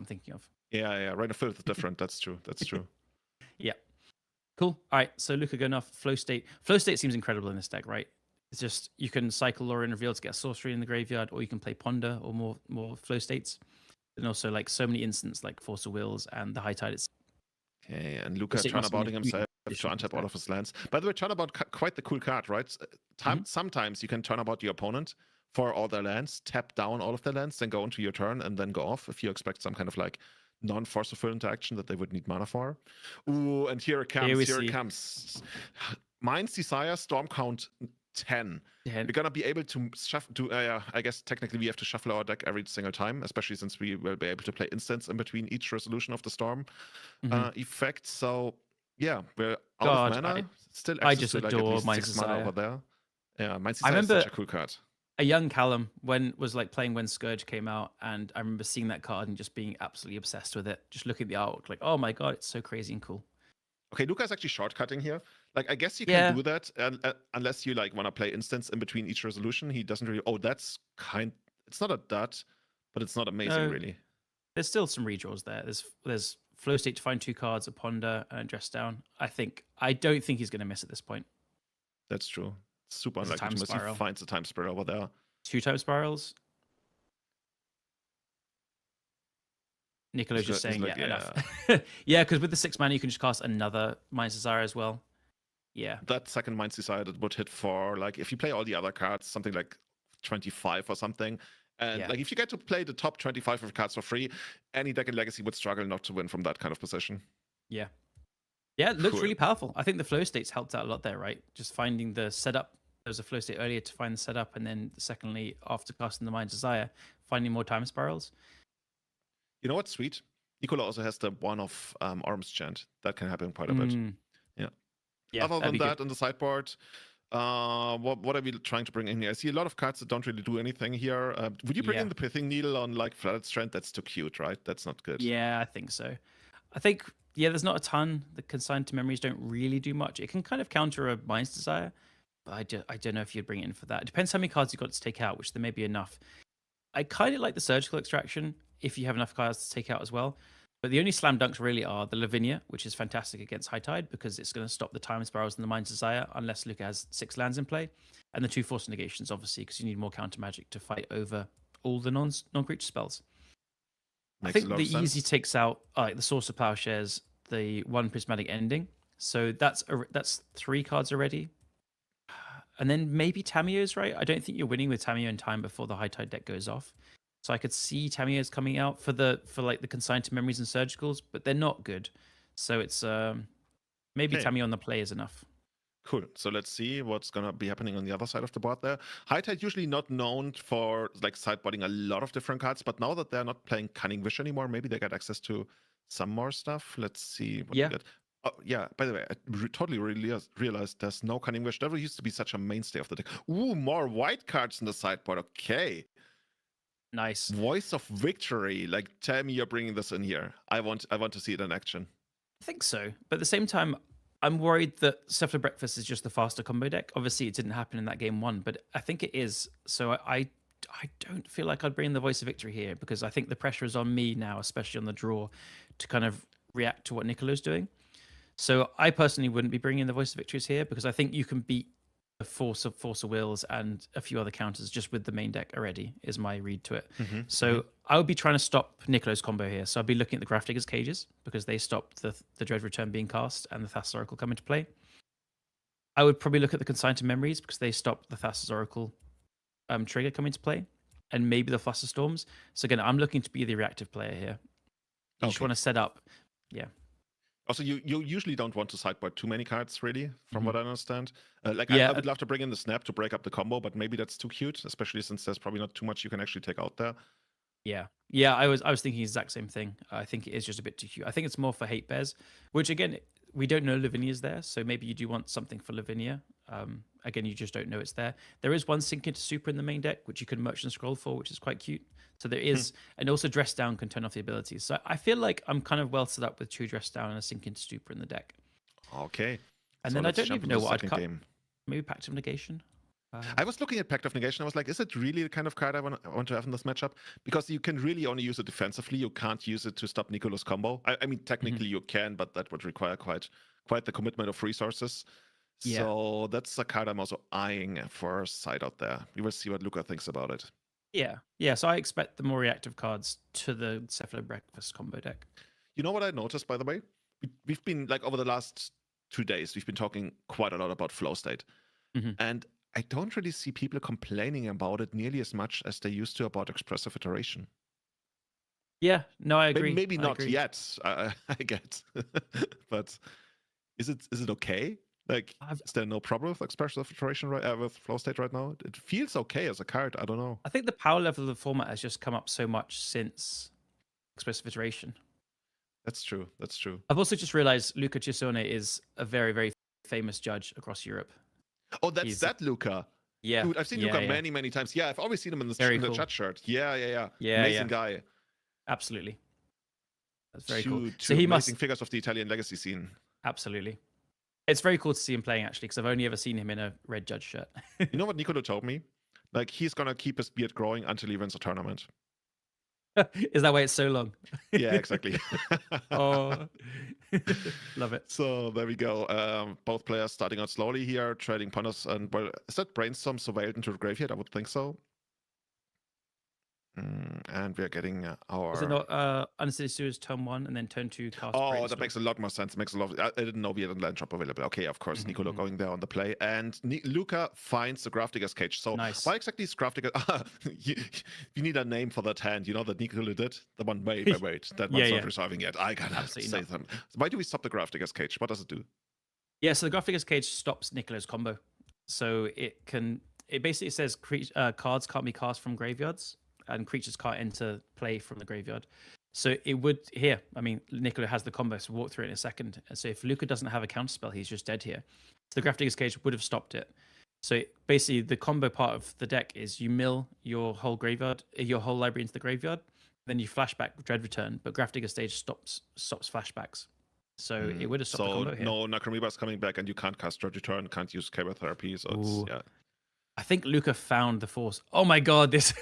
I'm thinking of. Yeah. Rain of Filth is different. That's true. Yeah. Cool. All right. So Luca going off flow state. Flow state seems incredible in this deck, right? It's just you can cycle Lore and Reveal to get a sorcery in the graveyard, or you can play Ponder or more flow states. And also like so many instants like Force of Wills and the High Tide. It's Okay, and Luca turnabouting himself to untap all of his lands. By the way, turnabout quite the cool card, right? Sometimes you can turnabout your opponent for all their lands, tap down all of their lands, then go into your turn, and then go off if you expect some kind of like non-forceful interaction that they would need mana for. Ooh, and here it comes. Here it comes. Mind's Desire, Storm Count 10. We're gonna be able to shuffle. I guess technically we have to shuffle our deck every single time, especially since we will be able to play instants in between each resolution of the storm effect. So yeah, we're out of mana. Still access I just to like adore at least Mind's 6 Desire. mana over there. Yeah, Mind's Desire is such a cool card. A young Callum was like playing when Scourge came out, and I remember seeing that card and just being absolutely obsessed with it. Just looking at the artwork, like, oh my god, it's so crazy and cool. Okay, Luca's actually shortcutting here. Like, I guess you can do that unless you like want to play instants in between each resolution. He doesn't really. Oh, that's it's not a dud, but it's not amazing, really. There's still some redraws there. There's flow state to find 2 cards, a Ponder, and a Dress Down. I don't think he's going to miss at this point. That's true. It's super unlikely to miss. He finds the time spiral over there. 2 time spirals. Nicolo's just saying, like, enough. Yeah, because with the 6 mana, you can just cast another Mind's Desire as well. Yeah. That second Mind's Desire that would hit for, like, if you play all the other cards, something like 25 or something. And, like, if you get to play the top 25 of cards for free, any deck in Legacy would struggle not to win from that kind of position. Yeah. Yeah, it looks really powerful. I think the flow states helped out a lot there, right? Just finding the setup. There was a flow state earlier to find the setup, and then secondly, after casting the Mind's Desire, finding more time spirals. You know what's sweet? Nicola also has the one of Arms Chant. That can happen quite a bit. Yeah. Other than that, on the sideboard, what are we trying to bring in here? I see a lot of cards that don't really do anything here. Would you bring in the Pithing Needle on like Flooded Strand? That's too cute, right? That's not good. Yeah, I think so. I think, there's not a ton. The Consigned to Memories don't really do much. It can kind of counter a Mind's Desire, but I don't know if you'd bring it in for that. It depends how many cards you've got to take out, which there may be enough. I kind of like the Surgical Extraction if you have enough cards to take out as well. But the only slam dunks really are the Lavinia, which is fantastic against High Tide because it's going to stop the time spirals and the Mind's Desire unless Luca has 6 lands in play. And the 2 Force Negations, obviously, because you need more counter magic to fight over all the non-creature spells. I think the Easy takes out the Source of Plowshares, the 1 Prismatic Ending. So that's 3 cards already. And then maybe Tamiyo's, right? I don't think you're winning with Tamiyo in time before the High Tide deck goes off. So I could see Tamiyo's coming out for like the Consigned to Memories and Surgicals, but they're not good. So it's maybe Tamiyo on the play is enough. Cool. So let's see what's gonna be happening on the other side of the board there. High Tide usually not known for like sideboarding a lot of different cards, but now that they're not playing Cunning Wish anymore, maybe they get access to some more stuff. Let's see what we get. Oh, yeah, by the way, I totally realized there's no Cunning Wish. That used to be such a mainstay of the deck. Ooh, more white cards in the sideboard. Okay. Nice. Voice of Victory. Like, tell me you're bringing this in here. I want to see it in action. I think so. But at the same time, I'm worried that Cephalo Breakfast is just the faster combo deck. Obviously, it didn't happen in that game 1, but I think it is. So I don't feel like I'd bring the Voice of Victory here because I think the pressure is on me now, especially on the draw, to kind of react to what Nicolo's doing. So I personally wouldn't be bringing the Voice of Victories here because I think you can beat the Force of Wills and a few other counters just with the main deck already, is my read to it. So I would be trying to stop Nicolo's combo here. So I'd be looking at the Grafdigger's Cages because they stopped the Dread Return being cast and the Thassa's Oracle come into play. I would probably look at the Consigned to Memories because they stopped the Thassa's Oracle trigger coming into play, and maybe the Fluster Storms. So again, I'm looking to be the reactive player here. You just want to set up, Also, you usually don't want to sideboard too many cards, really, from what I understand. I would love to bring in the Snap to break up the combo, but maybe that's too cute, especially since there's probably not too much you can actually take out there. Yeah. I was thinking the exact same thing. I think it is just a bit too cute. I think it's more for Hate Bears, which again, we don't know Lavinia's there, so maybe you do want something for Lavinia. Again, you just don't know it's there. There is one Sink into Super in the main deck, which you can Merchant Scroll for, which is quite cute. So there is, and also Dress Down can turn off the abilities. So I feel like I'm kind of well set up with 2 Dress Down and a Sink into Super in the deck. Okay. And then I don't even know what I'd cut. Maybe Pact of Negation. I was looking at Pact of Negation. I was like, is it really the kind of card I want to have in this matchup? Because you can really only use it defensively. You can't use it to stop Nicolo's combo. I mean, technically you can, but that would require quite the commitment of resources. Yeah. So that's a card I'm also eyeing for side out there. We will see what Luca thinks about it. Yeah. So I expect the more reactive cards to the Cephalo Breakfast combo deck. You know what I noticed, by the way? We've been, like, over the last 2 days, we've been talking quite a lot about flow state. And I don't really see people complaining about it nearly as much as they used to about expressive iteration. Yeah, no, I agree. Maybe not yet, I get. But is it okay? Like, is there no problem with expressive iteration with flow state right now? It feels okay as a card. I don't know. I think the power level of the format has just come up so much since expressive iteration. That's true. I've also just realized Luca Chisone is a very, very famous judge across Europe. Oh, that's that Luca. Yeah. Dude, I've seen Luca many, many times. Yeah, I've always seen him in the chat shirt. Yeah. Amazing guy. Absolutely. That's very cool. So he amazing figures of the Italian legacy scene. Absolutely. It's very cool to see him playing, actually, because I've only ever seen him in a red judge shirt. You know what Nicolo told me? Like, he's going to keep his beard growing until he wins a tournament. Is that why it's so long? Yeah, exactly. Oh, love it. So there we go. Both players starting out slowly here, trading punters. And, well, is that Brainstorm surveilled into the graveyard? I would think so. And we're getting our... Is it not Undercity Sewers turn 1 and then turn 2 cast Oh, that makes a lot more sense. I didn't know we had a land drop available. Okay, of course, Nicolo going there on the play. And Luca finds the Grafdigger's Cage. So why exactly is Grafdigger... you need a name for that hand. You know that Nicolo did? The one, wait. That one's not resolving yet. I gotta say something. Why do we stop the Grafdigger's Cage? What does it do? Yeah, so the Grafdigger's Cage stops Nicolo's combo. So it basically says cards can't be cast from graveyards, and creatures can't enter play from the graveyard. So it would here. I mean, Nicolo has the combo, so we'll walk through it in a second. So if Luca doesn't have a counterspell, he's just dead here. So the Grafdigger's Cage would have stopped it. So basically, the combo part of the deck is you mill your whole graveyard, your whole library into the graveyard, then you flashback Dread Return, but Grafdigger's Cage stops flashbacks. So it would have stopped the combo here. No Necromoeba's coming back, and you can't cast Dread Return, can't use Chemotherapy. So it's, yeah. I think Luca found the force. Oh my god, this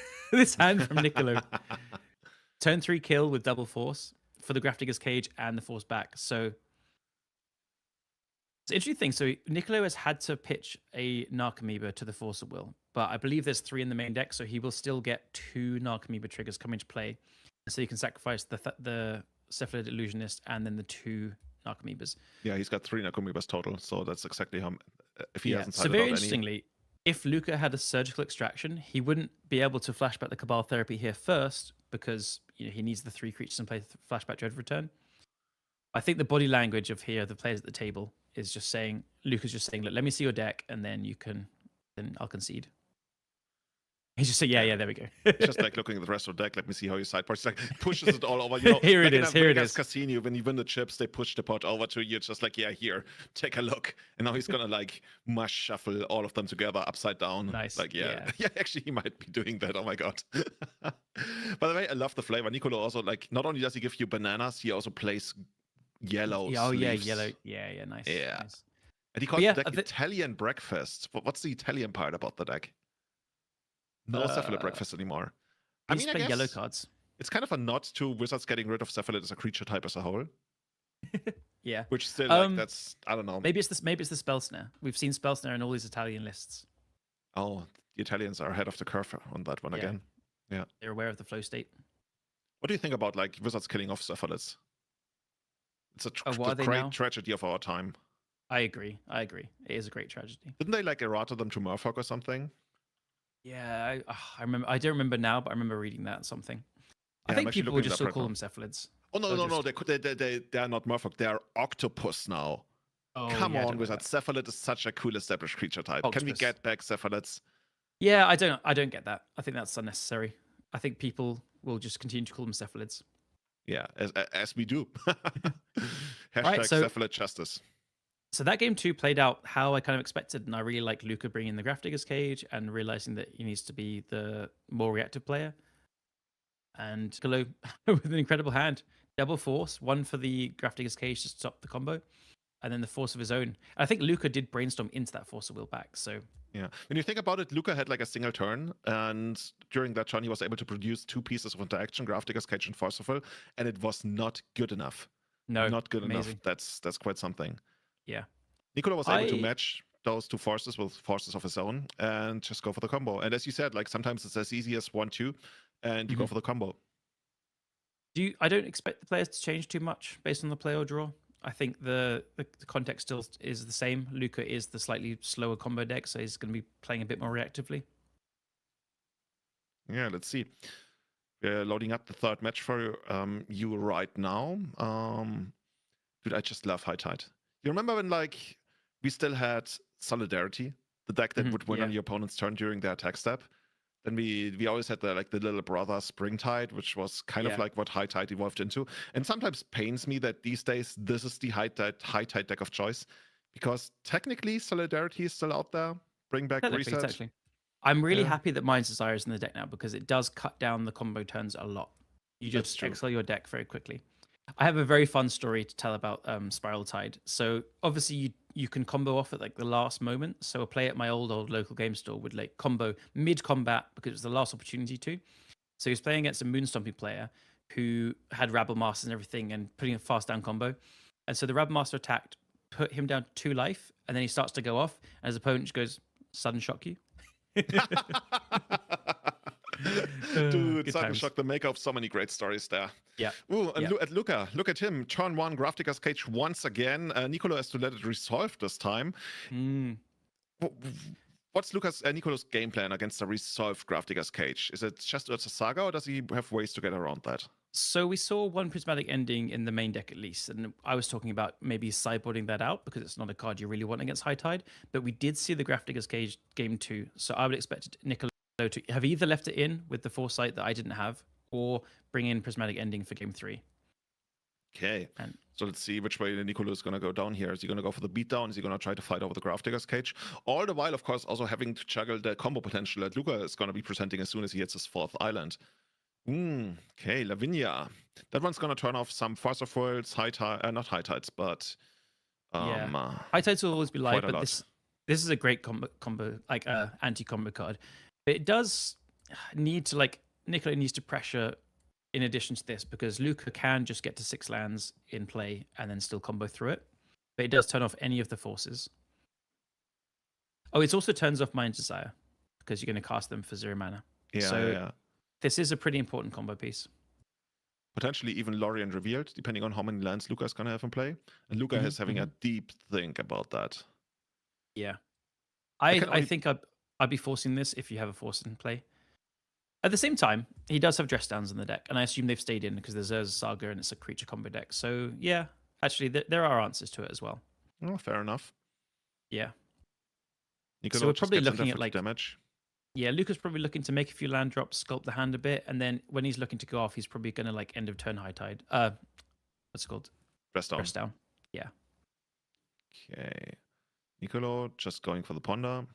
hand from Nicolo. Turn 3 kill with double force for the Grafdigger's Cage and the force back. So it's an interesting thing. So Nicolo has had to pitch a Narcomoeba to the Force of Will, but I believe there's 3 in the main deck, so he will still get 2 Narcomoeba triggers come into play. So you can sacrifice the Cephalid Illusionist and then the 2 Narcomoebas. Yeah, he's got 3 Narcomoebas total, so that's exactly how. If he hasn't so very interestingly, if Luca had a Surgical Extraction, he wouldn't be able to flashback the Cabal Therapy here first because he needs the 3 creatures in play to flashback Dread Return. I think the body language of here, the players at the table, is just saying, Luca's just saying, look, let me see your deck, and then I'll concede. He's just saying, yeah, there we go. It's just like looking at the rest of the deck. Let me see how you sideboard. It's like pushes it all over. You know, here it is. Casino, when you win the chips, they push the pot over to you. It's just like, yeah, here, take a look. And now he's gonna like mush shuffle all of them together upside down. Nice. Like yeah. Actually, he might be doing that. Oh my god. By the way, I love the flavor. Nicolo also, like, not only does he give you bananas, he also plays yellow. Yeah, yellow. Yeah, nice. Yeah. Nice. And he calls the deck Italian breakfast. What's the Italian part about the deck? No Cephalid breakfast anymore. I mean, I guess yellow cards. It's kind of a nod to Wizards getting rid of Cephalid as a creature type as a whole. Yeah. Which still, like, that's, I don't know. Maybe it's the Spell Snare. We've seen Spell Snare in all these Italian lists. Oh, the Italians are ahead of the curve on that one again. Yeah. They're aware of the flow state. What do you think about, like, Wizards killing off Cephalids? It's a great tragedy of our time. I agree. It is a great tragedy. Didn't they, like, errata them to Murfolk or something? Yeah, I remember. I don't remember now, but I remember reading that something. I think people would just still call them Cephalids. Oh no! They are not Murfolk. They are Octopus now. Oh, come on, Wizards. Cephalid is such a cool established creature type. Octopus. Can we get back Cephalids? Yeah, I don't get that. I think that's unnecessary. I think people will just continue to call them Cephalids. Yeah, as we do. Hashtag Cephalid justice. So that game 2 played out how I kind of expected, and I really like Luca bringing the Grafdigger's Cage and realizing that he needs to be the more reactive player. And Nicolo with an incredible hand. Double force, 1 for the Grafdigger's Cage to stop the combo. and then the Force of his own. I think Luca did brainstorm into that Force of Will back. So yeah, when you think about it, Luca had like a single turn, and during that turn he was able to produce 2 pieces of interaction, Graph Digger's Cage and Force of Will, and it was not good enough. no, Not good amazing. enough. That's quite something. Yeah, Niccolo was able to match those 2 forces with forces of his own and just go for the combo. And as you said, like sometimes it's as easy as 1-2, and you go for the combo. I don't expect the players to change too much based on the play or draw. I think the context still is the same. Luca is the slightly slower combo deck, so he's going to be playing a bit more reactively. Yeah, let's see. We're loading up the 3rd match for you right now. Dude, I just love High Tide. You remember when like we still had Solidarity, the deck that would win on your opponent's turn during their attack step? Then we always had the little brother Springtide, which was kind of like what High Tide evolved into. And sometimes pains me that these days this is the High Tide deck of choice, because technically Solidarity is still out there. Bring back reset. Exactly. I'm really happy that Mind's Desire is in the deck now, because it does cut down the combo turns a lot. You just excel your deck very quickly. I have a very fun story to tell about Spiral Tide. So obviously you can combo off at like the last moment. So a player at my old local game store would like combo mid-combat because it was the last opportunity to. So he was playing against a Moonstomping player who had Rabble Masters and everything and putting a fast down combo. And so the Rabble Master attacked, put him down to 2 life, and then he starts to go off, and his opponent just goes, sudden shock you. Dude, Sudden Shock, the maker of so many great stories there. Yeah. Ooh, and at Luca, look at him. Turn 1, Graph Digger's Cage once again. Niccolo has to let it resolve this time. What's Nicolo's game plan against the resolved Graph Digger's Cage? Is it just Urza Saga, or does he have ways to get around that? So we saw 1 Prismatic Ending in the main deck at least, and I was talking about maybe sideboarding that out because it's not a card you really want against High Tide, but we did see the Graph Digger's Cage game 2, so I would expect Niccolo to have either left it in with the foresight that I didn't have, or bring in Prismatic Ending for game 3. Okay, so let's see which way Niccolo is going to go down here. Is he going to go for the beatdown? Is he going to try to fight over the Graph Digger's Cage? All the while, of course, also having to juggle the combo potential that Luca is going to be presenting as soon as he hits his 4th island. Okay, Lavinia. That one's going to turn off some Force of Worlds, not High Tides, but... High Tides will always be live, but this is a great combo like anti-combo card. But it does need to, like, Niccolo needs to pressure in addition to this, because Luca can just get to 6 lands in play and then still combo through it. But it does turn off any of the forces. Oh, it also turns off Mind's Desire, because you're going to cast them for 0 mana. This is a pretty important combo piece. Potentially even Lorien Revealed, depending on how many lands Luca is going to have in play. And Luca is having a deep think about that. Yeah. I think I'd be forcing this if you have a force in play. At the same time, he does have Dress Downs in the deck, and I assume they've stayed in because there's Urza Saga and it's a creature combo deck. So yeah, actually there are answers to it as well. Oh, fair enough. Yeah. Niccolo so we're probably looking at like damage. Yeah, Luca's probably looking to make a few land drops, sculpt the hand a bit, and then when he's looking to go off, he's probably going to like end of turn High Tide. What's it called? Dress Down. Dress Down. Yeah. Okay. Niccolo just going for the Ponder.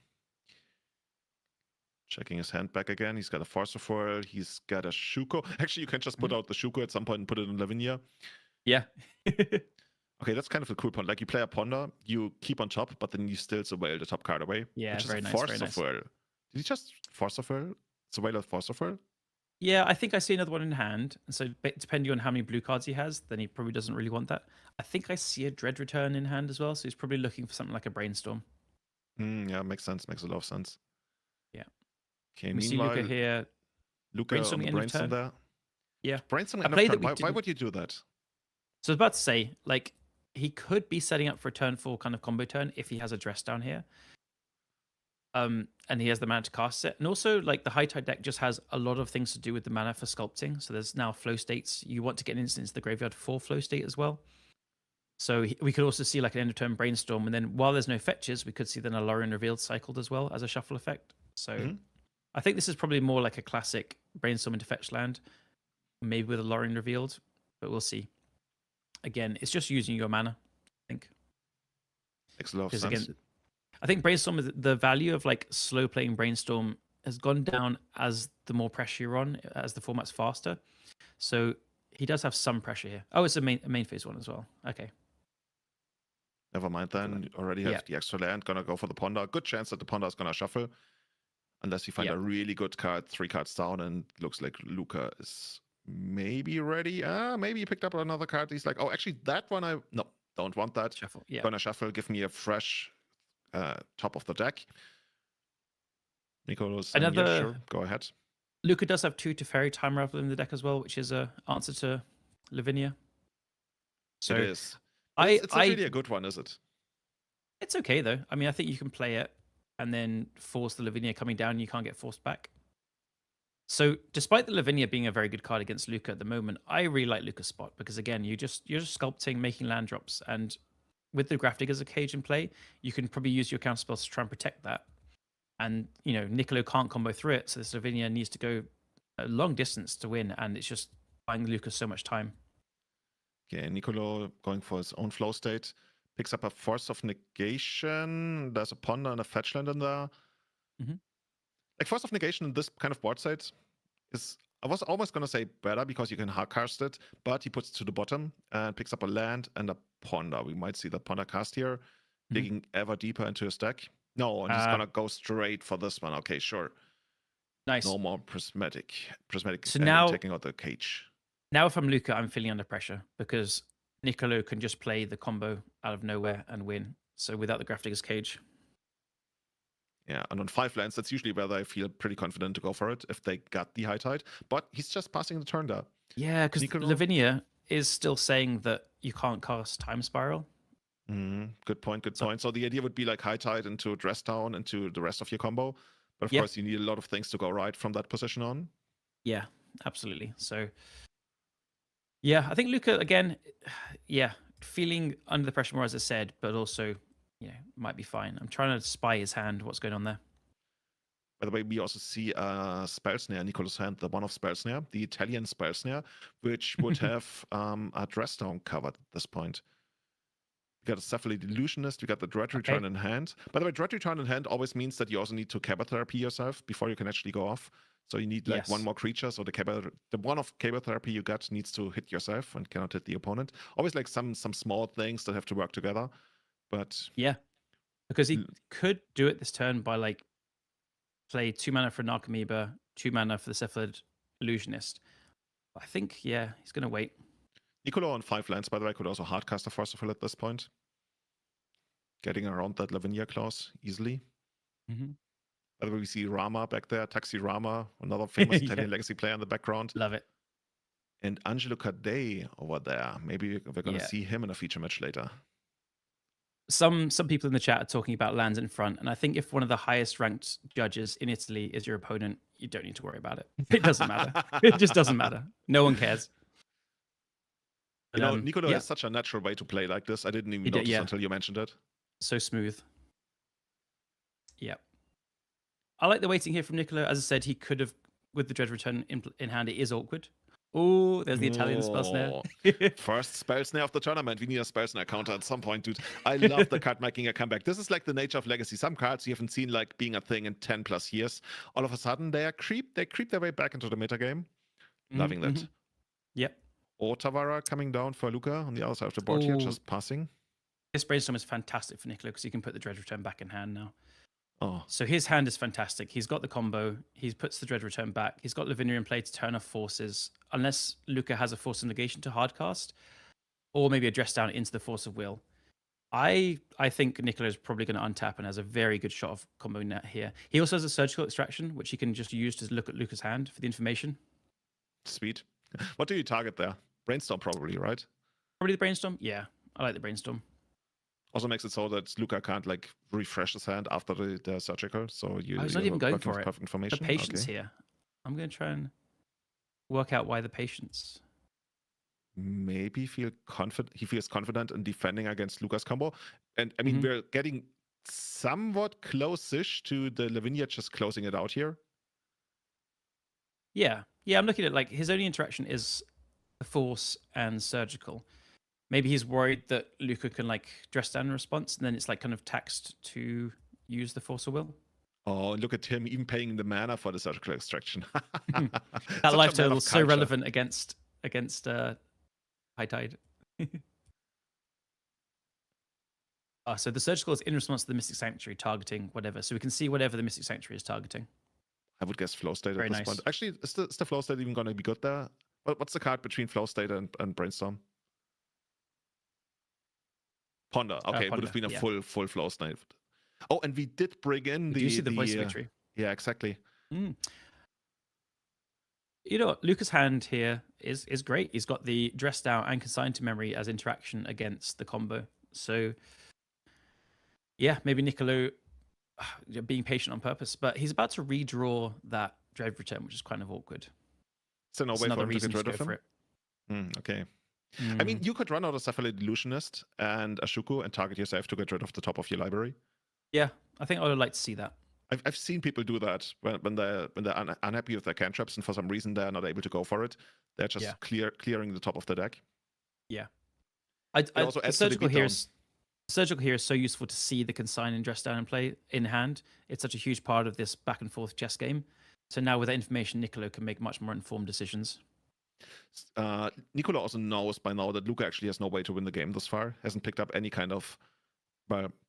Checking his hand back again. He's got a Force of Foil. He's got a Shuko. Actually, you can just put out the Shuko at some point and put it in Lavinia. Yeah. Okay, that's kind of a cool point. Like, you play a Ponder, you keep on top, but then you still surveil the top card away. Yeah, which is very nice. Force of Foil. Did he just Force of Foil? Surveil a Force of Foil? Yeah, I think I see another one in hand. And so depending on how many blue cards he has, then he probably doesn't really want that. I think I see a Dread Return in hand as well, so he's probably looking for something like a Brainstorm. Yeah, makes sense. Makes a lot of sense. Yeah. Okay, we see Luca here. Luca on the Brainstorm there. Yeah. Brainstorm end of turn. Why would you do that? So I was about to say, like, he could be setting up for a turn 4 kind of combo turn if he has a Dress Down here. And he has the mana to cast it. And also, like, the High Tide deck just has a lot of things to do with the mana for sculpting. So there's now flow states. You want to get an instant into the graveyard for flow state as well. So we could also see like an end of turn Brainstorm. And then while there's no fetches, we could see then a Lorien Revealed cycled as well as a shuffle effect. So I think this is probably more like a classic Brainstorm into fetch land, maybe with a Lorien Revealed, but we'll see. Again, it's just using your mana, I think. Makes a lot of sense. Again, I think Brainstorm, the value of like slow playing Brainstorm has gone down as the more pressure you're on, as the format's faster. So he does have some pressure here. Oh, it's a main phase one as well. Okay. Never mind then. Already have the extra land. Gonna go for the Ponder. Good chance that the Ponder is gonna shuffle. Unless you find a really good card, 3 cards down, and looks like Luca is maybe ready. Maybe he picked up another card. He's like, oh, actually, that one no, don't want that. Shuffle. Yeah. Gonna shuffle. Give me a fresh top of the deck. Nicolas, sure, go ahead. Luca does have 2 Teferi Time Raveler in the deck as well, which is an answer to Lavinia. So it is. It's not really a good one, is it? It's okay though. I mean, I think you can play it and then force the Lavinia coming down, and you can't get forced back. So, despite the Lavinia being a very good card against Luca at the moment, I really like Luca's spot because again, you're just sculpting, making land drops, and with the Graph Digger's Cage in play, you can probably use your counter spells to try and protect that. And Nicolo can't combo through it, so this Lavinia needs to go a long distance to win, and it's just buying Luca so much time. Okay, Nicolo going for his own flow state. Picks up a Force of Negation. There's a Ponder and a fetch land in there. Like Force of Negation in this kind of board state is, I was almost going to say better because you can hard cast it, but he puts it to the bottom and picks up a land and a Ponder. We might see the Ponder cast here, digging ever deeper into his deck. No, and he's going to go straight for this one. Okay, sure. Nice. No more prismatic. So now taking out the cage. Now if I'm Luca, I'm feeling under pressure because Nicolo can just play the combo out of nowhere and win. So without the Graph Digger's Cage. Yeah, and on 5 lands, that's usually where they feel pretty confident to go for it if they got the high tide. But he's just passing the turn there. Yeah, because Lavinia is still saying that you can't cast Time Spiral. Good point. So the idea would be like high tide into Dress Down into the rest of your combo. But of course, you need a lot of things to go right from that position on. Yeah, absolutely. So, yeah, I think Luca, again, feeling under the pressure more, as I said, but also, might be fine. I'm trying to spy his hand, what's going on there. By the way, we also see a Spell Snare, Nicolo's hand, the one-off Spell Snare, the Italian Spell Snare, which would have a Dress Down covered at this point. We got a Cephalid Illusionist, we got the Dread Return in hand. By the way, Dread Return in hand always means that you also need to Caber Therapy yourself before you can actually go off. So you need like one more creature, so the one-off Caber Therapy you got needs to hit yourself and cannot hit the opponent. Always like some small things that have to work together. But yeah, because he could do it this turn by like play 2 mana for Narcomoeba, 2 mana for the Cephalid Illusionist. I think, he's going to wait. Nicolo on 5 lands, by the way, could also hardcast a Force of Will at this point. Getting around that Lavinia clause easily. By the way, we see Rama back there, Taxi Rama, another famous Italian legacy player in the background. Love it. And Angelo Cadei over there. Maybe we're going to see him in a feature match later. Some people in the chat are talking about lands in front, and I think if one of the highest ranked judges in Italy is your opponent, you don't need to worry about it. It doesn't matter. It just doesn't matter. No one cares. Nicolo has such a natural way to play like this. I didn't even notice until you mentioned it. So smooth. Yeah. I like the waiting here from Nicolo. As I said, he could have, with the Dread Return in hand, it is awkward. Oh, there's the Italian Spell Snare. First Spell Snare of the tournament. We need a Spell Snare counter at some point, dude. I love the card making a comeback. This is like the nature of Legacy. Some cards you haven't seen like being a thing in 10 plus years. All of a sudden, they creep their way back into the metagame. Loving that. Yep. Otavara coming down for Luca on the other side of the board here, just passing. This brainstorm is fantastic for Nicolo because he can put the Dread Return back in hand now. Oh. So his hand is fantastic. He's got the combo. He puts the Dread Return back. He's got Lavinia in play to turn off forces, unless Luca has a Force of Negation to hardcast, or maybe a Dress Down into the Force of Will. I think Nicolo is probably going to untap and has a very good shot of combo net here. He also has a Surgical Extraction, which he can just use to look at Luca's hand for the information. Sweet. What do you target there? Brainstorm probably, right? Probably the Brainstorm? Yeah, I like the Brainstorm. Also makes it so that Luca can't like refresh his hand after the surgical. So I was not even going for it. The patience here. I'm going to try and work out why the patience. Maybe feel confident. He feels confident in defending against Luca's combo. And I mean, we're getting somewhat close-ish to the Lavinia just closing it out here. Yeah. I'm looking at like his only interaction is the Force and Surgical. Maybe he's worried that Luca can like Dress Down in response, and then it's like kind of taxed to use the Force of Will. Oh, look at him even paying the mana for the Surgical Extraction. That life total is so relevant against High Tide. So the surgical is in response to the Mystic Sanctuary targeting whatever. So we can see whatever the Mystic Sanctuary is targeting. I would guess Flow State Very at this nice. point. Actually, is the Flow State even going to be good there? What's the card between Flow State and Brainstorm? Ponder. Okay, it would have been a full Flow State. Oh, and we did bring in do you see the Voice of Victory? Yeah, exactly. You know what? Luca's hand here is great. He's got the Dress Down and Consign to Memory as interaction against the combo. So, yeah, maybe Nicolo being patient on purpose, but he's about to redraw that Dread Return, which is kind of awkward. So no way for him to get rid of him? Okay. I mean, you could run out a Cephalid Illusionist and a Shuko and target yourself to get rid of the top of your library. Yeah, I think I would like to see that. I've seen people do that when they're unhappy with their cantrips and for some reason they're not able to go for it. They're just clearing the top of the deck. Yeah. Also Surgical here is so useful to see the Consign and Dress Down in play in hand. It's such a huge part of this back and forth chess game. So now with that information, Nicolo can make much more informed decisions. Nicolo also knows by now that Luca actually has no way to win the game thus far. Hasn't picked up any kind of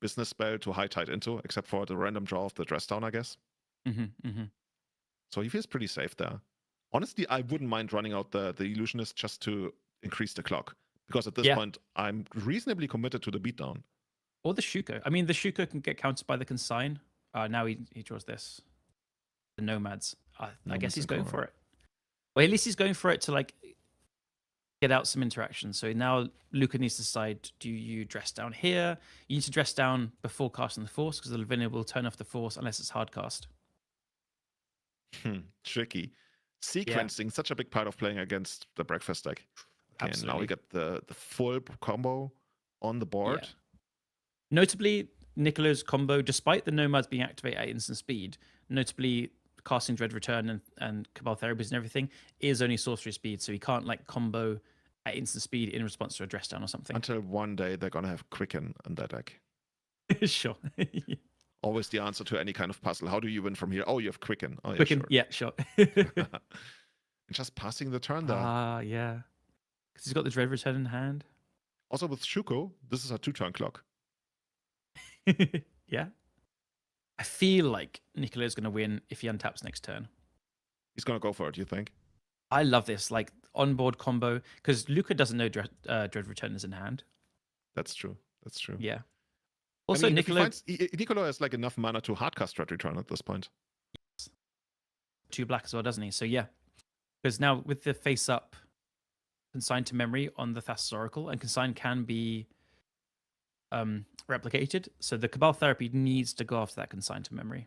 business spell to high tide into, except for the random draw of the Dress Down, I guess. So he feels pretty safe there. Honestly, I wouldn't mind running out the Illusionist just to increase the clock. Because at this point, I'm reasonably committed to the beatdown. Or the Shuko. I mean, the Shuko can get countered by the Consign. Now he draws this. The Nomads. I guess he's going for it. Well, at least he's going for it to like get out some interaction. So now Luca needs to decide, do you Dress Down here? You need to Dress Down before casting the Force because the Lavinia will turn off the Force unless it's hard cast. Tricky. Sequencing, such a big part of playing against the Breakfast deck. Okay, and now we get the full combo on the board. Yeah. Notably, Nicolo's combo, despite the Nomads being activated at instant speed, notably casting Dread Return and Cabal Therapies and everything, is only sorcery speed, so he can't like combo at instant speed in response to a Dress Down or something. Until one day they're going to have Quicken on that deck. Sure. Always the answer to any kind of puzzle. How do you win from here? Oh, you have Quicken. Oh, yeah, Quicken, sure. Yeah, sure. Just passing the turn there. Yeah. Because he's got the Dread Return in hand. Also with Shuko, this is a 2-turn clock. Yeah. I feel like Nicolo's going to win if he untaps next turn. He's going to go for it, you think? I love this, like, onboard combo, because Luca doesn't know Dread Return is in hand. That's true. Yeah. Also, I mean, Nicolo has like enough mana to hardcast Dread Return at this point. Yes. 2 black as well, doesn't he? So, yeah. Because now with the face-up Consign to Memory on the Thassa's Oracle, and Consign can be replicated. So the Cabal Therapy needs to go after that Consign to Memory.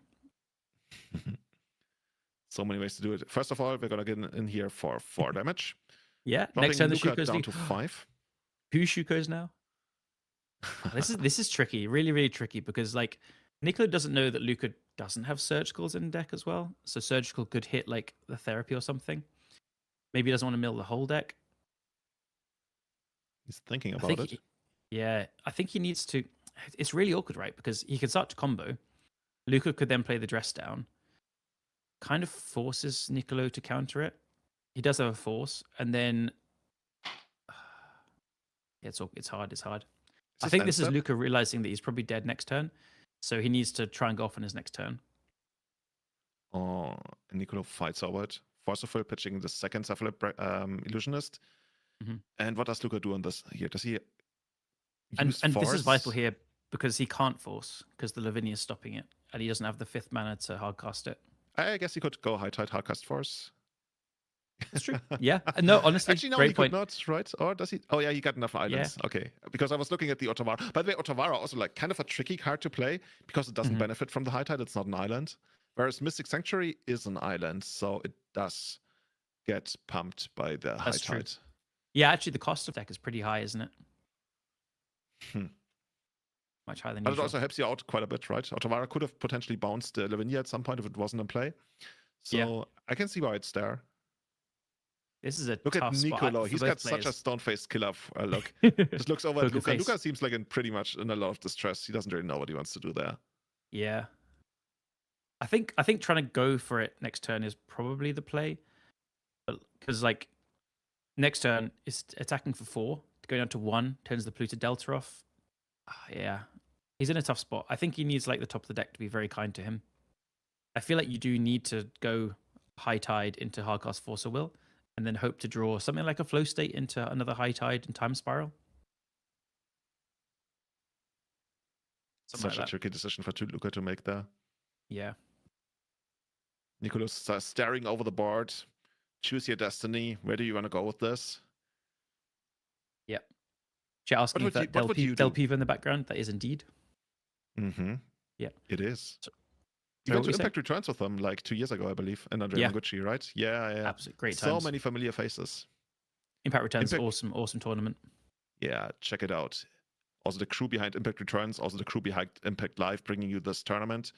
So many ways to do it. First of all, we're going to get in here for 4 damage. Yeah, dropping next turn the Luca Shuko's down to 5. 2 Shukos now. This is tricky, really, really tricky, because like Nicolo doesn't know that Luca doesn't have Surgicals in deck as well. So Surgical could hit like the Therapy or something. Maybe he doesn't want to mill the whole deck. He's thinking about it. I think he needs to. It's really awkward, right? Because he can start to combo. Luca could then play the Dress Down. Kind of forces Nicolo to counter it. He does have a Force, and then it's hard. I think this is Luca realizing that he's probably dead next turn, so he needs to try and go off on his next turn. Oh, and Nicolo fights over it. Forceful pitching the second Cephalid Illusionist. And what does Luca do on this here? Does he use and Force? This is vital here because he can't Force because the Lavinia is stopping it, and he doesn't have the 5th mana to hardcast it. I guess he could go high tide hardcast Force. That's true. Yeah. No, honestly, actually, no, great he point. Could not, right? Or does he? Oh, yeah, he got enough islands. Yeah. Okay. Because I was looking at the Otawara. By the way, Otawara also like kind of a tricky card to play because it doesn't benefit from the high tide. It's not an island. Whereas Mystic Sanctuary is an island, so it does get pumped by the high tide. Yeah, actually, the cost of deck is pretty high, isn't it? Much higher than usual. But it also helps you out quite a bit, right? Otawara could have potentially bounced Lavinia at some point if it wasn't in play. So I can see why it's there. This is a look tough at Nicolo. He's got players. Such a stone-faced killer look. Just looks over at Luca. Luca seems like pretty much in a lot of distress. He doesn't really know what he wants to do there. Yeah. I think trying to go for it next turn is probably the play. Because like next turn is attacking for 4, going down to 1, turns the polluted delta off. Yeah. He's in a tough spot. I think he needs like the top of the deck to be very kind to him. I feel like you do need to go high tide into Hardcast Force of Will, and then hope to draw something like a flow state into another high tide and time spiral. Such a tricky decision for Luca to make there. Yeah. Nicholas staring over the board. Choose your destiny. Where do you want to go with this? Yep. Chat asking if that Del Piva in the background. That is indeed. Mm-hmm. Yeah. It is. You got to Impact Returns with them like 2 years ago, I believe, and Andrea Gucci, right? Yeah. Absolutely great times. So many familiar faces. Impact Returns, awesome tournament. Yeah, check it out. Also the crew behind Impact Returns, also the crew behind Impact Live, bringing you this tournament.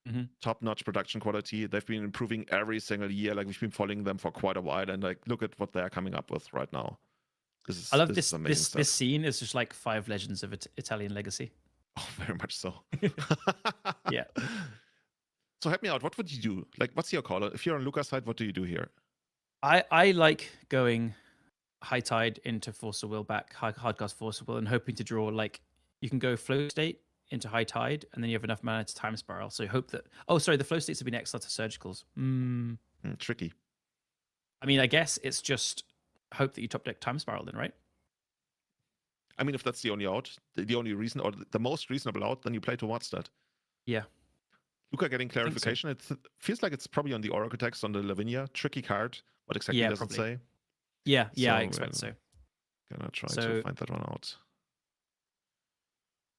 Mm-hmm. Top-notch production quality. They've been improving every single year. Like we've been following them for quite a while, and like look at what they're coming up with right now. I love this scene is just like 5 legends of Italian legacy. Oh, very much so. Yeah. So help me out. What would you do? Like, what's your call? If you're on Luca's side, what do you do here? I like going high tide into Force of Will back, Hardcast Force of Will, and hoping to draw like you can go flow state into high tide, and then you have enough mana to time spiral. So you hope that. Oh, sorry, the flow states have been excellent to surgicals. Tricky. I mean, I guess it's just hope that you top deck time spiral then, right? I mean, if that's the only out, the only reason, or the most reasonable out, then you play towards that. Yeah. Luca getting clarification. So. It feels like it's probably on the Oracle text on the Lavinia. Tricky card. What exactly does it say? Yeah, I expect so. Gonna try to find that one out.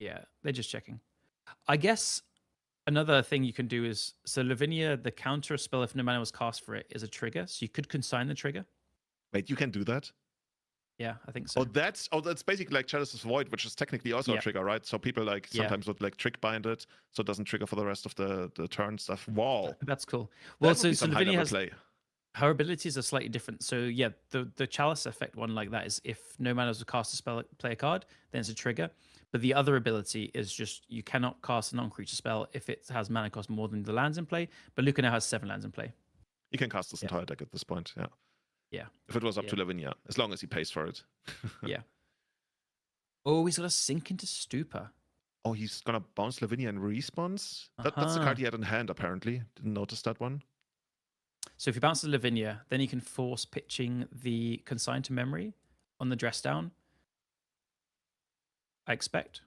Yeah, they're just checking. I guess another thing you can do is, so Lavinia, the counter spell if no mana was cast for it is a trigger. So you could consign the trigger. Wait, you can do that? Yeah, I think so. That's basically like Chalice's Void, which is technically also a trigger, right? So people like sometimes would like trick bind it, so it doesn't trigger for the rest of the turn stuff. Wow, that's cool. Well, so Lavinia has play. Her abilities are slightly different. So yeah, the Chalice effect one like that is if no mana was cast a spell, play a card, then it's a trigger. But the other ability is just you cannot cast a non-creature spell if it has mana cost more than the lands in play. But Luca now has 7 lands in play. You can cast this entire deck at this point. Yeah. Yeah. If it was up to Lavinia, as long as he pays for it. Yeah. Oh, he's got to sink into Stupor. Oh, he's gonna bounce Lavinia and respawns? That's the card he had in hand, apparently. Didn't notice that one. So if he bounces Lavinia, then he can force pitching the Consign to Memory on the dress down. I expect.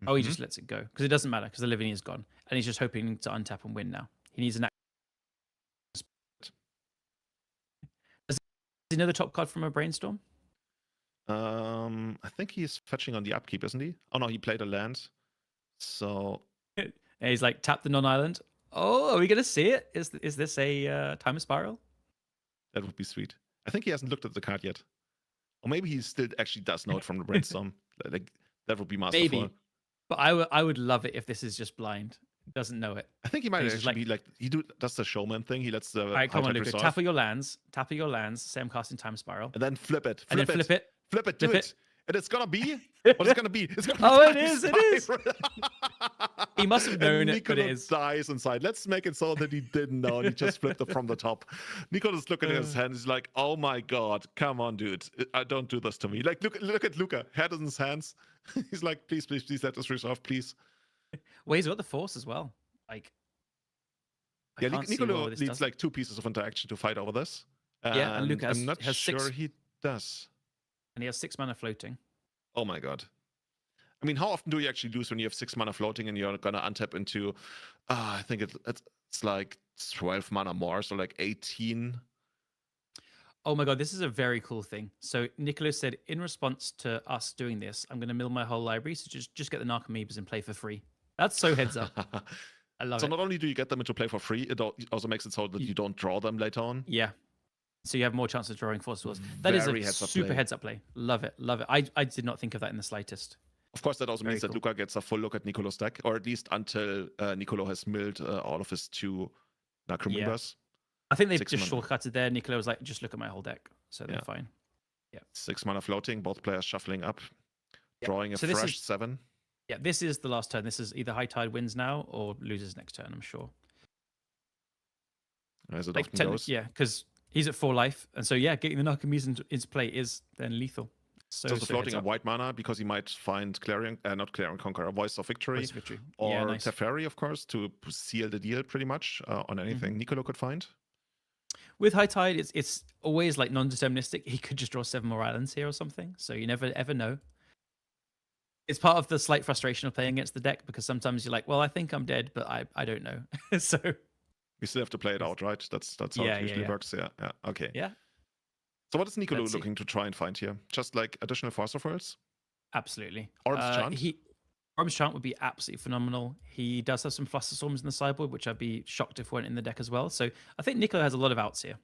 Oh, he just lets it go. Because it doesn't matter, because the Lavinia is gone. And he's just hoping to untap and win now. He needs an Does he know the top card from a Brainstorm? I think he's fetching on the upkeep, isn't he? Oh no, he played a land. So and he's like, tap the non-island. Oh, are we gonna see it? Is this a time spiral? That would be sweet. I think he hasn't looked at the card yet. Or maybe he still actually does know it from the Brainstorm. Like that would be masterful. Maybe. But I would love it if this is just blind. Doesn't know it. I think he might actually be like does the showman thing. He lets the all right, come on, Luca. Tap your lands. Say I'm casting time spiral. And then flip it. Flip it. Do it. And it's gonna be what it's gonna be. It's gonna be it is. He must have known it, but it is. Dies inside. Let's make it so that he didn't know and he just flipped it from the top. Nico's looking at his hand. He's like, "Oh my god, come on, dude! Don't do this to me." Like, look at Luca. Head in his hands. He's like, "Please let this resolve, please." Well, he's got the force as well. Like, Nicolo needs like 2 pieces of interaction to fight over this. And Luca I'm not has sure 6. he does. And he has 6 mana floating. Oh my god. I mean, how often do you actually lose when you have 6 mana floating and you're gonna untap into I think it's like 12 mana more, so like 18. Oh my god, this is a very cool thing. So Nicholas said, in response to us doing this, I'm gonna mill my whole library, so just get the Narcomoebas and play for free. That's so heads up. I love it. So not only do you get them into play for free, it also makes it so that you don't draw them later on. Yeah. So you have more chance of drawing Force of Will. That is a super heads up play. Love it. I did not think of that in the slightest. Of course, that also means that Luca gets a full look at Nicolo's deck, or at least until Nicolo has milled all of his 2 Narcomoebas. Yeah. I think they've just shortcutted there. Nicolo was like, just look at my whole deck. So they're fine. Yeah. 6 mana floating, both players shuffling up, drawing a fresh 7. Yeah, this is the last turn. This is either High Tide wins now or loses next turn, I'm sure. As it often goes. Yeah, because he's at 4 life. And so, getting the Narcomoebas into play is then lethal. Just a floating a white mana because he might find not Clarion Conqueror, Voice of Victory. Or nice. Teferi, of course, to seal the deal pretty much on anything Nicolo could find. With High Tide, it's always like non-deterministic. He could just draw 7 more islands here or something, so you never ever know. It's part of the slight frustration of playing against the deck because sometimes you're like, well, I think I'm dead, but I don't know. So we still have to play it out, right? That's how it usually works. Yeah. Okay. Yeah. So what is Nicolo looking to try and find here? Just like additional Force of Worlds? Absolutely. Orm's Chant? Orm's Chant would be absolutely phenomenal. He does have some Flusterstorms in the sideboard, which I'd be shocked if weren't in the deck as well. So I think Nicolo has a lot of outs here.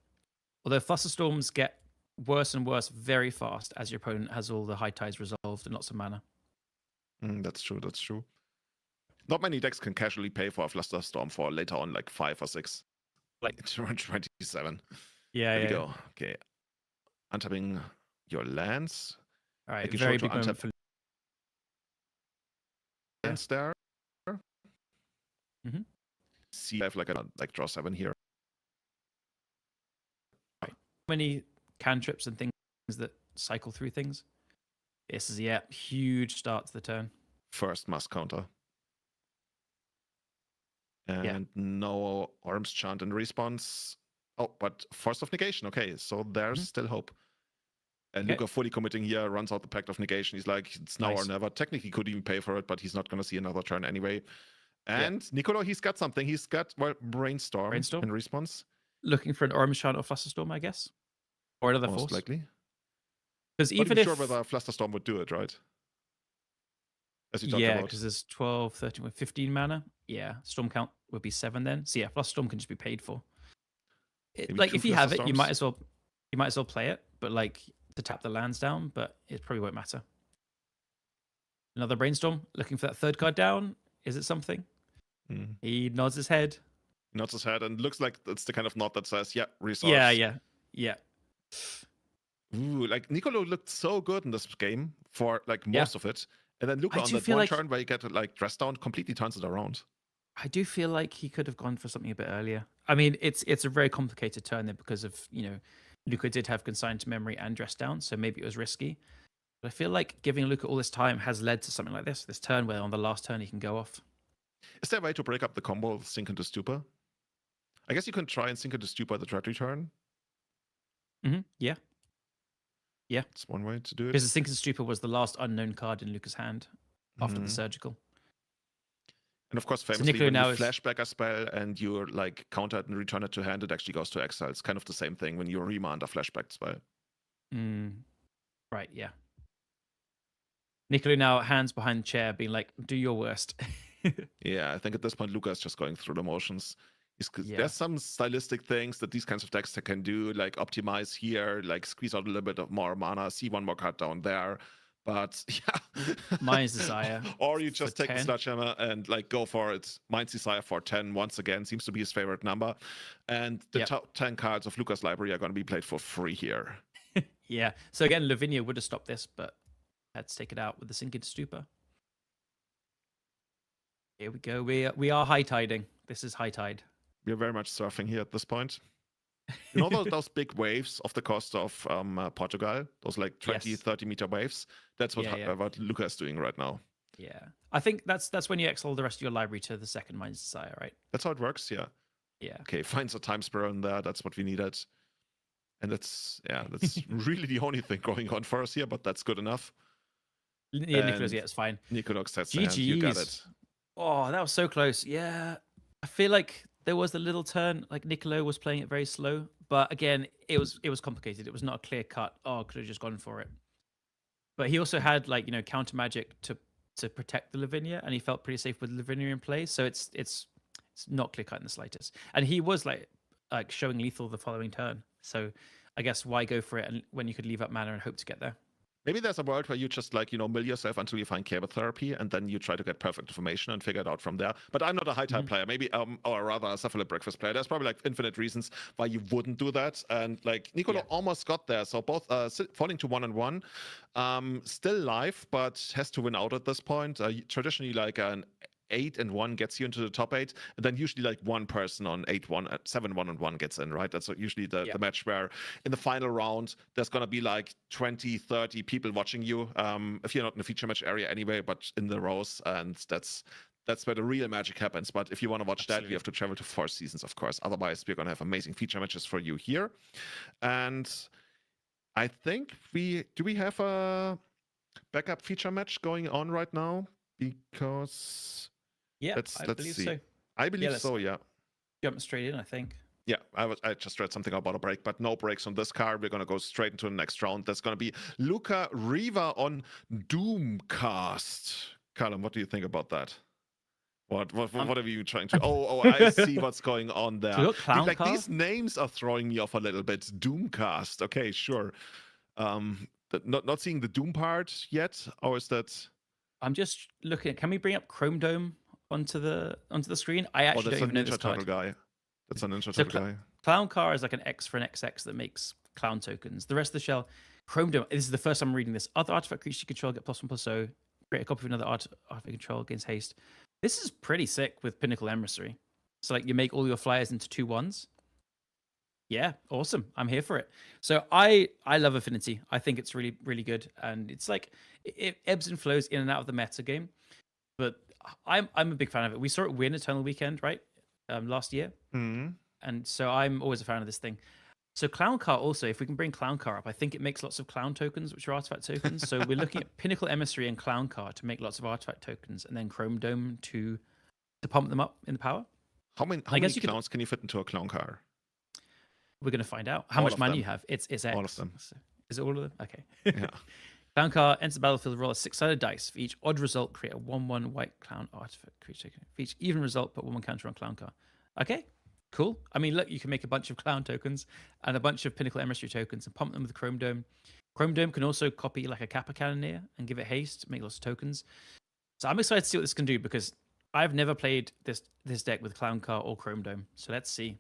Although Flusterstorms get worse and worse very fast as your opponent has all the High Tides resolved and lots of mana. That's true. Not many decks can casually pay for a Flusterstorm for later on, like 5 or 6. Like 27. Yeah, there we go. Okay. Untapping your lands. All right, very big moment for lands there. See, I have like draw 7 here. Right. Many cantrips and things that cycle through things. This is huge start to the turn. First must counter. And no Orm's Chant in response. Oh, but Force of Negation. Okay, so there's still hope. And Luca fully committing here, runs out the Pact of Negation. He's like, it's now or never. Technically, he could even pay for it, but he's not going to see another turn anyway. And Nicolo, he's got something. He's got Brainstorm in response. Looking for an Orm's Chant or Flusterstorm, I guess, or another Most force. Likely. Because even if sure whether Flusterstorm would do it, right? As you talked about. Because there's 12, 13, 15 mana. Yeah, Storm count would be 7 then. So Flusterstorm can just be paid for. If you have it, you might as well play it, but to tap the lands down, but it probably won't matter. Another Brainstorm, looking for that 3rd card down. Is it something? He nods his head. Nods his head and looks like it's the kind of nod that says, resource. Yeah. Ooh, Nicolo looked so good in this game for most of it. And then Luca on that one turn where you get dress down completely turns it around. I do feel like he could have gone for something a bit earlier. I mean, it's a very complicated turn there because of, Luca did have consigned to memory and dress down, so maybe it was risky. But I feel like giving Luca all this time has led to something like this turn where on the last turn he can go off. Is there a way to break up the combo of Sink into Stupor? I guess you can try and Sink into Stupor the threat return. Yeah. It's one way to do it. Because the Sink into Stupor was the last unknown card in Luca's hand after the Surgical. And of course, famously, when you flashback a spell and you counter it and return it to hand, it actually goes to exile. It's kind of the same thing when you remand a flashback spell. Right, yeah. Nicolo now hands behind the chair being like, do your worst. Yeah, I think at this point, Luca is just going through the motions. There's some stylistic things that these kinds of decks can do, like optimize here, squeeze out a little bit of more mana, see one more card down there. But Mind's Desire. Or you just take the Sledgehammer and go for it. Mind's Desire for 10 once again seems to be his favorite number. And the top 10 cards of Luca's library are going to be played for free here. Yeah. So again, Lavinia would have stopped this, but had to take it out with the Sink into Stupor. Here we go. We are high tiding. This is high tide. We're very much surfing here at this point. You know those big waves off the coast of Portugal? Those 20, 30 meter waves? That's what Luca is doing right now. Yeah. I think that's when you exile the rest of your library to the second Mind's Desire, right? That's how it works, yeah. Yeah. Okay, finds a time spiral in there. That's what we needed. And that's really the only thing going on for us here, but that's good enough. Yeah, Nicolo's, it's fine. Nicolo says, you got it. Oh, that was so close. Yeah. I feel like there was a little turn, Nicolo was playing it very slow, but again, it was complicated. It was not a clear cut. Oh, could have just gone for it. But he also had counter magic to protect the Lavinia, and he felt pretty safe with Lavinia in play. So it's not clear cut in the slightest. And he was showing lethal the following turn. So I guess why go for it when you could leave up mana and hope to get there? Maybe there's a world where you just mill yourself until you find cable therapy, and then you try to get perfect information and figure it out from there. But I'm not a high tide player, maybe, or rather a Cephalid Breakfast player. There's probably infinite reasons why you wouldn't do that. And Nicolo almost got there. So both falling to 1-1, still live, but has to win out at this point. Traditionally, an 8 and 1 gets you into the top 8, and then usually like one person on 8-1, 7-1 and 1 gets in, right? That's usually the match where in the final round there's gonna be like 20, 30 people watching you. If you're not in the feature match area anyway, but in the rows, and that's where the real magic happens. But if you want to watch that, you have to travel to Four Seasons, of course. Otherwise, we're gonna have amazing feature matches for you here. And I think we have a backup feature match going on right now, because let's believe see. So. I believe so. Yeah. Jump straight in, I think. Yeah, I just read something about a break, but no breaks on this card. We're gonna go straight into the next round. That's gonna be Luca Riva on Doomcast. Callum, what do you think about that? What are you trying to? Oh, I see what's going on there. So like these names are throwing me off a little bit. Doomcast. Okay, sure. Not seeing the Doom part yet, or is that? I'm just looking at. Can we bring up Chrome Dome onto the screen? I actually don't even know this card. Guy. That's an Ninja Turtle guy. Clown Car is like an X for an XX that makes clown tokens. The rest of the shell, Chrome Dome. This is the first time I'm reading this. Other artifact creatures you control get +1/+0. Create a copy of another artifact control against haste. This is pretty sick with Pinnacle Emissary. So like you make all your flyers into 2/1s. Yeah, awesome. I'm here for it. So I love Affinity. I think it's really, really good. And it's like it ebbs and flows in and out of the meta game. But I'm a big fan of it. We saw it win Eternal Weekend, right? Last year. Mm-hmm. And so I'm always a fan of this thing. So Clown Car also, if we can bring Clown Car up, I think it makes lots of clown tokens, which are artifact tokens. So we're looking at Pinnacle Emissary and Clown Car to make lots of artifact tokens, and then Chrome Dome to pump them up in the power. How many clowns can you fit into a Clown Car? We're going to find out. How much money you have? It's X. All of them. Is it all of them? Okay. Yeah. Clown Car enters the battlefield, roll a 6-sided dice. For each odd result, create a 1/1 white clown artifact creature. For each even result, put 1/1 counter on Clown Car. Okay. Cool. I mean, look, you can make a bunch of clown tokens and a bunch of Pinnacle Emissary tokens and pump them with Chrome Dome. Chrome Dome can also copy like a Kappa Cannoneer and give it haste, make lots of tokens. So I'm excited to see what this can do, because I've never played this deck with Clown Car or Chrome Dome. So let's see.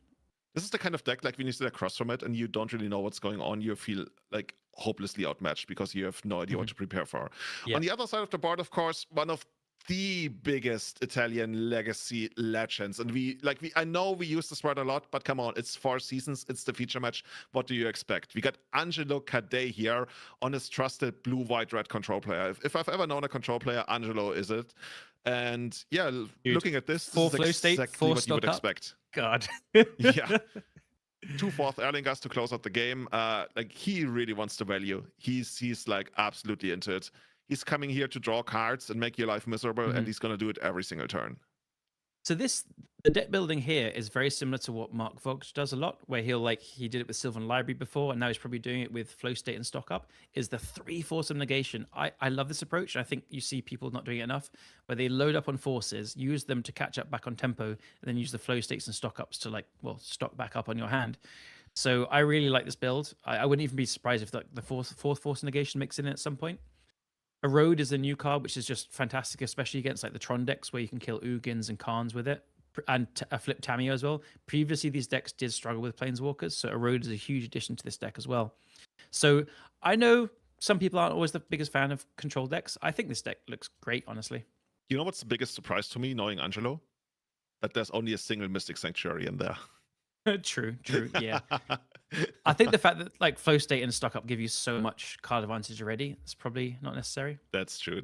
This is the kind of deck, like when you sit across from it and you don't really know what's going on, you feel like hopelessly outmatched because you have no idea what to prepare for. Yep. On the other side of the board, of course, one of the biggest Italian legacy legends. And I know we use this word a lot, but come on, it's Four Seasons, it's the feature match. What do you expect? We got Angelo Cadet here on his trusted blue, white, red control player. If I've ever known a control player, Angelo is it. And yeah, dude, looking at this is exactly what you would expect. God. Yeah. 2/4 Erlingas to close out the game. Like he really wants the value. He's like absolutely into it. He's coming here to draw cards and make your life miserable, and he's gonna do it every single turn. So the deck building here is very similar to what Mark Vogt does a lot, where he did it with Sylvan Library before, and now he's probably doing it with Flow State and Stock Up, is the 3 Force of Negation. I love this approach. I think you see people not doing it enough, where they load up on forces, use them to catch up back on tempo, and then use the Flow States and Stock Ups to stock back up on your hand. So I really like this build. I wouldn't even be surprised if the fourth Force of Negation mixed in at some point. Erode is a new card, which is just fantastic, especially against like the Tron decks where you can kill Ugins and Khans with it, and a flip Tamiyo as well. Previously, these decks did struggle with Planeswalkers, so Erode is a huge addition to this deck as well. So I know some people aren't always the biggest fan of control decks. I think this deck looks great, honestly. You know what's the biggest surprise to me, knowing Angelo? That there's only a single Mystic Sanctuary in there. True, yeah. I think the fact that like Flow State and Stock Up give you so much card advantage already, it's probably not necessary. That's true.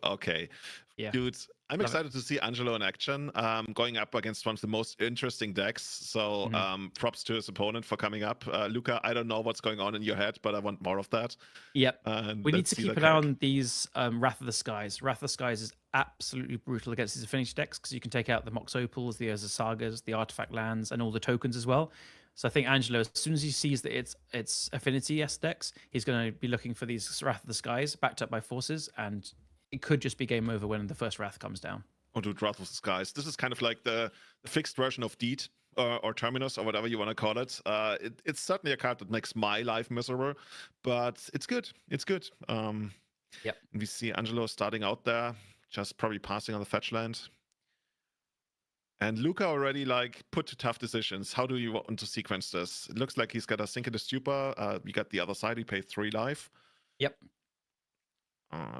Okay. Yeah. Dude, I'm excited to see Angelo in action, going up against one of the most interesting decks. So props to his opponent for coming up. Luca, I don't know what's going on in your head, but I want more of that. Yep. We need to keep an eye on these Wrath of the Skies. Wrath of the Skies is absolutely brutal against these affinity decks because you can take out the Mox Opals, the Urza Sagas, the Artifact Lands, and all the tokens as well. So I think Angelo, as soon as he sees that it's affinity decks, he's going to be looking for these Wrath of the Skies backed up by forces, and it could just be game over when the first Wrath comes down. Oh, dude, Wrath of the Skies. This is kind of like the fixed version of Deed or Terminus or whatever you want to call it. It's certainly a card that makes my life miserable, but it's good. It's good. Yep. We see Angelo starting out there, just probably passing on the fetch land. And Luca already put to tough decisions. How do you want to sequence this? It looks like he's got a Sink in the Stupor. We got the other side. He paid 3 life. Yep.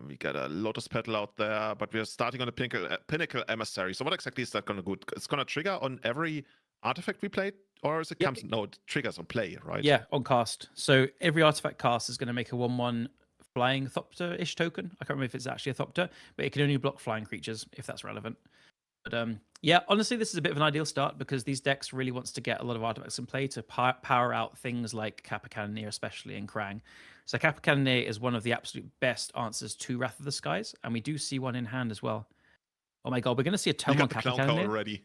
We got a Lotus Petal out there, but we're starting on a Pinnacle Emissary. So what exactly is that going to do? It's going to trigger on every artifact we played, or is it comes? No, it triggers on play, right? Yeah, on cast. So every artifact cast is going to make a 1/1 flying Thopter-ish token. I can't remember if it's actually a Thopter, but it can only block flying creatures if that's relevant. But yeah, honestly, this is a bit of an ideal start because these decks really wants to get a lot of artifacts in play to power out things like Kappa Cannoneer, especially in Krang. So Kappa Cannoneer is one of the absolute best answers to Wrath of the Skies, and we do see one in hand as well. Oh my god, we're going to see a turn 1 Kappa Cannoneer already.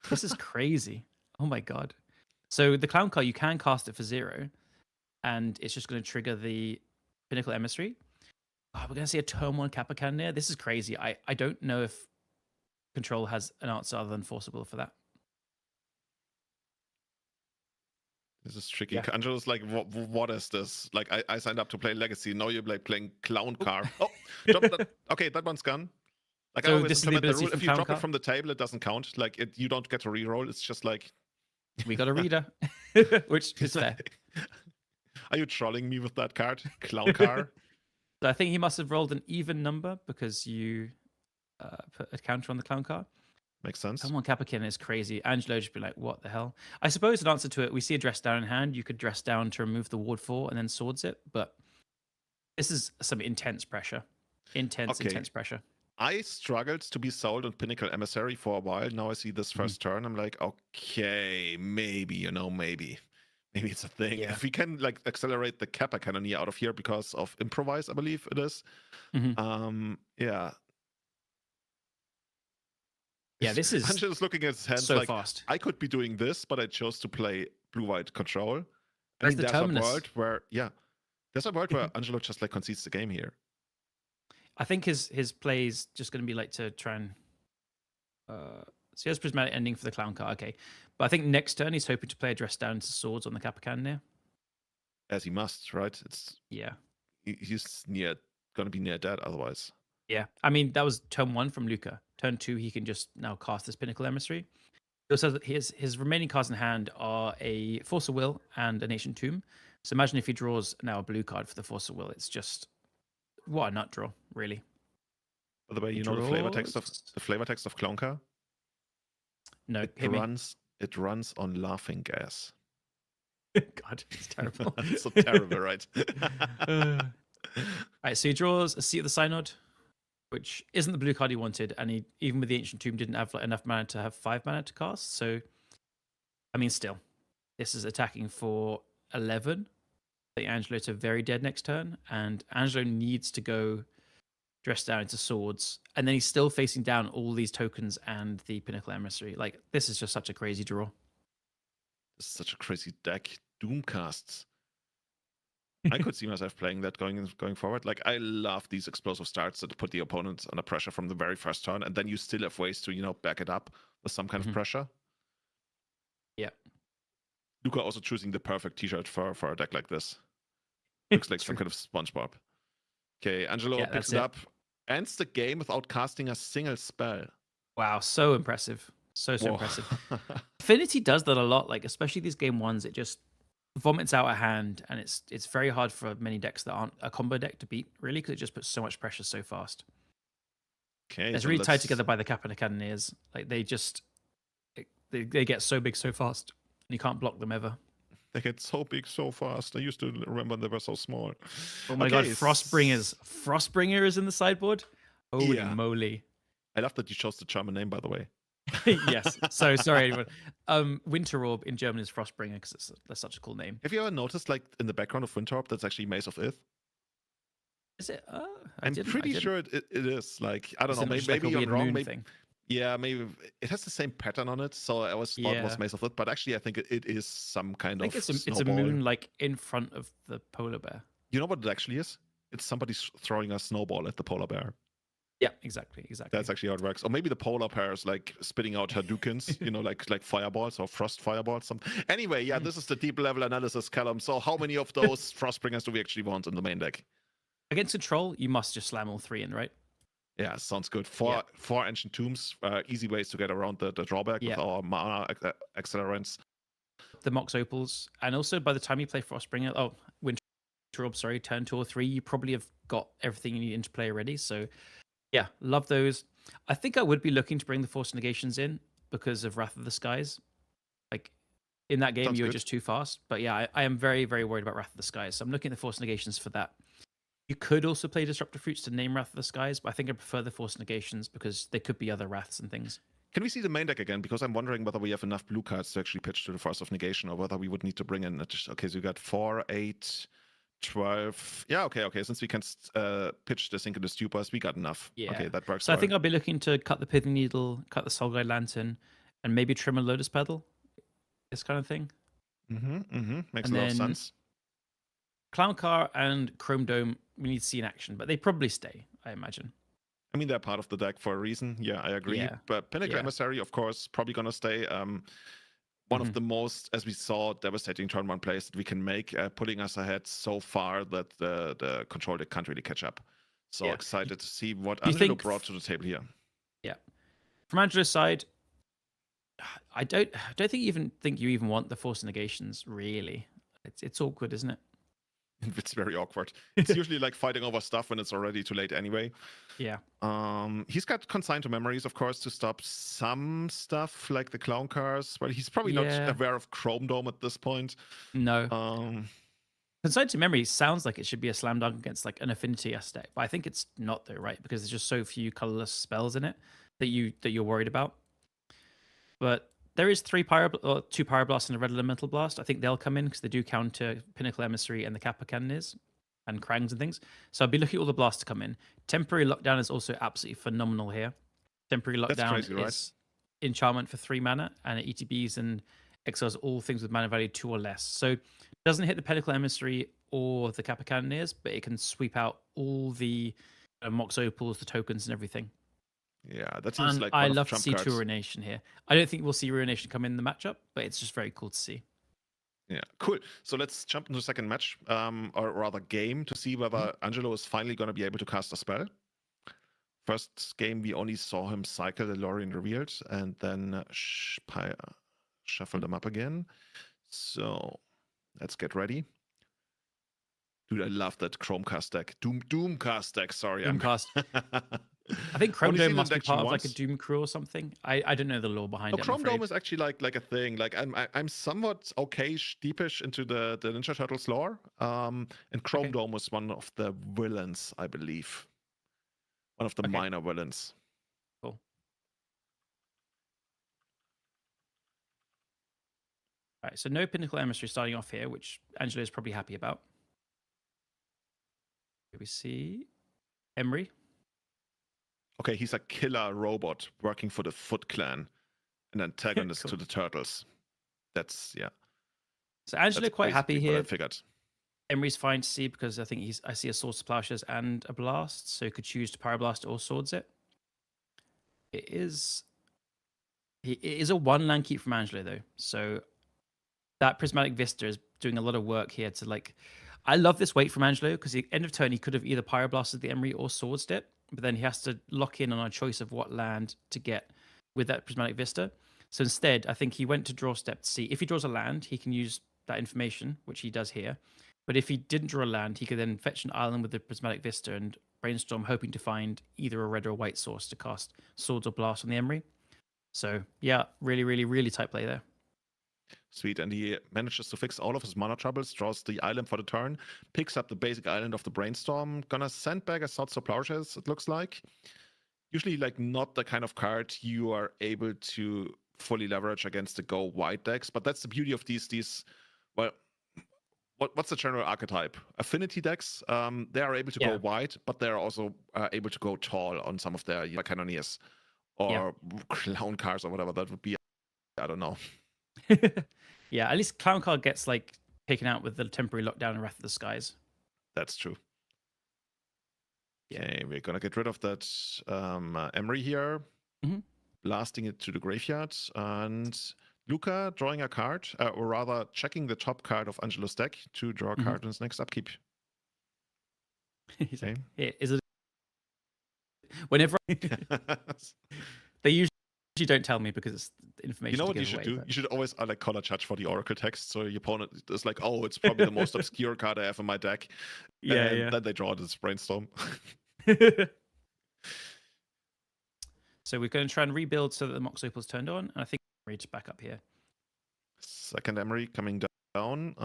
This is crazy. Oh my god. So the Clown Car, you can cast it for 0, and it's just going to trigger the Pinnacle Emissary. Oh, we're going to see a turn 1 Kappa Cannoneer. This is crazy. I don't know if Control has an answer other than Forcible for that. This is tricky. Yeah. Angelo's like, what is this? Like, I signed up to play Legacy. Now you're like playing Clown Car. Oh, okay, that one's gone. Like, so I always implement the rule. If you drop it from the table, it doesn't count. Like, you don't get to reroll. It's just like... We got a reader, which is fair. Are you trolling me with that card? Clown Car? So I think he must have rolled an even number because you put a counter on the Clown Car. Makes sense. Someone Capricorn is crazy. Angelo would just be like, what the hell? I suppose an answer to it, we see a dress down in hand. You could dress down to remove the ward 4 and then swords it. But this is some intense pressure. Intense pressure. I struggled to be sold on Pinnacle Emissary for a while. Now I see this first turn. I'm like, okay, maybe, maybe it's a thing. Yeah. If we can like accelerate the Kappa Cannoneer out of here because of Improvise, I believe it is. Yeah. Yeah, this is. Angelo's looking at his hands so like, fast. I could be doing this, but I chose to play blue-white control. There's there's a world where, where Angelo just like concedes the game here. I think his play is just going to be like to try and. So he has Prismatic Ending for the Clown Car, okay. But I think next turn he's hoping to play a dress down to swords on the Kappa Cannoneer. As he must, right? He's going to be near dead otherwise. Yeah, I mean, that was turn 1 from Luca. Turn 2, he can just now cast this Pinnacle Emissary. Also, his remaining cards in hand are a Force of Will and an Ancient Tomb. So imagine if he draws now a blue card for the Force of Will. It's just, what a nut draw, really. By the way, you know the flavor text of Clown Car? No, it runs on laughing gas. God, it's terrible. It's so terrible, right? All right, so he draws a Seat of the Synod, which isn't the blue card he wanted, and he, even with the Ancient Tomb, didn't have enough mana to have 5 mana to cast. So, I mean, still, this is attacking for 11. I think Angelo to very dead next turn, and Angelo needs to go dress down into swords, and then he's still facing down all these tokens and the Pinnacle Emissary. Like, this is just such a crazy draw. This is such a crazy deck. Doomcasts. I could see myself playing that going forward. Like, I love these explosive starts that put the opponent under pressure from the very first turn, and then you still have ways to, back it up with some kind of pressure. Yeah. Luca also choosing the perfect t-shirt for a deck like this. Looks like some kind of SpongeBob. Okay, Angelo picks it up, ends the game without casting a single spell. Wow, so impressive. So impressive. Affinity does that a lot, like especially these game 1s, it just vomits out a hand, and it's very hard for many decks that aren't a combo deck to beat, really, because it just puts so much pressure so fast. Okay, it's really tied together by the Kappa Cannoneers. Like they get so big so fast, and you can't block them ever. They get so big so fast. I used to remember they were so small. Oh my god, Frostbringers. Frostbringer is in the sideboard? Holy moly. I love that you chose the German name, by the way. Yes. So sorry, anyone. Winter Orb in German is Frostbringer because that's such a cool name. Have you ever noticed, like, in the background of Winter Orb, that's actually Maze of Ith? Is it? I'm pretty sure it is. Like, I don't know. Maybe you're wrong. Maybe. Yeah, maybe it has the same pattern on it, so I was thought it was Maze of Ith, but actually I think it is some kind of it's a moon like in front of the polar bear. You know what it actually is? It's somebody throwing a snowball at the polar bear. Yeah, exactly. That's actually how it works. Or maybe the polar bear is like spitting out Hadoukens, like fireballs or frost fireballs. Anyway, yeah, this is the deep level analysis, Callum. So how many of those Frostbringers do we actually want in the main deck? Against Control, you must just slam all 3 in, right? Yeah, sounds good. Four Ancient Tombs, easy ways to get around the drawback with our mana accelerants. The Mox Opals, and also by the time you play Frostbringer, Winter or sorry, turn 2 or 3, you probably have got everything you need into play already. So yeah, love those. I think I would be looking to bring the Force Negations in because of Wrath of the Skies. Like in that game, Sounds you were good. just too fast. But yeah, I am very, very worried about Wrath of the Skies. So I'm looking at the Force Negations for that. You could also play Disruptive Fruits to name Wrath of the Skies, but I think I prefer the Force Negations because there could be other Wraths and things. Can we see the main deck again? Because I'm wondering whether we have enough blue cards to actually pitch to the Force of Negation, or whether we would need to bring in... Okay, so you got 4, 8, 12. Yeah, okay. Since we can pitch the Synchronous Stupors, we got enough. Yeah. Okay, that works So well. I think I'll be looking to cut the Pithing Needle, cut the Soul Guide Lantern, and maybe trim a Lotus Petal. This kind of thing. Makes a lot of sense. Clown Car and Chrome Dome, we need to see in action, but they probably stay, I imagine. I mean, they're part of the deck for a reason. Yeah, I agree. Yeah. But Pinnacle Emissary, of course, probably going to stay. One of the most, as we saw, devastating turn 1 plays that we can make, putting us ahead so far that the control deck can't really catch up. So excited to see what Angelo brought to the table here. Yeah. From Angelo's side, I don't think you even want the Force Negations, really. It's awkward, isn't it? It's very awkward. It's usually like fighting over stuff when it's already too late anyway. Yeah. He's got Consigned to Memories, of course, to stop some stuff like the Clown Cars. Well, he's probably not aware of Chrome Dome at this point. No. Consigned to Memory sounds like it should be a slam dunk against like an Affinity S deck, but I think it's not though, right? Because there's just so few colorless spells in it that you're worried about. But there is 2 Pyroblasts and a Red Elemental Blast. I think they'll come in because they do counter Pinnacle Emissary and the Kappa Cannoneers and Krangs and things. So I'll be looking at all the blasts to come in. Temporary Lockdown is also absolutely phenomenal here. Temporary Lockdown is enchantment for 3 mana, and it ETBs and exiles all things with mana value 2 or less. So it doesn't hit the Pinnacle Emissary or the Kappa Cannoneers, but it can sweep out all the Mox Opals, the tokens, and everything. Yeah, that seems like I love to see cards. True Ruination here. I don't think we'll see Ruination come in the matchup, but it's just very cool to see. Yeah, cool. So let's jump into the second match, or rather game, to see whether Angelo is finally going to be able to cast a spell. First game, we only saw him cycle the Lorien Revealed, and then shuffle them up again. So let's get ready. Dude, I love that Chromecast deck. Doomcast deck, sorry. Doomcast. I think Chrome Dome must be part of like a Doom Crew or something. I don't know the lore behind it. Chrome Dome is actually like a thing. Like I'm somewhat deepish into the Ninja Turtles lore. And Chrome Dome was one of the villains, I believe. One of the minor villains. Cool. All right, so no Pinnacle Emissary starting off here, which Angelo is probably happy about. Here we see Emery. Okay, he's a killer robot working for the Foot Clan, an antagonist to the Turtles. That's So Angelo quite happy here. I figured. Emery's fine to see because I think I see a Swords to Plowshares and a Blast, so he could choose to Pyroblast or Swords it. It is a 1-land keep from Angelo though, so that Prismatic Vista is doing a lot of work here to like. I love this wait from Angelo because at the end of turn he could have either Pyroblasted the Emery or Swordsed it, but then he has to lock in on a choice of what land to get with that Prismatic Vista. So instead, I think he went to draw step to see if he draws a land, he can use that information, which he does here. But if he didn't draw a land, he could then fetch an island with the Prismatic Vista and brainstorm, hoping to find either a red or a white source to cast Swords or Blast on the Emery. So yeah, really, really, really tight play there. Sweet, and he manages to fix all of his mana troubles, draws the island for the turn, picks up the basic island of the Brainstorm, gonna send back a Swords to Plowshares, it looks like. Usually like not the kind of card you are able to fully leverage against the go wide decks, but that's the beauty of these well, what's the general archetype? Affinity decks, they are able to go wide, but they're also able to go tall on some of their Cannoneers or Clown Cars or whatever that would be. I don't know. Yeah, at least Clown Card gets like taken out with the Temporary Lockdown and Wrath of the Skies. That's true. Okay, we're gonna get rid of that Emery here, blasting it to the graveyard, and Luca drawing a card, or rather checking the top card of Angelo's deck to draw a card in his next upkeep. He's like, is it? Whenever they usually You don't tell me because it's information. You know what you should do? But... You should always like color judge for the Oracle text, so your opponent is like, "Oh, it's probably the most obscure card I have in my deck." And then they draw this brainstorm. So we're going to try and rebuild so that the Mox Opal's turned on, and I think we're ready to back up here. Second Emery coming down.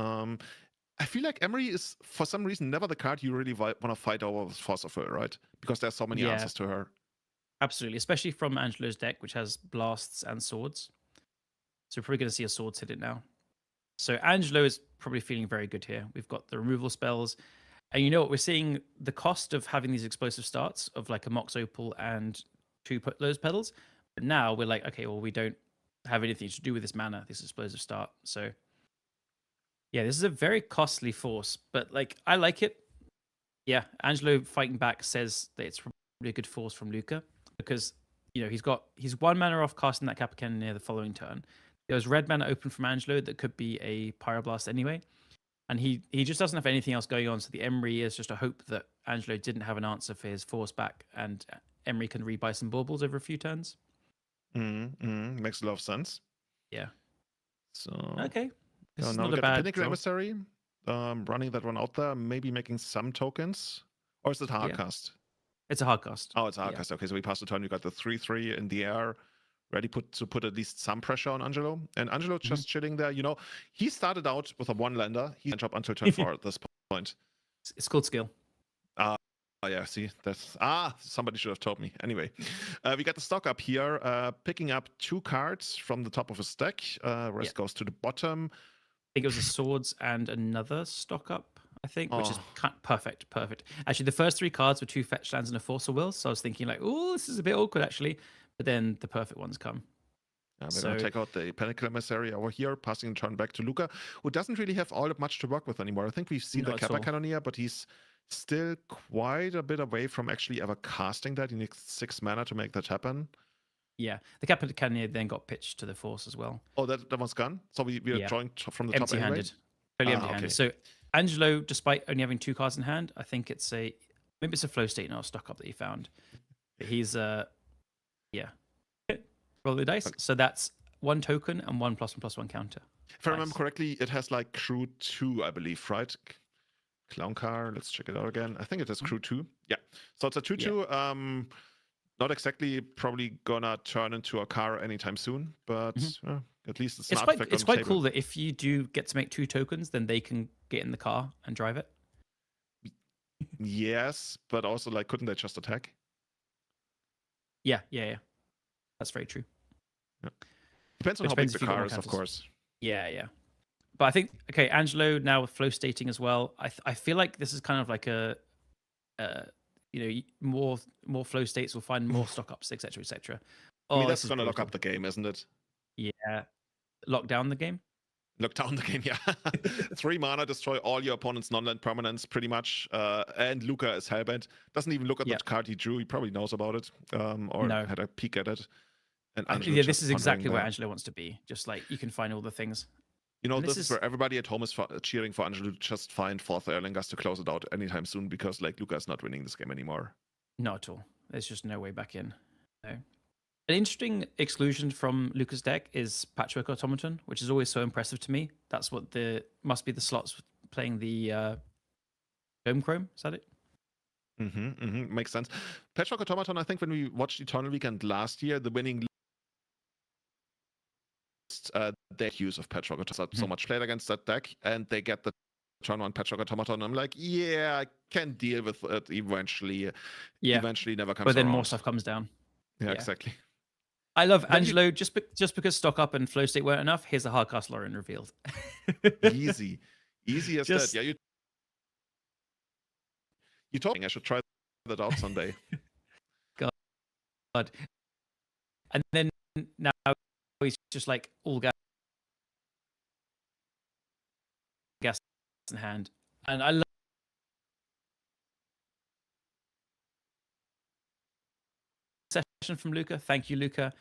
I feel like Emery is, for some reason, never the card you really want to fight over with Force of Will, right? Because there's so many answers to her. Absolutely, especially from Angelo's deck, which has blasts and swords. So we're probably going to see a swords hit it now. So Angelo is probably feeling very good here. We've got the removal spells. And you know what? We're seeing the cost of having these explosive starts of like a Mox Opal and 2 those pedals. But now we're like, okay, well, we don't have anything to do with this mana, this explosive start. So yeah, this is a very costly force, but like I like it. Yeah, Angelo fighting back says that it's probably a good force from Luca because you know he's 1 mana off casting that Kappa Cannon near the following turn. There's red mana open from Angelo that could be a Pyroblast anyway. And he just doesn't have anything else going on. So the Emery is just a hope that Angelo didn't have an answer for his force back and Emery can rebuy some baubles over a few turns. Makes a lot of sense. Yeah. So okay. This is now not a bad Pinnacle Emissary. Running that one out there, maybe making some tokens. Or is it hard cast? It's a hard cast. Oh, it's a hard cast. Okay, so we passed the turn. You got the 3/3 in the air. Ready to put at least some pressure on Angelo. And Angelo just chilling there. You know, he started out with a 1-lander. He went up until turn 4 at this point. It's called skill. Oh yeah, see, that's somebody should have told me. Anyway, we got the stock up here, picking up 2 cards from the top of his deck. Rest goes to the bottom. I think it was a swords and another stock up, I think, which is perfect. Actually, the first 3 cards were 2 fetch lands and a Force of Will, so I was thinking like, oh, this is a bit awkward actually. But then the perfect ones come. We're going to take out the Pinnacle Emissary over here, passing the turn back to Luca, who doesn't really have all that much to work with anymore. I think we've seen the Kappa Cannoneer, but he's still quite a bit away from actually ever casting that. He needs 6 mana to make that happen. Yeah, the Kappa Cannoneer then got pitched to the Force as well. Oh, that one's gone? So we are drawing from the top anyway? Empty-handed. Totally empty-handed. Okay. So Angelo, despite only having 2 cards in hand, I think it's maybe it's a flow state now stock up that he found. But he's roll the dice. Okay. So that's 1 token and 1+1/+1 counter. If I remember correctly, it has like crew 2, I believe, right? Clown car. Let's check it out again. I think it has crew 2. Yeah. So it's a 2/2. Yeah. Not exactly probably gonna turn into a car anytime soon, but at least it's not. It's quite cool that if you do get to make 2 tokens, then they can get in the car and drive it. Yes, but also like, couldn't they just attack? Yeah. That's very true. Yeah. Depends on how big the car is, of course. Yeah. But I think, okay, Angelo now with flow stating as well. I feel like this is kind of like a more flow states will find more stock ups, etc., etc. I mean, that's going to lock up the game, isn't it? Yeah. Lock down the game? Lock down the game, yeah. 3 mana, destroy all your opponent's non-land permanents, pretty much. And Luca is hellbent. Doesn't even look at the card he drew. He probably knows about it, or had a peek at it. And this is exactly where Angelo wants to be. Just like you can find all the things. You know, this is where everybody at home is cheering for Angelo to just find 4th Erlingas to close it out anytime soon, because like Luca's not winning this game anymore. Not at all. There's just no way back in. No. An interesting exclusion from Luca's deck is Patchwork Automaton, which is always so impressive to me. That's what must be the slots playing the Dome Chrome. Is that it? Makes sense. Patchwork Automaton, I think when we watched Eternal Weekend last year, the winning their use of Patchwork Automaton so much played against that deck, and they get the turn 1 Patchwork Automaton. I'm like, yeah, I can deal with it eventually. Yeah. Eventually never comes But then around. More stuff comes down. Yeah, exactly. I love Angelo. Just because stock up and flow state weren't enough, here's a Hardcast Lauren revealed. Easy as that. Yeah, you told me I should try that out someday. God. And then now he's just like all gas in hand. And I love session from Luca. Thank you, Luca.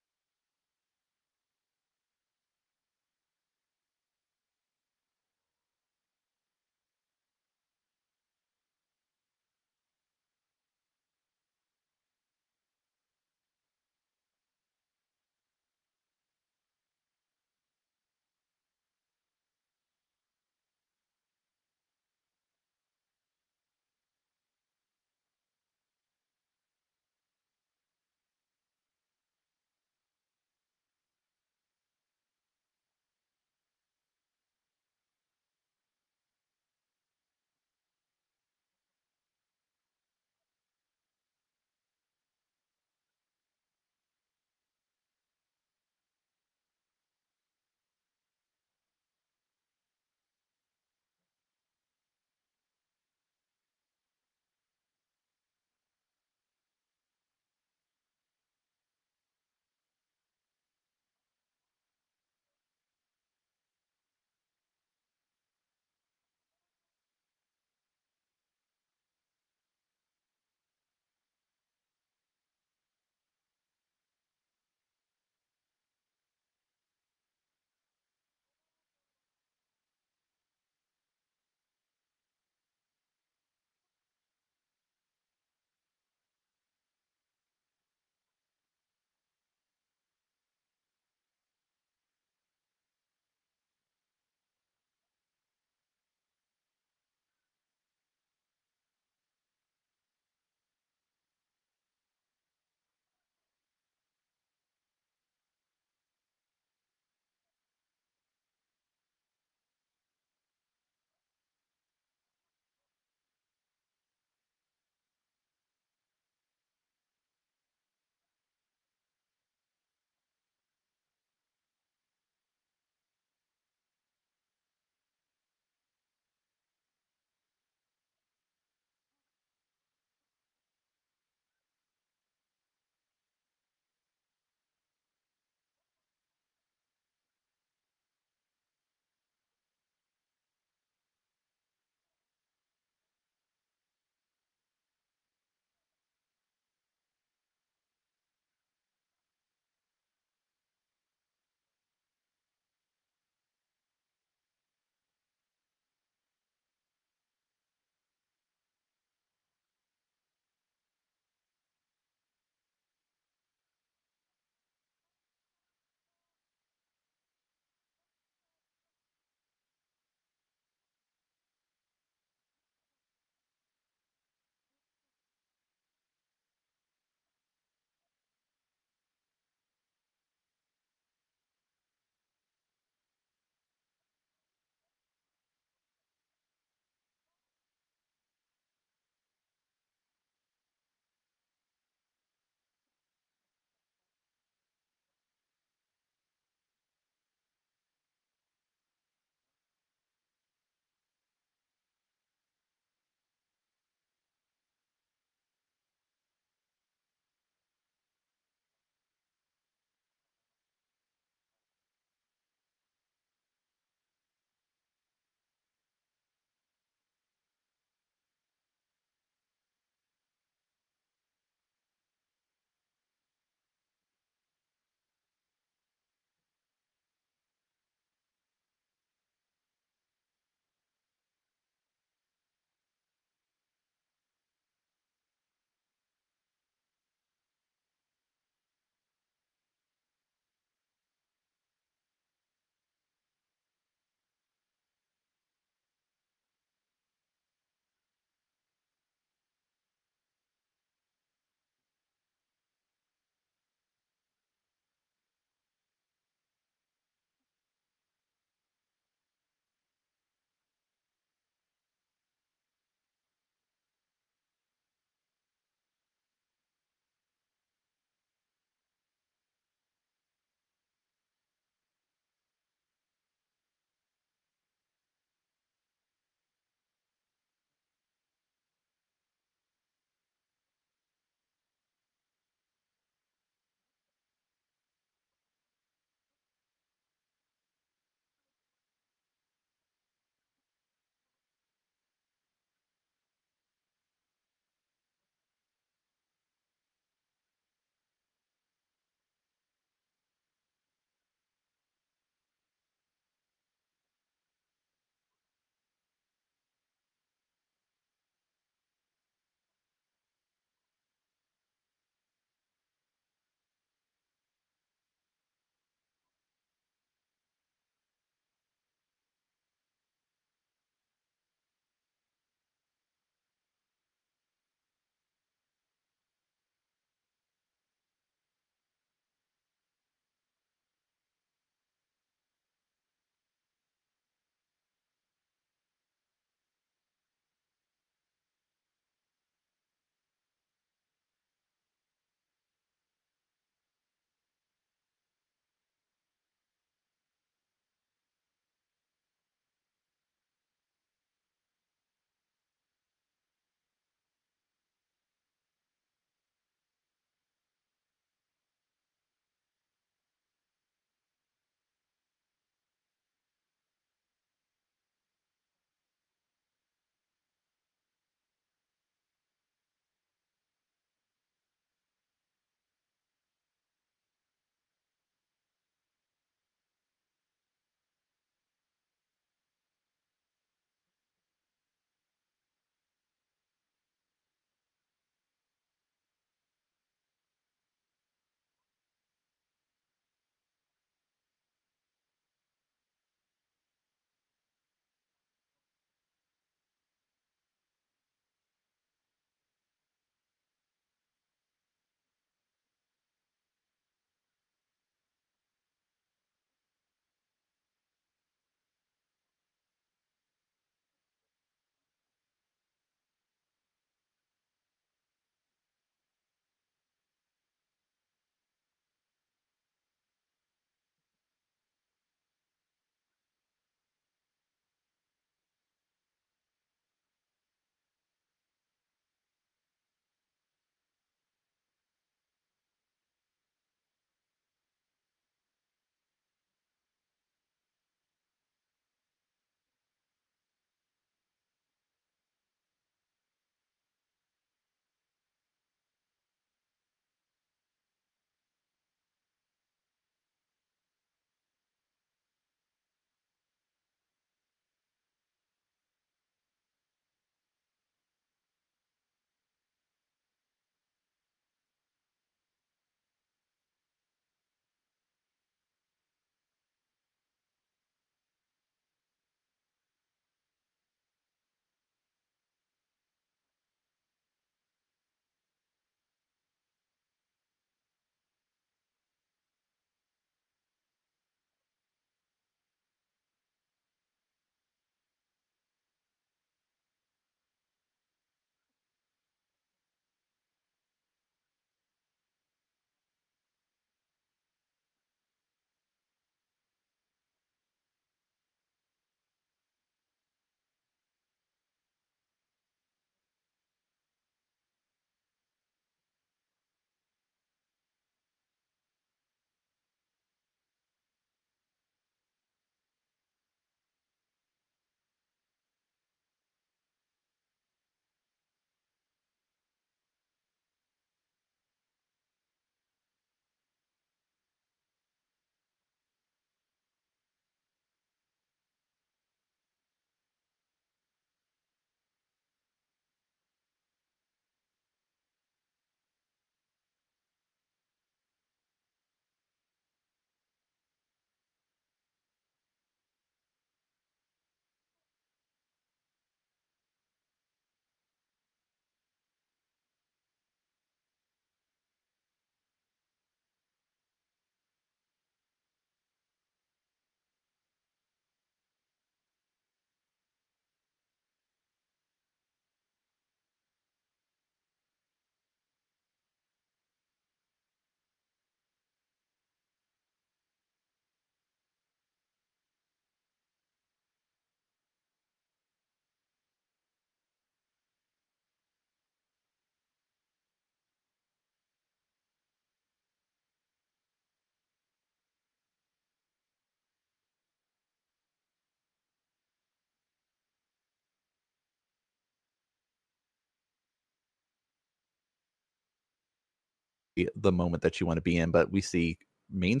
the moment that you want to be in. But we see main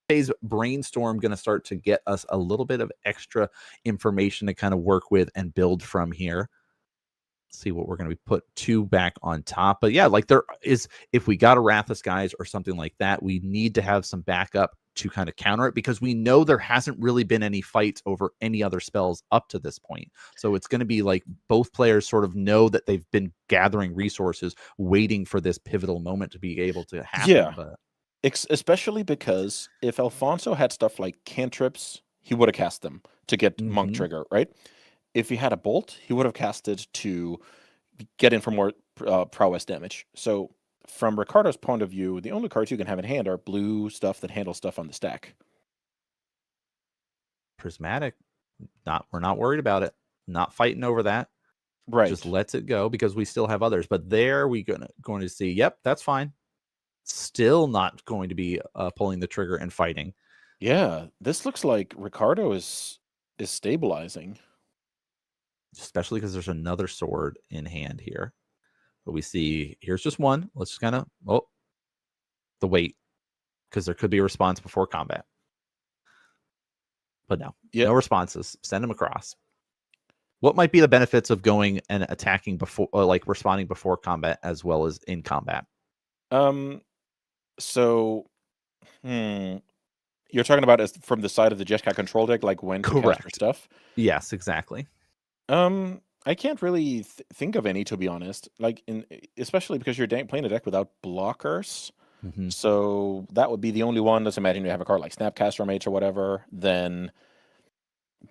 phase brainstorm going to start to get us a little bit of extra information to kind of work with and build from here. See what we're going to be put 2 back on top. But yeah, like there is, if we got a Rathus guys or something like that, we need to have some backup to kind of counter it, because we know there hasn't really been any fights over any other spells up to this point. So it's going to be like both players sort of know that they've been gathering resources, waiting for this pivotal moment to be able to happen. Yeah, but especially because if Alfonso had stuff like cantrips, he would have cast them to get Monk Trigger, right? If he had a bolt, he would have casted to get in for more prowess damage. So from Ricardo's point of view, the only cards you can have in hand are blue stuff that handle stuff on the stack. Prismatic, we're not worried about it. Not fighting over that. Right. Just lets it go because we still have others. But there we going to see, yep, that's fine. Still not going to be pulling the trigger and fighting. Yeah, this looks like Ricardo is stabilizing. Especially because there's another sword in hand here. But we see, here's just one. Let's just kind of, the wait. Because there could be a response before combat. But no, no responses. Send them across. What might be the benefits of going and attacking before, or like responding before combat as well as in combat? So, you're talking about as from the side of the Jeskai control deck, like when to cast your stuff? Yes, exactly. I can't really think of any, to be honest. Like, especially because you're playing a deck without blockers. So that would be the only one. Let's imagine you have a card like Snapcaster Mage or whatever. Then,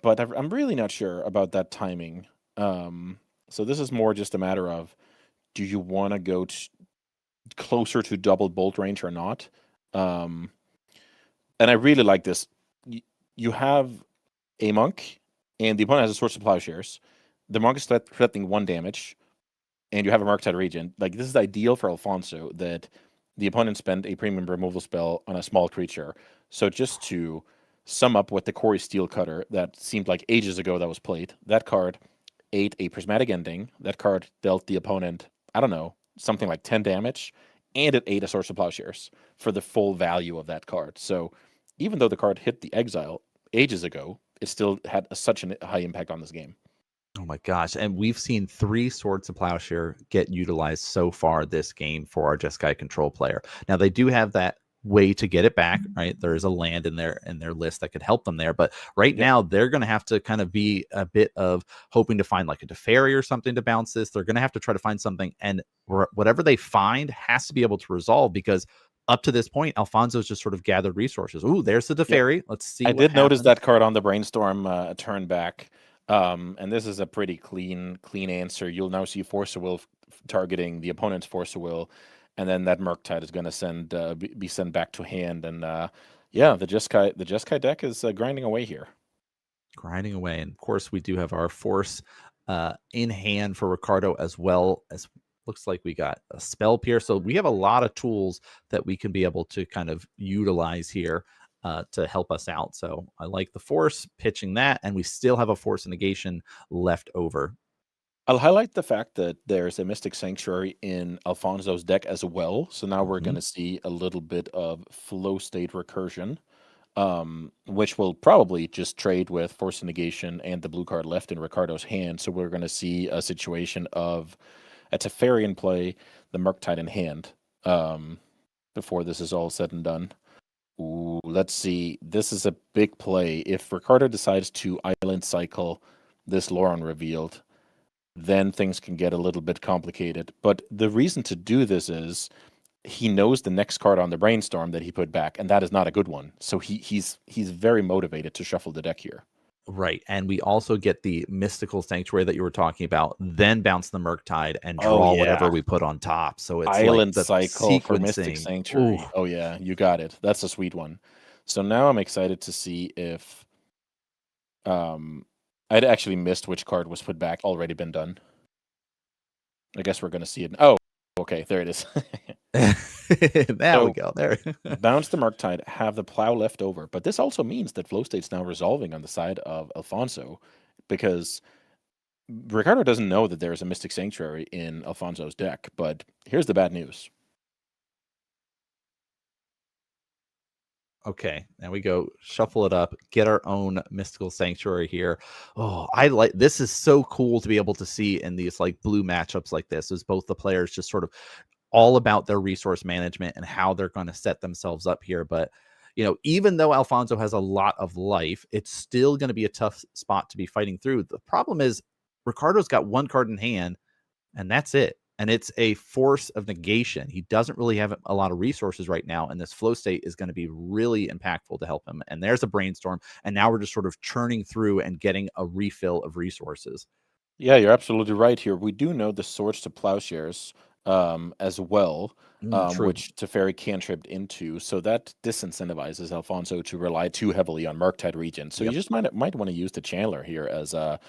but I'm really not sure about that timing. So this is more just a matter of, do you want to go closer to double bolt range or not? And I really like this. You have a monk, and the opponent has a Source of Plowshares. The monk is threatening 1 damage, and you have a Murktide Regent. Like, this is ideal for Alfonso, that the opponent spent a premium removal spell on a small creature. So just to sum up what the Corey Steel Cutter that seemed like ages ago that was played, that card ate a Prismatic Ending. That card dealt the opponent, I don't know, something like 10 damage, and it ate a Source of Plowshares for the full value of that card. So even though the card hit the exile ages ago, it still had such a high impact on this game. Oh my gosh. And we've seen 3 Swords of Plowshare get utilized so far this game for our Jeskai control player. Now, they do have that way to get it back, right? There is a land in their list that could help them there. But right now, they're going to have to kind of be a bit of hoping to find like a Teferi or something to bounce this. They're going to have to try to find something. And whatever they find has to be able to resolve, because up to this point, Alfonso's just sort of gathered resources. Ooh, there's the Teferi. Let's see. I did notice that card on the brainstorm turn back. And this is a pretty clean answer. You'll now see Force of Will targeting the opponent's Force of Will, and then that Murktide is going to be sent back to hand. And the Jeskai deck is grinding away here. Grinding away, and of course we do have our Force in hand for Ricardo, as well as looks like we got a Spell Pierce. So we have a lot of tools that we can be able to kind of utilize here to help us out. So I like the Force, pitching that, and we still have a Force negation left over. I'll highlight the fact that there's a Mystic Sanctuary in Alfonso's deck as well. So now we're going to see a little bit of flow state recursion, which will probably just trade with Force negation and the blue card left in Ricardo's hand. So we're going to see a situation of a Teferi in play, the Murktide in hand, before this is all said and done. Ooh, let's see. This is a big play. If Ricardo decides to Island Cycle this Loran Revealed, then things can get a little bit complicated. But the reason to do this is he knows the next card on the brainstorm that he put back, and that is not a good one. So he's very motivated to shuffle the deck here. Right, and we also get the Mystical Sanctuary that you were talking about, then bounce the Murktide and draw whatever we put on top. So it's Island like the Cycle for Mystic Sanctuary. Ooh. Oh yeah, you got it. That's a sweet one. So now I'm excited to see if I'd actually missed which card was put back. Already been done. I guess we're going to see it. Oh, okay, there it is. There we go. There. Bounce the Murktide, have the plow left over. But this also means that flow state's now resolving on the side of Alfonso, because Ricardo doesn't know that there is a Mystic Sanctuary in Alfonso's deck, but here's the bad news. Okay, now we go shuffle it up, get our own Mystical Sanctuary here. Oh, this is so cool to be able to see in these like blue matchups like this, as both the players just sort of all about their resource management and how they're going to set themselves up here. But even though Alfonso has a lot of life, it's still going to be a tough spot to be fighting through. The problem is Ricardo's got one card in hand, and that's it. And it's a Force of Negation. He doesn't really have a lot of resources right now, and this flow state is going to be really impactful to help him. And there's a Brainstorm, and now we're just sort of churning through and getting a refill of resources. Yeah, you're absolutely right here. We do know the Swords to Plowshares as well, which Teferi cantripped into, so that disincentivizes Alfonso to rely too heavily on Murktide Regent. So you just might want to use the Chandler here as a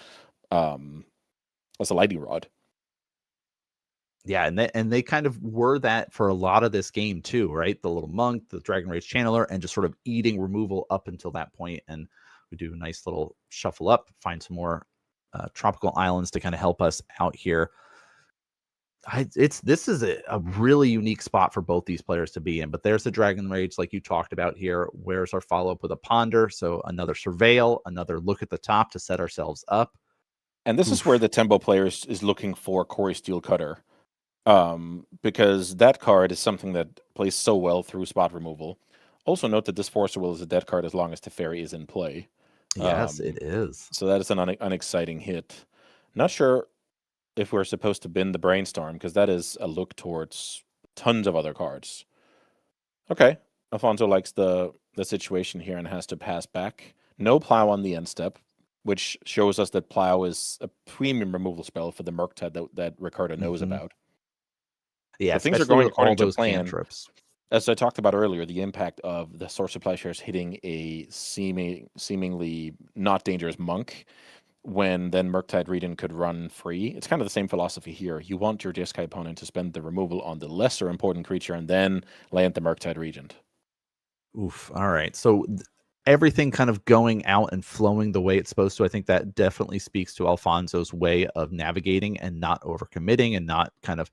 lightning rod. Yeah, and they kind of were that for a lot of this game too, right? The little monk, the Dragon Rage Channeler, and just sort of eating removal up until that point. And we do a nice little shuffle up, find some more tropical islands to kind of help us out here. This is a really unique spot for both these players to be in. But there's the Dragon Rage, like you talked about here. Where's our follow-up with a Ponder? So another Surveil, another look at the top to set ourselves up. And this is where the Tempo player is looking for Corey Steel Cutter. Because that card is something that plays so well through spot removal. Also note that this Force of Will is a dead card as long as Teferi is in play. Yes, it is. So that is an unexciting hit. Not sure if we're supposed to bin the Brainstorm, because that is a look towards tons of other cards. Okay, Alfonso likes the situation here and has to pass back. No Plow on the end step, which shows us that Plow is a premium removal spell for the Murktide that Ricardo knows about. Yeah, so things are going according to plan. Cantrips. As I talked about earlier, the impact of the Source of Plowshares hitting a seemingly not dangerous monk, when then Murktide Regent could run free. It's kind of the same philosophy here. You want your Jeskai opponent to spend the removal on the lesser important creature and then land the Murktide Regent. Oof. All right. So everything kind of going out and flowing the way it's supposed to. I think that definitely speaks to Alfonso's way of navigating and not overcommitting and not kind of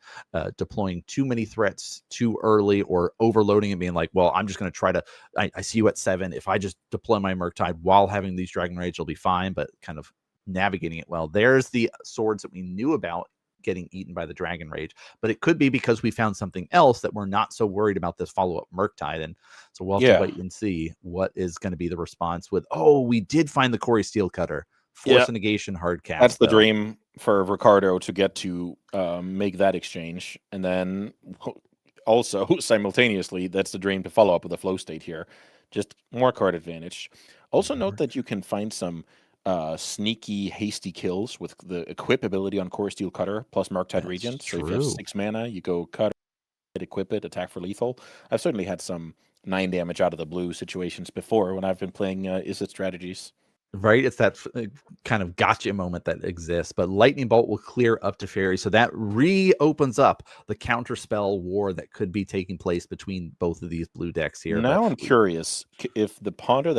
deploying too many threats too early or overloading and being like, well, I'm just going to try to, I see you at 7. If I just deploy my Murktide while having these Dragon Rage, it'll be fine, but kind of navigating it well. There's the swords that we knew about getting eaten by the Dragon Rage, but it could be because we found something else that we're not so worried about this follow-up Murktide. And so we'll have to wait and see what is going to be the response with, we did find the Corey Steel Cutter. Force of Negation hard cast. That's the dream for Ricardo to get to make that exchange. And then also simultaneously, that's the dream to follow up with a flow state here. Just more card advantage. Also note that you can find some sneaky, hasty kills with the equip ability on Core Steel Cutter plus Murktide Regent. So if you have 6 mana, you go cut it, equip it, attack for lethal. I've certainly had some 9 damage out of the blue situations before when I've been playing Izzet strategies. Right, it's that kind of gotcha moment that exists, but Lightning Bolt will clear up Teferi, so that reopens up the counterspell war that could be taking place between both of these blue decks here. Now I'm curious if the Ponder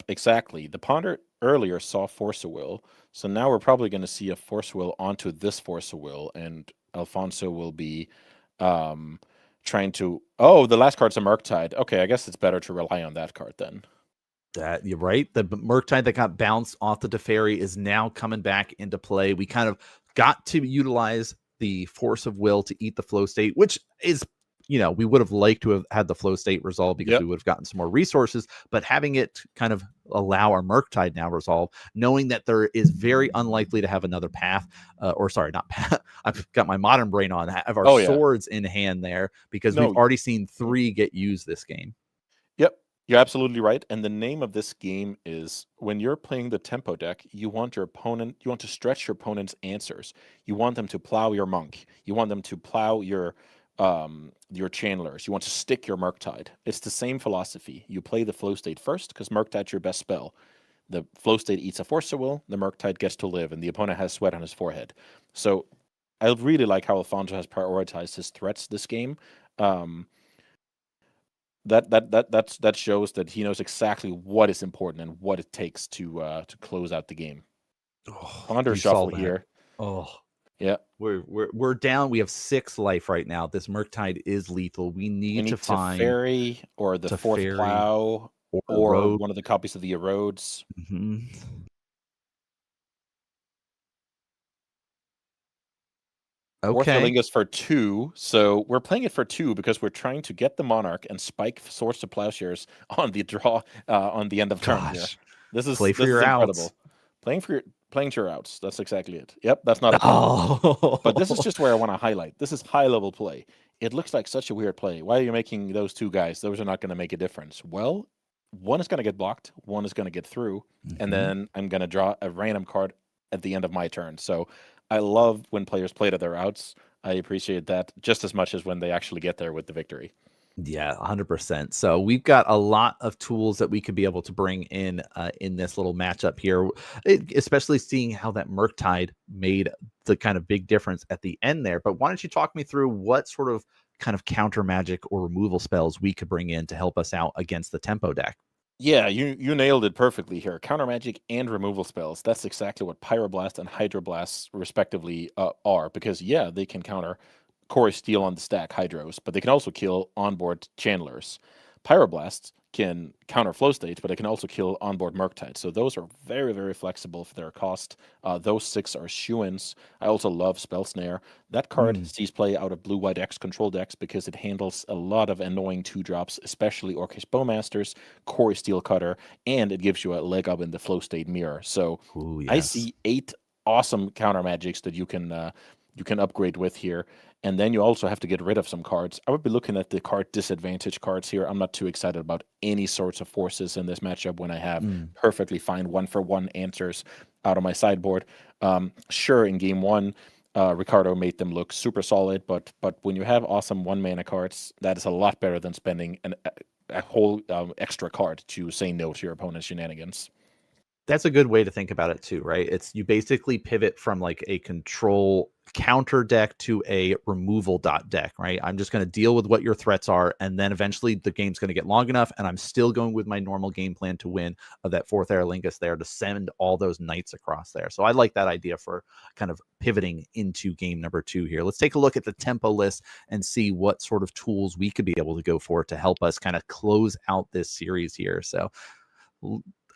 exactly. The Ponder earlier saw Force of Will, so now we're probably going to see a Force of Will onto this Force of Will, and Alfonso will be trying to... Oh, the last card's a Murktide. Okay, I guess it's better to rely on that card then. That you're right. The Murktide that got bounced off the Teferi is now coming back into play. We kind of got to utilize the Force of Will to eat the flow state, which is, we would have liked to have had the flow state resolved because we would have gotten some more resources, but having it kind of allow our Murktide now resolve, knowing that there is very unlikely to have another path, not path. I've got my modern brain on, have our swords in hand there because we've already seen 3 get used this game. Yep. You're absolutely right. And the name of this game is, when you're playing the tempo deck, you want to stretch your opponent's answers. You want them to plow your monk. You want them to plow your channelers. You want to stick your Murktide. It's the same philosophy. You play the flow state first because Murktide's your best spell. The flow state eats a Force of Will, the Murktide gets to live, and the opponent has sweat on his forehead. So I really like how Alfonso has prioritized his threats this game. That shows that he knows exactly what is important and what it takes to close out the game. Ponder shuffle here. Oh, yeah. We're down. We have 6 life right now. This Murktide is lethal. We need to find Fairy or the 4th Plow or one of the copies of the Erodes. Mm-hmm. Okay. Ortholingus for 2. So we're playing it for 2 because we're trying to get the Monarch and spike Swords to Plowshares on the draw on the end of turn here. This is incredible. Playing to your outs. That's exactly it. Yep, that's not a play. But this is just where I want to highlight. This is high level play. It looks like such a weird play. Why are you making those 2 guys? Those are not going to make a difference. Well, one is going to get blocked, one is going to get through, and then I'm going to draw a random card at the end of my turn. So I love when players play to their outs. I appreciate that just as much as when they actually get there with the victory. Yeah, 100%. So we've got a lot of tools that we could be able to bring in this little matchup here, especially seeing how that Murktide made the kind of big difference at the end there. But why don't you talk me through what sort of kind of counter magic or removal spells we could bring in to help us out against the tempo deck? Yeah, you nailed it perfectly here. Counter magic and removal spells. That's exactly what Pyroblast and Hydroblast respectively are, because yeah, they can counter Core Steel on the stack Hydros, but they can also kill onboard Chandlers. Pyroblasts can counter Flow State, but they can also kill onboard Murktide. So those are very, very flexible for their cost. Those 6 are shoo-ins. I also love Spell Snare. That card sees play out of blue-white X control decks because it handles a lot of annoying 2-drops, especially Orcish Bowmasters, Core Steel Cutter, and it gives you a leg up in the Flow State Mirror. So I see 8 awesome counter magics that you can upgrade with here. And then you also have to get rid of some cards. I would be looking at the card disadvantage cards here. I'm not too excited about any sorts of forces in this matchup when I have perfectly fine 1-for-1 answers out of my sideboard. Sure, in game 1, Ricardo made them look super solid, but when you have awesome 1-mana cards, that is a lot better than spending a whole extra card to say no to your opponent's shenanigans. That's a good way to think about it too, right? It's you basically pivot from like a control counter deck to a removal deck, right? I'm just going to deal with what your threats are, and then eventually the game's going to get long enough, and I'm still going with my normal game plan to win of that 4th Aerolingus there to send all those knights across there. So I like that idea for kind of pivoting into game number 2 here. Let's take a look at the tempo list and see what sort of tools we could be able to go for to help us kind of close out this series here. So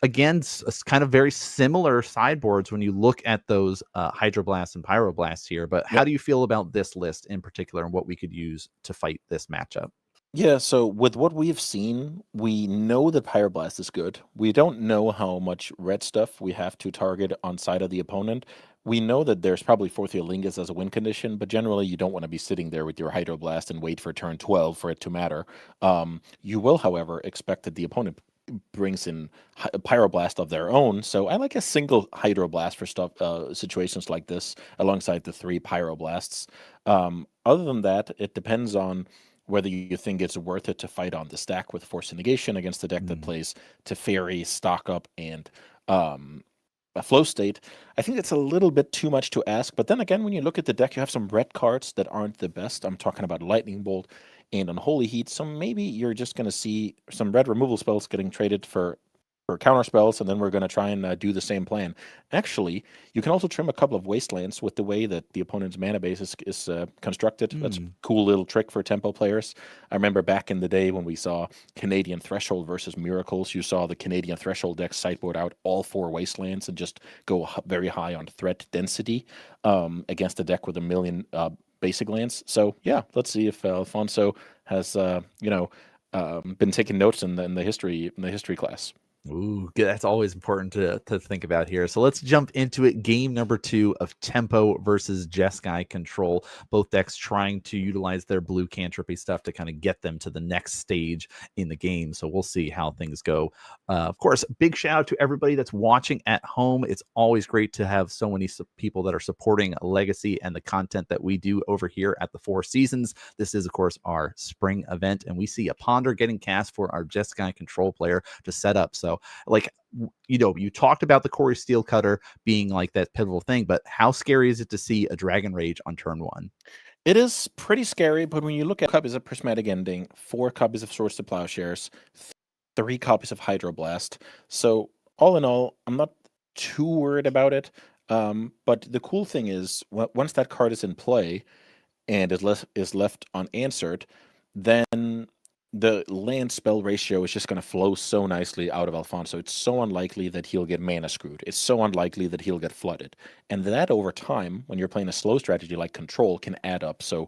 again, it's kind of very similar sideboards when you look at those Hydroblasts and Pyroblasts here. But how do you feel about this list in particular and what we could use to fight this matchup? Yeah, so with what we've seen, we know that Pyroblast is good. We don't know how much red stuff we have to target on side of the opponent. We know that there's probably 4th Aerolingus as a win condition, but generally you don't want to be sitting there with your Hydroblast and wait for turn 12 for it to matter. You will, however, expect that the opponent brings in Pyroblast of their own. So I like a single Hydroblast for stuff situations like this alongside the 3 Pyroblasts. Other than that, it depends on whether you think it's worth it to fight on the stack with Force of Negation against the deck that plays Teferi, Stock Up, and a Flow State. I think it's a little bit too much to ask. But then again, when you look at the deck, you have some red cards that aren't the best. I'm talking about Lightning Bolt and Unholy Heat. So maybe you're just going to see some red removal spells getting traded for counter spells, and then we're going to try and do the same plan. Actually, you can also trim a couple of Wastelands with the way that the opponent's mana base is constructed. That's a cool little trick for tempo players. I remember back in the day when we saw Canadian Threshold versus Miracles, you saw the Canadian Threshold deck sideboard out all 4 Wastelands and just go very high on threat density against a deck with 1 million basic lands. So yeah, let's see if Alfonso has been taking notes in the history class. Ooh, that's always important to think about here. So let's jump into it. Game number 2 of Tempo versus Jeskai Control. Both decks trying to utilize their blue cantripy stuff to kind of get them to the next stage in the game. So we'll see how things go. Of course, big shout out to everybody that's watching at home. It's always great to have so many people that are supporting Legacy and the content that we do over here at the Four Seasons. This is, of course, our spring event, and we see a Ponder getting cast for our Jeskai Control player to set up. So like, you talked about the Core Steel Cutter being like that pivotal thing, but how scary is it to see a Dragon Rage on turn 1? It is pretty scary, but when you look at copies of Prismatic Ending, 4 copies of Swords to Plowshares, 3 copies of Hydroblast. So all in all, I'm not too worried about it. But the cool thing is, once that card is in play and is left unanswered, then the land spell ratio is just going to flow so nicely out of Alfonso. It's so unlikely that he'll get mana screwed. It's so unlikely that he'll get flooded. And that over time, when you're playing a slow strategy like Control, can add up. So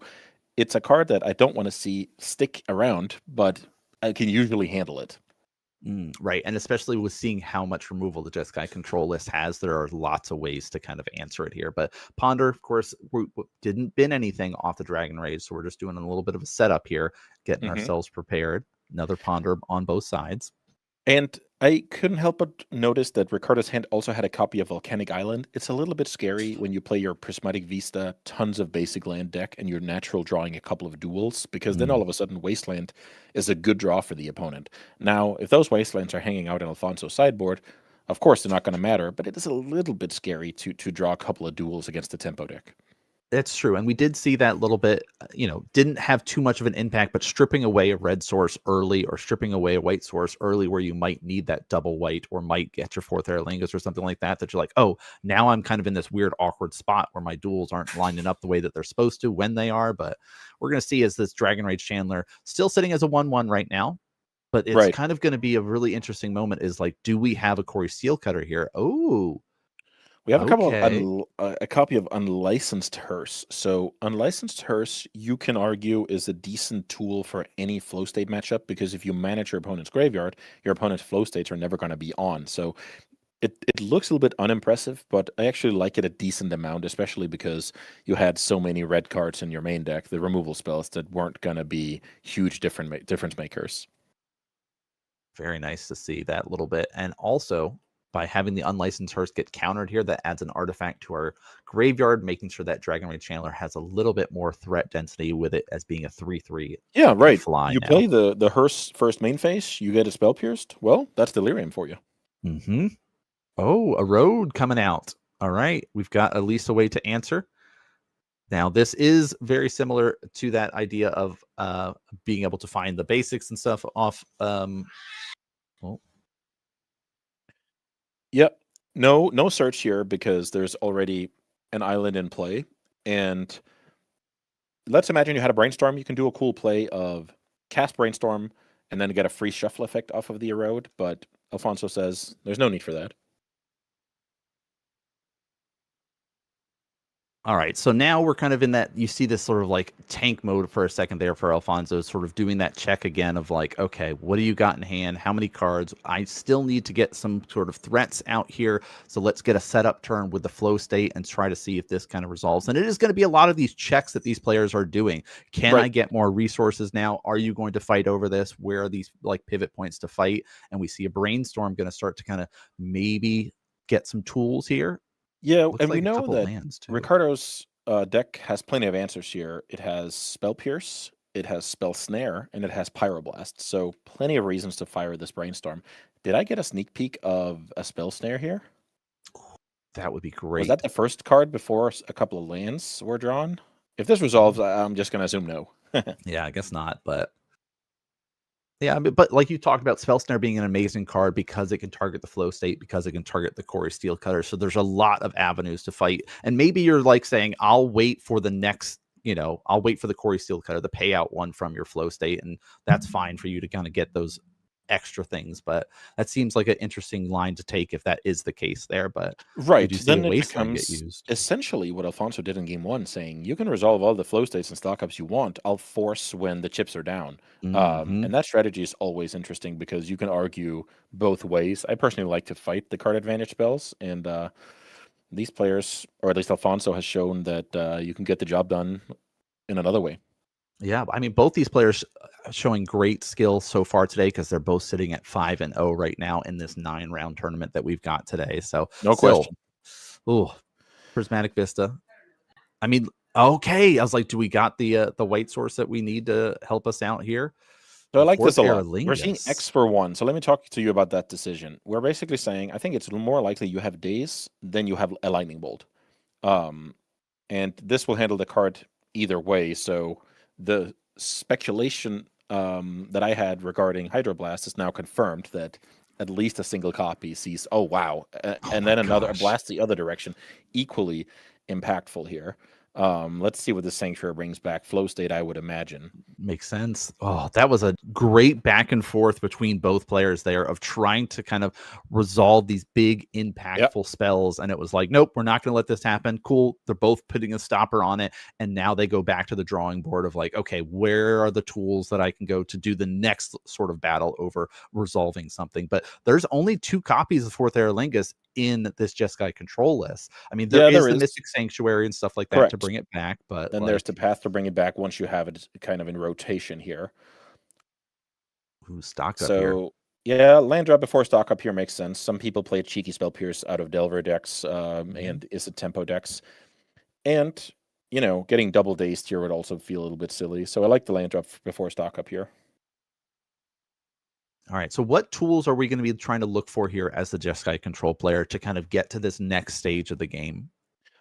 it's a card that I don't want to see stick around, but I can usually handle it. Right. And especially with seeing how much removal the Jeskai control list has, there are lots of ways to kind of answer it here. But Ponder, of course, didn't bin anything off the Dragon Rage. So we're just doing a little bit of a setup here, getting ourselves prepared. Another Ponder on both sides. And I couldn't help but notice that Ricardo's hand also had a copy of Volcanic Island. It's a little bit scary when you play your Prismatic Vista, tons of basic land deck, and you're natural drawing a couple of duels, because then all of a sudden Wasteland is a good draw for the opponent. Now, if those Wastelands are hanging out in Alfonso's sideboard, of course they're not going to matter, but it is a little bit scary to draw a couple of duels against the tempo deck. It's true. And we did see that little bit, didn't have too much of an impact, but stripping away a red source early or stripping away a white source early where you might need that double white or might get your fourth Aerlingus or something like that, that you're like, oh, now I'm kind of in this weird, awkward spot where my duels aren't lining up the way that they're supposed to when they are. But we're going to see as this Dragon Rage Chandler still sitting as a 1/1 right now. But it's kind of going to be a really interesting moment is like, do we have a Corey Steelcutter here? Oh, we have a copy of Unlicensed Hearse. So Unlicensed Hearse, you can argue, is a decent tool for any flow state matchup, because if you manage your opponent's graveyard, your opponent's flow states are never going to be on. So it looks a little bit unimpressive, but I actually like it a decent amount, especially because you had so many red cards in your main deck, the removal spells, that weren't going to be huge difference makers. Very nice to see that little bit. And also, by having the Unlicensed Hearse get countered here, that adds an artifact to our graveyard, making sure that Dragon Rage Chandler has a little bit more threat density with it as being a 3/3. Yeah, right. You now. play the Hearse first main phase, you get a spell pierced. Well, that's Delirium for you. Oh, a road coming out. All right, we've got at least a way to answer. Now, this is very similar to that idea of being able to find the basics and stuff off. Yep. No search here because there's already an island in play. And let's imagine you had a Brainstorm. You can do a cool play of cast Brainstorm and then get a free shuffle effect off of the Erode. But Alfonso says there's no need for that. All right, so now we're kind of in that, you see this sort of like tank mode for a second there for Alfonso, sort of doing that check again of like, okay, what do you got in hand? How many cards? I still need to get some sort of threats out here. So let's get a setup turn with the flow state and try to see if this kind of resolves. And it is going to be a lot of these checks that these players are doing. Can I get more resources now? Are you going to fight over this? Where are these like pivot points to fight? And we see a Brainstorm going to start to kind of maybe get some tools here. Yeah, looks and like we know that Ricardo's deck has plenty of answers here. It has Spell Pierce, it has Spell Snare, and it has Pyroblast. So plenty of reasons to fire this Brainstorm. Did I get a sneak peek of a Spell Snare here? That would be great. Was that the first card before a couple of lands were drawn? If this resolves, I'm just going to assume no. Yeah, I guess not, but... Yeah, but like you talked about, Spell Snare being an amazing card because it can target the flow state, because it can target the Corey Steelcutter. So there's a lot of avenues to fight. And maybe you're like saying, I'll wait for the next, I'll wait for the Corey Steelcutter, the payout one from your flow state. And that's fine for you to kind of get those extra things. But that seems like an interesting line to take if that is the case there. But then it becomes essentially what Alfonso did in game one, saying you can resolve all the flow states and stock ups you want. I'll force when the chips are down. And that strategy is always interesting because you can argue both ways. I personally like to fight the card advantage spells, and these players, or at least Alfonso, has shown that you can get the job done in another way. Yeah, I mean, both these players showing great skill so far today because they're both sitting at 5-0 right now in this 9-round tournament that we've got today. So no question. Oh, Prismatic Vista. I mean, okay. I was like, do we got the white source that we need to help us out here? So I like this a lot. We're seeing X for 1. So let me talk to you about that decision. We're basically saying, I think it's more likely you have Daze than you have a Lightning Bolt. And this will handle the card either way. So the speculation that I had regarding Hydroblast is now confirmed that at least a single copy sees, oh wow, and then another blast the other direction, equally impactful here. Let's see what the Sanctuary brings back. Flow State, I would imagine. Makes sense. Oh, that was a great back and forth between both players there of trying to kind of resolve these big, impactful spells. And it was like, nope, we're not going to let this happen. Cool. They're both putting a stopper on it. And now they go back to the drawing board of like, okay, where are the tools that I can go to do the next sort of battle over resolving something? But there's only 2 copies of Fourth Aerlingus in this Jeskai control list. I mean, there is the Mystic Sanctuary and stuff like that to bring it back, but then there's the path to bring it back once you have it kind of in rotation here. Who's stock up here? Yeah, land drop before stock up here makes sense. Some people play cheeky Spell Pierce out of Delver decks and is it tempo decks. And, you know, getting double dazed here would also feel a little bit silly. So I like the land drop before stock up here. All right, so what tools are we going to be trying to look for here as the Jeskai control player to kind of get to this next stage of the game?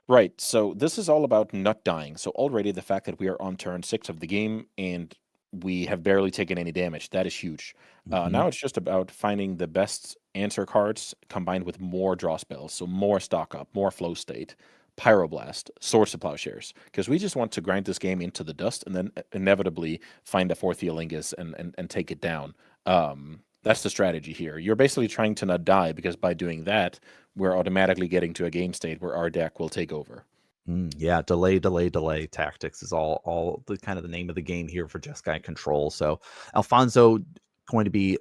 Right, so this is all about not dying. So already the fact that we are on turn 6 of the game and we have barely taken any damage, that is huge. Now it's just about finding the best answer cards combined with more draw spells. So more stock up, more flow state, Pyroblast, Swords to Plowshares, because we just want to grind this game into the dust and then inevitably find a Fourth Eolingus and take it down. That's the strategy here. You're basically trying to not die, because by doing that, we're automatically getting to a game state where our deck will take over. Yeah, delay tactics is all the kind of the name of the game here for Jeskai control. So Alfonso going to be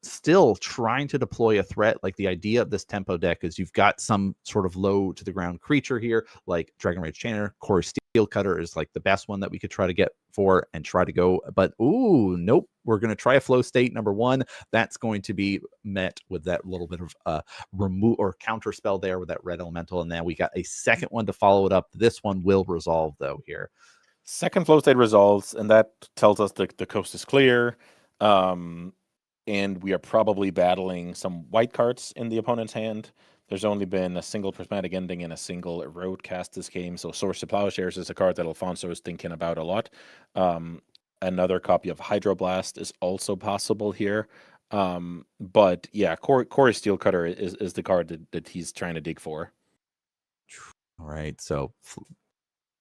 still trying to deploy a threat. Like the idea of this tempo deck is you've got some sort of low to the ground creature here, like Dragon Rage Chainer. Core Steel Cutter is like the best one that we could try to get for and try to go. But nope, we're going to try a flow state number 1. That's going to be met with that little bit of remove or counter spell there with that red elemental. And then we got a second one to follow it up. This one will resolve though here. Second flow state resolves, and that tells us the coast is clear. And we are probably battling some white cards in the opponent's hand. There's only been a single Prismatic Ending and a single Erode cast this game, so Swords to Plowshares is a card that Alfonso is thinking about a lot. Another copy of Hydroblast is also possible here. But yeah, Core Steel Cutter is the card that he's trying to dig for. All right, so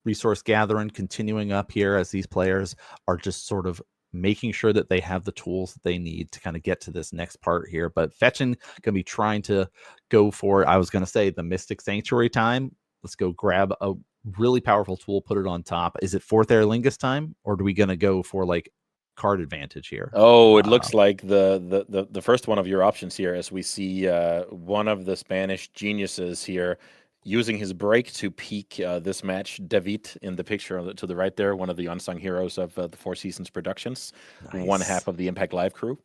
resource gathering continuing up here as these players are just sort of making sure that they have the tools that they need to kind of get to this next part here. But fetching gonna be trying to go for, I was gonna say, the Mystic Sanctuary time. Let's go grab a really powerful tool, put it on top. Is it Fourth Aerlingus time, or are we gonna go for like card advantage here? Oh, it looks like the first one of your options here, as we see one of the Spanish geniuses here using his break to peak this match. David in the picture to the right there, one of the unsung heroes of the Four Seasons Productions, one half of the Impact Live crew.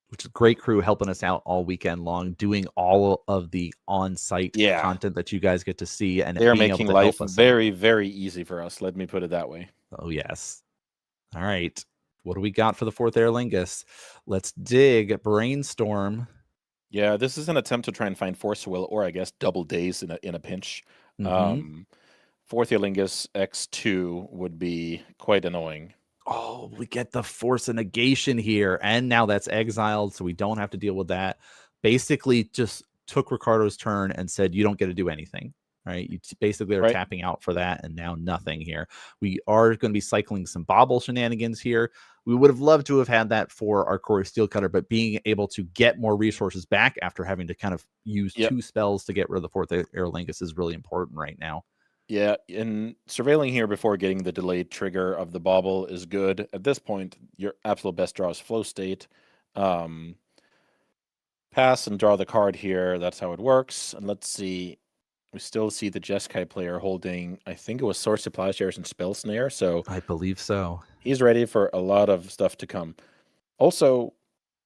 Which is a great crew helping us out all weekend long, doing all of the on-site content that you guys get to see. And they're making life very, very easy for us. Let me put it that way. Oh, yes. All right. What do we got for the Fourth Aerlingus? Let's dig, brainstorm. Yeah, this is an attempt to try and find Force Will, or I guess double days in a pinch. Fourth Eolingus X2 would be quite annoying. Oh, we get the Force of Negation here, and now that's exiled, so we don't have to deal with that. Basically, just took Ricardo's turn and said, you don't get to do anything, right? You basically are tapping out for that, and now nothing here. We are going to be cycling some Bobble shenanigans here. We would have loved to have had that for our Core Steel Cutter, but being able to get more resources back after having to kind of use 2 spells to get rid of the Fourth Aerlingus is really important right now. Yeah, and surveilling here before getting the delayed trigger of the Bobble is good. At this point, your absolute best draw is Flow State. Pass and draw the card here. That's how it works. And let's see. We still see the Jeskai player holding, I think it was Swords to Plowshares and Spell Snare. So I believe so. He's ready for a lot of stuff to come. Also,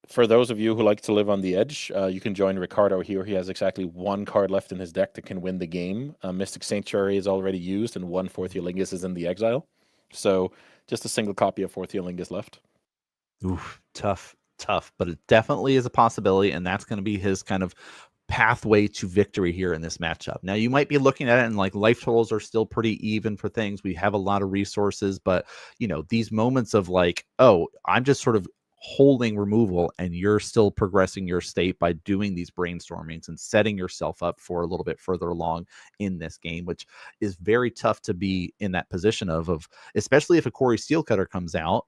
for those of you who like to live on the edge, you can join Ricardo here. He has exactly 1 card left in his deck that can win the game. Mystic Sanctuary is already used, and 1 Fourth Eolingus is in the exile. So just a single copy of Fourth Eolingus left. Oof, tough. But it definitely is a possibility, and that's going to be his kind of pathway to victory here in this matchup. Now, you might be looking at it and like life totals are still pretty even for things. We have a lot of resources, but you know, these moments of like, oh, I'm just sort of holding removal, and you're still progressing your state by doing these brainstormings and setting yourself up for a little bit further along in this game, which is very tough to be in that position of especially if a Corey Steelcutter comes out,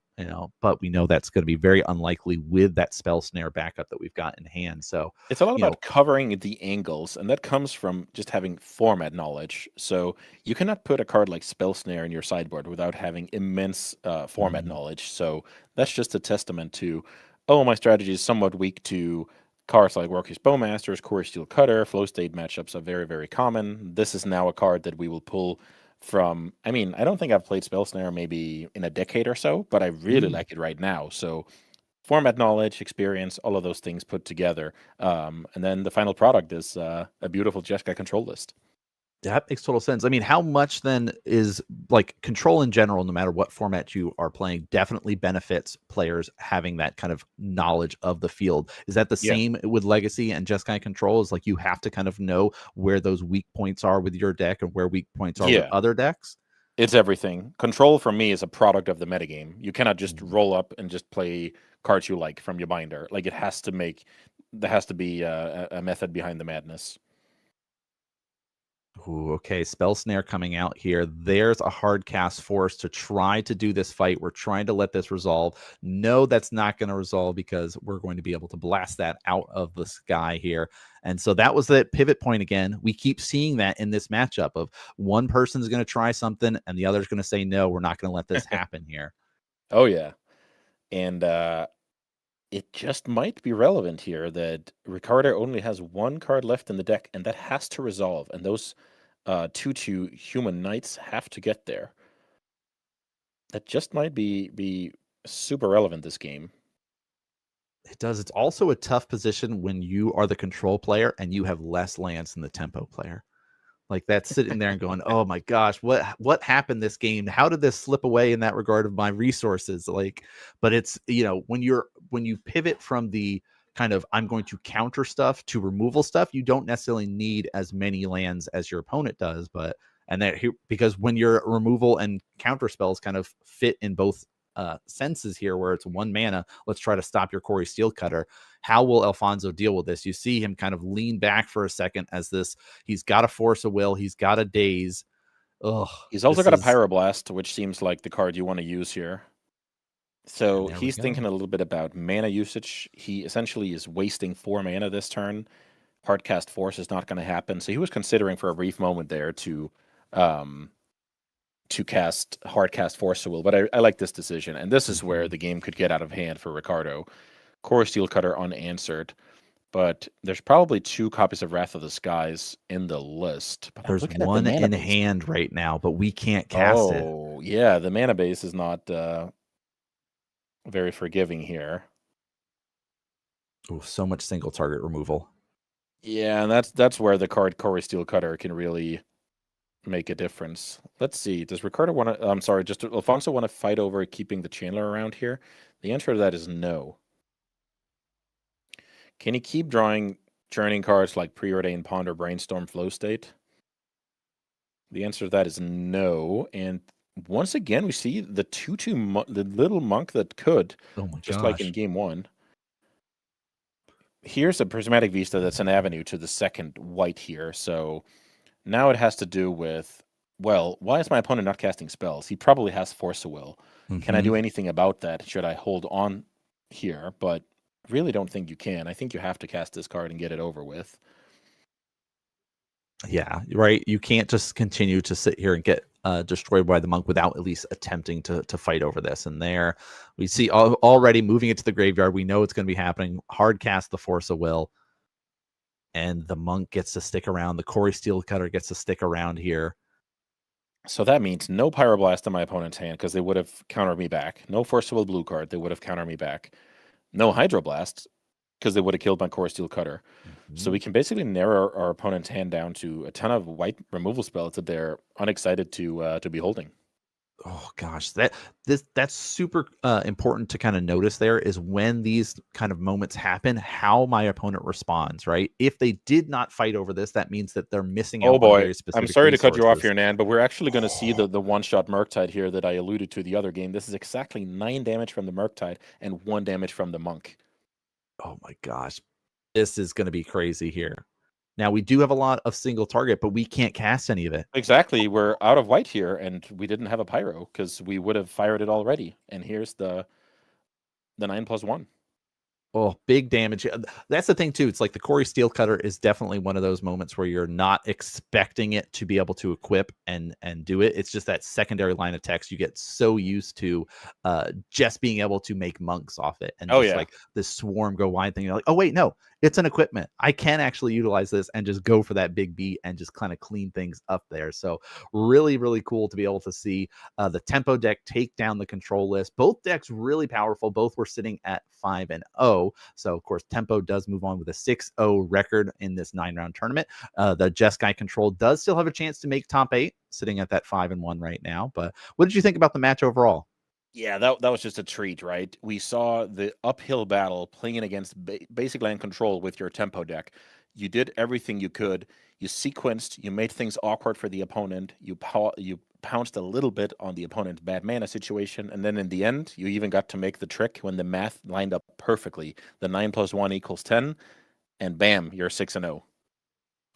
but we know that's going to be very unlikely with that spell snare backup that we've got in hand. So it's a lot about covering the angles, and that comes from just having format knowledge. So you cannot put a card like Spell Snare in your sideboard without having immense format knowledge. So that's just a testament to, my strategy is somewhat weak to cards like Rorke's Bowmasters, Corey Steelcutter. Flow state matchups are very, very common. This is now a card that we will pull from. I mean, I don't think I've played Spell Snare maybe in a decade or so, but I really like it right now. So format knowledge, experience, all of those things put together. And then the final product is a beautiful Jeskai control list. That makes total sense. I mean, how much then is like control in general, no matter what format you are playing, definitely benefits players having that kind of knowledge of the field. Is that the same with Legacy and Jeskai control? Is like you have to kind of know where those weak points are with your deck and where weak points are with other decks? It's everything. Control for me is a product of the metagame. You cannot just roll up and just play cards you like from your binder. Like there has to be a method behind the madness. Ooh, okay, Spell Snare coming out here. There's a hard cast force to try to do this fight. We're trying to let this resolve. No, that's not going to resolve because we're going to be able to blast that out of the sky here. And so that was the pivot point again. We keep seeing that in this matchup of one person's going to try something and the other's going to say, no, we're not going to let this happen here. Oh, yeah. And it just might be relevant here that Ricardo only has one card left in the deck, and that has to resolve. And those 2/2 human knights have to get there. That just might be super relevant this game. It does. It's also a tough position when you are the control player and you have less lands than the tempo player. Like that's sitting there and going, oh my gosh, what happened this game? How did this slip away in that regard of my resources? Like, but it's, when you pivot from the kind of I'm going to counter stuff to removal stuff, you don't necessarily need as many lands as your opponent does. Because when your removal and counter spells kind of fit in both senses here, where it's 1 mana, let's try to stop your Corey Steelcutter. How will Alfonso deal with this? You see him kind of lean back for a second as he's got a Force of Will, he's got a Daze. He's also got a Pyroblast, which seems like the card you want to use here. So he's thinking a little bit about mana usage. He essentially is wasting 4 mana this turn. Hardcast Force is not going to happen. So he was considering for a brief moment there to cast Hardcast Force of Will. But I like this decision. And this is where the game could get out of hand for Ricardo. Corey Steelcutter unanswered. But there's probably 2 copies of Wrath of the Skies in the list. But there's one in hand right now, but we can't cast it. Oh, yeah. The mana base is not very forgiving here. Oh, so much single target removal. Yeah, and that's where the card Corey Steelcutter can really make a difference. Let's see. Does Ricardo want to... does Alfonso want to fight over keeping the Chandler around here? The answer to that is no. Can he keep drawing churning cards like Preordained Ponder, Brainstorm, Flow State? The answer to that is no. And once again, we see the 2/2 the little monk that could, just like in game 1. Here's a Prismatic Vista that's an avenue to the second white here. So now it has to do with, well, why is my opponent not casting spells? He probably has Force of Will. Can I do anything about that? Should I hold on here? But really don't think you can. I think you have to cast this card and get it over with. Yeah, right. You can't just continue to sit here and get destroyed by the monk without at least attempting to fight over this. And there we see already moving it to the graveyard. We know it's going to be happening. Hard cast the Force of Will. And the monk gets to stick around. The Corey Steelcutter gets to stick around here. So that means no Pyroblast in my opponent's hand because they would have countered me back. No Force of Will blue card. They would have countered me back. No Hydroblast because they would have killed my Corey Steelcutter. So we can basically narrow our opponent's hand down to a ton of white removal spells that they're unexcited to be holding. Oh gosh, that's super important to kind of notice. There is when these kind of moments happen, how my opponent responds. Right, if they did not fight over this, that means that they're missing out on very specific. I'm sorry to cut you off resources. here, Nan, but we're actually going to see the one-shot Murktide here that I alluded to the other game. This is exactly 9 damage from the Murktide and 1 damage from the Monk. Oh my gosh, this is going to be crazy here. Now, we do have a lot of single target, but we can't cast any of it. Exactly. We're out of white here, and we didn't have a pyro because we would have fired it already. And here's the 9+1. Oh, big damage. That's the thing, too. It's like the Corey Steel Cutter is definitely one of those moments where you're not expecting it to be able to equip and do it. It's just that secondary line of text. You get so used to just being able to make monks off it. And just like the swarm go wide thing. You're like, oh, wait, no, it's an equipment. I can actually utilize this and just go for that big beat and just kind of clean things up there. So really, really cool to be able to see the tempo deck take down the control list. Both decks really powerful. Both were sitting at 5-0. So, of course, Tempo does move on with a 6-0 record in this 9-round tournament. The Jeskai Control does still have a chance to make top 8, sitting at that 5-1 right now. But what did you think about the match overall? Yeah, that was just a treat, right? We saw the uphill battle playing against basic land control with your Tempo deck. You did everything you could. You sequenced. You made things awkward for the opponent. You pounced a little bit on the opponent's bad mana situation, and then in the end, you even got to make the trick when the math lined up perfectly. The 9+1 = 10, and bam, you're 6-0.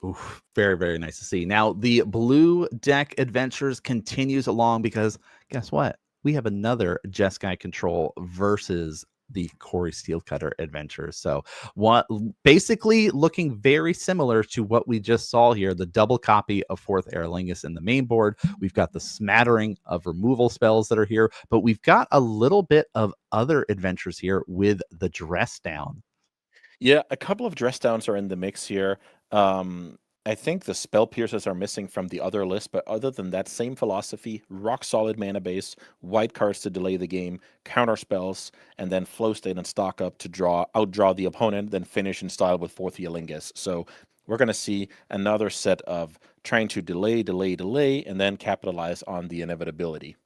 Oof, very, very nice to see. Now, the blue deck adventures continues along because guess what? We have another Jeskai Control versus the Corey Steel Cutter adventure. So what basically looking very similar to what we just saw here, the double copy of 4th Aerolingus in the main board. We've got the smattering of removal spells that are here, but we've got a little bit of other adventures here with the dress down. Yeah, a couple of dress downs are in the mix here. I think the spell piercers are missing from the other list, but other than that, same philosophy, rock solid mana base, white cards to delay the game, counter spells, and then flow state and stock up to outdraw the opponent, then finish in style with 4th Aerolingus. So we're going to see another set of trying to delay, and then capitalize on the inevitability.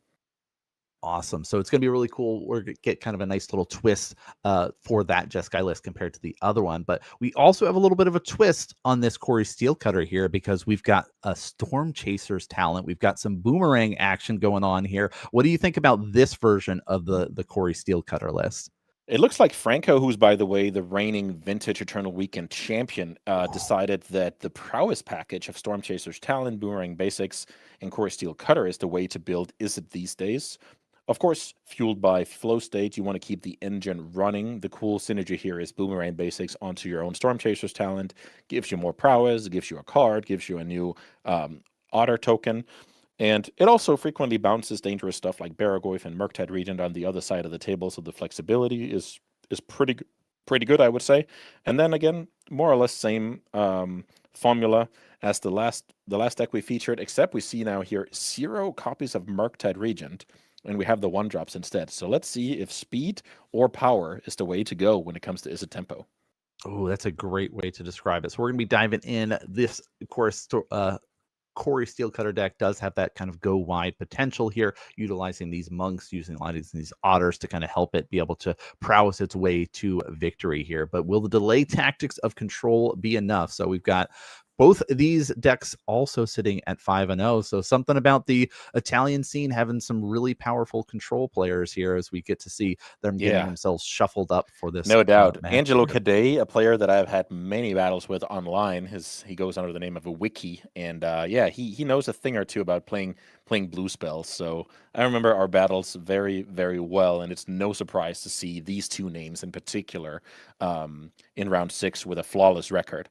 Awesome. So it's going to be really cool. We're going to get kind of a nice little twist for that Jeskai list compared to the other one. But we also have a little bit of a twist on this Corey Steel Cutter here because we've got a Storm Chaser's talent. We've got some boomerang action going on here. What do you think about this version of the Corey Steel Cutter list? It looks like Franco, who's, by the way, the reigning Vintage Eternal Weekend champion, decided that the prowess package of Storm Chaser's talent, Boomerang Basics, and Corey Steel Cutter is the way to build Izzet these days. Of course, fueled by flow state, you want to keep the engine running. The cool synergy here is Boomerang Basics onto your own Storm Chaser's talent. Gives you more prowess, gives you a card, gives you a new Otter token. And it also frequently bounces dangerous stuff like Baragoyf and Murktide Regent on the other side of the table, so the flexibility is pretty good, I would say. And then again, more or less same formula as the last deck we featured, except we see now here 0 copies of Murktide Regent, and we have the 1-drops instead. So let's see if speed or power is the way to go when it comes to Izzet Tempo. Oh, that's a great way to describe it. So we're going to be diving in. This, of course, Corey Steel Cutter deck does have that kind of go wide potential here, utilizing these monks, using a lot of these otters to kind of help it be able to prowess its way to victory here. But will the delay tactics of control be enough? So we've got both of these decks also sitting at 5-0. So something about the Italian scene having some really powerful control players here as we get to see them getting themselves shuffled up for this. No doubt. Angelo Cadet, a player that I've had many battles with online, he goes under the name of a Wiki. And he knows a thing or two about playing blue spells. So I remember our battles very, very well. And it's no surprise to see these two names in particular in round 6 with a flawless record.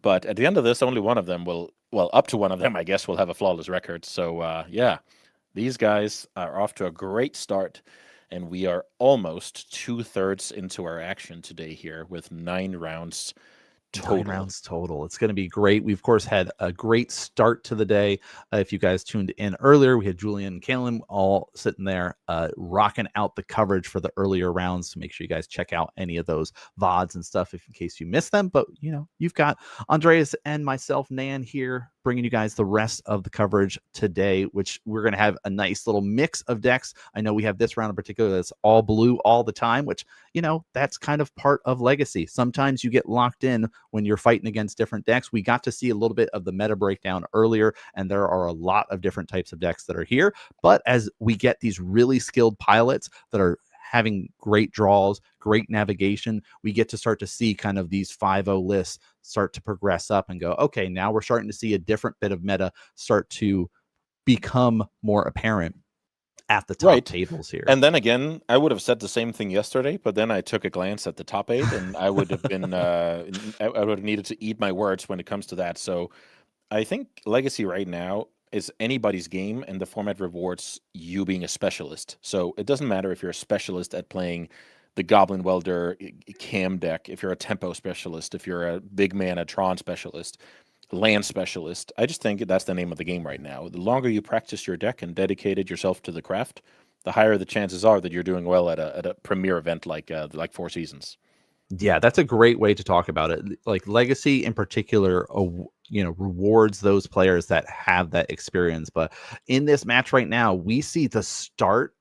But at the end of this, only one of them up to one of them, I guess, will have a flawless record. So, these guys are off to a great start, and we are almost 2/3 into our action today here with 9 rounds total. 9 rounds total. It's going to be great. We, of course, had a great start to the day. If you guys tuned in earlier, we had Julian and Callum all sitting there rocking out the coverage for the earlier rounds. So make sure you guys check out any of those VODs and stuff in case you missed them. But, you've got Andreas and myself, Nan, here bringing you guys the rest of the coverage today, which we're going to have a nice little mix of decks. I know we have this round in particular that's all blue all the time, which, you know, that's kind of part of Legacy. Sometimes you get locked in when you're fighting against different decks. We got to see a little bit of the meta breakdown earlier, and there are a lot of different types of decks that are here. But as we get these really skilled pilots that are having great draws, great navigation, we get to start to see kind of these 5-0 lists start to progress up and go, okay, now we're starting to see a different bit of meta start to become more apparent at the top tables here. And then again, I would have said the same thing yesterday, but then I took a glance at the top 8 and I would have been, I would have needed to eat my words when it comes to that. So I think Legacy right now is anybody's game, and the format rewards you being a specialist. So it doesn't matter if you're a specialist at playing the Goblin Welder cam deck, if you're a tempo specialist, if you're a big mana Tron specialist, land specialist. I just think that's the name of the game right now. The longer you practice your deck and dedicated yourself to the craft, the higher the chances are that you're doing well at a premier event like Four Seasons. Yeah, that's a great way to talk about it. Like Legacy in particular, you know, rewards those players that have that experience. But in this match right now, we see the start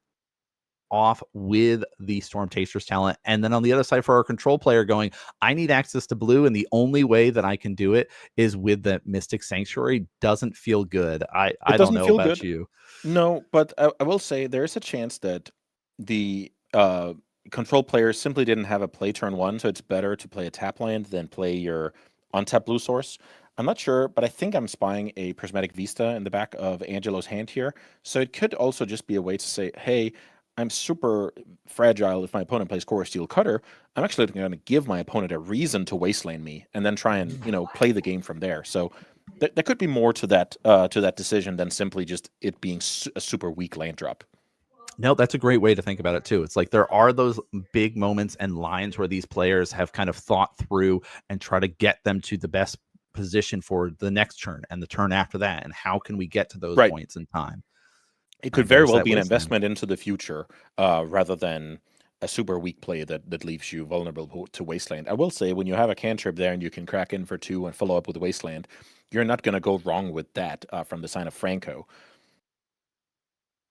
off with the Storm Taster's talent, and then on the other side for our control player going, I need access to blue, and the only way that I can do it is with the Mystic Sanctuary. Doesn't feel good. I don't know about you. No, but I will say there is a chance that the control players simply didn't have a play turn 1, so it's better to play a tap land than play your untapped blue source. I'm not sure, but I think I'm spying a Prismatic Vista in the back of Angelo's hand here. So it could also just be a way to say, hey, I'm super fragile if my opponent plays Core Steel Cutter. I'm actually going to give my opponent a reason to wasteland me and then try and, you know, play the game from there. So there could be more to that decision than simply just it being a super weak land drop. No, that's a great way to think about it too. It's like there are those big moments and lines where these players have kind of thought through and try to get them to the best position for the next turn and the turn after that. And how can we get to those points in time? It could very well be an investment into the future rather than a super weak play that leaves you vulnerable to Wasteland. I will say, when you have a cantrip there and you can crack in for 2 and follow up with Wasteland, you're not going to go wrong with that from the sign of Franco.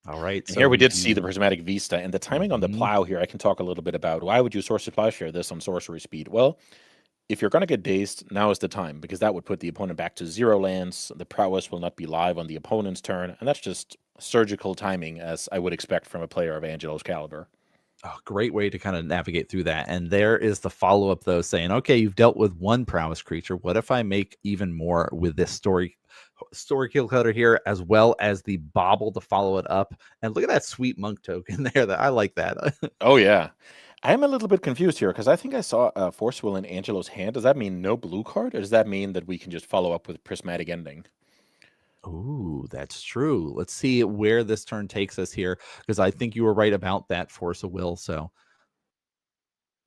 All right. So here we did see the Prismatic Vista, and the timing on the plow here I can talk a little bit about. Why would you Sorcery Plowshare this on sorcery speed? Well, if you're going to get dazed, now is the time, because that would put the opponent back to 0 lands. The prowess will not be live on the opponent's turn, and that's just surgical timing, as I would expect from a player of Angelo's caliber. Oh, great way to kind of navigate through that. And there is the follow-up, though, saying, okay, you've dealt with one prowess creature. What if I make even more with this story kill cutter here, as well as the bauble to follow it up? And look at that sweet monk token there. That I like that. Oh, yeah. I'm a little bit confused here, because I think I saw a Force Will in Angelo's hand. Does that mean no blue card, or does that mean that we can just follow up with Prismatic Ending? Ooh, that's true. Let's see where this turn takes us here, because I think you were right about that Force of Will. So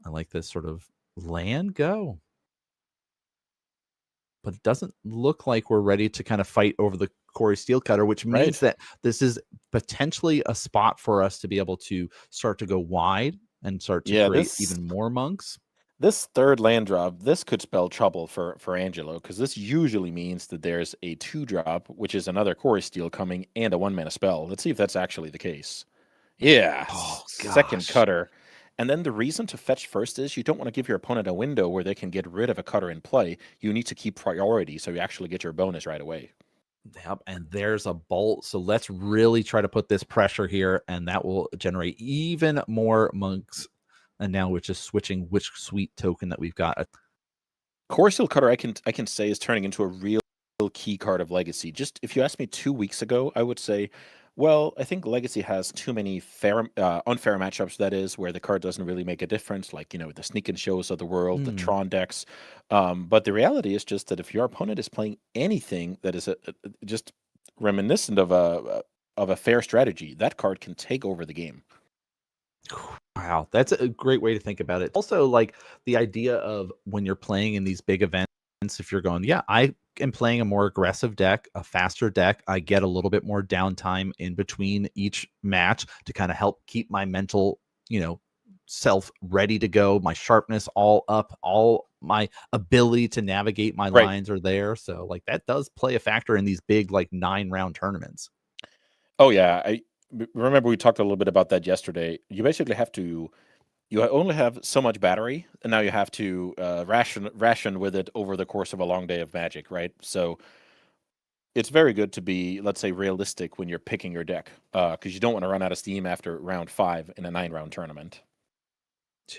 I like this sort of land go. But it doesn't look like we're ready to kind of fight over the Corey Steel Cutter, which means that this is potentially a spot for us to be able to start to go wide and start to create even more monks. This third land drop, this could spell trouble for Angelo, because this usually means that there's a 2-drop, which is another Core Steel coming, and a 1-mana spell. Let's see if that's actually the case. Yeah, second cutter. And then the reason to fetch first is you don't want to give your opponent a window where they can get rid of a cutter in play. You need to keep priority so you actually get your bonus right away. Yep, and there's a bolt. So let's really try to put this pressure here, and that will generate even more monks. And now we're just switching which sweet token that we've got. Core Steel Cutter, I can say, is turning into a real key card of Legacy. Just if you asked me 2 weeks ago, I would say, well, I think Legacy has too many unfair matchups, that is, where the card doesn't really make a difference, like, you know, the Sneak and Shows of the world, the Tron decks. But the reality is just that if your opponent is playing anything that is just reminiscent of a fair strategy, that card can take over the game. Wow, that's a great way to think about it. Also, like the idea of when you're playing in these big events, if you're going, yeah, I am playing a more aggressive deck, a faster deck, I get a little bit more downtime in between each match to kind of help keep my mental, you know, self ready to go, my sharpness all up, all my ability to navigate my lines are there. So like that does play a factor in these big like 9-round tournaments. Oh yeah, I remember we talked a little bit about that yesterday. You basically have to, you only have so much battery, and now you have to ration with it over the course of a long day of Magic, right? So it's very good to be, let's say, realistic when you're picking your deck, because you don't want to run out of steam after round 5 in a 9-round tournament.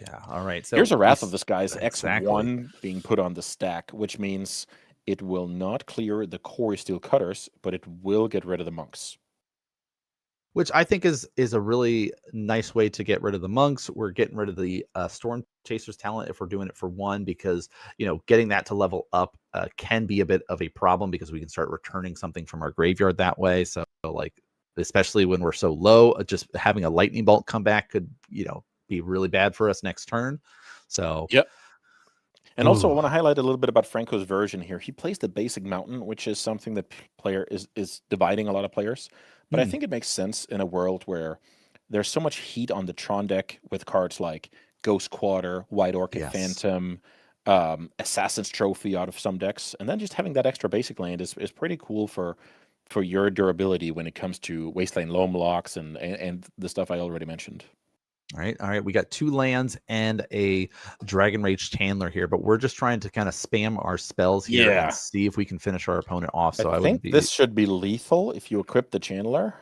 Yeah. All right. So here's a Wrath of the Skies exactly. X1 being put on the stack, which means it will not clear the core steel cutters, but it will get rid of the monks. Which I think is a really nice way to get rid of the monks. We're getting rid of the Storm Chasers talent if we're doing it for 1, because getting that to level up can be a bit of a problem, because we can start returning something from our graveyard that way. So like, especially when we're so low, just having a lightning bolt come back could be really bad for us next turn. So yep. And also, I want to highlight a little bit about Franco's version here. He plays the basic mountain, which is something that player is dividing a lot of players. But I think it makes sense in a world where there's so much heat on the Tron deck with cards like Ghost Quarter, White Orchid Phantom, Assassin's Trophy out of some decks. And then just having that extra basic land is pretty cool for your durability when it comes to Wasteland Loam Locks and the stuff I already mentioned. All right. We got 2 lands and a Dragon Rage Chandler here, but we're just trying to kind of spam our spells here and see if we can finish our opponent off. So I think this should be lethal if you equip the Chandler,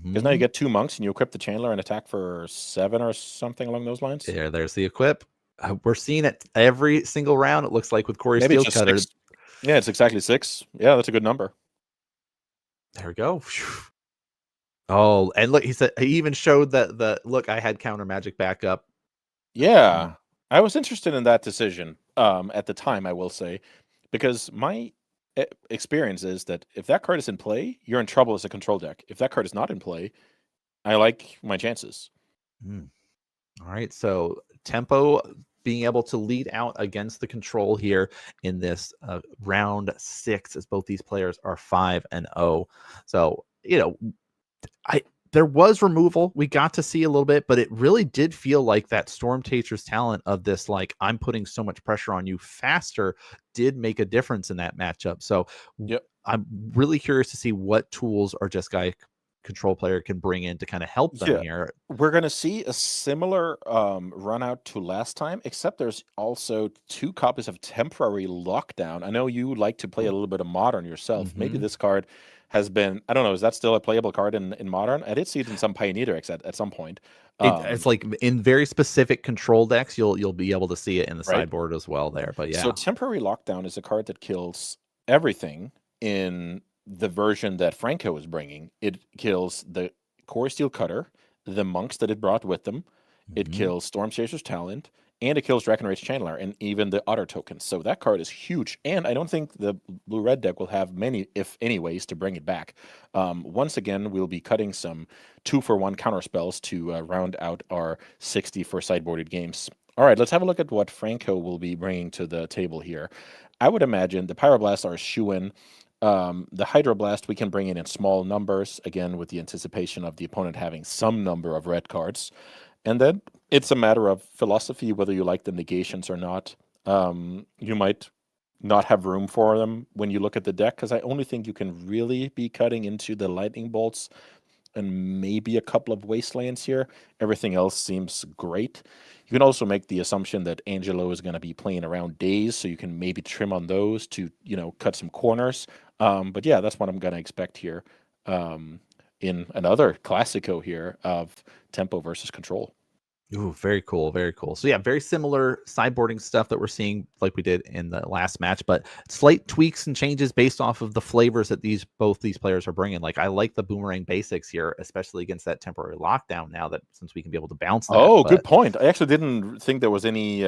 because now you get 2 monks and you equip the Chandler and attack for 7 or something along those lines. There's the equip. We're seeing it every single round. It looks like with Corey Steel Cutter. Yeah, it's exactly 6. Yeah, that's a good number. There we go. Oh, and look, he said he even showed that look, I had counter magic backup. Yeah, I was interested in that decision at the time, I will say, because my experience is that if that card is in play, you're in trouble as a control deck. If that card is not in play, I like my chances. All right, so Tempo being able to lead out against the control here in this round 6, as both these players are 5-0. So there was removal. We got to see a little bit, but it really did feel like that Storm Chaser's talent of this, like, I'm putting so much pressure on you faster, did make a difference in that matchup. So I'm really curious to see what tools our Jeskai control player can bring in to kind of help them here. We're going to see a similar run out to last time, except there's also 2 copies of Temporary Lockdown. I know you like to play a little bit of Modern yourself. Maybe this card has been, I don't know, is that still a playable card in Modern? I did see it in some Pioneer decks at some point. It's like in very specific control decks, you'll be able to see it in the sideboard as well there. But So Temporary Lockdown is a card that kills everything in the version that Franco is bringing. It kills the Core Steel Cutter, the monks that it brought with them. It kills Storm Chaser's Talent, and it kills Dragon Rage Chandler, and even the Otter tokens. So that card is huge, and I don't think the blue-red deck will have many, if any, ways to bring it back. Once again, we'll be cutting some 2-for-1 counter spells to round out our 60 for sideboarded games. All right, let's have a look at what Franco will be bringing to the table here. I would imagine the Pyroblast are a shoo-in. The Hydroblast we can bring in small numbers, again, with the anticipation of the opponent having some number of red cards. And then it's a matter of philosophy, whether you like the negations or not. You might not have room for them when you look at the deck, because I only think you can really be cutting into the lightning bolts and maybe a couple of wastelands here. Everything else seems great. You can also make the assumption that Angelo is going to be playing around days, so you can maybe trim on those to, cut some corners. But yeah, that's what I'm going to expect here in another Classico here of tempo versus control. Ooh, very cool, very cool. So yeah, very similar sideboarding stuff that we're seeing like we did in the last match, but slight tweaks and changes based off of the flavors that both these players are bringing. Like, I like the Boomerang basics here, especially against that Temporary Lockdown, now that since we can be able to bounce that. Oh, good point. I actually didn't think there was any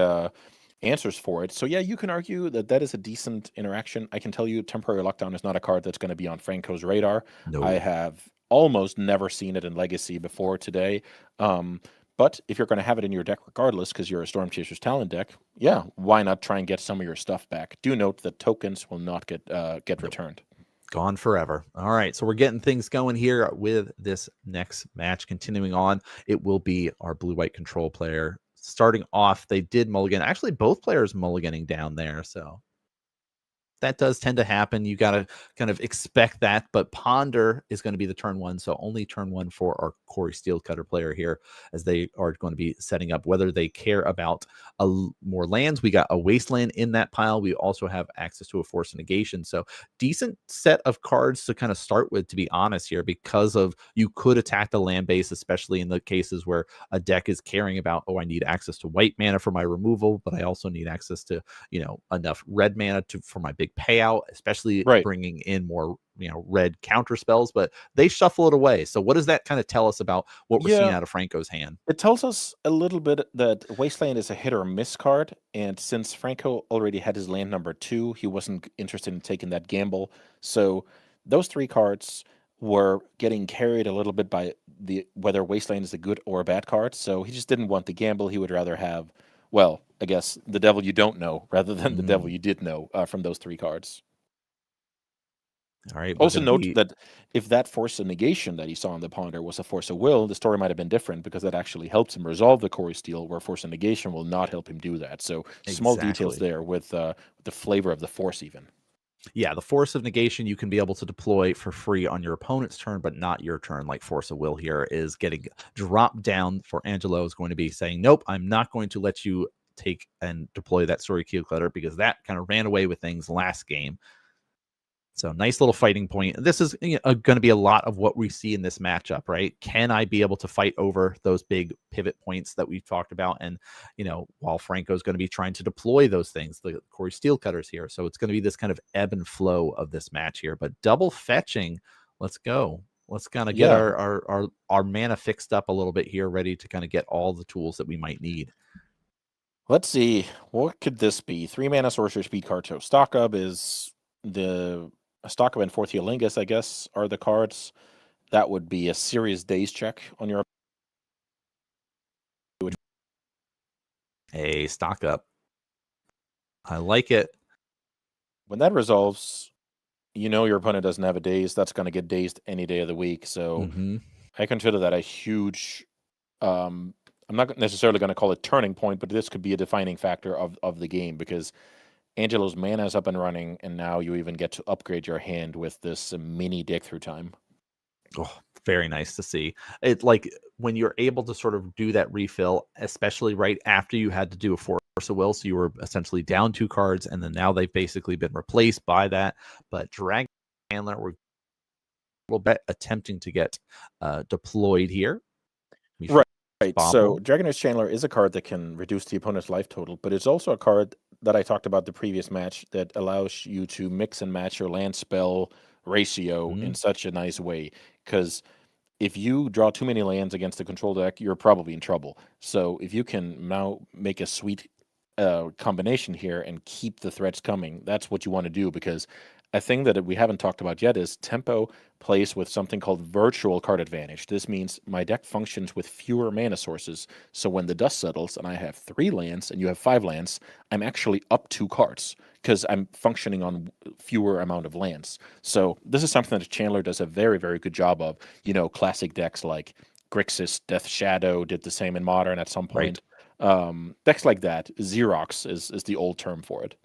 answers for it. So yeah, you can argue that is a decent interaction. I can tell you Temporary Lockdown is not a card that's going to be on Franco's radar. No. I have almost never seen it in Legacy before today. But if you're going to have it in your deck regardless, because you're a Storm Chaser's Talent deck, yeah, why not try and get some of your stuff back? Do note that tokens will not get returned. Gone forever. All right, so we're getting things going here with this next match. Continuing on, it will be our blue-white control player starting off, they did mulligan. Actually, both players mulliganing down there, so that does tend to happen. You got to kind of expect that, but Ponder is going to be the turn one, so only turn one for our Corey Steelcutter player here, as they are going to be setting up whether they care about more lands. We got a Wasteland in that pile. We also have access to a Force of Negation, so decent set of cards to kind of start with, to be honest here, because of you could attack the land base, especially in the cases where a deck is caring about, oh, I need access to white mana for my removal, but I also need access to, enough red mana for my big payout, especially bringing in more red counter spells, but they shuffle it away. So what does that kind of tell us about what we're seeing out of Franco's hand? It tells us a little bit that Wasteland is a hit or miss card, and since Franco already had his land number 2, he wasn't interested in taking that gamble. So those 3 cards were getting carried a little bit by whether Wasteland is a good or a bad card, so he just didn't want the gamble. He would rather have, well, I guess the devil you don't know rather than the devil you did know from those 3 cards. All right. Also note that if that Force of Negation that he saw in the Ponder was a Force of Will, the story might have been different, because that actually helps him resolve the Corey Steel, where Force of Negation will not help him do that. So small details there with the flavor of the Force even. Yeah, the Force of Negation you can be able to deploy for free on your opponent's turn, but not your turn, like Force of Will here is getting dropped down for Angelo, is going to be saying, nope, I'm not going to let you take and deploy that Story Keel Clutter, because that kind of ran away with things last game. So nice little fighting point. This is going to be a lot of what we see in this matchup, right? Can I be able to fight over those big pivot points that we've talked about? And, while Franco's going to be trying to deploy those things, the Corey Steelcutters here. So it's going to be this kind of ebb and flow of this match here. But double fetching, let's go. Let's kind of get our mana fixed up a little bit here, ready to kind of get all the tools that we might need. Let's see. What could this be? 3 mana sorcerer speed card. So Stock Up is a Stock Up and Forthialingus, I guess, are the cards. That would be a serious days check on your. A Stock Up. I like it. When that resolves, your opponent doesn't have a daze. That's going to get dazed any day of the week. So I consider that a huge. I'm not necessarily going to call it turning point, but this could be a defining factor of the game, because Angelo's mana is up and running, and now you even get to upgrade your hand with this mini dig through time. Oh, very nice to see. It, like, when you're able to sort of do that refill, especially right after you had to do a Force of Will, so you were essentially down 2 cards, and then now they've basically been replaced by that. But Dragon Handler, we're a little bit attempting to get deployed here. Right. So Dragon's Chandler is a card that can reduce the opponent's life total, but it's also a card that I talked about the previous match that allows you to mix and match your land spell ratio in such a nice way. Because if you draw too many lands against a control deck, you're probably in trouble. So if you can now make a sweet combination here and keep the threats coming, that's what you want to do, because a thing that we haven't talked about yet is Tempo plays with something called virtual card advantage. This means my deck functions with fewer mana sources. So when the dust settles and I have 3 lands and you have 5 lands, I'm actually up 2 cards because I'm functioning on fewer amount of lands. So this is something that Chandler does a very, very good job of. Classic decks like Grixis, Death Shadow did the same in Modern at some point. Decks like that, Xerox is the old term for it.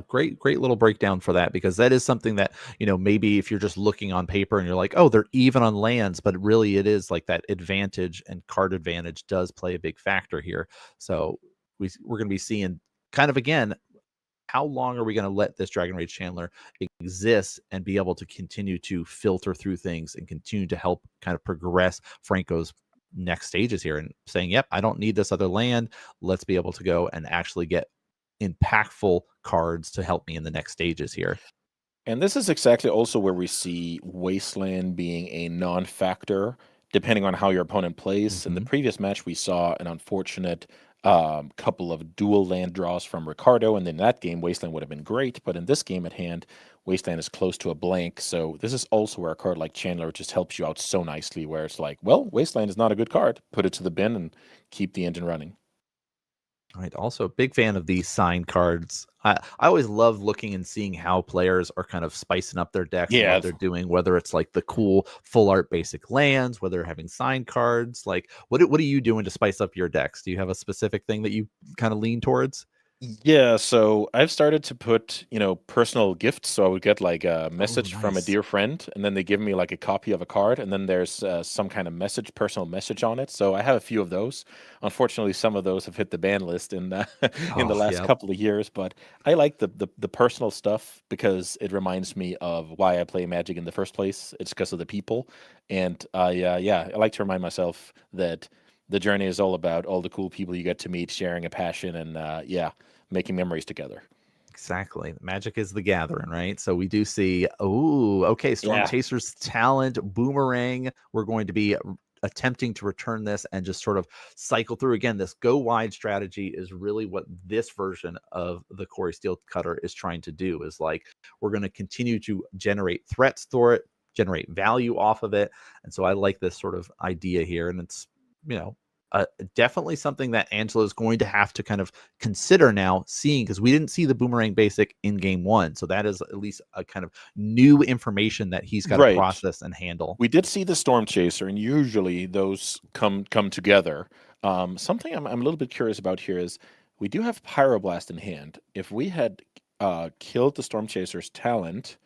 Great little breakdown for that, because that is something that, maybe if you're just looking on paper and you're like, oh, they're even on lands, but really it is like that advantage and card advantage does play a big factor here. So we're going to be seeing kind of, again, how long are we going to let this Dragon Rage Chandler exist and be able to continue to filter through things and continue to help kind of progress Franco's next stages here, and saying, yep, I don't need this other land. Let's be able to go and actually get impactful cards to help me in the next stages here. And this is exactly also where we see Wasteland being a non-factor, depending on how your opponent plays. In the previous match, we saw an unfortunate couple of dual land draws from Ricardo, and in that game, Wasteland would have been great. But in this game at hand, Wasteland is close to a blank. So this is also where a card like Chandler just helps you out so nicely, where it's like, well, Wasteland is not a good card. Put it to the bin and keep the engine running. Right. Also, a big fan of these signed cards. I always love looking and seeing how players are kind of spicing up their decks and Yeah, what they're doing, whether it's like the cool full art basic lands, whether they're having signed cards. Like, what are you doing to spice up your decks? Do you have a specific thing that you kind of lean towards? Yeah, so I've started to put, personal gifts. So I would get like a message from a Nice. dear friend, and then they give me like a copy of a card, and then there's some kind of message, personal message on it. So I have a few of those. Unfortunately, some of those have hit the ban list in in the Oh, last yeah. couple of years. But I like the personal stuff because it reminds me of why I play Magic in the first place. It's because of the people, and I like to remind myself that the journey is all about all the cool people you get to meet, sharing a passion, and making memories together. Exactly. Magic is the gathering, right? So we do see, okay, Storm Yeah. Chaser's Talent, Boomerang. We're going to be attempting to return this and just sort of cycle through. Again, this go wide strategy is really what this version of the Corey Steel Cutter is trying to do, is like, we're going to continue to generate threats through it, generate value off of it. And so I like this sort of idea here. And it's, definitely something that Angelo is going to have to kind of consider now seeing, because we didn't see the Boomerang basic in game one. So that is at least a kind of new information that he's got to Right. process and handle. We did see the Storm Chaser, and usually those come together. Something I'm a little bit curious about here is we do have Pyroblast in hand. If we had killed the Storm Chaser's Talent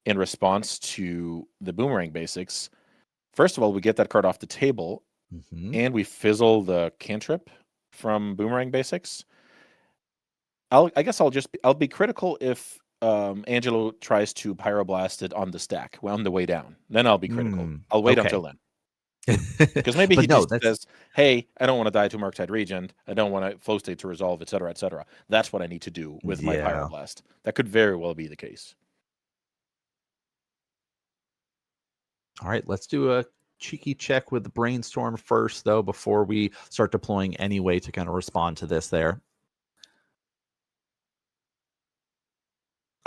in response to the Boomerang basics, first of all, we get that card off the table, and we fizzle the cantrip from Boomerang basics. I guess I'll be critical if Angelo tries to Pyroblast it on the stack, on the way down. Then I'll be critical. I'll wait until then. Because maybe he just says, hey, I don't want to die to Murktide Regent. I don't want to Flow State to resolve, et cetera, et cetera. That's what I need to do with my Pyroblast. That could very well be the case. All right, let's do a cheeky check with the Brainstorm first, though, before we start deploying any way to kind of respond to this there.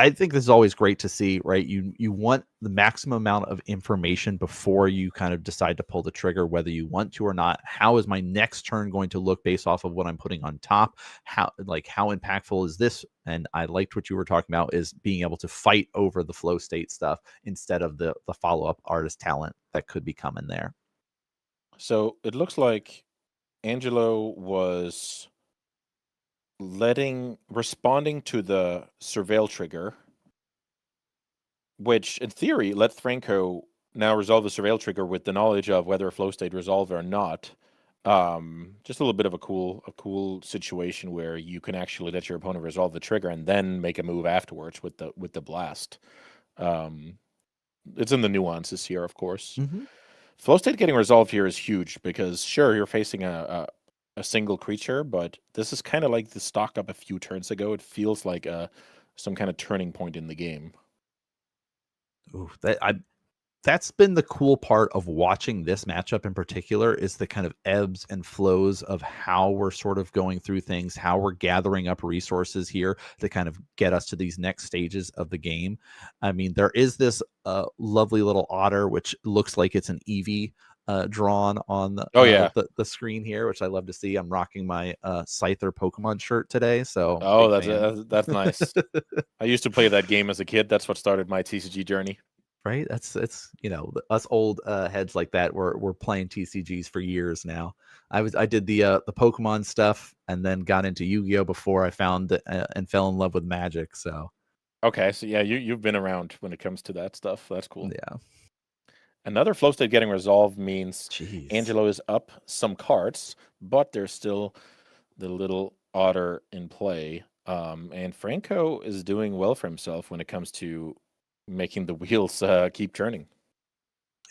I think this is always great to see, right? You want the maximum amount of information before you kind of decide to pull the trigger, whether you want to or not. How is my next turn going to look based off of what I'm putting on top? How impactful is this? And I liked what you were talking about, is being able to fight over the flow state stuff instead of the follow-up artist talent that could be coming there. So it looks like Angelo was responding to the surveil trigger, which in theory let Franco now resolve the surveil trigger with the knowledge of whether a flow state resolve or not. Just a little bit of a cool situation where you can actually let your opponent resolve the trigger and then make a move afterwards with the blast. It's in the nuances here, of course. Flow state getting resolved here is huge because sure, you're facing a single creature, but this is kind of like the stock up a few turns ago. It feels like some kind of turning point in the game. Ooh, that's been the cool part of watching this matchup in particular, is the kind of ebbs and flows of how we're sort of going through things, how we're gathering up resources here to kind of get us to these next stages of the game. I mean, there is this lovely little otter, which looks like it's an Eevee drawn on the screen here, which I love to see. I'm rocking my Scyther Pokemon shirt today, so that's nice. I used to play that game as a kid. That's what started my TCG journey. Right, it's us old heads like that. We're playing TCGs for years now. I did the Pokemon stuff and then got into Yu-Gi-Oh before I found and fell in love with Magic. So okay, so yeah, you've been around when it comes to that stuff. That's cool. Yeah. Another flow state getting resolved means Angelo is up some cards, but there's still the little otter in play. And Franco is doing well for himself when it comes to making the wheels keep turning.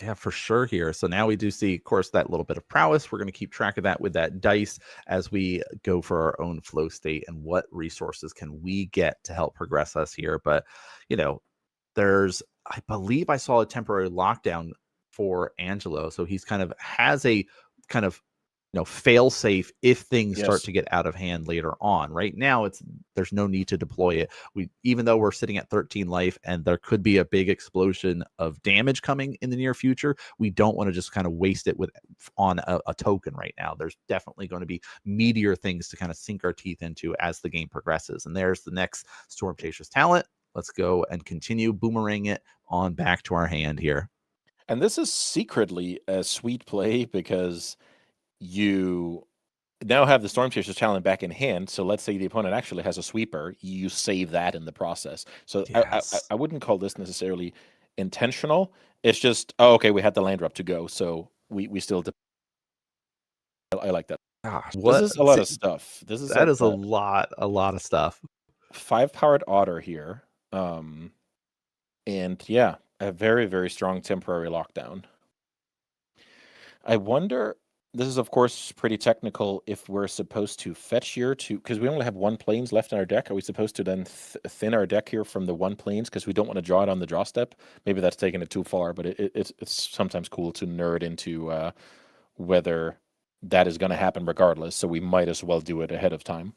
Yeah, for sure here. So now we do see, of course, that little bit of prowess. We're going to keep track of that with that dice as we go for our own flow state and what resources can we get to help progress us here. But, I believe I saw a temporary lockdown for Angelo. So he's kind of has a kind of fail safe if things start to get out of hand later on. Right now, there's no need to deploy it. Even though we're sitting at 13 life and there could be a big explosion of damage coming in the near future, we don't want to just kind of waste it on a token right now. There's definitely going to be meatier things to kind of sink our teeth into as the game progresses. And there's the next Storm Chaser's talent. Let's go and continue boomerang it on back to our hand here. And this is secretly a sweet play because you now have the Storm Chaser's talent back in hand. So let's say the opponent actually has a sweeper, you save that in the process. So I wouldn't call this necessarily intentional. It's just, okay, we had the land drop to go, so we still. I like that. Gosh, this is a lot of stuff. That is a lot of stuff. 5-powered otter here, and yeah, a very, very strong temporary lockdown. I wonder. This is, of course, pretty technical. If we're supposed to fetch here because we only have 1 plains left in our deck, are we supposed to then thin our deck here from the 1 plains because we don't want to draw it on the draw step? Maybe that's taking it too far, but it's sometimes cool to nerd into whether that is going to happen regardless. So we might as well do it ahead of time.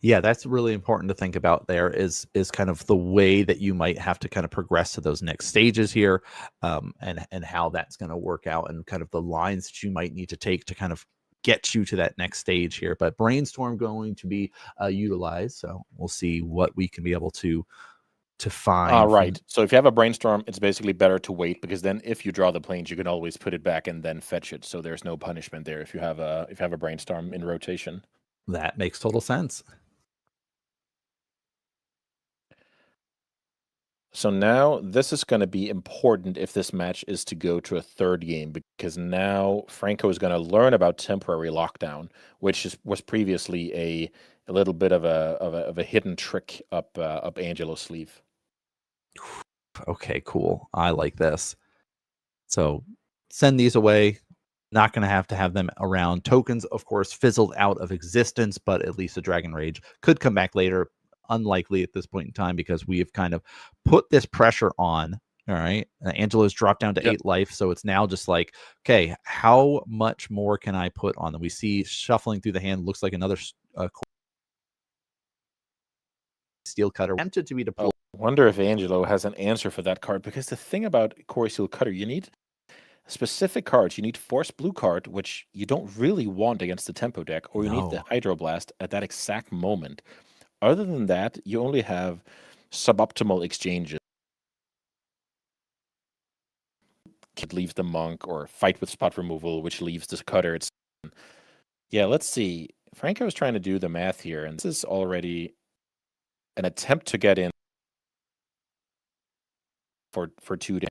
Yeah, that's really important to think about. There is kind of the way that you might have to kind of progress to those next stages here, and how that's going to work out, and kind of the lines that you might need to take to kind of get you to that next stage here. But Brainstorm going to be utilized, so we'll see what we can be able to find. Right. So if you have a Brainstorm, it's basically better to wait, because then if you draw the plains, you can always put it back and then fetch it. So there's no punishment there if you have a Brainstorm in rotation. That makes total sense. So now this is going to be important if this match is to go to a 3rd game, because now Franco is going to learn about temporary lockdown, which was previously a little bit of a hidden trick up Angelo's sleeve. Okay, cool. I like this. So send these away. Not going to have them around. Tokens, of course, fizzled out of existence, but at least the Dragon Rage could come back later. Unlikely at this point in time, because we have kind of put this pressure on. All right, Angelo's dropped down to 8 life, so it's now just like, okay, how much more can I put on them? We see shuffling through the hand, looks like another Steel Cutter tempted to be deployed. I wonder if Angelo has an answer for that card, because the thing about Core Steel Cutter, you need specific cards. You need Force Blue card, which you don't really want against the Tempo deck, or you need the Hydroblast at that exact moment. Other than that, you only have suboptimal exchanges. Kid leaves the monk, or fight with spot removal, which leaves the cutter. Yeah, let's see. Franco is trying to do the math here, and this is already an attempt to get in for 2 days.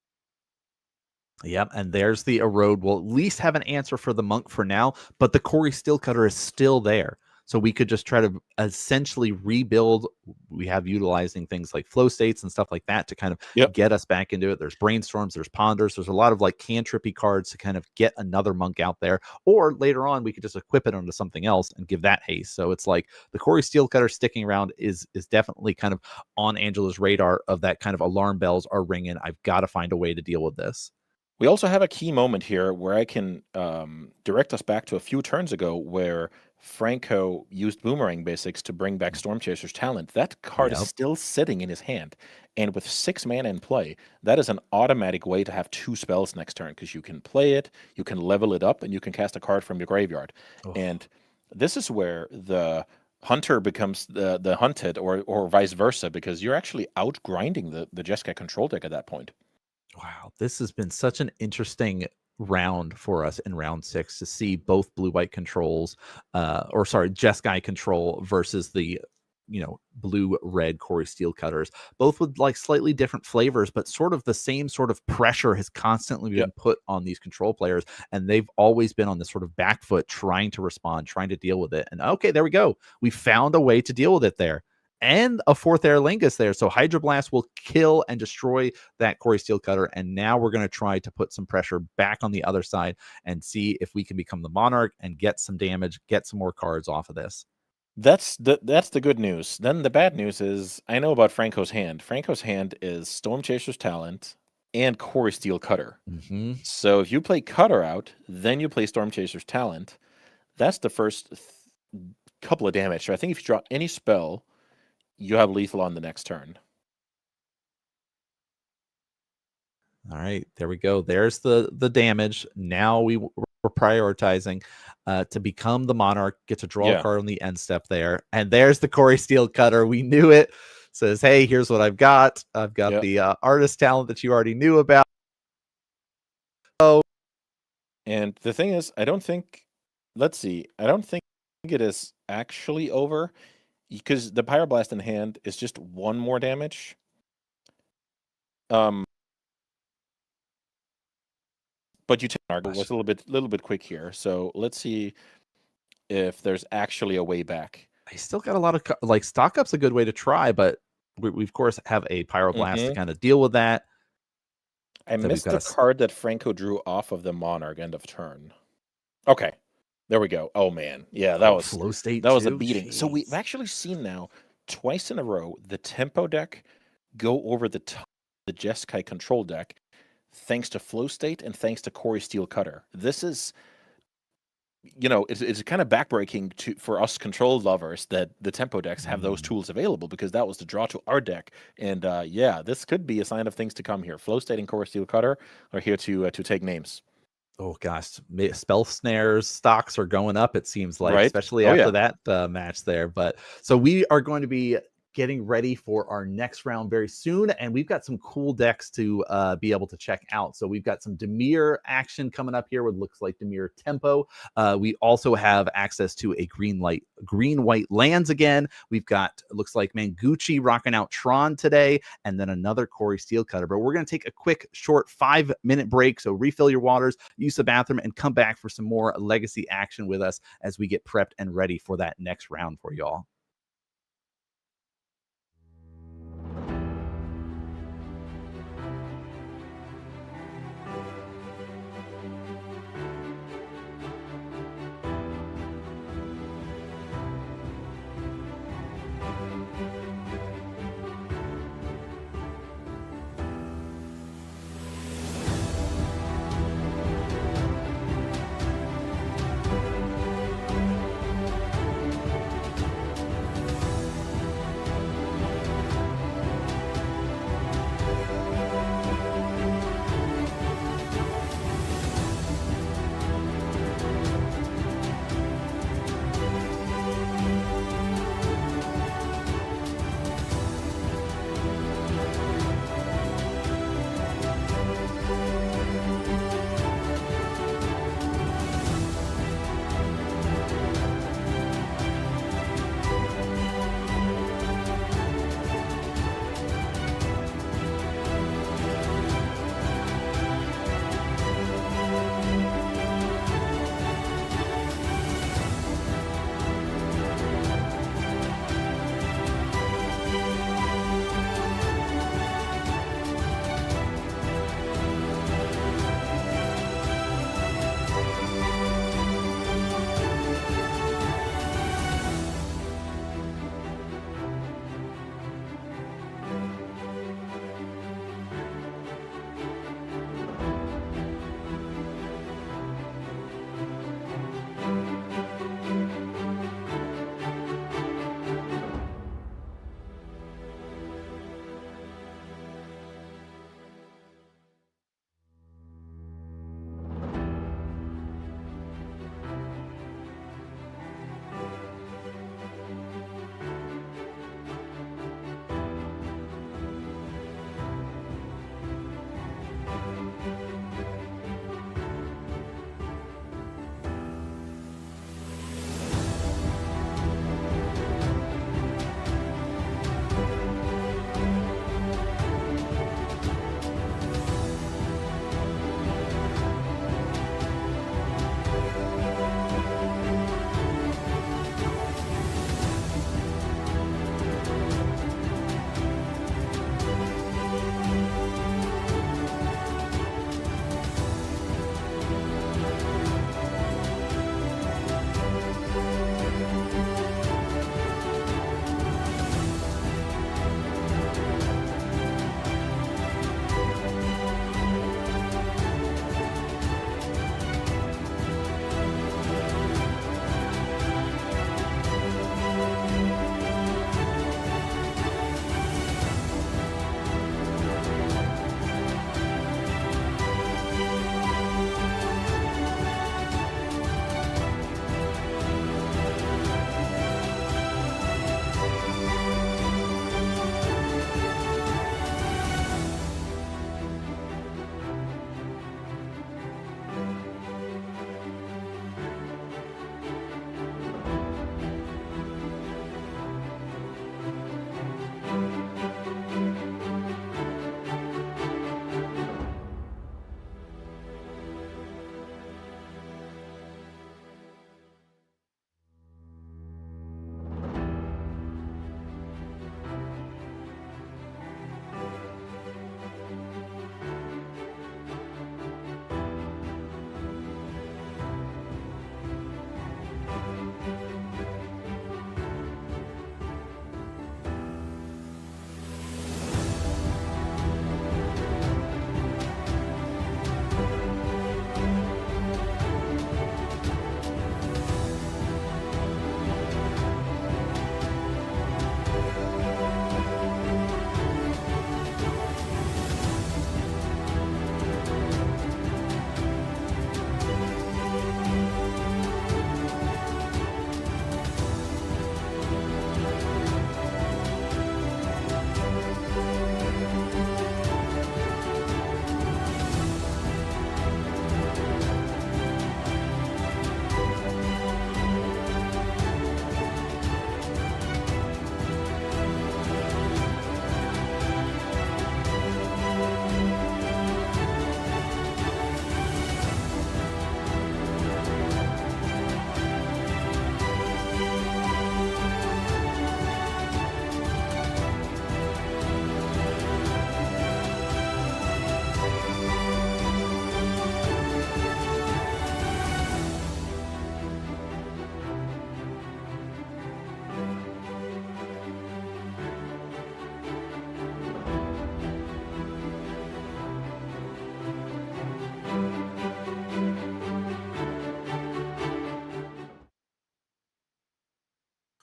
Yep, and there's the Erode. We'll at least have an answer for the monk for now, but the Corey Steel Cutter is still there. So we could just try to essentially rebuild. We have utilizing things like flow states and stuff like that to kind of get us back into it. There's Brainstorms, there's Ponders, there's a lot of like cantrippy cards to kind of get another monk out there. Or later on, we could just equip it onto something else and give that haste. So it's like the Corey Steel Cutter sticking around is definitely kind of on Angelo's radar of that kind of alarm bells are ringing. I've got to find a way to deal with this. We also have a key moment here where I can direct us back to a few turns ago where Franco used Boomerang Basics to bring back Storm Chaser's talent. That card is still sitting in his hand. And with 6 mana in play, that is an automatic way to have 2 spells next turn, because you can play it, you can level it up, and you can cast a card from your graveyard. And this is where the hunter becomes the hunted, or vice versa, because you're actually out-grinding the Jeskai control deck at that point. Wow, this has been such an interesting round for us in round 6 to see both blue-white controls, Jeskai control versus the blue-red Corey Steel Cutters, both with like slightly different flavors, but sort of the same sort of pressure has constantly been put on these control players, and they've always been on this sort of back foot, trying to respond, trying to deal with it. And okay, there we go. We found a way to deal with it there. And a 4th Aerlingus there. So Hydroblast will kill and destroy that Corey Steel Cutter. And now we're going to try to put some pressure back on the other side and see if we can become the Monarch and get some damage, get some more cards off of this. That's the good news. Then the bad news is, I know about Franco's hand. Franco's hand is Storm Chaser's Talent, and Core Steel Cutter. So if you play Cutter out, then you play Storm Chaser's Talent. That's the first couple of damage. So I think if you draw any spell, you have lethal on the next turn. All right, there we go. There's the damage. Now we're prioritizing to become the Monarch, get to draw a card on the end step there. And there's the Core Steel Cutter. We knew it. Says, hey, here's what I've got. I've got the Artist Talent that you already knew about. Oh, and the thing is, I don't think it is actually over, because the Pyroblast in hand is just one more damage. But you take was a little bit quick here. So let's see if there's actually a way back. I still got a lot of like stock up's a good way to try, but we of course have a Pyroblast to kind of deal with that. I missed the card that Franco drew off of the Monarch end of turn. Okay, there we go. Oh man, yeah, that was flow state. That was a beating. So we've actually seen now twice in a row the tempo deck go over the Jeskai control deck, thanks to flow state and thanks to Core Steel Cutter. This is, it's kind of backbreaking for us control lovers that the tempo decks have those tools available, because that was the draw to our deck. And this could be a sign of things to come here. Flow state and Core Steel Cutter are here to take names. Oh gosh, spell snares stocks are going up, it seems like, especially after that match there. But so we are going to be getting ready for our next round very soon, and we've got some cool decks to be able to check out. So we've got some Dimir action coming up here, what looks like Dimir Tempo. We also have access to a green-white lands again. We've got, looks like Manguchi rocking out Tron today, and then another Core Steel Cutter. But we're going to take a quick, short 5-minute break. So refill your waters, use the bathroom, and come back for some more Legacy action with us as we get prepped and ready for that next round for y'all.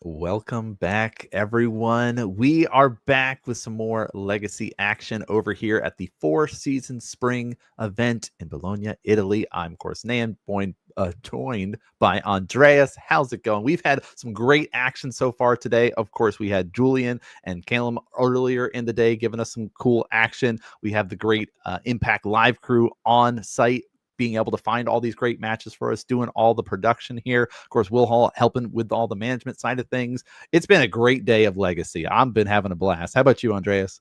Welcome back, everyone. We are back with some more Legacy action over here at the Four Seasons Spring event in Bologna, Italy. I'm, of course, Nan, joined by Andreas. How's it going? We've had some great action so far today. Of course, we had Julian and Callum earlier in the day giving us some cool action. We have the great Impact Live crew on site, being able to find all these great matches for us, doing all the production here. Of course, Will Hall helping with all the management side of things. It's been a great day of Legacy. I've been having a blast. How about you, Andreas?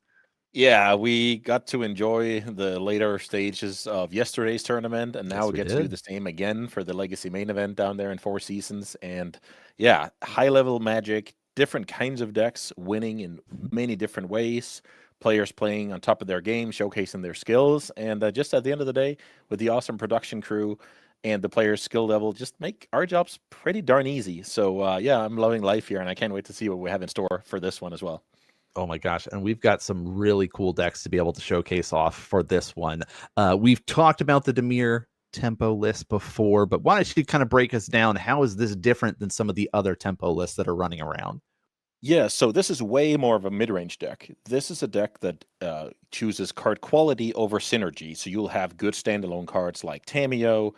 Yeah, we got to enjoy the later stages of yesterday's tournament, and now we get to do the same again for the Legacy main event down there in Four Seasons. And yeah, high-level Magic, different kinds of decks, winning in many different ways, players playing on top of their game, showcasing their skills, and just at the end of the day, with the awesome production crew and the players' skill level, just make our jobs pretty darn easy. So yeah, I'm loving life here, and I can't wait to see what we have in store for this one as well. Oh my gosh. And we've got some really cool decks to be able to showcase off for this one. We've talked about the Dimir tempo list before, but why don't you kind of break us down? How is this different than some of the other tempo lists that are running around? Yeah, so this is way more of a mid-range deck. This is a deck that chooses card quality over synergy. So you'll have good standalone cards like Tamiyo,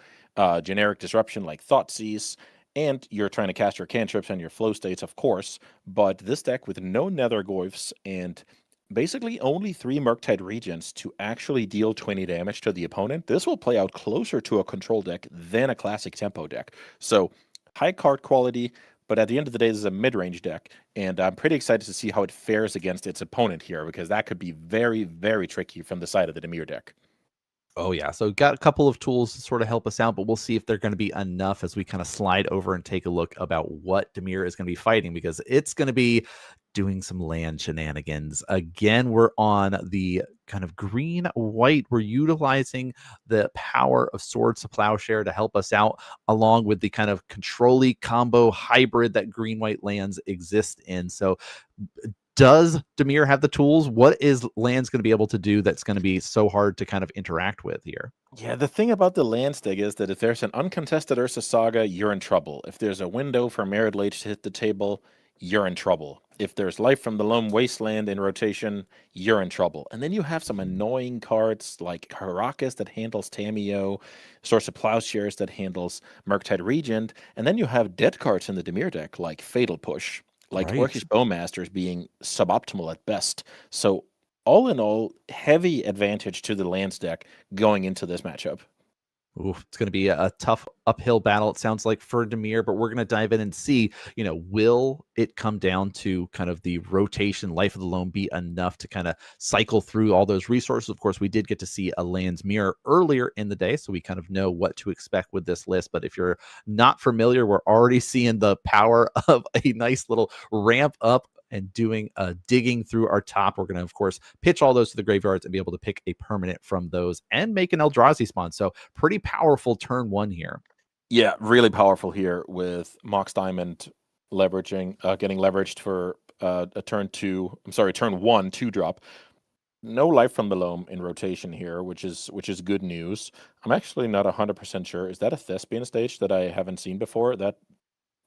generic disruption like Thoughtseize, and you're trying to cast your cantrips and your flow states, of course. But this deck with no Nethergoyfs and basically only 3 Murktide Regents to actually deal 20 damage to the opponent, this will play out closer to a control deck than a classic tempo deck. So high card quality, but at the end of the day, this is a mid-range deck, and I'm pretty excited to see how it fares against its opponent here, because that could be very, very tricky from the side of the Dimir deck. Oh, yeah. So got a couple of tools to sort of help us out, but we'll see if they're going to be enough as we kind of slide over and take a look about what Dimir is going to be fighting, because it's going to be doing some land shenanigans. Again, we're on the kind of green-white. We're utilizing the power of Swords to Plowshare to help us out, along with the kind of control-y combo hybrid that green-white lands exist in. So does Dimir have the tools? What is lands going to be able to do that's going to be so hard to kind of interact with here? Yeah, the thing about the land stick is that if there's an uncontested Ursa Saga, you're in trouble. If there's a window for Merid Lage to hit the table, you're in trouble. If there's Life from the Lone Wasteland in rotation, you're in trouble. And then you have some annoying cards like Caracas that handles Tamiyo, Source of Plowshares that handles Murktide Regent, and then you have dead cards in the Dimir deck like Fatal Push, like Orcish Bowmasters being suboptimal at best. So all in all, heavy advantage to the lands deck going into this matchup. Oof, it's going to be a tough uphill battle, it sounds like, for Dimir, but we're going to dive in and see, will it come down to kind of the rotation, Life of the Loam be enough to kind of cycle through all those resources? Of course, we did get to see a lands mirror earlier in the day, so we kind of know what to expect with this list. But if you're not familiar, we're already seeing the power of a nice little ramp up and doing digging through our top. We're going to, of course, pitch all those to the graveyards and be able to pick a permanent from those and make an Eldrazi spawn. So pretty powerful turn one here. Yeah, really powerful here with Mox Diamond leveraging, getting leveraged for a turn 1 2-drop. No Life from the Loam in rotation here, which is good news. I'm actually not 100% sure. Is that a Thespian stage that I haven't seen before?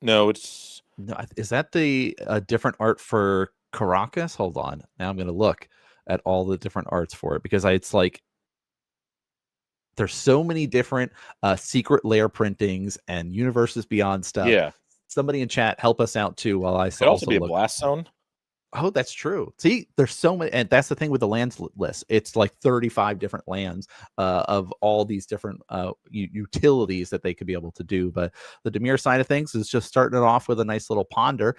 No, it's... No, is that the different art for Caracas? Hold on. Now I'm going to look at all the different arts for it, because it's like there's so many different secret layer printings and Universes Beyond stuff. Yeah. Somebody in chat help us out too while I could also be a Blast Zone. Oh, that's true. See, there's so many, and that's the thing with the lands list. It's like 35 different lands of all these different utilities that they could be able to do. But the Dimir side of things is just starting it off with a nice little ponder.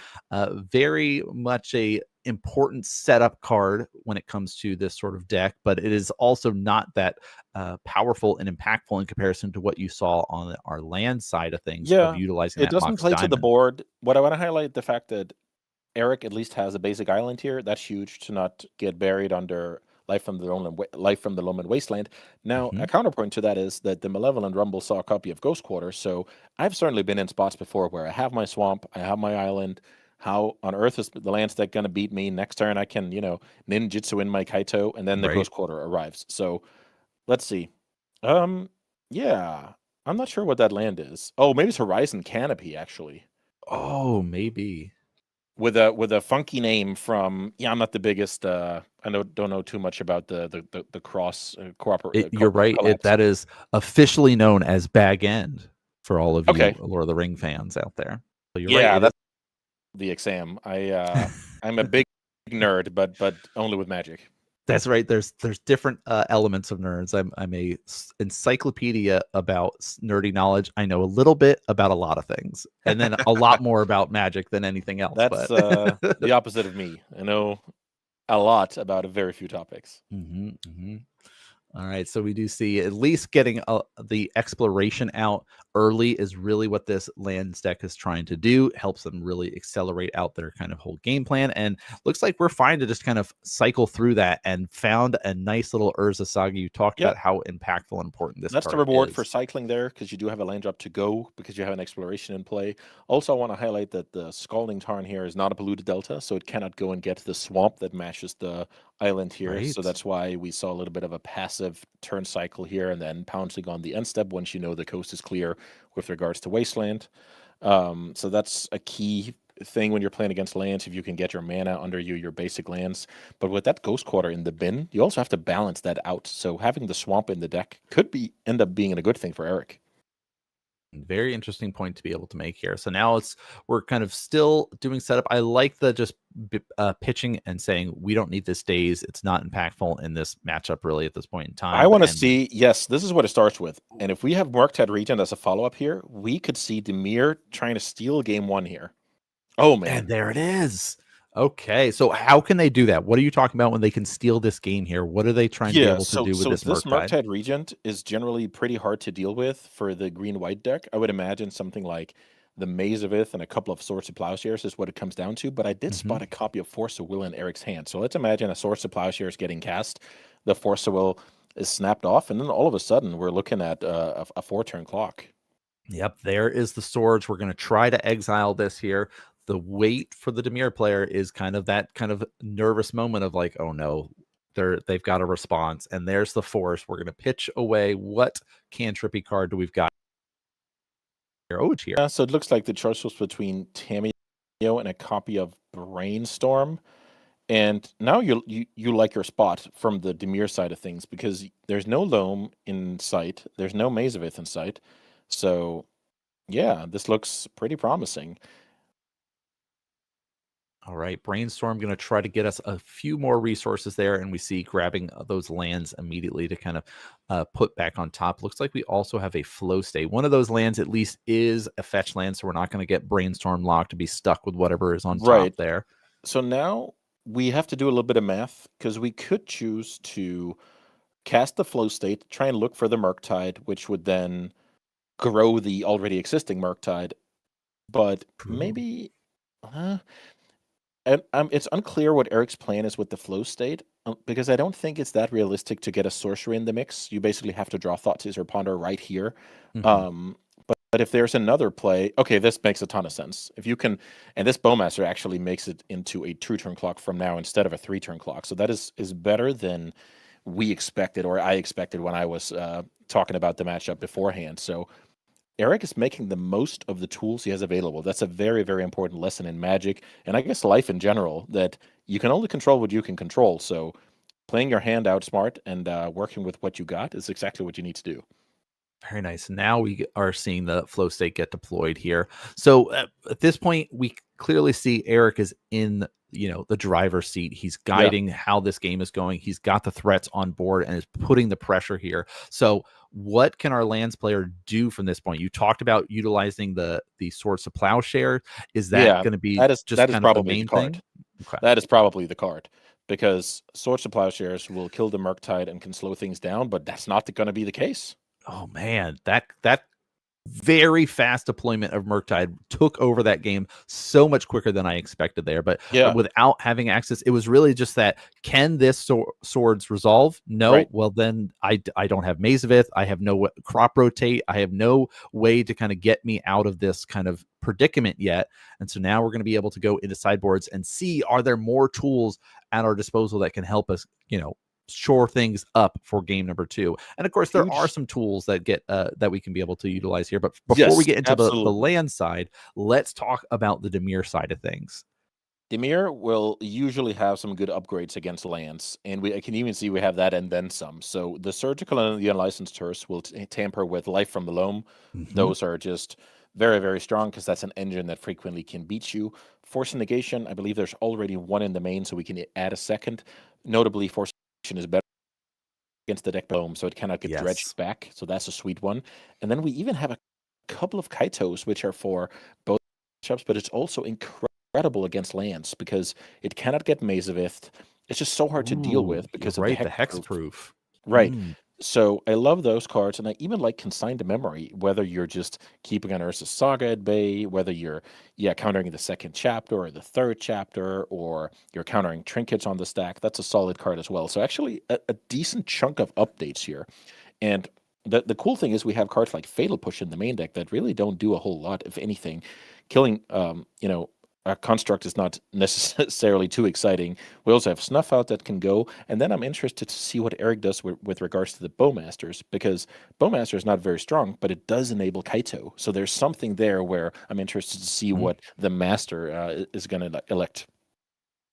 Very much a important setup card when it comes to this sort of deck, but it is also not that powerful and impactful in comparison to what you saw on our land side of things. Yeah, of utilizing it doesn't play to the board. What I want to highlight the fact that Eric at least has a basic island here. That's huge to not get buried under Life from the Loam Wasteland. Now, a counterpoint to that is that the Malevolent Rumble saw a copy of Ghost Quarter, so I've certainly been in spots before where I have my swamp, I have my island. How on earth is the lands deck going to beat me? Next turn I can, ninjutsu in my Kaito, and then the Ghost Quarter arrives. So, let's see. Yeah, I'm not sure what that land is. Oh, maybe it's Horizon Canopy, actually. Oh, maybe. with a funky name from. Yeah, I'm not the biggest. I don't know too much about the cross cooperate. You're right. That is officially known as Bag End for all of you Lord of the Ring fans out there. So you're right. That's the exam. I'm a big nerd, but only with Magic. That's right. There's different elements of nerds. I'm a encyclopedia about nerdy knowledge. I know a little bit about a lot of things, and then a lot more about Magic than anything else. That's the opposite of me. I know a lot about a very few topics. All right, so we do see at least getting the exploration out early is really what this lands deck is trying to do. Helps them really accelerate out their kind of whole game plan, and looks like we're fine to just kind of cycle through that and found a nice little Urza Saga. You talked about how impactful and important this. That's the reward for cycling there, because you do have a land drop to go because you have an exploration in play. Also, I want to highlight that the Scalding Tarn here is not a polluted delta, so it cannot go and get the swamp that matches the island here. So that's why we saw a little bit of a passive turn cycle here, and then pouncing on the end step once you know the coast is clear with regards to Wasteland. So that's a key thing when you're playing against lands, if you can get your mana under your basic lands. But with that Ghost Quarter in the bin, you also have to balance that out. So having the swamp in the deck could end up being a good thing for Eric. Very interesting point to be able to make here. So now we're kind of still doing setup. I like the just pitching and saying we don't need this daze. It's not impactful in this matchup really at this point in time. I want to see, yes, this is what it starts with. And if we have Murktide Regent as a follow-up here, we could see Dimir trying to steal game 1 here. Oh, man. And there it is. Okay, so how can they do that? What are you talking about when they can steal this game here? What are they trying to be able to do with this Murktide? Murktide Regent is generally pretty hard to deal with for the green-white deck. I would imagine something like the Maze of Ith and a couple of Swords of Plowshares is what it comes down to, but I did spot a copy of Force of Will in Eric's hand. So let's imagine a Swords of Plowshares getting cast, the Force of Will is snapped off, and then all of a sudden we're looking at a 4-turn clock. Yep, there is the Swords. We're going to try to exile this here. The wait for the Dimir player is kind of that kind of nervous moment of like, oh no, they've got a response, and there's the Force. We're going to pitch away. What cantrippy card do we've got here? Oh, here. So it looks like the choice was between Tamiyo and a copy of Brainstorm, and now you like your spot from the Dimir side of things, because there's no Loam in sight, there's no Maze of Ith in sight, so yeah, this looks pretty promising. All right, Brainstorm going to try to get us a few more resources there, and we see grabbing those lands immediately to kind of put back on top. Looks like we also have a Flow State. One of those lands at least is a fetch land, so we're not going to get Brainstorm locked to be stuck with whatever is on top there. So now we have to do a little bit of math, because we could choose to cast the Flow State, try and look for the Murktide, which would then grow the already existing Murktide, but maybe... it's unclear what Eric's plan is with the Flow State, because I don't think it's that realistic to get a sorcery in the mix. You basically have to draw Thoughtseizes or Ponder right here. But if there's another play, okay, this makes a ton of sense. If you can, and this Bowmaster actually makes it into a 2-turn clock from now instead of a 3-turn clock. So that is better than we expected, or I expected when I was talking about the matchup beforehand. So Eric is making the most of the tools he has available. That's a very, very important lesson in Magic, and I guess life in general, that you can only control what you can control. So playing your hand out smart and working with what you got is exactly what you need to do. Very nice. Now we are seeing the Flow State get deployed here. So at this point, we clearly see Eric is in the driver's seat. He's guiding how this game is going. He's got the threats on board and is putting the pressure here. So what can our lands player do from this point? You talked about utilizing the Swords of Plowshare. Is that going to be that is probably the main thing? Okay. That is probably the card, because Swords of Plowshares will kill the Murktide and can slow things down, but that's not going to be the case. Oh man, that very fast deployment of Murktide took over that game so much quicker than I expected there. But without having access, it was really just that, can this Swords resolve? No. Right. Well, then I don't have Maze of Ith. I have no crop rotate. I have no way to kind of get me out of this kind of predicament yet. And so now we're going to be able to go into sideboards and see, are there more tools at our disposal that can help us, shore things up for game number 2. And of course, there are some tools that get that we can be able to utilize here. But before we get into the land side, let's talk about the Dimir side of things. Dimir will usually have some good upgrades against lands, and I can even see we have that and then some. So the Surgical and the Unlicensed Terse will tamper with Life from the Loam. Those are just very, very strong because that's an engine that frequently can beat you. Force and Negation, I believe there's already one in the main, so we can add a second. Notably, Force and Negation is better against the deck Loam, so it cannot get dredged back. So that's a sweet one. And then we even have a couple of Kaitos, which are for both matchups, but it's also incredible against lands because it cannot get Mazavith. It's just so hard to deal with because of the hexproof. Right. So I love those cards, and I even like Consigned to Memory, whether you're just keeping an Urza's Saga at bay, whether you're countering the second chapter or the third chapter, or you're countering trinkets on the stack. That's a solid card as well. So actually a decent chunk of updates here. And the cool thing is we have cards like Fatal Push in the main deck that really don't do a whole lot, if anything. Killing a construct is not necessarily too exciting. We also have Snuff Out that can go, and then I'm interested to see what Eric does with regards to the Bowmasters, because Bowmaster is not very strong, but it does enable Kaito. So there's something there where I'm interested to see what the Master is going to elect.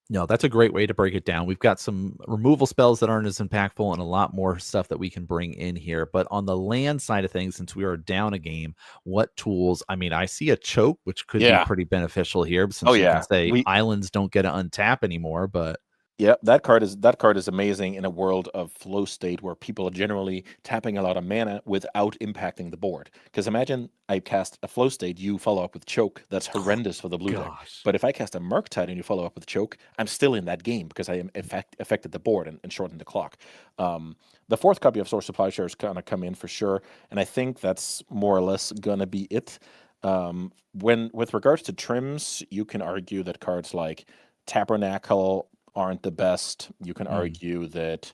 No, that's a great way to break it down. We've got some removal spells that aren't as impactful and a lot more stuff that we can bring in here. But on the land side of things, since we are down a game, what tools? I mean, I see a choke, which could be pretty beneficial here, since you can say islands don't get to untap anymore. But yeah, that card is amazing in a world of flow state where people are generally tapping a lot of mana without impacting the board. Because imagine I cast a flow state, you follow up with choke. That's horrendous for the blue deck. But if I cast a Murktide and you follow up with choke, I'm still in that game because I am affected the board and shortened the clock. The fourth copy of Source Supply Shares kind of come in for sure, and I think that's more or less gonna be it. With regards to trims, you can argue that cards like Tabernacle aren't the best. You can argue that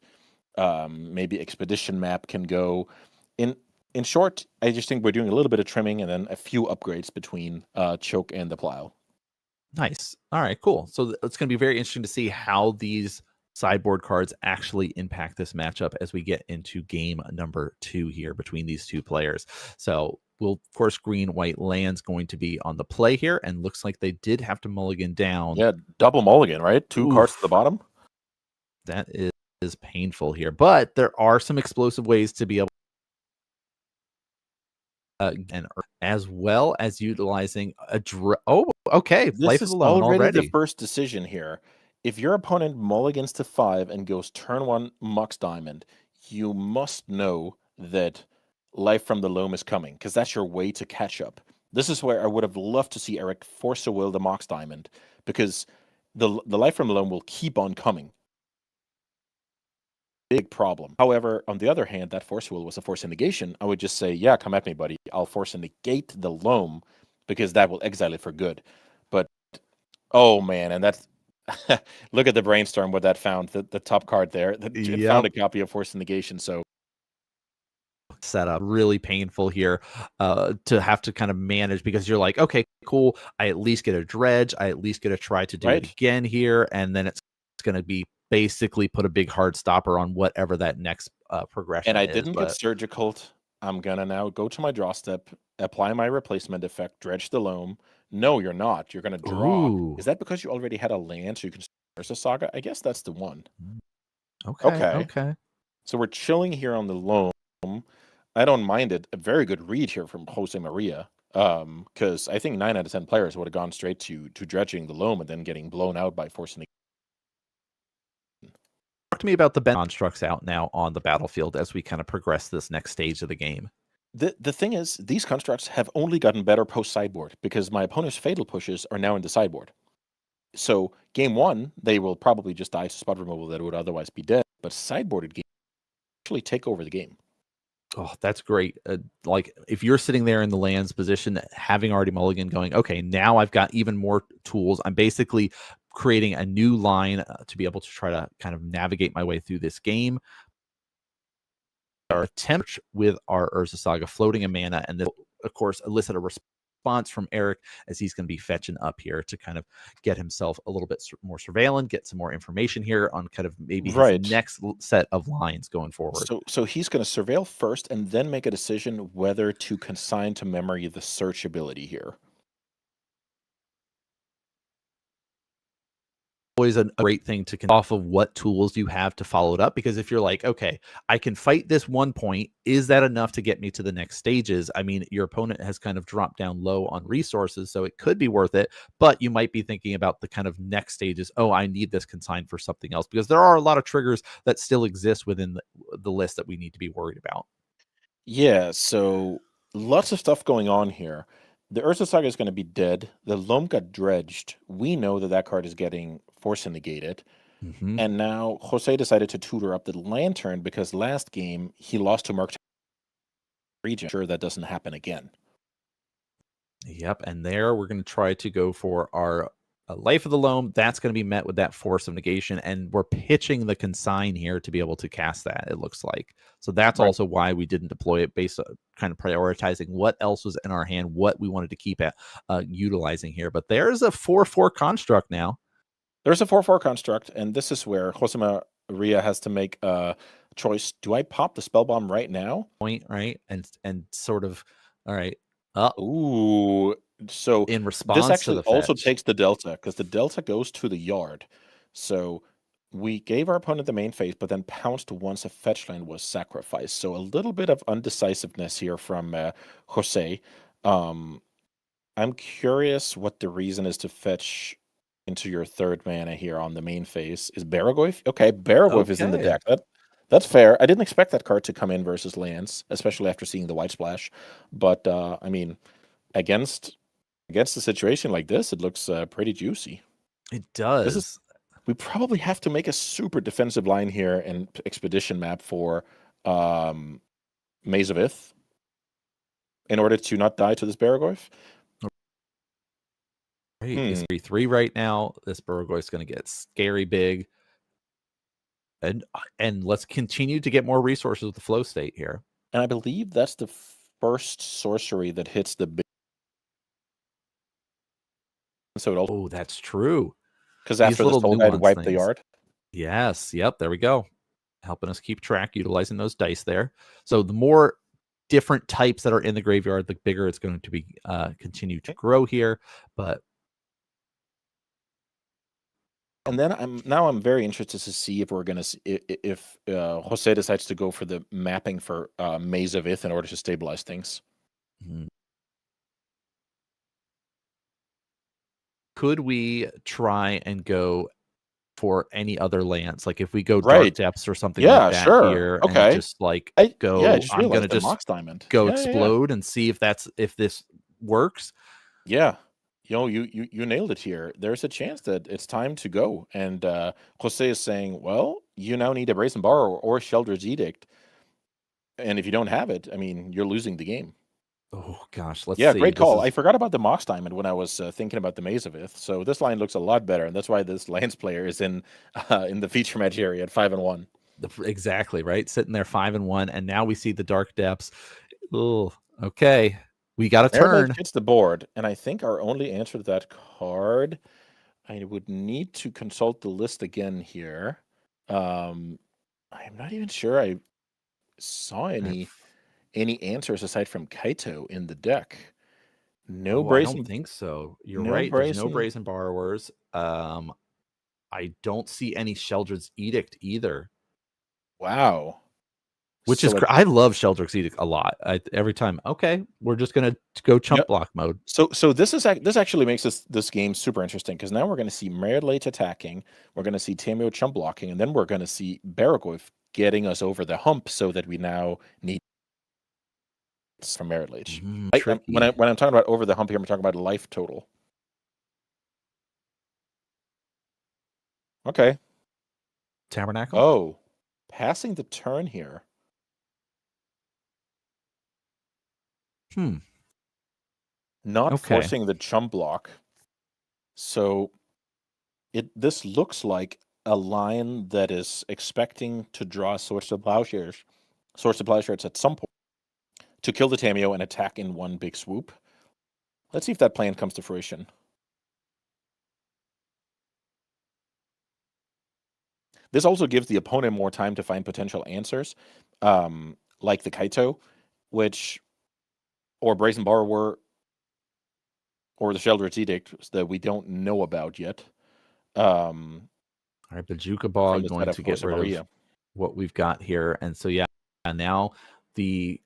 maybe Expedition Map can go. In short, I just think we're doing a little bit of trimming and then a few upgrades between Choke and the Plow. Nice. All right, cool. So it's going to be very interesting to see how these sideboard cards actually impact this matchup as we get into game number 2 here between these two players. So we'll, of course, green-white land's going to be on the play here, and looks like they did have to mulligan down. Yeah, double mulligan, right? 2 cards to the bottom. That is painful here, but there are some explosive ways to be able and as well as utilizing a This is already the first decision here. If your opponent mulligans to 5 and goes turn 1 Mox Diamond, you must know that Life from the Loam is coming, because that's your way to catch up. This is where I would have loved to see Eric force a will the Mox Diamond, because the Life from the Loam will keep on coming. Big problem. However, on the other hand, that force will was a force negation. I would just say, yeah, come at me, buddy. I'll force negate the Loam, because that will exile it for good. But oh man, and that's look at the brainstorm what that found. The top card there. It found a copy of force negation. So setup really painful here to have to kind of manage, because you're like, okay, cool, I at least get a dredge, I at least get to try to do it again here, and then it's going to be basically put a big hard stopper on whatever that next progression is. And I is, didn't get surgical. I'm gonna now go to my draw step, apply my replacement effect, dredge the Loam. No, you're not. You're gonna draw. Ooh. Is that because you already had a land, so you can Urza Saga? I guess that's the one. Okay. So we're chilling here on the Loam. I don't mind it. A very good read here from Jose Maria. Because I think 9 out of 10 players would have gone straight to dredging the Loam and then getting blown out by forcing. Talk to me about the constructs out now on the battlefield as we kind of progress this next stage of the game. The thing is, these constructs have only gotten better post sideboard, because my opponent's fatal pushes are now in the sideboard. So game 1, they will probably just die to spot removal that would otherwise be dead. But sideboarded game actually take over the game. Oh, that's great. Like if you're sitting there in the lands position, having already mulligan going, okay, now I've got even more tools. I'm basically creating a new line to be able to try to kind of navigate my way through this game. Our attempt with our Urza Saga, floating a mana, and this, of course, elicit a response from Eric, as he's going to be fetching up here to kind of get himself a little bit more surveillance, get some more information here on kind of maybe his next set of lines going forward. So he's going to surveil first and then make a decision whether to consign to memory the search ability here. always a great thing to off of what tools you have to follow it up, because if you're like, okay, I can fight this 1 point, is that enough to get me to the next stages? I mean, your opponent has kind of dropped down low on resources, so it could be worth it, but you might be thinking about the kind of next stages. Oh, I need this consigned for something else, because there are a lot of triggers that still exist within the list that we need to be worried about. Yeah, so lots of stuff going on here. The Urza Saga is going to be dead. The Loam got dredged. We know that that card is getting force negated. And now Jose decided to tutor up the Lantern because last game he lost to Merc region. Sure, that doesn't happen again. Yep, and there we're going to try to go for our Life of the Loam. That's going to be met with that Force of Negation, and we're pitching the Consign here to be able to cast that, it looks like. So that's also why we didn't deploy it, based on kind of prioritizing what else was in our hand, what we wanted to keep at utilizing here. But there's a 4/4 construct now. There's a 4/4 construct, and this is where Josemaria has to make a choice. Do I pop the spell bomb right now? Point, right? And sort of, all right. Ooh, so in response this actually to the also fetch. takes the delta, because the delta goes to the yard. So we gave our opponent the main phase, but then pounced once a fetch land was sacrificed. So a little bit of undecisiveness here from Jose. I'm curious what the reason is to fetch into your third mana here on the main phase. Is Baragoyf? Okay, Baragoyf is in the deck. That's fair. I didn't expect that card to come in versus lands, especially after seeing the white splash. But I mean, against a situation like this, it looks pretty juicy. It does. We probably have to make a super defensive line here and expedition map for Maze of Ith in order to not die to this Baragoyf. It's 3/3 right now. This Baragoyf is going to get scary big. And let's continue to get more resources with the flow state here. And I believe that's the first sorcery that hits the big. So it also, that's true. Because after the Soul Guide wiped the yard. Yes. Yep. There we go. Helping us keep track, utilizing those dice there. So the more different types that are in the graveyard, the bigger it's going to be continue to grow here. But and then I'm very interested to see if we're going to if Jose decides to go for the mapping for Maze of Ith in order to stabilize things. Could we try and go for any other lands? Like if we go Dark Depths or something like that here, okay, and just like go, I'm going to just Mox Diamond. Go explode and see if this works. Yeah. You nailed it here. There's a chance that it's time to go. And Jose is saying, well, you now need a Brazen Borrower or Sheldred's Edict. And if you don't have it, I mean, you're losing the game. Oh, gosh. Let's see. Great call. I forgot about the Mox Diamond when I was thinking about the Maze of Ith. So this line looks a lot better. And that's why this lands player is in the feature match area at 5-1. Exactly, right? Sitting there 5-1. And now we see the Dark Depths. Oh, okay. We got a turn. Hits the board, and I think our only answer to that card, I would need to consult the list again here. I'm not even sure I saw any answers aside from Kaito in the deck. No Brazen. I don't think so. You're right. There's no Brazen Borrowers. I don't see any Sheldred's Edict either. Wow. Which is, I love Sheldred's Edict a lot. Every time, okay, we're just gonna go chump block mode. So this actually makes this game super interesting, because now we're going to see Merilate attacking, we're going to see Tamio chump blocking, and then we're going to see Baragoyf getting us over the hump, so that we now need from Merilate. When I'm talking about over the hump here, I'm talking about life total. Okay. Tabernacle. Oh, passing the turn here. Not forcing the chump block. So this looks like a line that is expecting to draw Swords to Plowshares at some point to kill the Tamio and attack in one big swoop. Let's see if that plan comes to fruition. This also gives the opponent more time to find potential answers, like the Kaito, or Brazen Borrower, or the Sheldred's Edict that we don't know about yet. All right, Bajuka Bog going to get rid of what we've got here. And so, yeah, now the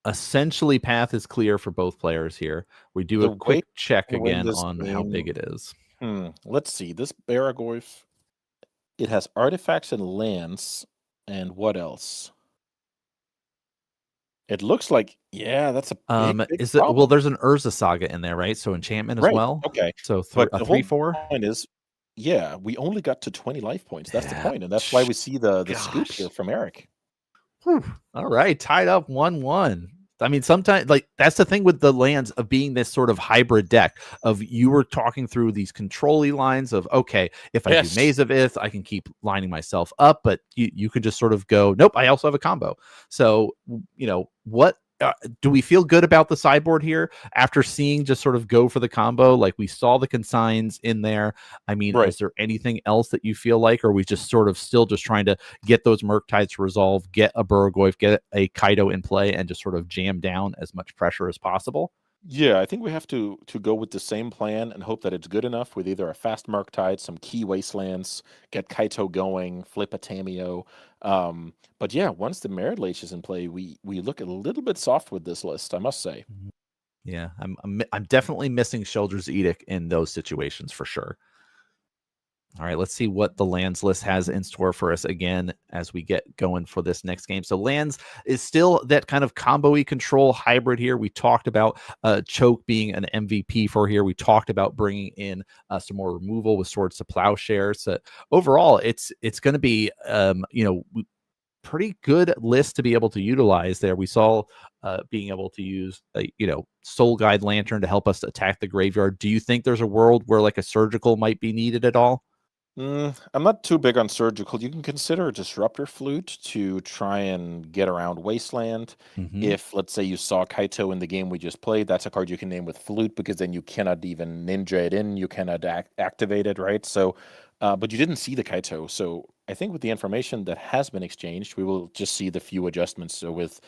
essentially path is clear for both players here. We do a quick check again on how big it is. Let's see. This Baragorf, it has artifacts and lands. And what else? It looks like, yeah, that's a big is it? Well, there's an Urza Saga in there, right? So enchantment as well. Okay. So a 3/4. Point is, yeah, we only got to 20 life points. That's the point, and that's why we see the scoop here from Eric. Whew. All right, tied up 1-1. I mean, sometimes like that's the thing with the lands of being this sort of hybrid deck of you were talking through these control-y lines of, okay, if I do Maze of Ith, I can keep lining myself up, but you could just sort of go, nope, I also have a combo. So, what do we feel good about the sideboard here after seeing just sort of go for the combo? Like we saw the consigns in there. I mean, is there anything else that you feel like, or are we just sort of still just trying to get those Murktides to resolve, get a Burgoyf, get a Kaito in play, and just sort of jam down as much pressure as possible? Yeah, I think we have to go with the same plan and hope that it's good enough with either a fast Murktide, some key wastelands, get Kaito going, flip a Tameo. But yeah, once the Merit Lach is in play, we look a little bit soft with this list, I must say. Yeah, I'm definitely missing Sheoldred's Edict in those situations for sure. All right, let's see what the lands list has in store for us again as we get going for this next game. So lands is still that kind of combo-y control hybrid here. We talked about Choke being an MVP for here. We talked about bringing in some more removal with Swords to Plowshare. So overall, it's going to be pretty good list to be able to utilize there. We saw being able to use Soul Guide Lantern to help us attack the graveyard. Do you think there's a world where like a Surgical might be needed at all? I'm not too big on Surgical. You can consider a Disruptor Flute to try and get around Wasteland. If, let's say, you saw Kaito in the game we just played, that's a card you can name with Flute because then you cannot even ninja it in. You cannot activate it, right? So, but you didn't see the Kaito. So I think with the information that has been exchanged, we will just see the few adjustments. So with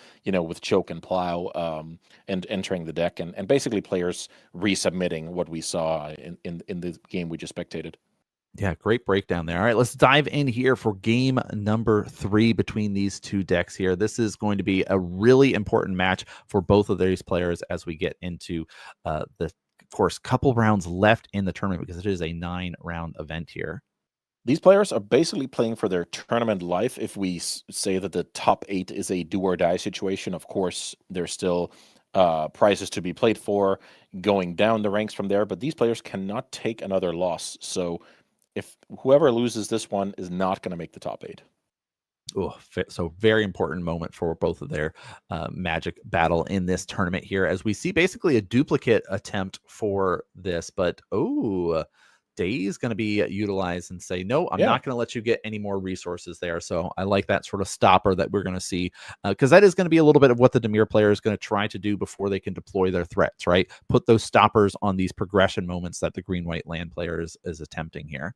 Choke and Plow and entering the deck and basically players resubmitting what we saw in the game we just spectated. Yeah, great breakdown there. All right, let's dive in here for game number 3 between these two decks here. This is going to be a really important match for both of these players as we get into of course, couple rounds left in the tournament because it is a 9-round event here. These players are basically playing for their tournament life. If we say that the top 8 is a do-or-die situation, of course, there's still prizes to be played for, going down the ranks from there, but these players cannot take another loss. So if whoever loses this one is not going to make the top 8. Oh, so very important moment for both of their Magic battle in this tournament here, as we see basically a duplicate attempt for this, but Day is going to be utilized and say, no, I'm not going to let you get any more resources there. So I like that sort of stopper that we're going to see, because that is going to be a little bit of what the Dimir player is going to try to do before they can deploy their threats, right? Put those stoppers on these progression moments that the green-white land player is attempting here.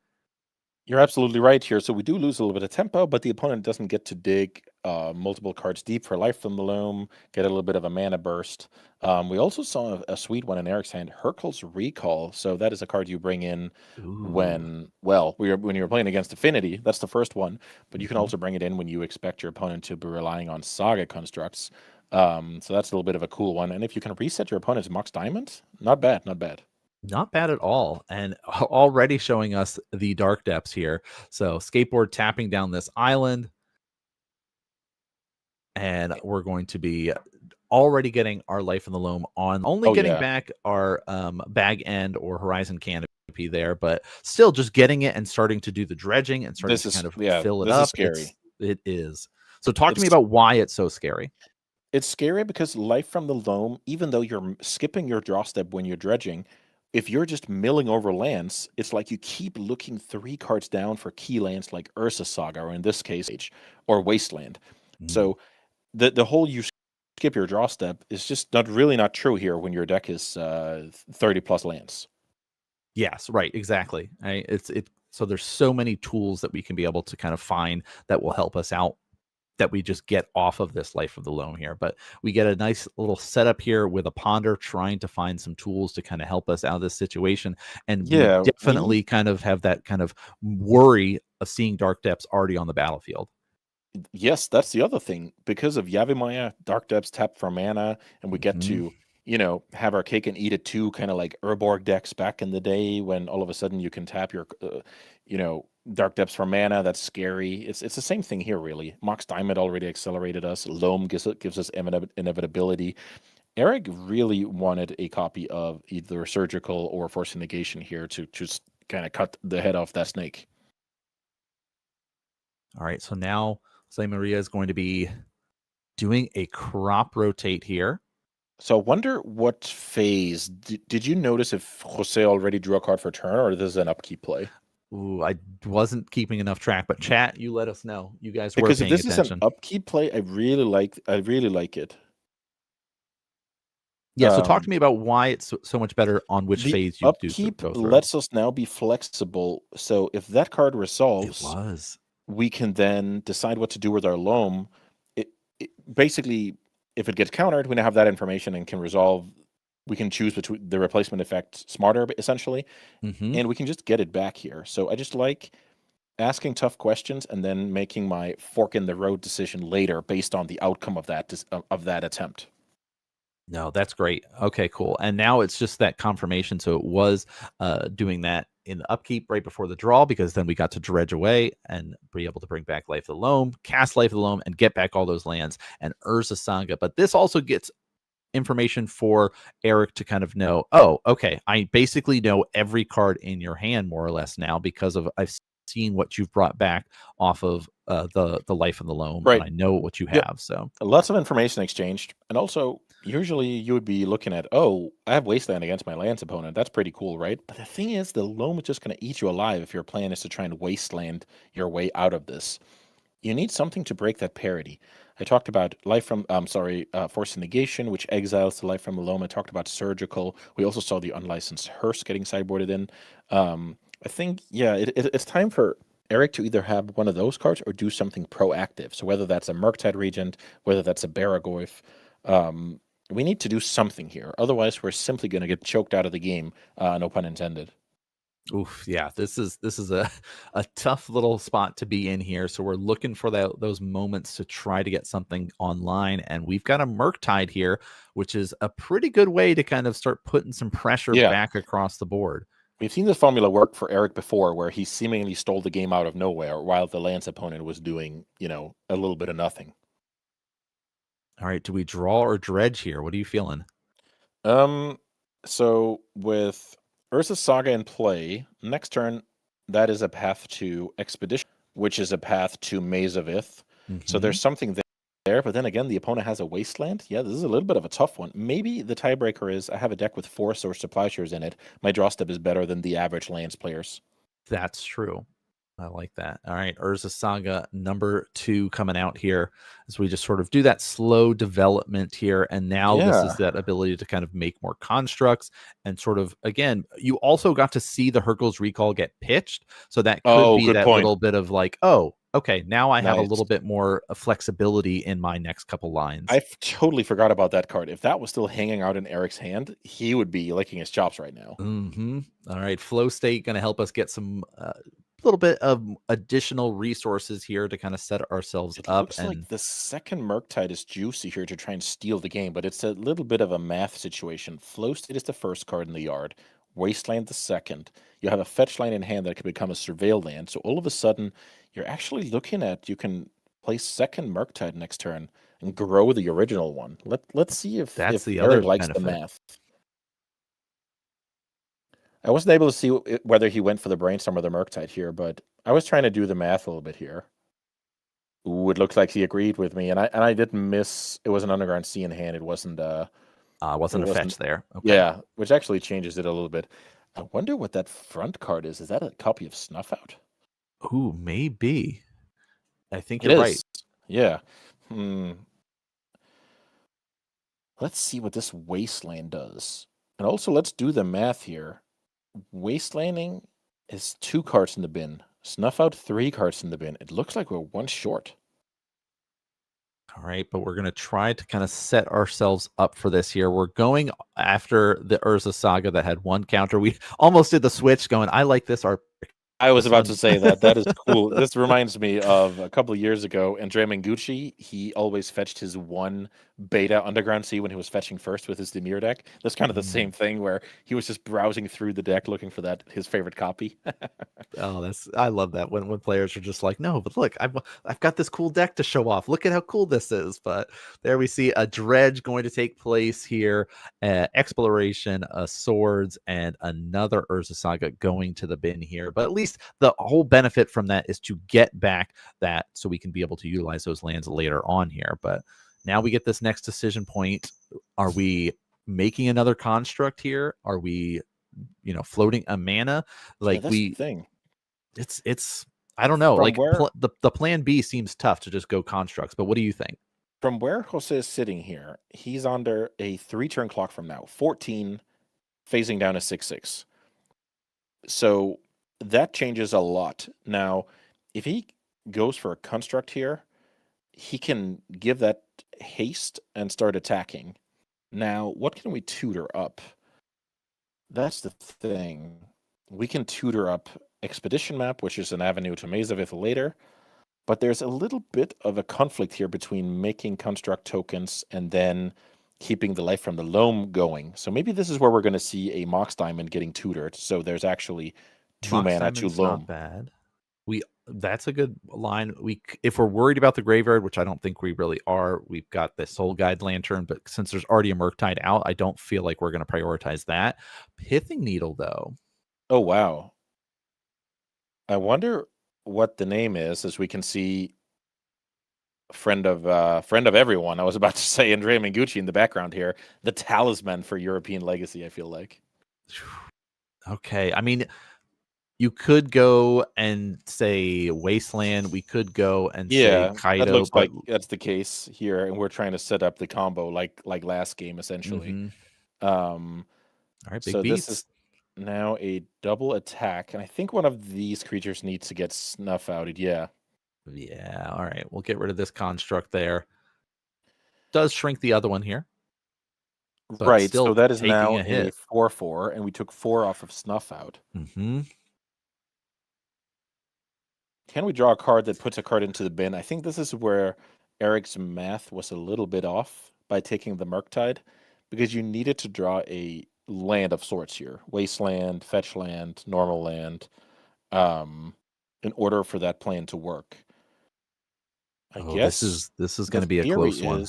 You're absolutely right here. So we do lose a little bit of tempo, but the opponent doesn't get to dig multiple cards deep for Life from the Loam, get a little bit of a mana burst. We also saw a sweet one in Eric's hand, Hercule's Recall. So that is a card you bring in when you're playing against Affinity. That's the first one. But you can also bring it in when you expect your opponent to be relying on Saga constructs. So that's a little bit of a cool one. And if you can reset your opponent's Mox Diamond, not bad, not bad. Not bad at all, and already showing us the dark depths here. So Skateboard tapping down this island, and we're going to be already getting our Life in the Loam on, only getting back our Bag End or Horizon Canopy there, but still just getting it and starting to do the dredging and starting to kind of fill it up. Is scary. It is. So talk to me about why it's so scary. It's scary because Life from the Loam, even though you're skipping your draw step when you're dredging, if you're just milling over lands, it's like you keep looking 3 cards down for key lands like Urza Saga, or in this case, or Wasteland. So the whole you skip your draw step is just not true here when your deck is 30 plus lands. Yes, right, exactly. So there's so many tools that we can be able to kind of find that will help us out that we just get off of this Life of the Loam here. But we get a nice little setup here with a ponder trying to find some tools to kind of help us out of this situation. And we definitely kind of have that kind of worry of seeing Dark Depths already on the battlefield. Yes, that's the other thing. Because of Yavimaya, Dark Depths tap for mana, and we get to, have our cake and eat it too, kind of like Urborg decks back in the day when all of a sudden you can tap your, Dark Depths for mana. That's scary. It's the same thing here, really. Mox Diamond already accelerated us. Loam gives us inevitability. Eric really wanted a copy of either Surgical or Force Negation here to just kind of cut the head off that snake. All right, so now Jose Maria is going to be doing a crop rotate here. So I wonder what phase. Did you notice if Jose already drew a card for turn, or this is an upkeep play? Ooh, I wasn't keeping enough track, but chat, you let us know. You guys were because paying if this attention. is an upkeep play, I really like it. Yeah, so talk to me about why it's so much better on which phase you do go through. Lets us now be flexible. So if that card resolves, we can then decide what to do with our Loam. Basically, if it gets countered, we now have that information and can resolve. We can choose between the replacement effect smarter, essentially, and we can just get it back here. So I just like asking tough questions and then making my fork in the road decision later based on the outcome of that attempt. No, that's great. Okay, cool. And now it's just that confirmation. So it was doing that in the upkeep right before the draw, because then we got to dredge away and be able to bring back Life of the Loam, cast Life of the Loam, and get back all those lands and Urza Saga. But this also gets information for Eric to kind of know, oh, okay, I basically know every card in your hand more or less now because of I've seen what you've brought back off of the Life of the Loam, right. And I know what you have. So lots of information exchanged, and also usually you would be looking at, oh, I have Wasteland against my Lance opponent. That's pretty cool, right? But the thing is, the Loam is just going to eat you alive if your plan is to try and Wasteland your way out of this. You need something to break that parity. I talked about Force Negation, which exiles the Life from the Loam. I talked about Surgical. We also saw the Unlicensed Hearse getting sideboarded in. I think, it's time for Eric to either have one of those cards or do something proactive. So whether that's a Murktide Regent, whether that's a Baragoyf, we need to do something here. Otherwise, we're simply going to get choked out of the game, no pun intended. Oof, yeah, this is a tough little spot to be in here. So we're looking for those moments to try to get something online, and we've got a Murktide here, which is a pretty good way to kind of start putting some pressure back across the board. We've seen this formula work for Eric before, where he seemingly stole the game out of nowhere while the Lance opponent was doing, a little bit of nothing. All right, do we draw or dredge here? What are you feeling? So with Urza Saga in play, next turn, that is a path to Expedition, which is a path to Maze of Ith. So there's something there, but then again, the opponent has a Wasteland. Yeah, this is a little bit of a tough one. Maybe the tiebreaker is I have a deck with 4 Source Supply Shares in it. My draw step is better than the average Lance players. That's true. I like that. All right, Urza Saga number 2 coming out here as we just sort of do that slow development here. And now this is that ability to kind of make more constructs and sort of, again, you also got to see the Hercules Recall get pitched. So that could be that little bit of like, oh, okay, now I have a little bit more flexibility in my next couple lines. I totally forgot about that card. If that was still hanging out in Eric's hand, he would be licking his chops right now. All right, Flow State going to help us get some little bit of additional resources here to kind of set ourselves up. Looks like the second Murktide is juicy here to try and steal the game, but it's a little bit of a math situation. Flow State is the first card in the yard, Wasteland the second. You have a fetch line in hand that can become a Surveil land, so all of a sudden you're actually looking at, you can play second Murktide next turn and grow the original one. Let's see if the Eric other likes benefit. the math. I wasn't able to see whether he went for the Brainstorm or the Murktide here, but I was trying to do the math a little bit here. Ooh, it looks like he agreed with me, and I didn't miss. It was an Underground Sea in hand. It wasn't a fetch there. Okay. Yeah, which actually changes it a little bit. I wonder what that front card is. Is that a copy of Snuff Out? Ooh, maybe. I think you're right. Yeah. Let's see what this Wasteland does. And also, let's do the math here. Wastelanding is 2 cards in the bin. Snuff Out 3 cards in the bin. It looks like we're 1 short. All right, but we're going to try to kind of set ourselves up for this here. We're going after the Urza Saga that had one counter. We almost did the switch going, I like this. I was about to say that. That is cool. This reminds me of a couple of years ago, Andrea Mengucci. He always fetched his one beta Underground Sea when he was fetching first with his Demir deck. That's kind of the same thing where he was just browsing through the deck looking for his favorite copy. Oh, I love that when players are just like, no, but look, I've got this cool deck to show off. Look at how cool this is. But there we see a dredge going to take place here, exploration, swords, and another Urza Saga going to the bin here. But at least the whole benefit from that is to get back that so we can be able to utilize those lands later on here. But now we get this next decision point. Are we making another construct here? Are we, floating a mana? Like that's the thing. It's I don't know. From like where, the plan B seems tough to just go constructs. But what do you think? From where Jose is sitting here, he's under a 3-turn clock from now, 14, phasing down a 6/6. So that changes a lot. Now, if he goes for a construct here, he can give that haste and start attacking. Now, what can we tutor up? That's the thing. We can tutor up Expedition Map, which is an avenue to Maze of Ithil later. But there's a little bit of a conflict here between making construct tokens and then keeping the Life from the Loam going. So maybe this is where we're going to see a Mox Diamond getting tutored. So there's actually 2 mana to Loam. Not bad. That's a good line. If we're worried about the graveyard, which I don't think we really are, we've got the Soul Guide Lantern, but since there's already a Murktide out, I don't feel like we're going to prioritize that. Pithing Needle, though. Oh, wow. I wonder what the name is, as we can see friend of everyone. I was about to say Andrea Mengucci in the background here. The talisman for European Legacy, I feel like. Okay. I mean, you could go and say Wasteland. We could go and say Kaido. That looks like that's the case here, and we're trying to set up the combo like last game, essentially. All right, big beats. This is now a double attack, and I think one of these creatures needs to get snuff outed. Yeah. All right, we'll get rid of this construct there. Does shrink the other one here. Right, so that is now a 4/4, and we took 4 off of snuff out. Can we draw a card that puts a card into the bin? I think this is where Eric's math was a little bit off by taking the Murktide, because you needed to draw a land of sorts here. Wasteland, fetch land, normal land, in order for that plan to work. I guess this is going to be a close one.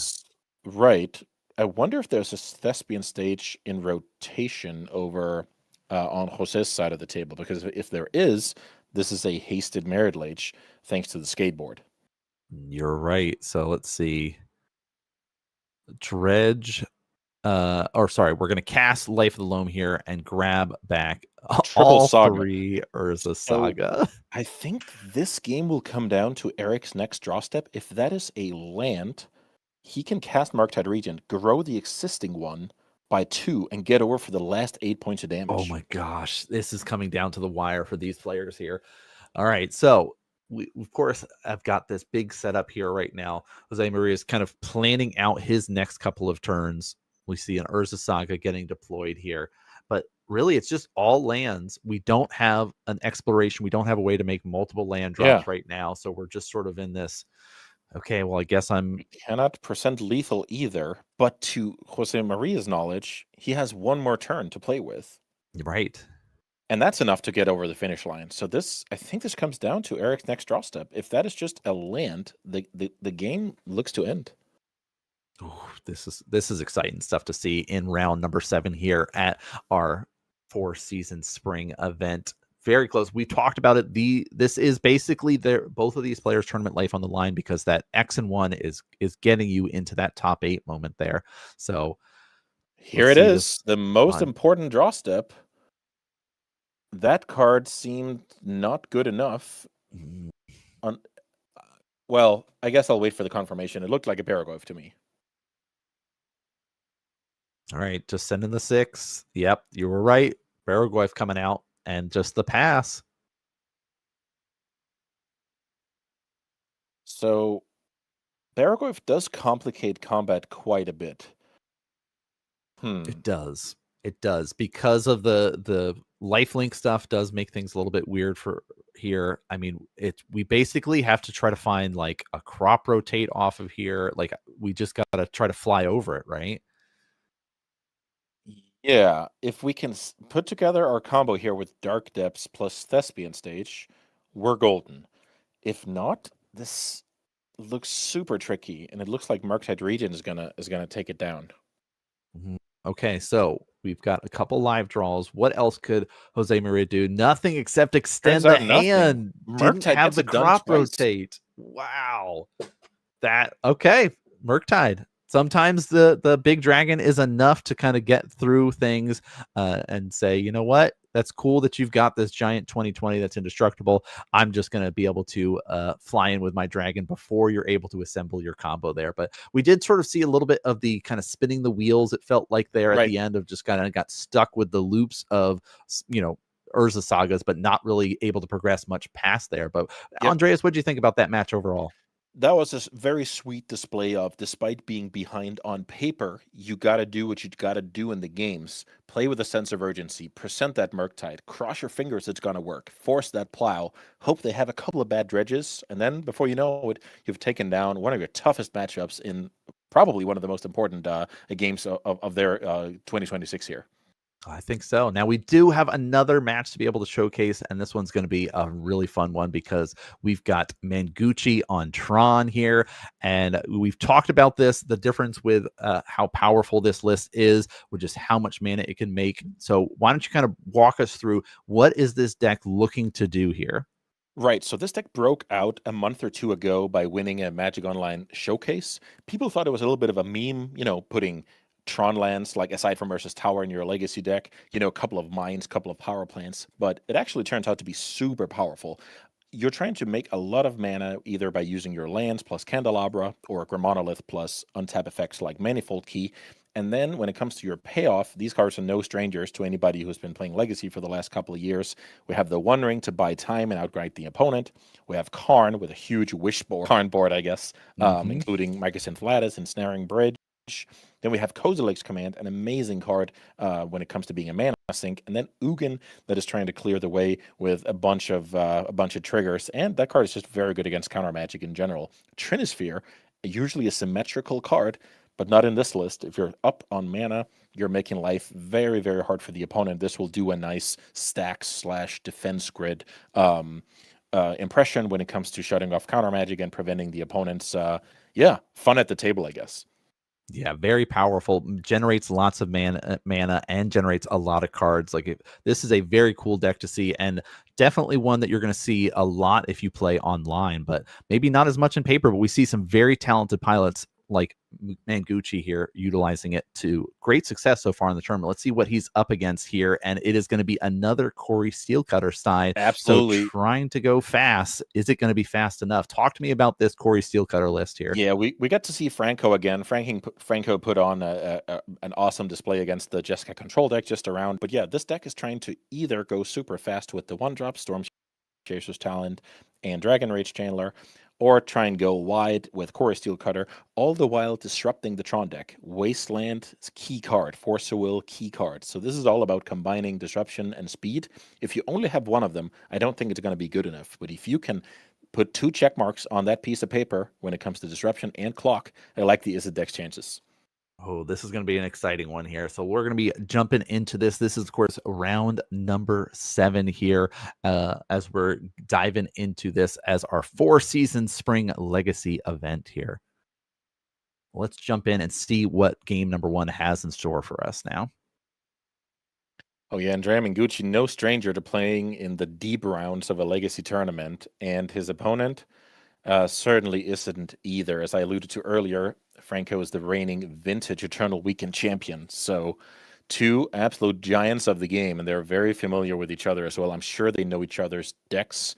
Right. I wonder if there's a Thespian stage in rotation over on Jose's side of the table, because if there is, this is a hasted Merit Lage thanks to the skateboard. You're right. So let's see. Dredge. We're going to cast Life of the Loam here and grab back all Saga. 3 Urza Saga. So I think this game will come down to Eric's next draw step. If that is a land, he can cast Murktide Regent, grow the existing one by 2, and get over for the last 8 points of damage. Oh my gosh, this is coming down to the wire for these players here. All right, so we, of course, I've got this big setup here right now. Jose Maria is kind of planning out his next couple of turns. We see an Urza Saga getting deployed here. But really, it's just all lands. We don't have an exploration. We don't have a way to make multiple land drops right now. So we're just sort of in this, okay, well, I guess We cannot percent lethal either. But to Jose Maria's knowledge, he has 1 more turn to play with. Right. And that's enough to get over the finish line. So I think this comes down to Eric's next draw step. If that is just a land, the game looks to end. Oh, this is exciting stuff to see in round number 7 here at our 4-season spring event. Very close. We talked about it. This is basically both of these players' tournament life on the line, because that X and 1 is getting you into that top 8 moment there. So here it is, the most important draw step. That card seemed not good enough. Well, I guess I'll wait for the confirmation. It looked like a Paragoyf to me. All right, just send in the 6. Yep, you were right. Paragoyf coming out, and just the pass. So Baragorth does complicate combat quite a bit. It does. It does, because of the lifelink stuff does make things a little bit weird for here. I mean, we basically have to try to find like a crop rotate off of here. Like we just got to try to fly over it, right? Yeah, if we can put together our combo here with Dark Depths plus Thespian Stage, we're golden. If not, this looks super tricky, and it looks like Murktide Region is gonna take it down. Okay, so we've got a couple live draws. What else could Jose Maria do? Nothing except extend the hand. Didn't have the crop rotate. Wow. Okay, Murktide. Sometimes the big dragon is enough to kind of get through things and say, you know what? That's cool that you've got this giant 2020 that's indestructible. I'm just going to be able to fly in with my dragon before you're able to assemble your combo there. But we did sort of see a little bit of the kind of spinning the wheels. It felt like there at the end of just kind of got stuck with the loops of, Urza sagas, but not really able to progress much past there. But Andreas, what do you think about that match overall? That was a very sweet display of, despite being behind on paper, you got to do what you got to do in the games. Play with a sense of urgency, present that Murktide, cross your fingers it's going to work, force that plow, hope they have a couple of bad dredges, and then before you know it, you've taken down one of your toughest matchups in probably one of the most important games of their 2026 here. I think so. Now, we do have another match to be able to showcase, and this one's going to be a really fun one because we've got Manguchi on Tron here, and we've talked about this, the difference with how powerful this list is, with just how much mana it can make. So why don't you kind of walk us through what is this deck looking to do here? Right, so this deck broke out a month or two ago by winning a Magic Online showcase. People thought it was a little bit of a meme, putting Tron lands, like aside from Urza's Tower in your legacy deck, a couple of mines, couple of power plants, but it actually turns out to be super powerful. You're trying to make a lot of mana either by using your lands plus Candelabra or Grim plus untap effects like Manifold Key. And then when it comes to your payoff, these cards are no strangers to anybody who's been playing Legacy for the last couple of years. We have the One Ring to buy time and outgrind the opponent. We have Karn with a huge wish board, Karn board, I guess, including Microsynth Lattice and Snaring Bridge. Then we have Kozilek's Command, an amazing card when it comes to being a mana sink, and then Ugin that is trying to clear the way with a bunch of triggers, and that card is just very good against counter magic in general. Trinisphere, usually a symmetrical card, but not in this list. If you're up on mana, you're making life very, very hard for the opponent. This will do a nice stack/defense grid impression when it comes to shutting off counter magic and preventing the opponent's fun at the table, I guess. Yeah, very powerful, generates lots of mana and generates a lot of cards. This is a very cool deck to see, and definitely one that you're going to see a lot if you play online, but maybe not as much in paper. But we see some very talented pilots like Manguchi here utilizing it to great success so far in the tournament. Let's see what he's up against here, and it is going to be another Corey Steelcutter side. Absolutely. So trying to go fast. Is it going to be fast enough? Talk to me about this Corey Steelcutter list here. Yeah, we got to see Franco again. Franco put on an awesome display against the Jessica control deck just around. But yeah, this deck is trying to either go super fast with the 1-drop Storm Chaser's Talent and Dragon Rage Channeler, or try and go wide with Corey Steelcutter, all the while disrupting the Tron deck. Wasteland, key card. Force of Will, key card. So this is all about combining disruption and speed. If you only have one of them, I don't think it's going to be good enough. But if you can put 2 check marks on that piece of paper when it comes to disruption and clock, I like the Izzet deck's chances. Oh, this is going to be an exciting one here. So we're going to be jumping into this. This is, of course, round number 7 here as we're diving into this as our 4-season spring legacy event here. Let's jump in and see what game number 1 has in store for us now. Oh, yeah, Andrea Manguchi, no stranger to playing in the deep rounds of a legacy tournament, and his opponent certainly isn't either. As I alluded to earlier, Franco is the reigning vintage Eternal Weekend champion. So 2 absolute giants of the game, and they're very familiar with each other as well. I'm sure they know each other's decks,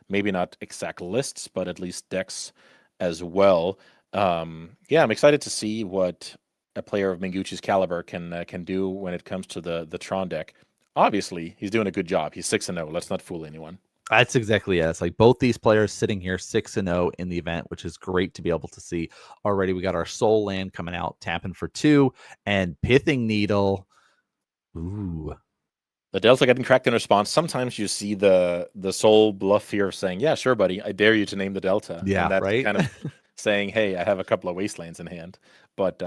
maybe not exact lists, but at least decks as well. I'm excited to see what a player of Manguchi's caliber can do when it comes to the Tron deck. Obviously, he's doing a good job. He's 6-0. Let's not fool anyone. That's exactly it. It's like both these players sitting here 6-0 in the event, which is great to be able to see. Already we got our Soul Land coming out, tapping for 2, and Pithing Needle. Ooh. The Delta getting cracked in response. Sometimes you see the Soul bluff here saying, yeah, sure, buddy, I dare you to name the Delta. Yeah, and that's right? kind of saying, hey, I have a couple of Wastelands in hand. But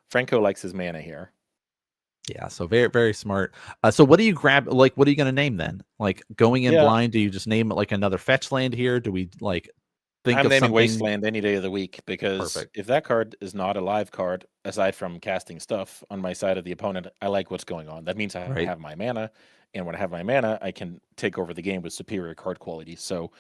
Franco likes his mana here. Yeah, so very, very smart. So what do you grab? Like, what are you going to name then? Like, going in blind, do you just name it like another fetch land here? Do we like think I'm of naming something? Wasteland any day of the week, because Perfect. if that card is not a live card, aside from casting stuff on my side of the opponent, I like what's going on. That means I have my mana, and when I have my mana, I can take over the game with superior card quality. So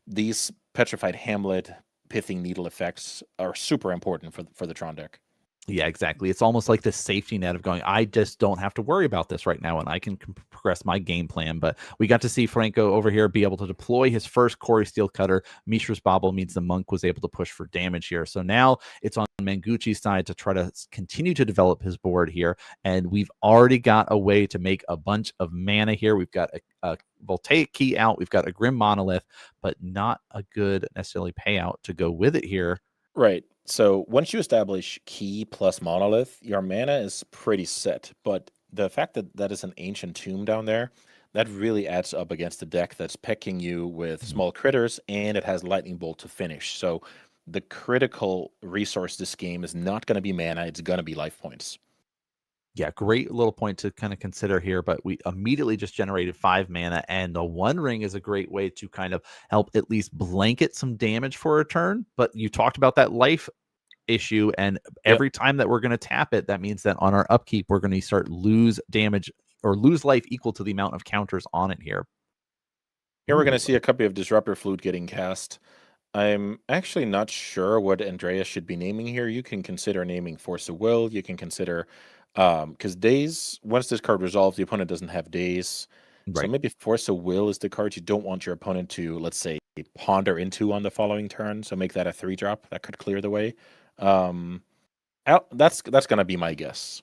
these Petrified Hamlet, Pithing Needle effects are super important for the Tron deck. Yeah, exactly. It's almost like this safety net of going, I just don't have to worry about this right now, and I can progress my game plan. But we got to see Franco over here be able to deploy his first Corey Steel Cutter. Mishra's Bauble means the Monk was able to push for damage here. So now it's on Manguchi's side to try to continue to develop his board here. And we've already got a way to make a bunch of mana here. We've got a Voltaic Key out. We've got a Grim Monolith, but not a good necessarily payout to go with it here. Right. So once you establish Key plus Monolith, your mana is pretty set. But the fact that that is an Ancient Tomb down there, that really adds up against a deck that's pecking you with small critters, and it has Lightning Bolt to finish. So the critical resource this game is not going to be mana, it's going to be life points. Yeah, great little point to kind of consider here, but we immediately just generated 5 mana, and the One Ring is a great way to kind of help at least blanket some damage for a turn. But you talked about that life issue, and every time that we're going to tap it, that means that on our upkeep, we're going to start lose damage or lose life equal to the amount of counters on it here. Here we're going to see a copy of Disruptor Flute getting cast. I'm actually not sure what Andreas should be naming here. You can consider naming Force of Will. You can consider, because Daze, once this card resolves, the opponent doesn't have Daze. So maybe Force of Will is the card you don't want your opponent to, let's say, ponder into on the following turn. So make that a 3-drop. That could clear the way. That's going to be my guess.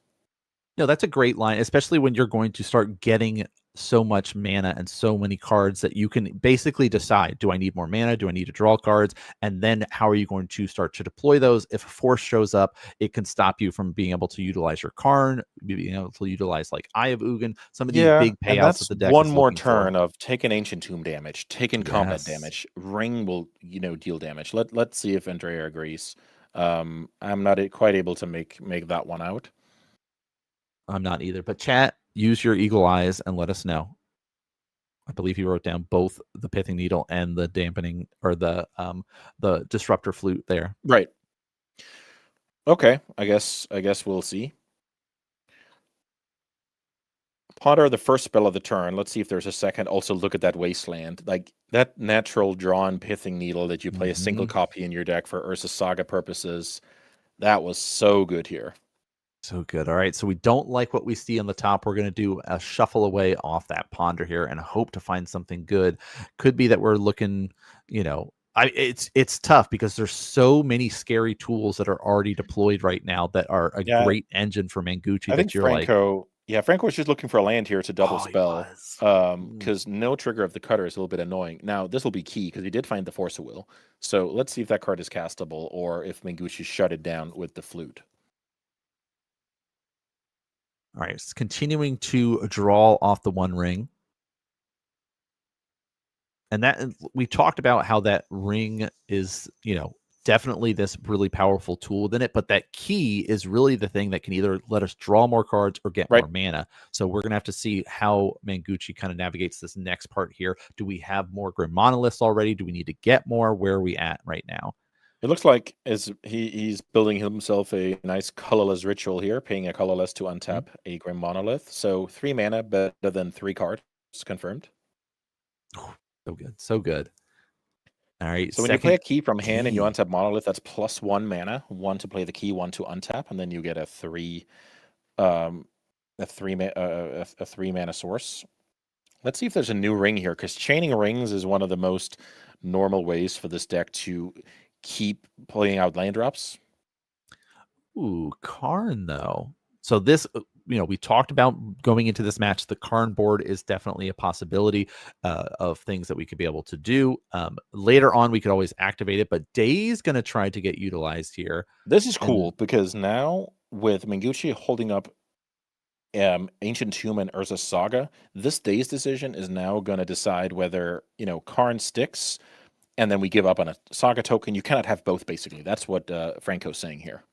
No, that's a great line, especially when you're going to start getting so much mana and so many cards that you can basically decide, do I need more mana? Do I need to draw cards? And then how are you going to start to deploy those? If a force shows up, it can stop you from being able to utilize your Karn, being able to utilize like Eye of Ugin, some of these big payouts that the deck one is more looking turn for. of taking Ancient Tomb damage, taking combat damage. Ring will, deal damage. Let's see if Andrea agrees. I'm not quite able to make that one out. I'm not either, but chat, use your eagle eyes and let us know. I believe he wrote down both the Pithing Needle and the dampening, or the Disruptor Flute there. Right. Okay, I guess we'll see. Ponder the first spell of the turn. Let's see if there's a second. Also look at that Wasteland. Like that natural drawn Pithing Needle that you play a single copy in your deck for Ursa Saga purposes. That was so good here. So good. All right. So we don't like what we see on the top. We're going to do a shuffle away off that Ponder here and hope to find something good. Could be that we're looking, it's tough because there's so many scary tools that are already deployed right now that are a great engine for Manguchi. I think Franco was just looking for a land here to double spell. Because no trigger of the cutter is a little bit annoying. Now, this will be key because he did find the Force of Will. So let's see if that card is castable or if Manguchi shut it down with the flute. All right, it's continuing to draw off the One Ring. And that we talked about how that ring is, definitely this really powerful tool within it, but that key is really the thing that can either let us draw more cards or get more mana. So we're going to have to see how Manguchi kind of navigates this next part here. Do we have more Grim Monoliths already? Do we need to get more? Where are we at right now? It looks like as he's building himself a nice colorless ritual here, paying a colorless to untap a Grim Monolith. So 3 mana better than 3 cards, confirmed. So good, so good. All right. So when you play a key from hand and you untap Monolith, that's +1 mana, 1 to play the key, 1 to untap, and then you get a 3 mana source. Let's see if there's a new ring here, because chaining rings is one of the most normal ways for this deck to keep playing out land drops. Ooh, Karn though. So this we talked about going into this match. The Karn board is definitely a possibility of things that we could be able to do. Later on, we could always activate it, but Day's going to try to get utilized here. This is cool because now with Mengucci holding up Ancient Tomb and Urza's Saga, this Day's decision is now going to decide whether, Karn sticks and then we give up on a Saga token. You cannot have both, basically. That's what Franco's saying here.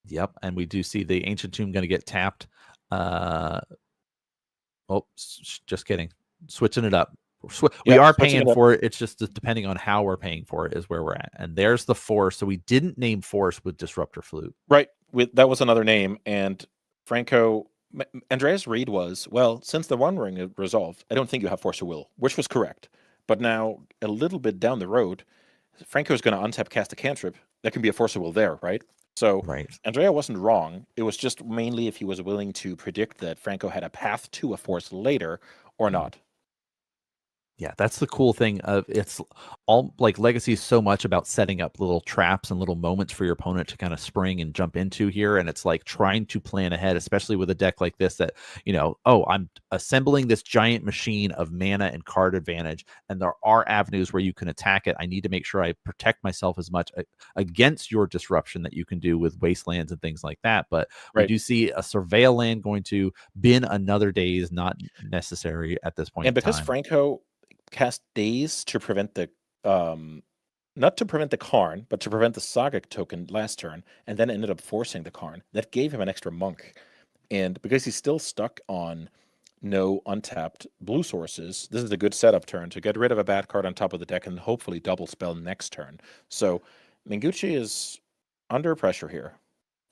Yep, and we do see the Ancient Tomb going to get tapped. Just kidding. Switching it up. We are paying for it. It's just depending on how we're paying for it is where we're at. And there's the Force. So we didn't name Force with Disruptor Flute. Right. That was another name. And Andreas' read was, well, since the One Ring is resolved, I don't think you have Force of Will, which was correct. But now, a little bit down the road, Franco is going to untap cast a cantrip. That can be a Force of Will there, right? So Andrea wasn't wrong. It was just mainly if he was willing to predict that Franco had a path to a Force later or not. Yeah, that's the cool thing of it's all like Legacy is so much about setting up little traps and little moments for your opponent to kind of spring and jump into here. And it's like trying to plan ahead, especially with a deck like this that, I'm assembling this giant machine of mana and card advantage. And there are avenues where you can attack it. I need to make sure I protect myself as much against your disruption that you can do with wastelands and things like that. But we do see a Surveil land going to bin another day is not necessary at this point. And because Franco cast Daze to prevent the not to prevent the Karn, but to prevent the Saga token last turn, and then ended up forcing the Karn. That gave him an extra monk. And because he's still stuck on no untapped blue sources, this is a good setup turn to get rid of a bad card on top of the deck and hopefully double spell next turn. So Mengucci is under pressure here.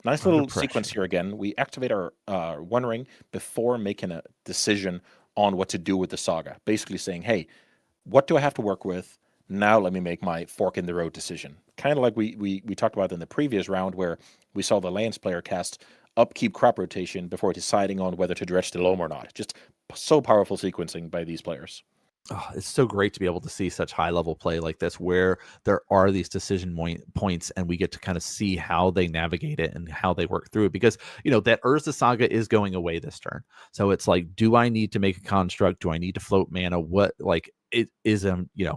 Nice little sequence here again. We activate our One Ring before making a decision on what to do with the Saga. Basically saying, hey, what do I have to work with? Now let me make my fork in the road decision. Kind of like we talked about in the previous round where we saw the Lance player cast upkeep crop rotation before deciding on whether to dredge the loam or not. Just so powerful sequencing by these players. Oh, it's so great to be able to see such high level play like this where there are these decision points and we get to kind of see how they navigate it and how they work through it because that Urza Saga is going away this turn. So it's like, do I need to make a construct? Do I need to float mana? What it is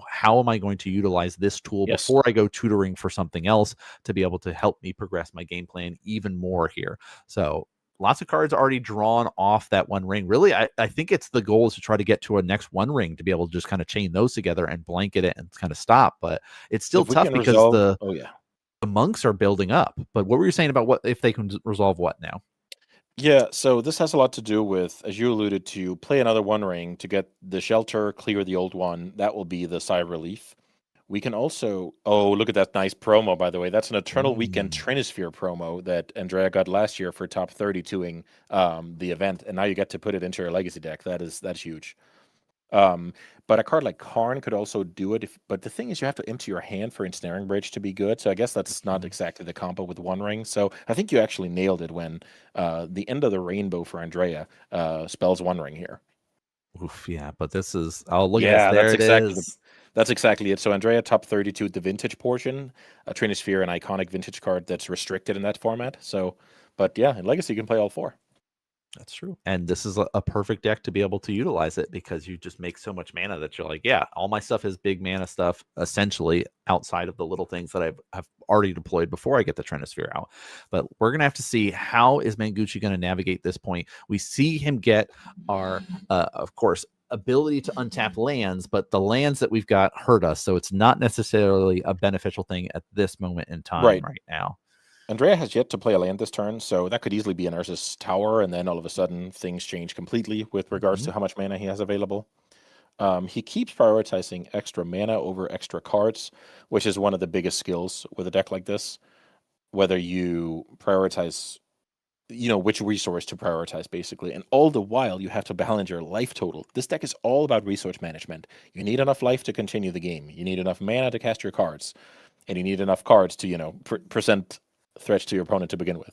how am I going to utilize this tool before I go tutoring for something else to be able to help me progress my game plan even more here? So lots of cards already drawn off that One Ring. Really, I think it's the goal is to try to get to a next One Ring to be able to just kind of chain those together and blanket it and kind of stop. But it's still tough because the monks are building up. But what were you saying about what if they can resolve what now? Yeah, so this has a lot to do with, as you alluded to, play another One Ring to get the shelter, clear the old one. That will be the Sigh of Relief. We can also, look at that nice promo, by the way. That's an Eternal Weekend Trinisphere promo that Andrea got last year for top 32ing the event, and now you get to put it into your Legacy deck. That's huge. But a card like Karn could also do it. But the thing is, you have to empty your hand for Ensnaring Bridge to be good. So I guess that's not exactly the combo with One Ring. So I think you actually nailed it when the end of the rainbow for Andrea spells One Ring here. Oof, yeah, but this is, look at this. That's exactly it. So Andrea top 32, the vintage portion, a Trinisphere, an iconic vintage card that's restricted in that format. So, but yeah, in Legacy you can play all four. That's true. And this is a perfect deck to be able to utilize it because you just make so much mana that you're like, yeah, all my stuff is big mana stuff, essentially, outside of the little things that I've already deployed before I get the Trinisphere out. But we're going to have to see how is Mengucci going to navigate this point. We see him get our, of course, ability to untap lands, but the lands that we've got hurt us. So it's not necessarily a beneficial thing at this moment in time right now. Andrea has yet to play a land this turn, so that could easily be an Urza's Tower, and then all of a sudden things change completely with regards to how much mana he has available. He keeps prioritizing extra mana over extra cards, which is one of the biggest skills with a deck like this. Whether you prioritize, which resource to prioritize, basically. And all the while, you have to balance your life total. This deck is all about resource management. You need enough life to continue the game. You need enough mana to cast your cards. And you need enough cards to, present threats to your opponent to begin with.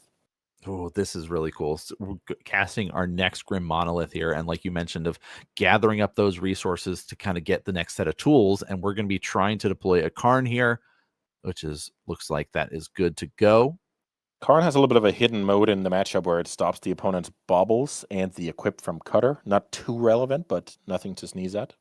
Oh, this is really cool. So we're casting our next Grim Monolith here. And like you mentioned, of gathering up those resources to kind of get the next set of tools. And we're going to be trying to deploy a Karn here, which looks like that is good to go. Karn has a little bit of a hidden mode in the matchup where it stops the opponent's baubles and the equip from Cutter. Not too relevant, but nothing to sneeze at.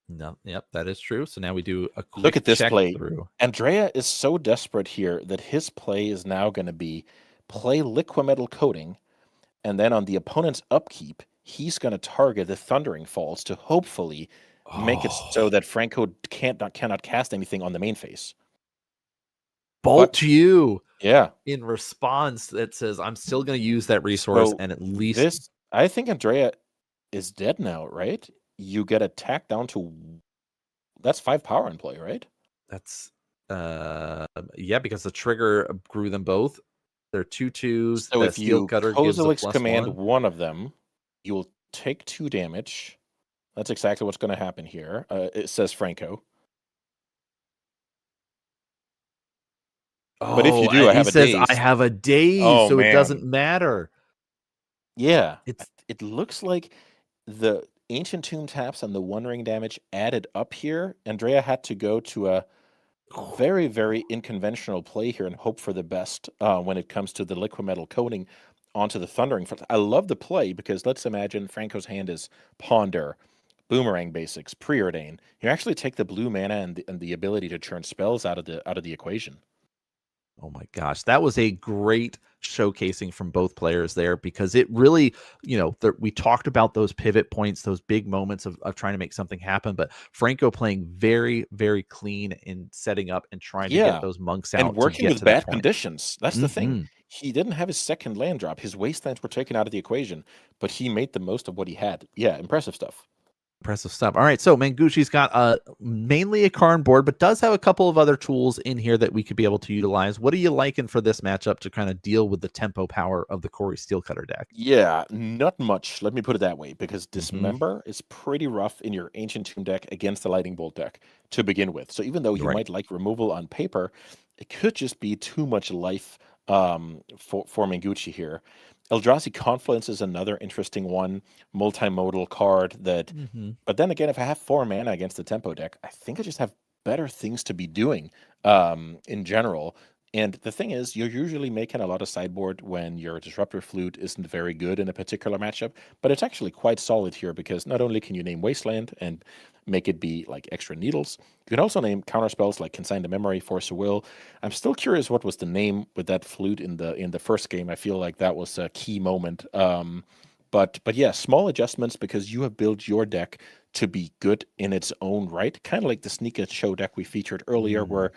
No, yep, that is true. So now we do a quick Look at this check play. through. Andrea is so desperate here that his play is now going to be play Liquimetal Coating, and then on the opponent's upkeep, he's going to target the Thundering Falls to hopefully make it so that Franco cannot cast anything on the main phase. Bolt to you. Yeah. In response, that says, I'm still going to use that resource, and at least this. I think Andrea is dead now, right? You get attacked down to. That's 5 power in play, right? That's yeah, because the trigger grew them both. They're 2/2s. So the if Steel you Cutter gives a Kozilek's command +1. one of them, you will take 2 damage. That's exactly what's going to happen here. It says Franco. But if you do, I have a daze. I have a daze, so it doesn't matter. Yeah, it looks like the Ancient Tomb taps and the One Ring damage added up here. Andrea had to go to a very, very unconventional play here and hope for the best when it comes to the Liquimetal Coating onto the Thundering. I love the play because let's imagine Franco's hand is Ponder, Boomerang Basics, Preordain. You actually take the blue mana and the ability to churn spells out of the equation. Oh my gosh, that was a great showcasing from both players there, because it really, we talked about those pivot points, those big moments of trying to make something happen, but Franco playing very, very clean in setting up and trying to get those monks out and working with bad conditions. That's the thing. He didn't have his second land drop. His wastelands were taken out of the equation, but he made the most of what he had. Yeah, impressive stuff. Impressive stuff. All right, so Manguchi's got mainly a Karn board, but does have a couple of other tools in here that we could be able to utilize. What are you liking for this matchup to kind of deal with the tempo power of the Corey Steelcutter deck? Yeah, not much. Let me put it that way, because Dismember is pretty rough in your Ancient Tomb deck against the Lightning Bolt deck to begin with. So even though you might like removal on paper, it could just be too much life for Manguchi here. Eldrazi Confluence is another interesting one, multimodal card that, but then again, if I have 4 mana against the tempo deck, I think I just have better things to be doing in general. And the thing is, you're usually making a lot of sideboard when your Disruptor Flute isn't very good in a particular matchup, but it's actually quite solid here because not only can you name Wasteland and make it be like extra needles, you can also name counterspells like Consign to Memory, Force of Will. I'm still curious what was the name with that flute in the first game. I feel like that was a key moment. But yeah, small adjustments because you have built your deck to be good in its own right, kind of like the Sneak and Show deck we featured earlier, where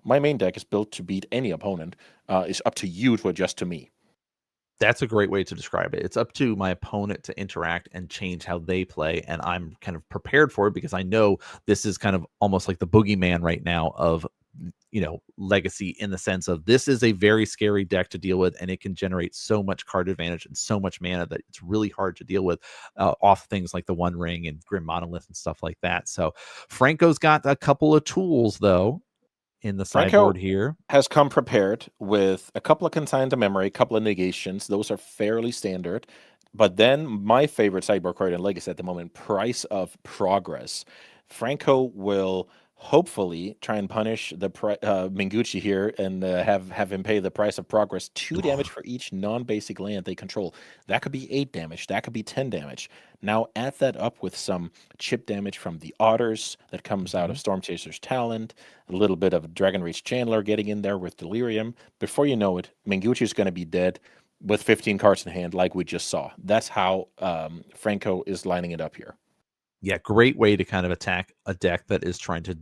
my main deck is built to beat any opponent. It's up to you to adjust to me. That's a great way to describe it. It's up to my opponent to interact and change how they play, and I'm kind of prepared for it because I know this is kind of almost like the boogeyman right now of Legacy, in the sense of this is a very scary deck to deal with, and it can generate so much card advantage and so much mana that it's really hard to deal with off things like the One Ring and Grim Monolith and stuff like that. So Franco's got a couple of tools though in the sideboard here. Has come prepared with a couple of Consign to Memory, a couple of negations. Those are fairly standard. But then my favorite sideboard card in Legacy at the moment, Price of Progress. Franco will hopefully try and punish the Manguchi here and have him pay the Price of Progress. 2 damage for each non-basic land they control. That could be 8 damage. That could be 10 damage. Now add that up with some chip damage from the Otters that comes out of Stormchaser's Talent, a little bit of Dragon Reach Chandler getting in there with Delirium. Before you know it, Manguchi is going to be dead with 15 cards in hand like we just saw. That's how Franco is lining it up here. Yeah, great way to kind of attack a deck that is trying to,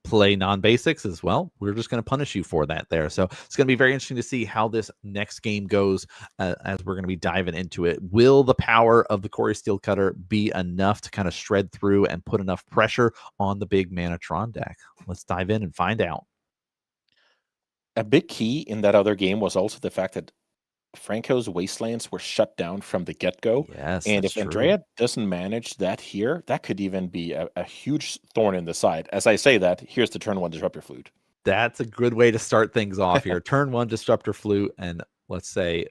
play non-basics as well. We're just going to punish you for that there. So it's going to be very interesting to see how this next game goes as we're going to be diving into it. Will the power of the Corey Steelcutter be enough to kind of shred through and put enough pressure on the big Manatron deck? Let's dive in and find out. A big key in that other game was also the fact that Franco's Wastelands were shut down from the get-go. Yes, and if Andrea doesn't manage that here, that could even be a huge thorn in the side. As I say that, here's the turn 1 Disruptor Flute. That's a good way to start things off here. Turn 1 Disruptor Flute, and let's say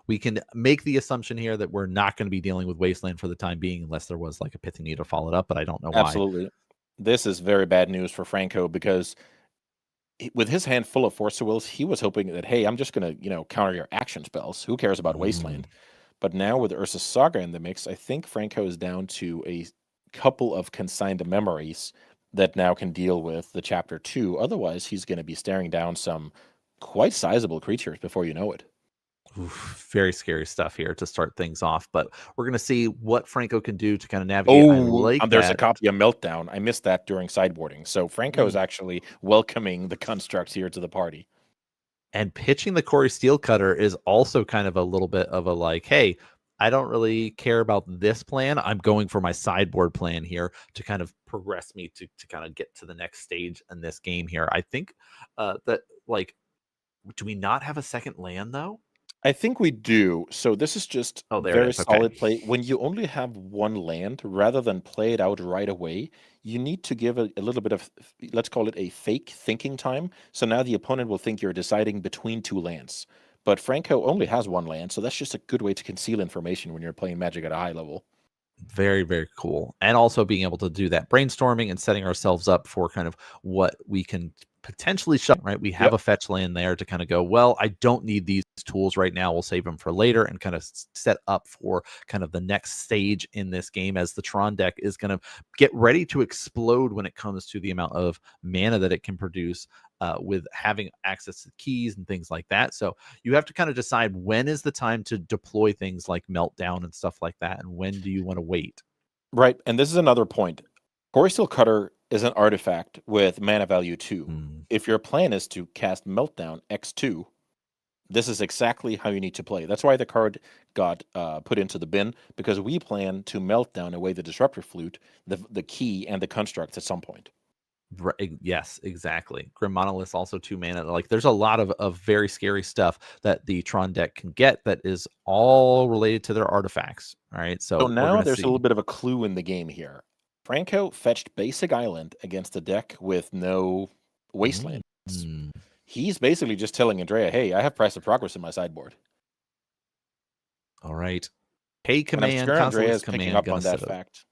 we can make the assumption here that we're not going to be dealing with Wasteland for the time being, unless there was like a Pithing Needle followed up, but I don't know why. Absolutely. This is very bad news for Franco because with his hand full of Force of Wills, he was hoping that, hey, I'm just going to, counter your action spells. Who cares about Wasteland? But now with Urza's Saga in the mix, I think Franco is down to a couple of consigned memories that now can deal with the Chapter 2. Otherwise, he's going to be staring down some quite sizable creatures before you know it. Oof, very scary stuff here to start things off, but we're going to see what Franco can do to kind of navigate. There's a copy of Meltdown. I missed that during sideboarding. So Franco is actually welcoming the constructs here to the party. And pitching the Corey Steelcutter is also kind of a little bit of a like, hey, I don't really care about this plan. I'm going for my sideboard plan here to kind of progress me to kind of get to the next stage in this game here. I think that, like, do we not have a second land, though? I think we do. So this is just very solid play. When you only have one land, rather than play it out right away, you need to give a little bit of, let's call it a fake thinking time. So now the opponent will think you're deciding between two lands. But Franco only has one land, so that's just a good way to conceal information when you're playing Magic at a high level. Very, very cool. And also being able to do that brainstorming and setting ourselves up for kind of what we can potentially shut, right? We have a fetch land there to kind of go, well, I don't need these tools right now. We'll save them for later and kind of set up for kind of the next stage in this game as the Tron deck is going to get ready to explode when it comes to the amount of mana that it can produce with having access to keys and things like that. So you have to kind of decide when is the time to deploy things like Meltdown and stuff like that, and when do you want to wait? Right. And this is another point. Corey Steelcutter is an artifact with mana value 2. If your plan is to cast Meltdown X2, this is exactly how you need to play. That's why the card got put into the bin, because we plan to Meltdown away the Disruptor Flute, the key, and the constructs at some point. Right, yes, exactly. Grim Monolith also 2 mana. Like, there's a lot of very scary stuff that the Tron deck can get that is all related to their artifacts. All right, so now there's a little bit of a clue in the game here. Franco fetched Basic Island against a deck with no Wastelands. He's basically just telling Andrea, hey, I have Price of Progress in my sideboard. All right. Hey, command. And I'm sure Andrea's picking up on that fact.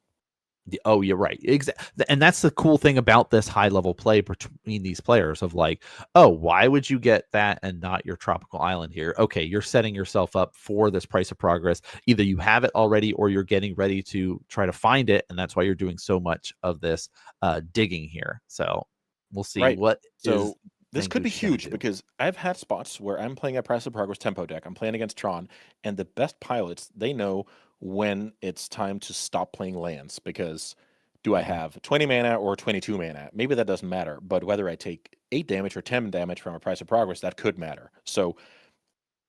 Oh, you're right. Exactly. And that's the cool thing about this high level play between these players of like, oh, why would you get that and not your tropical island here? Okay, you're setting yourself up for this Price of Progress. Either you have it already or you're getting ready to try to find it. And that's why you're doing so much of this digging here. So we'll see what is. This could be huge because I've had spots where I'm playing a Price of Progress tempo deck. I'm playing against Tron, and the best pilots, they know when it's time to stop playing lands, because do I have 20 mana or 22 mana? Maybe that doesn't matter, but whether I take 8 damage or 10 damage from a Price of Progress, that could matter. So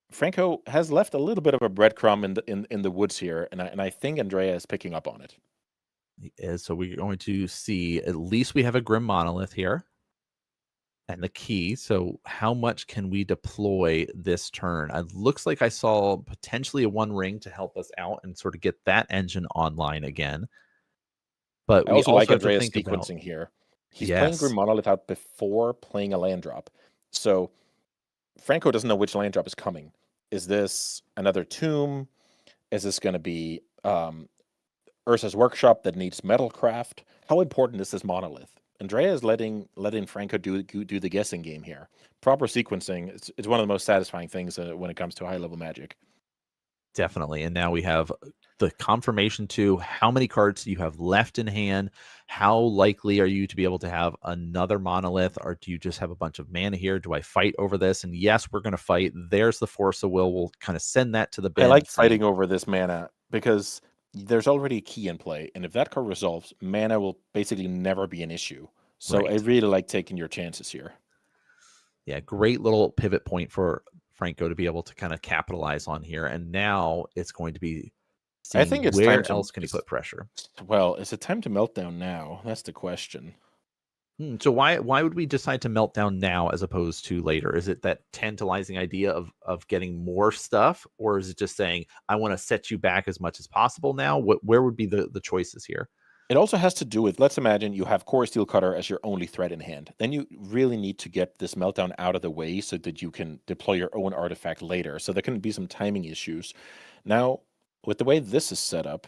Franco has left a little bit of a breadcrumb in the woods here, and I think Andrea is picking up on it. So we're going to see, at least we have a Grim Monolith here and the key. So how much can we deploy this turn? It looks like I saw potentially a 1 ring to help us out and sort of get that engine online again. But I also like Andrea's sequencing here. He's playing Grim Monolith out before playing a land drop. So Franco doesn't know which land drop is coming. Is this another tomb? Is this going to be Urza's Workshop that needs Metalcraft? How important is this monolith? Andrea is letting Franco do the guessing game here. Proper sequencing is one of the most satisfying things when it comes to high-level Magic. Definitely. And now we have the confirmation to how many cards you have left in hand. How likely are you to be able to have another monolith, or do you just have a bunch of mana here? Do I fight over this? And yes, we're going to fight. There's the Force of Will. We'll kind of send that to the bin. I like fighting over this mana because there's already a key in play, and if that card resolves, mana will basically never be an issue. So I really like taking your chances here. Yeah, great little pivot point for Franco to be able to kind of capitalize on here. And now it's going to be I think it's where else can he put pressure? Well, is it time to Meltdown now? That's the question. So why would we decide to Meltdown now as opposed to later? Is it that tantalizing idea of getting more stuff, or is it just saying, I want to set you back as much as possible now? Where would be the choices here? It also has to do with, let's imagine you have Corey Steelcutter as your only threat in hand. Then you really need to get this Meltdown out of the way so that you can deploy your own artifact later. So there can be some timing issues. Now, with the way this is set up,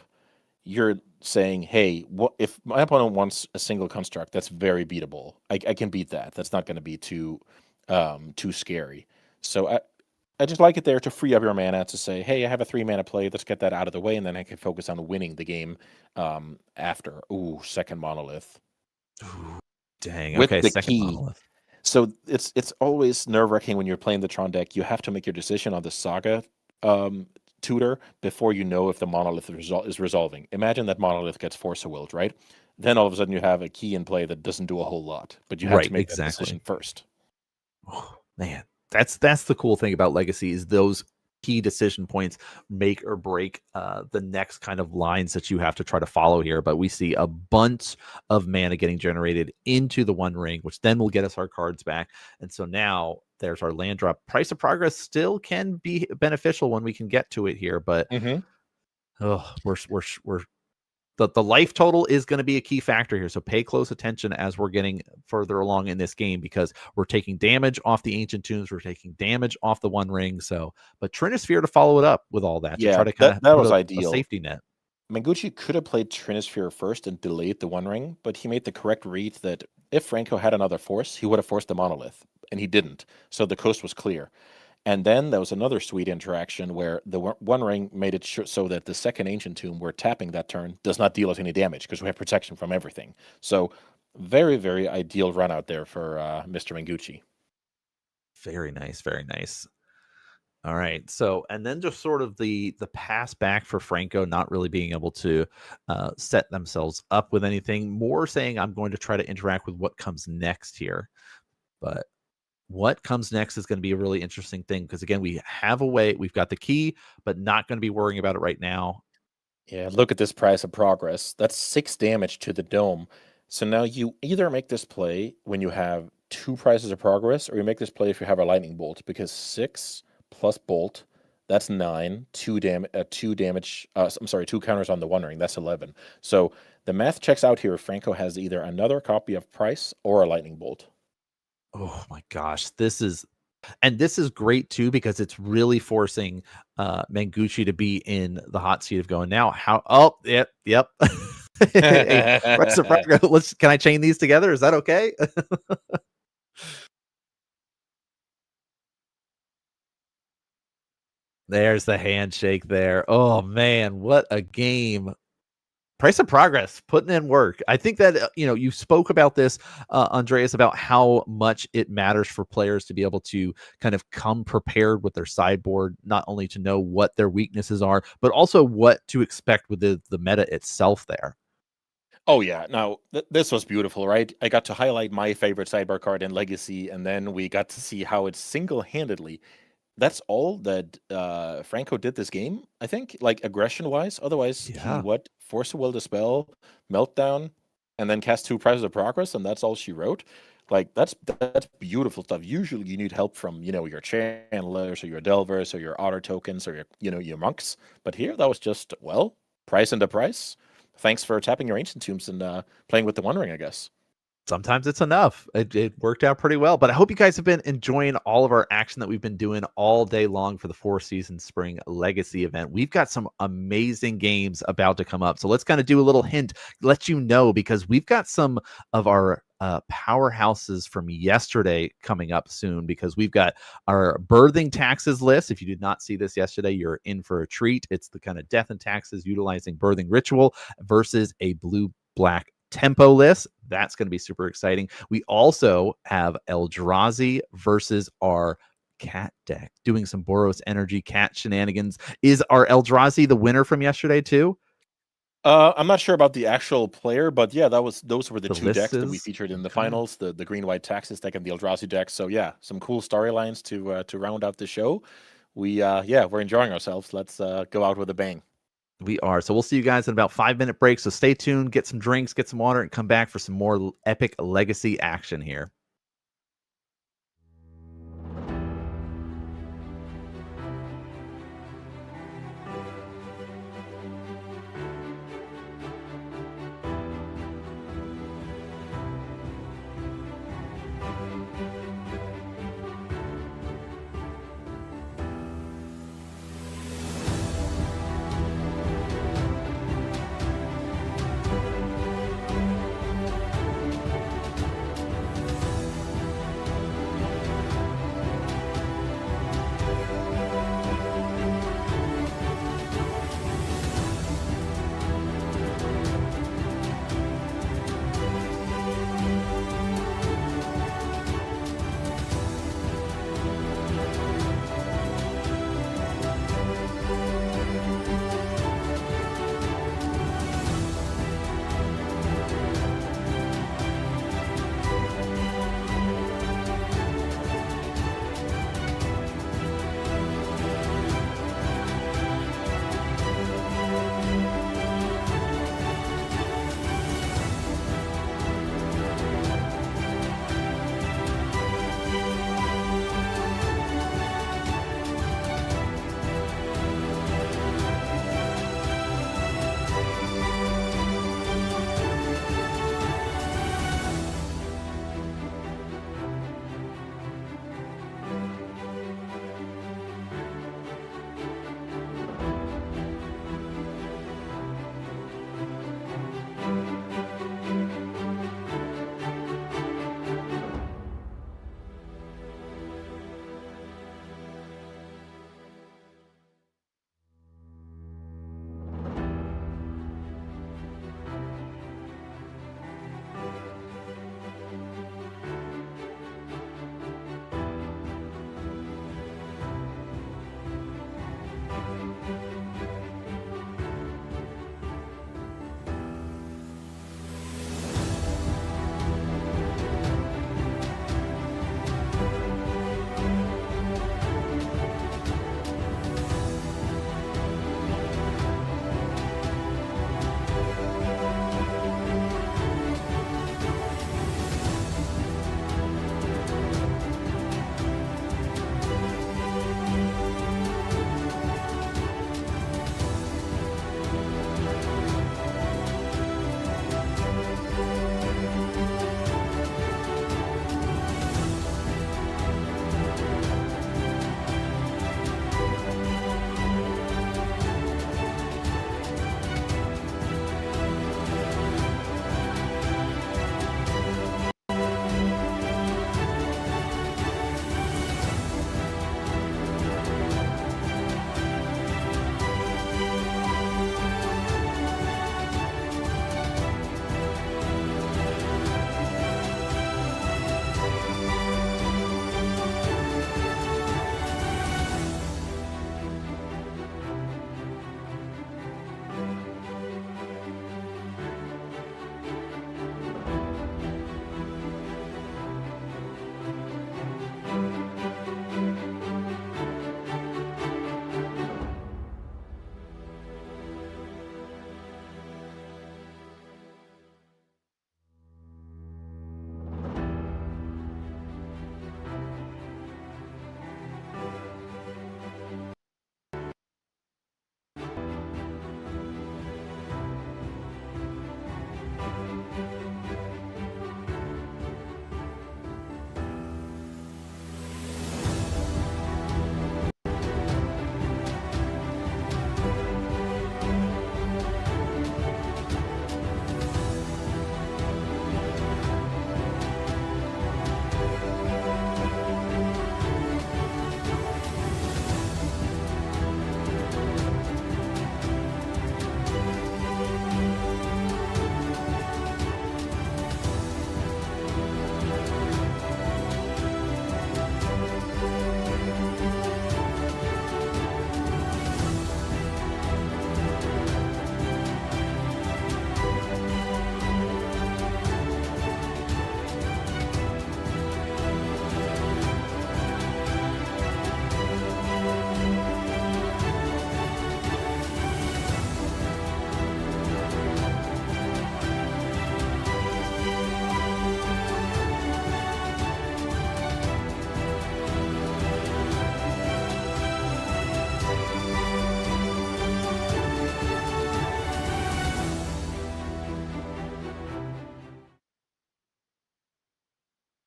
you're saying, hey, what if my opponent wants a single construct that's very beatable? I can beat that. That's not going to be too scary. So I just like it there to free up your mana to say, hey, I have a 3-mana play. Let's get that out of the way, and then I can focus on winning the game after. Ooh, second monolith. Ooh, dang. With okay, the second key. monolith. So it's always nerve-wracking when you're playing the Tron deck. You have to make your decision on the Saga tutor before you know if the monolith is resolving. Imagine that monolith gets Force of Willed, right? Then all of a sudden you have a key in play that doesn't do a whole lot, but you have to make that decision first. Oh, man, that's the cool thing about Legacy is those key decision points make or break the next kind of lines that you have to try to follow here. But we see a bunch of mana getting generated into the One Ring, which then will get us our cards back. And so now there's our land drop. Price of Progress still can be beneficial when we can get to it here, but we're the life total is going to be a key factor here. So pay close attention as we're getting further along in this game, because we're taking damage off the Ancient Tombs. We're taking damage off the One Ring. So, but Trinisphere to follow it up with all that, to try to kind of that was a ideal. Safety net. Mengucci could have played Trinisphere first and delayed the One Ring, but he made the correct read that if Franco had another force, he would have forced the monolith, and he didn't. So the coast was clear. And then there was another sweet interaction where the One Ring made it so that the second Ancient Tomb we're tapping that turn does not deal us any damage because we have protection from everything. So very, very ideal run out there for Mr. Mengucci. Very nice, very nice. All right. So, and then just sort of the pass back for Franco not really being able to set themselves up with anything, more saying I'm going to try to interact with what comes next here. But what comes next is going to be a really interesting thing, because again, we have a way, we've got the key, but not going to be worrying about it right now. Yeah, look at this Price of Progress. That's 6 damage to the dome. So now you either make this play when you have 2 Prices of Progress, or you make this play if you have a Lightning Bolt, because 6 plus Bolt, that's 9. 2 damage. I'm sorry, 2 counters on the One Ring. That's 11. So the math checks out here. Franco has either another copy of Price or a Lightning Bolt. Oh my gosh, this is great too, because it's really forcing Mengucci to be in the hot seat of going, now how yep hey, can I chain these together? Is that okay? There's the handshake there. Oh man, what a game. Price of Progress, putting in work. I think that, you spoke about this, Andreas, about how much it matters for players to be able to kind of come prepared with their sideboard, not only to know what their weaknesses are, but also what to expect with the meta itself there. Oh, yeah. Now, this was beautiful, right? I got to highlight my favorite sidebar card in Legacy, and then we got to see how it single-handedly, that's all that Franco did this game, I think, like aggression-wise. Otherwise, he Force of Will, Dispel, Meltdown, and then cast 2 Prices of Progress, and that's all she wrote. Like, that's beautiful stuff. Usually you need help from, your channelers or your delvers or your otter tokens or your monks. But here, that was just, price into price. Thanks for tapping your Ancient Tombs and playing with the One Ring, I guess. Sometimes it's enough. It worked out pretty well. But I hope you guys have been enjoying all of our action that we've been doing all day long for the 4-season Spring Legacy event. We've got some amazing games about to come up. So let's kind of do a little hint, let you know, because we've got some of our powerhouses from yesterday coming up soon, because we've got our birthing taxes list. If you did not see this yesterday, you're in for a treat. It's the kind of death and taxes utilizing birthing ritual versus a blue-black tempo list. That's going to be super exciting. We also have Eldrazi versus our cat deck, doing some Boros Energy cat shenanigans. Is our Eldrazi the winner from yesterday too? I'm not sure about the actual player, but yeah, those were the 2 decks that we featured in the finals, the green-white Taxes deck and the Eldrazi deck. So yeah, some cool storylines to round out the show. We're enjoying ourselves. Let's go out with a bang. We are. So we'll see you guys in about 5-minute break. So stay tuned, get some drinks, get some water, and come back for some more epic Legacy action here.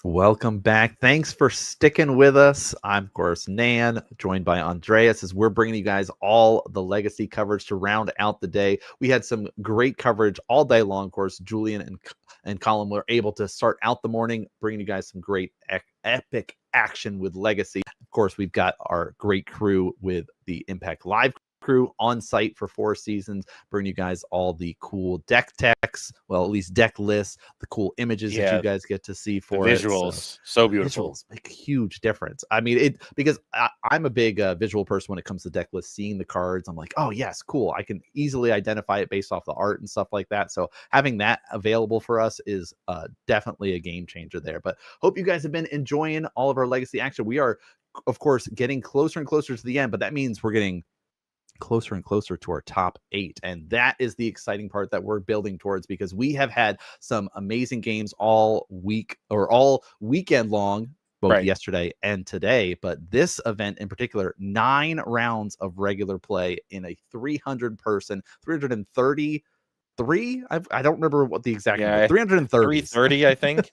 Welcome back. Thanks for sticking with us. I'm, of course, Nan, joined by Andreas, as we're bringing you guys all the legacy coverage to round out the day. We had some great coverage all day long. Of course, Julian and Callum were able to start out the morning, bringing you guys some great epic action with legacy. Of course, we've got our great crew with the Impact Live crew on site for 4 seasons, bring you guys all the cool deck techs, well, at least deck lists, the cool images that you guys get to see for visuals. So beautiful. Visuals make a huge difference. I mean, because I'm a big visual person when it comes to deck lists, seeing the cards. I'm like, oh, yes, cool. I can easily identify it based off the art and stuff like that. So having that available for us is definitely a game changer there. But hope you guys have been enjoying all of our legacy action. We are, of course, getting closer and closer to the end, but that means we're getting closer and closer to our top 8, and that is the exciting part that we're building towards, because we have had some amazing games all week or all weekend long, both yesterday and today. But this event in particular, 9 rounds of regular play in a 333, I don't remember what the exact number, 330. 330, I think.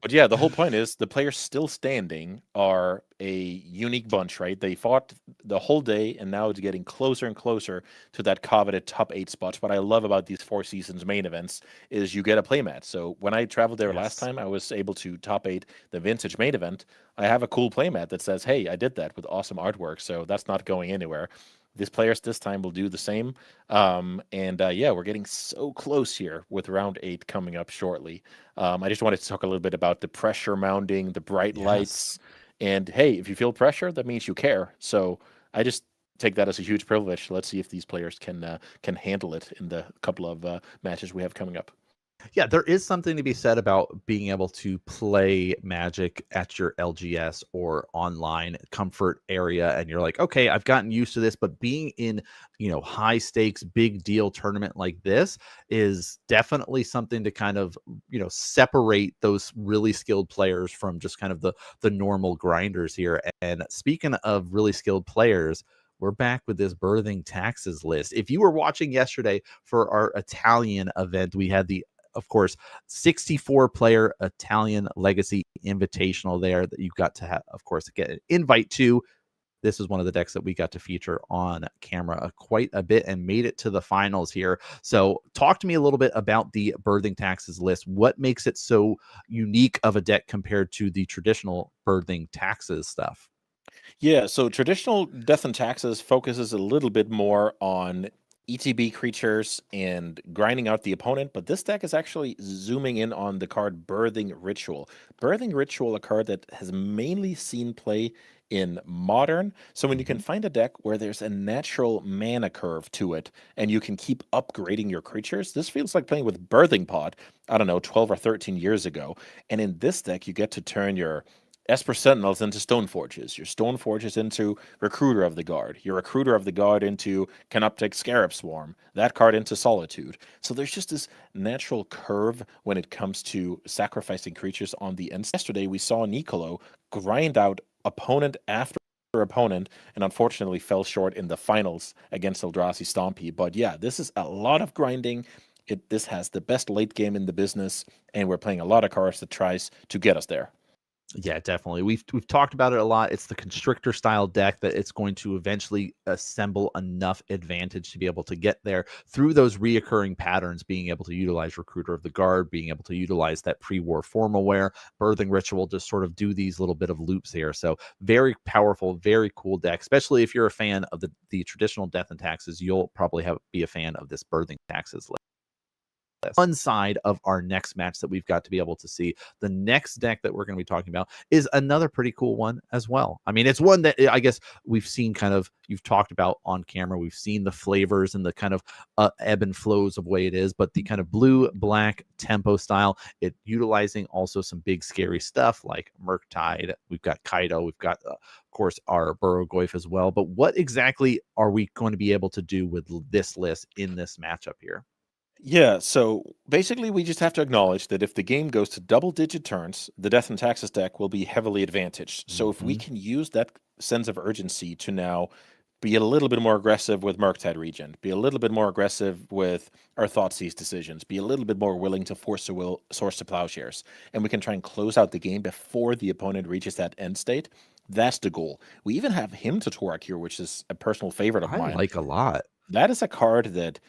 But yeah, the whole point is the players still standing are a unique bunch, right? They fought the whole day, and now it's getting closer and closer to that coveted top 8 spots. What I love about these 4 seasons main events is you get a playmat. So when I traveled there last time, I was able to top 8 the vintage main event. I have a cool playmat that says, hey, I did that with awesome artwork. So that's not going anywhere. These players this time will do the same. Yeah, we're getting so close here with round 8 coming up shortly. I just wanted to talk a little bit about the pressure mounting, the bright lights. And hey, if you feel pressure, that means you care. So I just take that as a huge privilege. Let's see if these players can handle it in the couple of matches we have coming up. Yeah, there is something to be said about being able to play Magic at your LGS or online comfort area, and you're like, okay, I've gotten used to this, but being in, high stakes, big deal tournament like this is definitely something to kind of, separate those really skilled players from just kind of the normal grinders here. And speaking of really skilled players, we're back with this birthing taxes list. If you were watching yesterday for our Italian event, we had of course, 64-player Italian Legacy Invitational there that you got to have, of course, get an invite to. This is one of the decks that we got to feature on camera quite a bit and made it to the finals here. So talk to me a little bit about the birthing taxes list. What makes it so unique of a deck compared to the traditional birthing taxes stuff? Yeah, so traditional Death and Taxes focuses a little bit more on ETB creatures and grinding out the opponent, but this deck is actually zooming in on the card Birthing Ritual. Birthing Ritual, a card that has mainly seen play in Modern. So when you can find a deck where there's a natural mana curve to it and you can keep upgrading your creatures, this feels like playing with Birthing Pod, I don't know, 12 or 13 years ago. And in this deck, you get to turn your Esper Sentinels into Stoneforges, your Stoneforges into Recruiter of the Guard, your Recruiter of the Guard into Canoptic Scarab Swarm, that card into Solitude. So there's just this natural curve when it comes to sacrificing creatures on the end. Yesterday, we saw Nicolo grind out opponent after opponent, and unfortunately fell short in the finals against Eldrazi Stompy. But yeah, this is a lot of grinding. This has the best late game in the business, and we're playing a lot of cards that tries to get us there. Yeah, definitely. We've talked about it a lot. It's the Constrictor style deck that it's going to eventually assemble enough advantage to be able to get there through those reoccurring patterns, being able to utilize Recruiter of the Guard, being able to utilize that pre-war formal wear, Birthing Ritual, just sort of do these little bit of loops here. So very powerful, very cool deck, especially if you're a fan of the traditional Death and Taxes. You'll probably be a fan of this Birthing Taxes list. One side of our next match that we've got to be able to see. The next deck that we're going to be talking about is another pretty cool one as well. I mean, it's one that I guess we've seen you've talked about on camera. We've seen the flavors and the kind of ebb and flows of way it is, but the kind of blue-black tempo style, it utilizing also some big scary stuff like Murktide. We've got Kaido. We've got, of course, our Burrogoyf as well. But what exactly are we going to be able to do with this list in this matchup here? Yeah, so basically we just have to acknowledge that if the game goes to double-digit turns, the Death and Taxes deck will be heavily advantaged. So if we can use that sense of urgency to now be a little bit more aggressive with Murktide Regen, be a little bit more aggressive with our Thoughtseize decisions, be a little bit more willing to force Source to Plowshares, and we can try and close out the game before the opponent reaches that end state. That's the goal. We even have Hymn to Torak here, which is a personal favorite of mine. I like a lot. That is a card that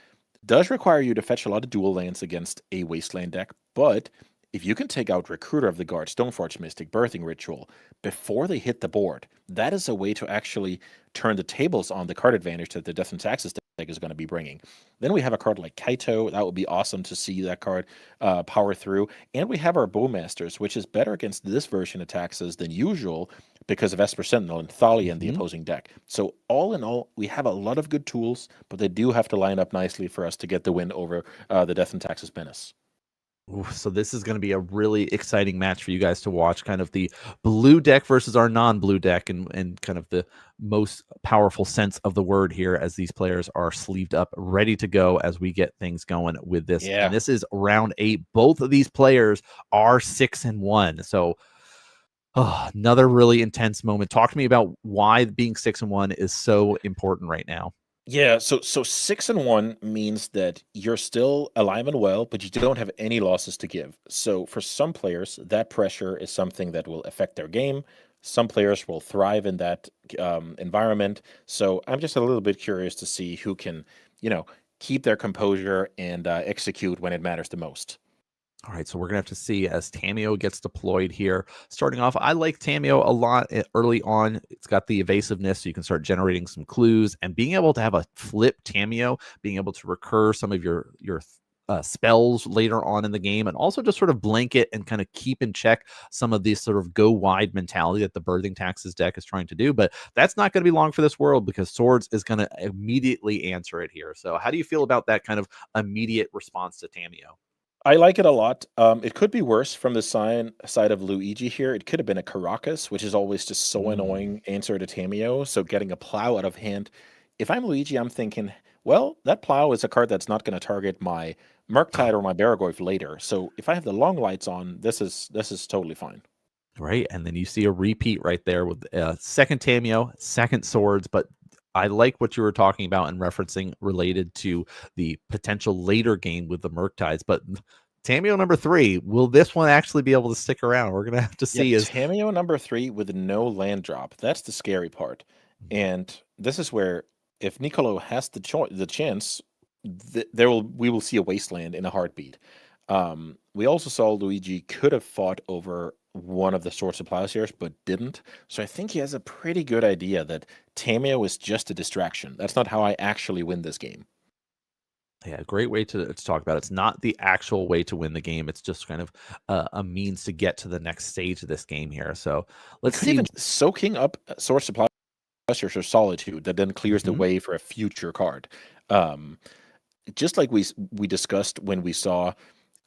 does require you to fetch a lot of dual lands against a Wasteland deck, but if you can take out Recruiter of the Guard, Stoneforge Mystic, Birthing Ritual before they hit the board, that is a way to actually turn the tables on the card advantage that the Death and Taxes deck is going to be bringing. Then we have a card like Kaito. That would be awesome to see that card power through. And we have our Bowmasters, which is better against this version of Taxes than usual because of Esper Sentinel and Thalia in the opposing deck. So all in all, we have a lot of good tools, but they do have to line up nicely for us to get the win over the Death and Taxes menace. Ooh, so this is going to be a really exciting match for you guys to watch, kind of the blue deck versus our non-blue deck, and kind of the most powerful sense of the word here as these players are sleeved up, ready to go as we get things going with this. Yeah. And this is round 8. Both of these players are 6-1. So another really intense moment. Talk to me about why being 6-1 is so important right now. Yeah, so 6-1 means that you're still alive and well, but you don't have any losses to give. So for some players, that pressure is something that will affect their game. Some players will thrive in that environment. So I'm just a little bit curious to see who can, keep their composure and execute when it matters the most. All right, so we're going to have to see as Tamiyo gets deployed here. Starting off, I like Tamiyo a lot early on. It's got the evasiveness, so you can start generating some clues. And being able to have a flip Tamiyo, being able to recur some of your spells later on in the game, and also just sort of blanket and kind of keep in check some of this sort of go wide mentality that the Birthing Taxes deck is trying to do. But that's not going to be long for this world because Swords is going to immediately answer it here. So how do you feel about that kind of immediate response to Tamiyo? I like it a lot. It could be worse from the side of Luigi here. It could have been a Caracas, which is always just so annoying answer to Tamiyo. So getting a Plow out of hand. If I'm Luigi, I'm thinking, well, that Plow is a card that's not going to target my Murktide or my Baragoyf later. So if I have the long lights on, this is totally fine. Right, and then you see a repeat right there with second Tamiyo, second Swords, but I like what you were talking about and referencing related to the potential later game with the Murktides. But Tamiyo number 3, will this one actually be able to stick around? We're going to have to see. Yeah, Tamiyo number 3 with no land drop. That's the scary part. And this is where if Nicolo has the chance, we will see a Wasteland in a heartbeat. We also saw Luigi could have fought over one of the Swords of Plowshares, but didn't. So I think he has a pretty good idea that Tamiyo is just a distraction. That's not how I actually win this game. Yeah, great way to talk about it. It's not the actual way to win the game. It's just kind of a means to get to the next stage of this game here. So let's see. Even soaking up Swords of Plowshares or Solitude that then clears the way for a future card. Just like we discussed when we saw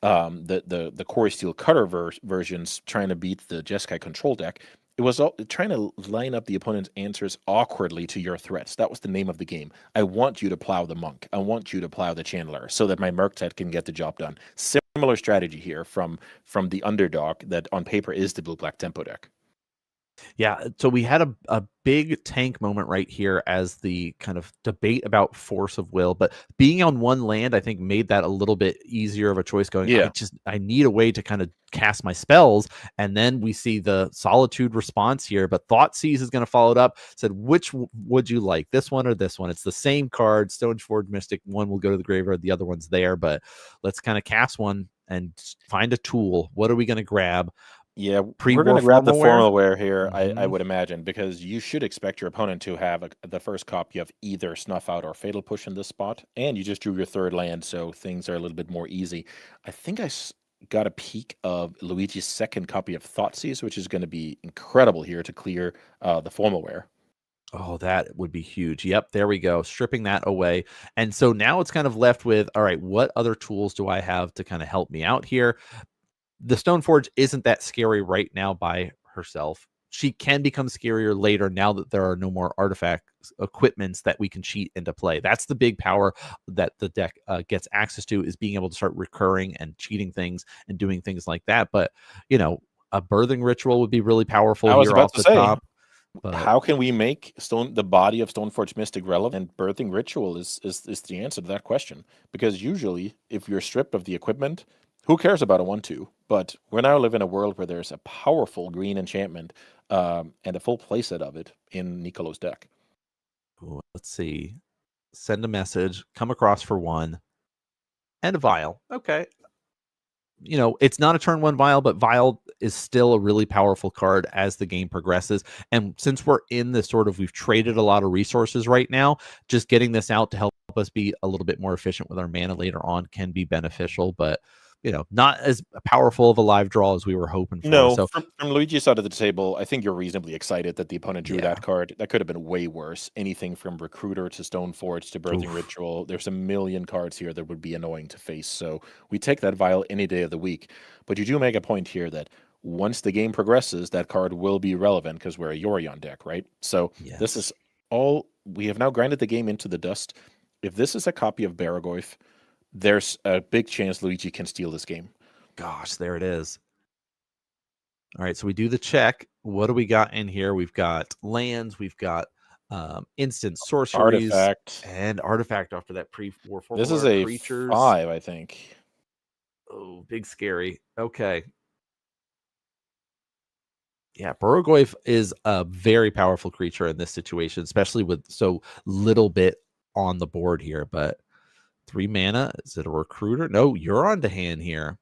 the Quarry Steel Cutter versions trying to beat the Jeskai control deck, it was trying to line up the opponent's answers awkwardly to your threats. That was the name of the game. I want you to plow the Monk. I want you to plow the Chandler so that my Murktide can get the job done. Similar strategy here from the underdog that on paper is the blue-black tempo deck. Yeah, so we had a big tank moment right here as the kind of debate about force of will, but being on one land, I think, made that a little bit easier of a choice going, yeah. I need a way to kind of cast my spells, and then we see the Solitude response here, but Thoughtseize is going to follow it up, said, which would you like, this one or this one? It's the same card, Stoneforge Mystic, one will go to the graveyard, the other one's there, but let's kind of cast one and find a tool. What are we going to grab? Yeah, we're going to grab the Formalware here, I would imagine, because you should expect your opponent to have the first copy of either Snuff Out or Fatal Push in this spot, and you just drew your third land, so things are a little bit more easy. I think I got a peek of Luigi's second copy of Thoughtseize, which is going to be incredible here to clear the Formalware. Oh, that would be huge. Yep, there we go. Stripping that away. And so now it's kind of left with, all right, what other tools do I have to kind of help me out here? The Stoneforge isn't that scary right now by herself. She can become scarier later now that there are no more artifacts, equipments that we can cheat into play. That's the big power that the deck gets access to, is being able to start recurring and cheating things and doing things like that. But, a Birthing Ritual would be really powerful here off the top. But how can we make the body of Stoneforge Mystic relevant? And Birthing Ritual is the answer to that question. Because usually, if you're stripped of the equipment, who cares about a 1/2? But we now live in a world where there's a powerful green enchantment and a full playset of it in Nicolo's deck. Ooh, let's see. Send a message, come across for 1, and a Vial. Okay. It's not a turn 1 Vial, but Vial is still a really powerful card as the game progresses. And since we're in this we've traded a lot of resources right now, just getting this out to help us be a little bit more efficient with our mana later on can be beneficial, but not as powerful of a live draw as we were hoping for. No, So from Luigi's side of the table, I think you're reasonably excited that the opponent drew that card. That could have been way worse. Anything from Recruiter to Stoneforge to Birthing Ritual. There's a million cards here that would be annoying to face. So we take that Vial any day of the week. But you do make a point here that once the game progresses, that card will be relevant because we're a Yorion deck, right? So this is all... We have now grinded the game into the dust. If this is a copy of Baragoyf, there's a big chance Luigi can steal this game. Gosh, there it is. All right, so we do the check. What do we got in here? We've got lands. We've got instant sorceries. Artifact after that pre-4. This is a creatures. 5, I think. Oh, big scary. Okay. Yeah, Baragoyf is a very powerful creature in this situation, especially with so little bit on the board here. But 3 mana, is it a recruiter? No, you're on to hand here.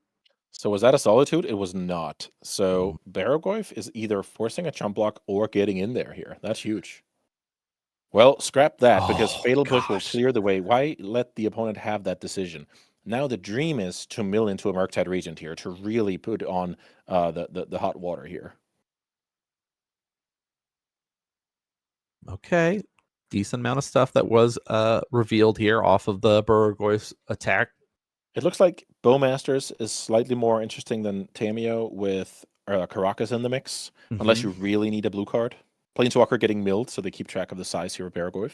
So was that a Solitude? It was not. So Baragoyf is either forcing a chump block or getting in there here. That's huge. Well, scrap that because Fatal Push will clear the way. Why let the opponent have that decision? Now the dream is to mill into a Murktide Regent here to really put on the hot water here. Okay. Decent amount of stuff that was revealed here off of the Baragoyf's attack. It looks like Bowmasters is slightly more interesting than Tameo with Caracas in the mix, unless you really need a blue card. Planeswalker getting milled, so they keep track of the size here of Baragoyf.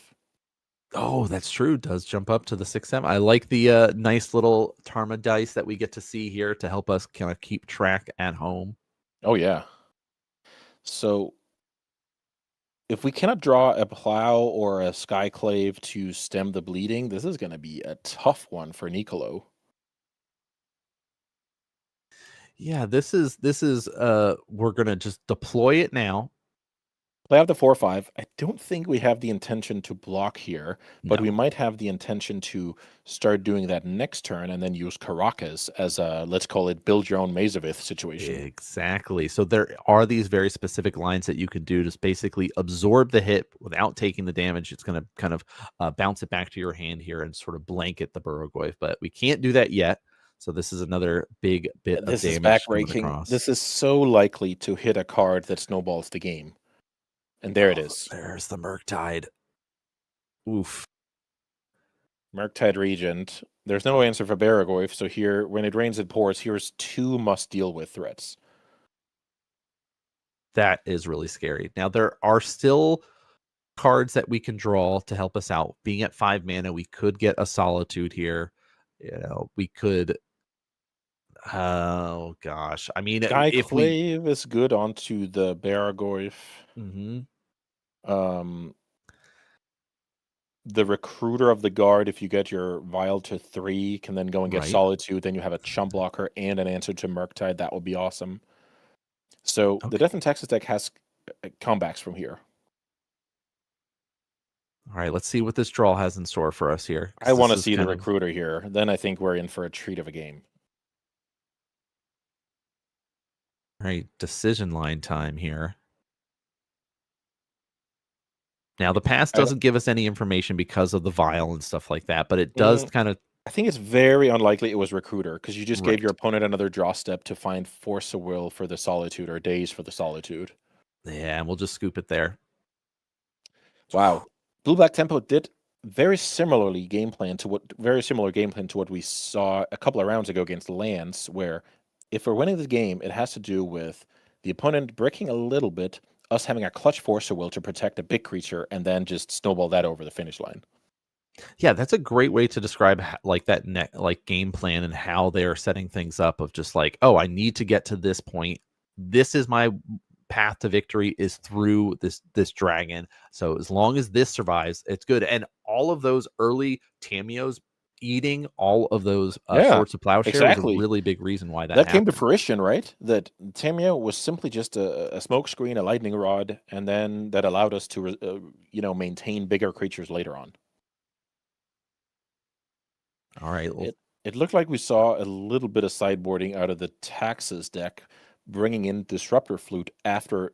Oh, that's true. Does jump up to the 6/7. I like the nice little Tarma dice that we get to see here to help us kind of keep track at home. Oh, yeah. So if we cannot draw a Plow or a Skyclave to stem the bleeding, this is going to be a tough one for Nicolo. Yeah, this is we're going to just deploy it now. Play out the 4/5. I don't think we have the intention to block here, but we might have the intention to start doing that next turn and then use Caracas as a, let's call it, build your own Mazavith situation. Exactly. So there are these very specific lines that you can do to basically absorb the hit without taking the damage. It's going to kind of bounce it back to your hand here and sort of blanket the Baragoyf, but we can't do that yet. So this is another big bit of damage. This is backbreaking. This is so likely to hit a card that snowballs the game. And there it is. There's the Murktide. Oof. Murktide Regent. There's no answer for Baragoyf, so here, when it rains, it pours. Here's 2 must-deal-with threats. That is really scary. Now, there are still cards that we can draw to help us out. Being at 5 mana, we could get a Solitude here. We could... Oh, gosh. I mean, Skyclave is good onto the Baragoyf. The Recruiter of the Guard, if you get your Vial to 3, can then go and get Solitude. Then you have a chump blocker and an answer to Murktide. That would be awesome. So the Death and Taxes deck has comebacks from here. All right, let's see what this draw has in store for us here. I want to see the Recruiter here. Then I think we're in for a treat of a game. All right, decision line time here. Now, the past doesn't give us any information because of the Vial and stuff like that, but it does kind of... I think it's very unlikely it was Recruiter, because you just gave your opponent another draw step to find Force of Will for the Solitude or Daze for the Solitude. Yeah, and we'll just scoop it there. Wow. Blue-Black Tempo did very similar game plan to what we saw a couple of rounds ago against Lands, where if we're winning the game, it has to do with the opponent bricking a little bit, us having a clutch Force of Will to protect a big creature, and then just snowball that over the finish line. Yeah, that's a great way to describe like that game plan and how they're setting things up of just like, oh, I need to get to this point. This is my path to victory is through this dragon. So as long as this survives, it's good. And all of those early Tamios eating all of those Swords to Plowshare was a really big reason why that happened. Came to fruition, right? That Tamio was simply just a smoke screen, a lightning rod, and then that allowed us to maintain bigger creatures later on. All right. It looked like we saw a little bit of sideboarding out of the Taxes deck, bringing in Disruptor Flute after,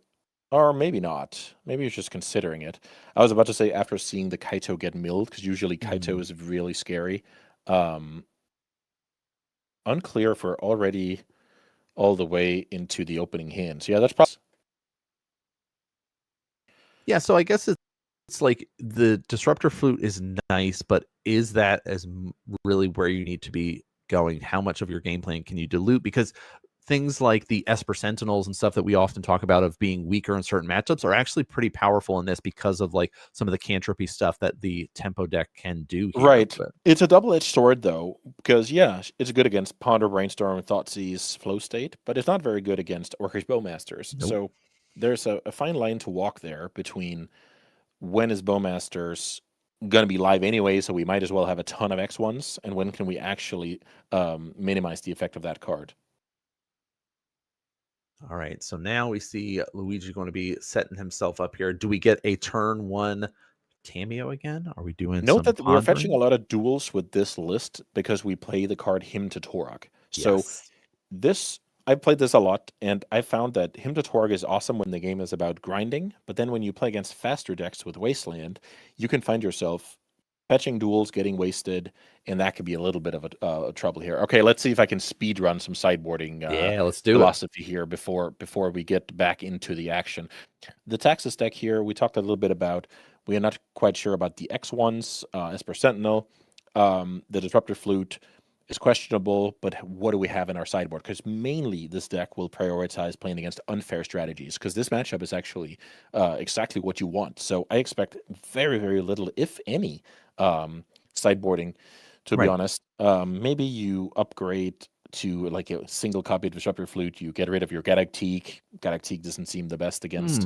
or maybe not. Maybe it's just considering it. I was about to say after seeing the Kaito get milled, because usually Kaito is really scary. Unclear for already all the way into the opening hands. Yeah, that's probably. Yeah, so I guess it's like the Disruptor Flute is nice, but is that really where you need to be going? How much of your game plan can you dilute? Because things like the Esper Sentinels and stuff that we often talk about of being weaker in certain matchups are actually pretty powerful in this because of like some of the cantripy stuff that the tempo deck can do here. Right. But it's a double-edged sword though, because it's good against Ponder, Brainstorm, Thoughtseize, Flow State, but it's not very good against Orcish Bowmasters. Nope. So there's a fine line to walk there between when is Bowmasters going to be live anyway, so we might as well have a ton of X1s, and when can we actually minimize the effect of that card. All right, so now we see Luigi going to be setting himself up here. Do we get a turn 1 Tamio again? Are we doing Note that pondering? we're fetching a lot of duels with this list because we play the card Hymn to Torag. So I played this a lot, and I found that Hymn to Torag is awesome when the game is about grinding, but then when you play against faster decks with Wasteland, you can find yourself fetching duels, getting wasted, and that could be a little bit of a trouble here. Okay, let's see if I can speed run some sideboarding let's do philosophy here before we get back into the action. The Taxes deck here, we talked a little bit about. We are not quite sure about the X1s, Esper Sentinel, the Disruptor Flute is questionable, but what do we have in our sideboard? Because mainly this deck will prioritize playing against unfair strategies, because this matchup is actually exactly what you want. So I expect very, very little, if any, sideboarding, to be honest. Maybe you upgrade to like a single copy of Disruptor Flute, you get rid of your Galactique. Galactique doesn't seem the best against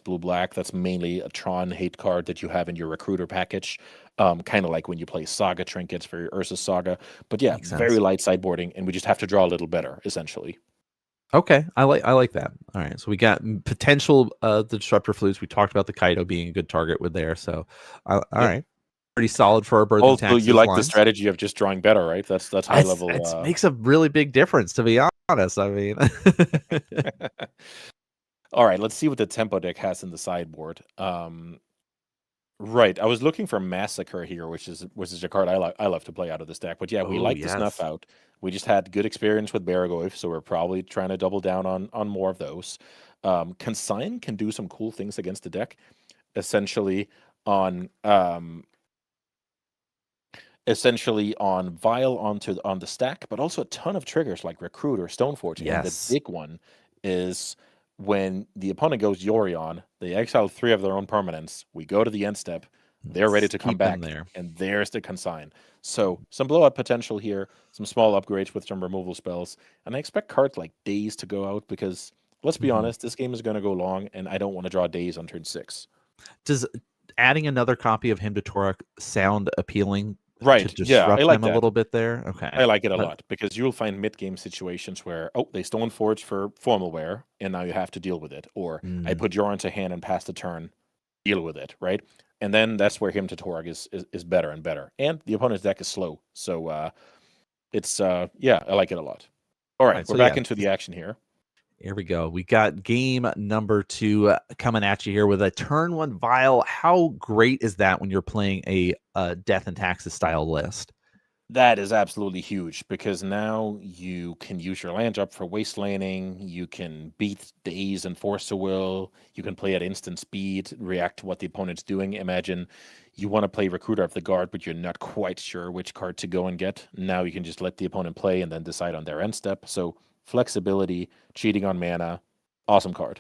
blue-black. That's mainly a Tron hate card that you have in your recruiter package, kind of like when you play Saga Trinkets for your Ursus Saga. But yeah, very light sideboarding, and we just have to draw a little better, essentially. Okay, I like that. All right, so we got potential the Disruptor Flutes. We talked about the Kaito being a good target with there. So all right, pretty solid for our Birthing Taxes. Also, you like lines. the strategy of just drawing better, right? That's high level. It makes a really big difference, to be honest. I mean. All right, let's see what the tempo deck has in the sideboard. Right, I was looking for Massacre here, which is a card I love to play out of this deck. But yeah, we like the Snuff Out. We just had good experience with Baragoyf, so we're probably trying to double down on more of those. Consign can do some cool things against the deck, essentially on Vial on the stack, but also a ton of triggers like Recruiter, Stoneforge, and the big one is when the opponent goes Yorion, they exile 3 of their own permanents. We go to the end step. They're ready to come back, and there's the Consign. So some blowout potential here, some small upgrades with some removal spells, and I expect cards like Daze to go out because, let's be honest, this game is going to go long, and I don't want to draw Daze on turn 6. Does adding another copy of Hymn to Torag sound appealing? Right. To disrupt I like them a little bit there. Okay. I like it a lot because you'll find mid-game situations where they Stoneforge for Formal Wear, and now you have to deal with it. Or I put Yoran to hand and pass the turn, deal with it, right? And then that's where Hymn to Torag is better and better. And the opponent's deck is slow. So it's I like it a lot. All right, we're back into the action here. Here we go. We got game number 2 coming at you here with a turn 1 Vial. How great is that when you're playing a Death and Taxes style list? That is absolutely huge because now you can use your land drop for wastelanding. You can beat Daze and Force of Will. You can play at instant speed, react to what the opponent's doing. Imagine you want to play Recruiter of the Guard, but you're not quite sure which card to go and get. Now you can just let the opponent play and then decide on their end step. So flexibility, cheating on mana, awesome card.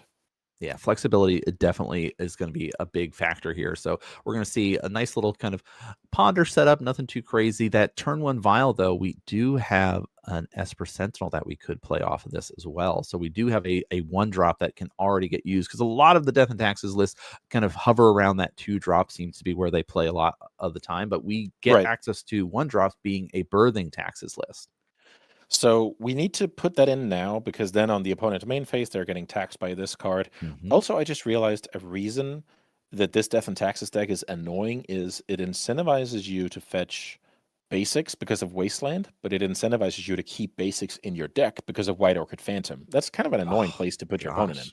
Yeah, flexibility it definitely is going to be a big factor here. So we're going to see a nice little kind of ponder setup, nothing too crazy. That turn one vial, though, we do have an Esper Sentinel that we could play off of this as well. So we do have a one drop that can already get used because a lot of the Death and Taxes lists kind of hover around that 2-drop, seems to be where they play a lot of the time. But we get access to 1-drops being a Birthing Taxes list. So we need to put that in now because then on the opponent's main phase, they're getting taxed by this card. Also, I just realized a reason that this Death and Taxes deck is annoying is it incentivizes you to fetch basics because of Wasteland, but it incentivizes you to keep basics in your deck because of White Orchid Phantom. That's kind of an annoying place to put your opponent in.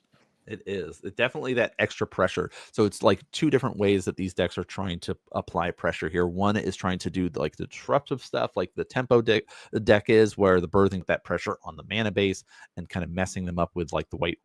It is. It's definitely that extra pressure. So it's like two different ways that these decks are trying to apply pressure here. One is trying to do like the disruptive stuff, like the tempo deck is, where the birthing that pressure on the mana base and kind of messing them up with like the White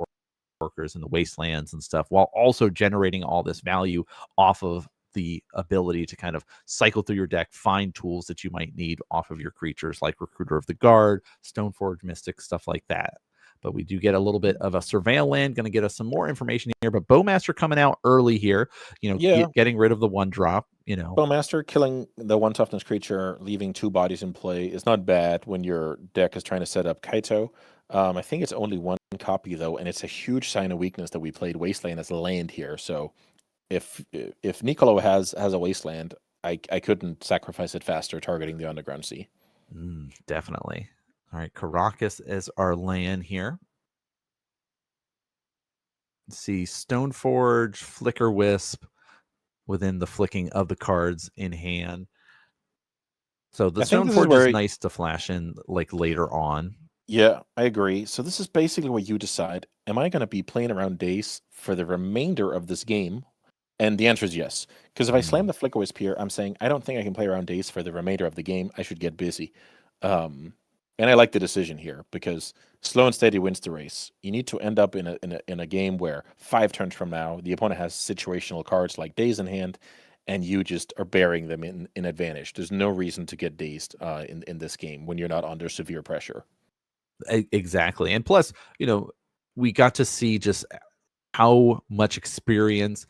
Workers and the Wastelands and stuff, while also generating all this value off of the ability to kind of cycle through your deck, find tools that you might need off of your creatures like Recruiter of the Guard, Stoneforge Mystic, stuff like that. But we do get a little bit of a Surveil land, going to get us some more information here. But Bowmaster coming out early here, getting rid of the 1-drop, Bowmaster killing the 1 toughness creature, leaving 2 bodies in play is not bad when your deck is trying to set up Kaito. I think it's only 1 copy, though, and it's a huge sign of weakness that we played Wasteland as a land here. So if Nicolo has a Wasteland, I couldn't sacrifice it faster targeting the Underground Sea. Definitely. All right, Caracas is our land here. Let's see, Stoneforge, Flicker Wisp within the flicking of the cards in hand. So the Stoneforge is nice to flash in like later on. Yeah, I agree. So this is basically where you decide, am I going to be playing around Daze for the remainder of this game? And the answer is yes. Because if I slam the Flicker Wisp here, I'm saying, I don't think I can play around Daze for the remainder of the game. I should get busy. And I like the decision here because slow and steady wins the race. You need to end up in a game where 5 turns from now, the opponent has situational cards like Daze in hand, and you just are burying them in advantage. There's no reason to get dazed in this game when you're not under severe pressure. Exactly. And plus, we got to see just how much experience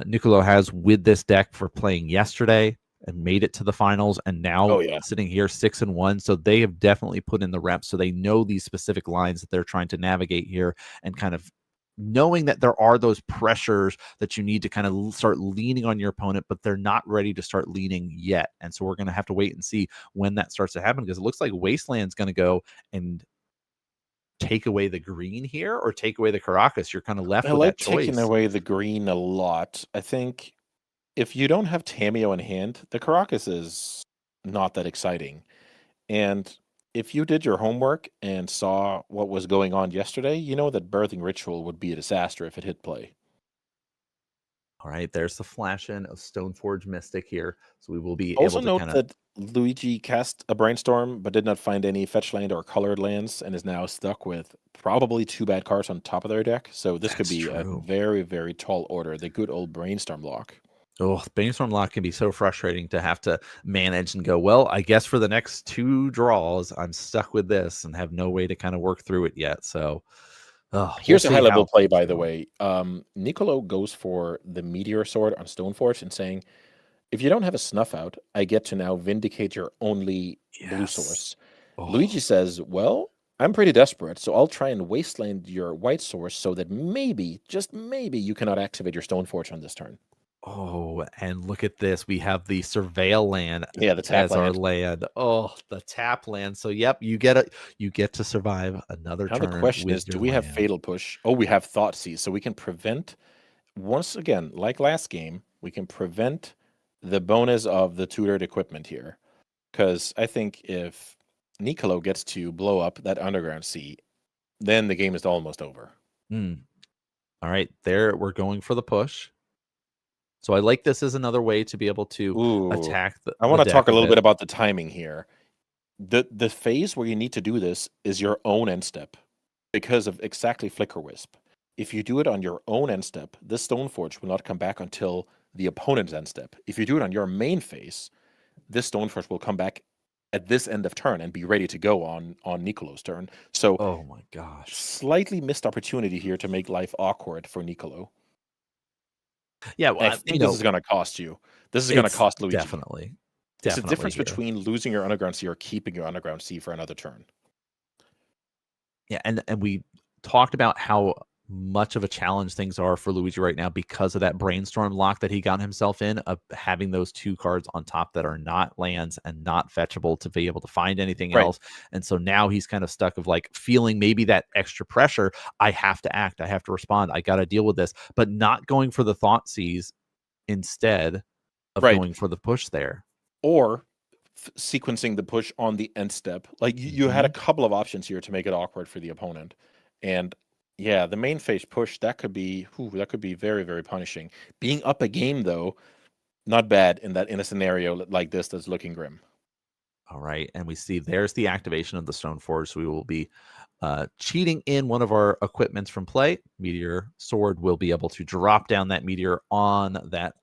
Nicolo has with this deck for playing yesterday and made it to the finals, and now sitting here 6-1. So they have definitely put in the reps, so they know these specific lines that they're trying to navigate here, and kind of knowing that there are those pressures that you need to kind of start leaning on your opponent, but they're not ready to start leaning yet. And so we're going to have to wait and see when that starts to happen, because it looks like Wasteland's going to go and take away the green here or take away the Caracas. You're kind of left with that choice. I like taking away the green a lot. I think if you don't have Tamiyo in hand, the Caracas is not that exciting. And if you did your homework and saw what was going on yesterday, you know that Birthing Ritual would be a disaster if it hit play. All right, there's the flash in of Stoneforge Mystic here. So we will be also able to note that Luigi cast a Brainstorm but did not find any fetch land or colored lands and is now stuck with probably 2 bad cards on top of their deck. So this could be a very, very tall order. The good old Brainstorm lock. Oh, Brainstorm lock can be so frustrating to have to manage and go, well, I guess for the next 2 draws, I'm stuck with this and have no way to kind of work through it yet. So here's a high-level play, by the way. Nicolo goes for the Meteor Sword on Stoneforge and saying, if you don't have a Snuff Out, I get to now vindicate your only blue source. Luigi says, well, I'm pretty desperate, so I'll try and Wasteland your white source so that maybe, just maybe, you cannot activate your Stoneforge on this turn. Oh, and look at this. We have the Surveil land the tap as our land. Oh, the tap land. So yep, you get to survive another turn. Now the question is, do we have Fatal Push? Oh, we have Thoughtseize. So we can prevent, once again, like last game, we can prevent the bonus of the tutored equipment here. Because I think if Nicolo gets to blow up that Underground Sea, then the game is almost over. All right, there we're going for the push. So I like this as another way to be able to attack the I want to talk a little bit about the timing here. The phase where you need to do this is your own end step because of exactly Flicker Wisp. If you do it on your own end step, this Stoneforge will not come back until the opponent's end step. If you do it on your main phase, this Stoneforge will come back at this end of turn and be ready to go on Nicolo's turn. So, oh my gosh, slightly missed opportunity here to make life awkward for Nicolo. Yeah, well, I think this is going to cost you. This is going to cost Luigi. Definitely. It's the difference between losing your Underground Sea or keeping your Underground Sea for another turn. Yeah, and we talked about how much of a challenge things are for Luigi right now because of that brainstorm lock that he got himself in of having those 2 cards on top that are not lands and not fetchable to be able to find anything else. And so now he's kind of stuck of like feeling maybe that extra pressure. I have to act. I have to respond. I got to deal with this, but not going for the Thoughtseize instead of going for the push there. Or sequencing the push on the end step. Like you had a couple of options here to make it awkward for the opponent. And yeah, the main phase push, that could be very, very punishing. Being up a game though, not bad in a scenario like this that's looking grim. All right, and we see there's the activation of the Stoneforge. So we will be cheating in one of our equipments from play. Meteor Sword will be able to drop down that meteor on that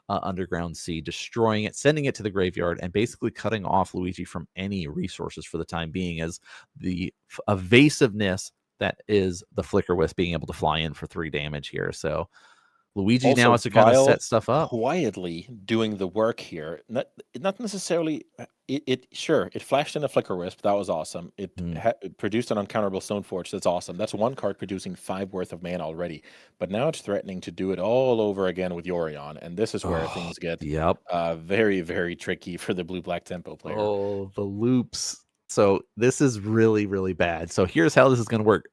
Underground Sea, destroying it, sending it to the graveyard, and basically cutting off Luigi from any resources for the time being, as the evasiveness that is the Flicker Wisp being able to fly in for 3 damage here. So Luigi also now has to kind of set stuff up. Quietly doing the work here. Not necessarily. It flashed in a Flicker Wisp. That was awesome. It produced an uncounterable Stoneforge. That's awesome. That's 1 card producing 5 worth of mana already. But now it's threatening to do it all over again with Yorion. And this is where things get very, very tricky for the blue-black tempo player. Oh, the loops. So this is really, really bad. So here's how this is going to work.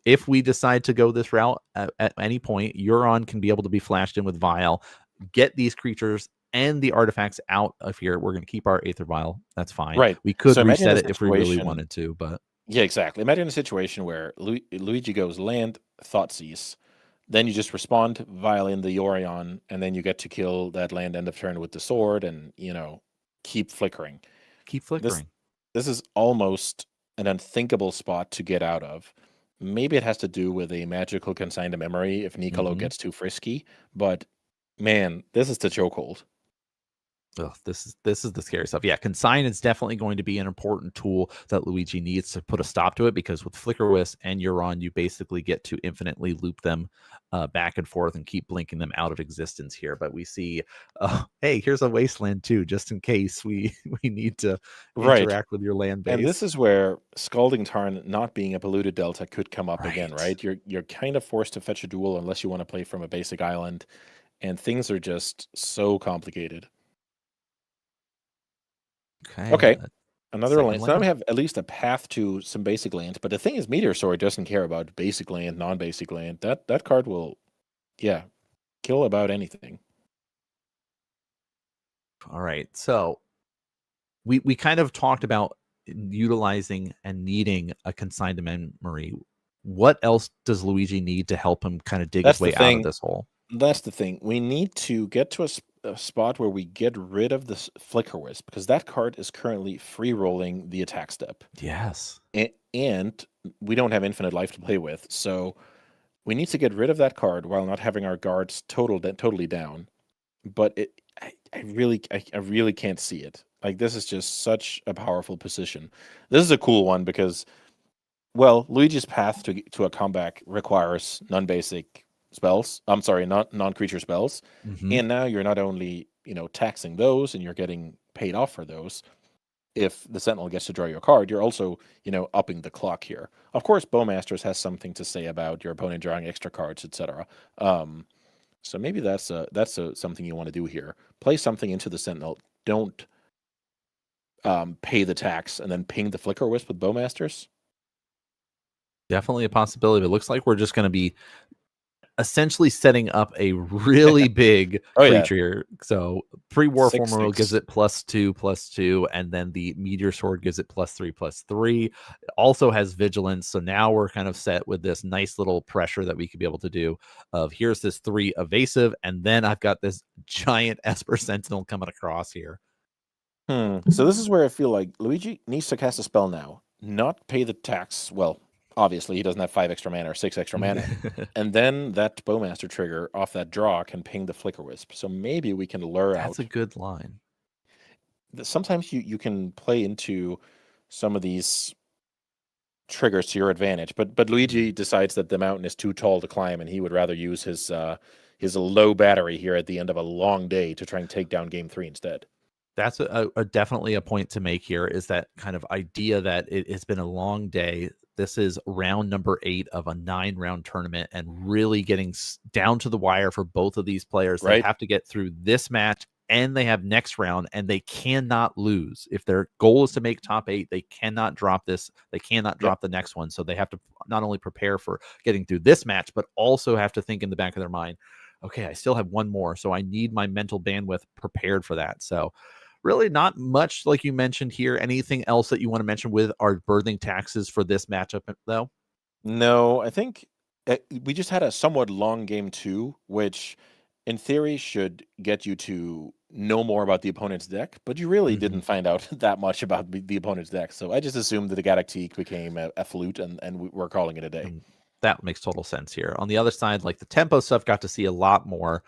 If we decide to go this route at any point, Euron can be able to be flashed in with Vial, get these creatures and the artifacts out of here. We're going to keep our Aether Vial. That's fine. Right. We could reset it if we really wanted to, but yeah, exactly. Imagine a situation where Luigi goes land, Thoughtseize, then you just respond Vial in the Yorion, and then you get to kill that land end of turn with the sword, and keep flickering. Keep flickering. This is almost an unthinkable spot to get out of. Maybe it has to do with a magical consign to memory if Nicolo gets too frisky, but man, this is the chokehold. Oh, this is the scary stuff. Yeah, consign is definitely going to be an important tool that Luigi needs to put a stop to it, because with Flicker Wisp and Euron, you basically get to infinitely loop them back and forth and keep blinking them out of existence here. But we see, hey, here's a wasteland too, just in case we need to interact with your land base. And this is where Scalding Tarn not being a polluted delta could come up again, right? You're kind of forced to fetch a duel unless you want to play from a basic island, and things are just so complicated. Okay. Another land. So now we have at least a path to some basic land. But the thing is, Meteor Sword doesn't care about basic land, non-basic land. That card will, kill about anything. All right. So we kind of talked about utilizing and needing a consigned memory. What else does Luigi need to help him kind of dig his way out of this hole? That's the thing. We need to get to a spot where we get rid of this Flicker Wisp, because that card is currently free rolling the attack step. Yes. And we don't have infinite life to play with. So we need to get rid of that card while not having our guards totally down. But I really can't see it. Like, this is just such a powerful position. This is a cool one because, well, Luigi's path to a comeback requires non-basic spells. I'm sorry, not non-creature spells. And now you're not only, taxing those and you're getting paid off for those. If the Sentinel gets to draw your card, you're also, upping the clock here. Of course, Bowmasters has something to say about your opponent drawing extra cards, etc. So maybe that's something you want to do here. Play something into the Sentinel. Don't pay the tax and then ping the Flicker Wisp with Bowmasters. Definitely a possibility. It looks like we're just going to be essentially setting up a really big creature here. So pre-war formula gives it +2/+2, and then the Meteor Sword gives it +3/+3. It also has vigilance. So now we're kind of set with this nice little pressure that we could be able to do of, here's this 3 evasive, and then I've got this giant Esper Sentinel coming across here. So this is where I feel like Luigi needs to cast a spell now, not pay the tax. Well, obviously, he doesn't have 5 extra mana or 6 extra mana. And then that Bowmaster trigger off that draw can ping the Flicker Wisp. So maybe we can lure out. That's a good line. sometimes you can play into some of these triggers to your advantage. But Luigi decides that the mountain is too tall to climb, and he would rather use his low battery here at the end of a long day to try and take down game 3 instead. That's definitely a point to make here, is that kind of idea that it has been a long day. This is round number 8 of a 9-round tournament, and really getting down to the wire for both of these players. Right. They have to get through this match, and they have next round, and they cannot lose. If their goal is to make top 8, they cannot drop this. They cannot drop the next one. So they have to not only prepare for getting through this match, but also have to think in the back of their mind, okay, I still have one more, so I need my mental bandwidth prepared for that. So really not much, like you mentioned here. Anything else that you want to mention with our birthing taxes for this matchup, though? No, I think we just had a somewhat long game 2, which in theory should get you to know more about the opponent's deck, but you really didn't find out that much about the opponent's deck. So I just assumed that the Galactique became a flute, and we're calling it a day. That makes total sense here. On the other side, like the tempo stuff, got to see a lot more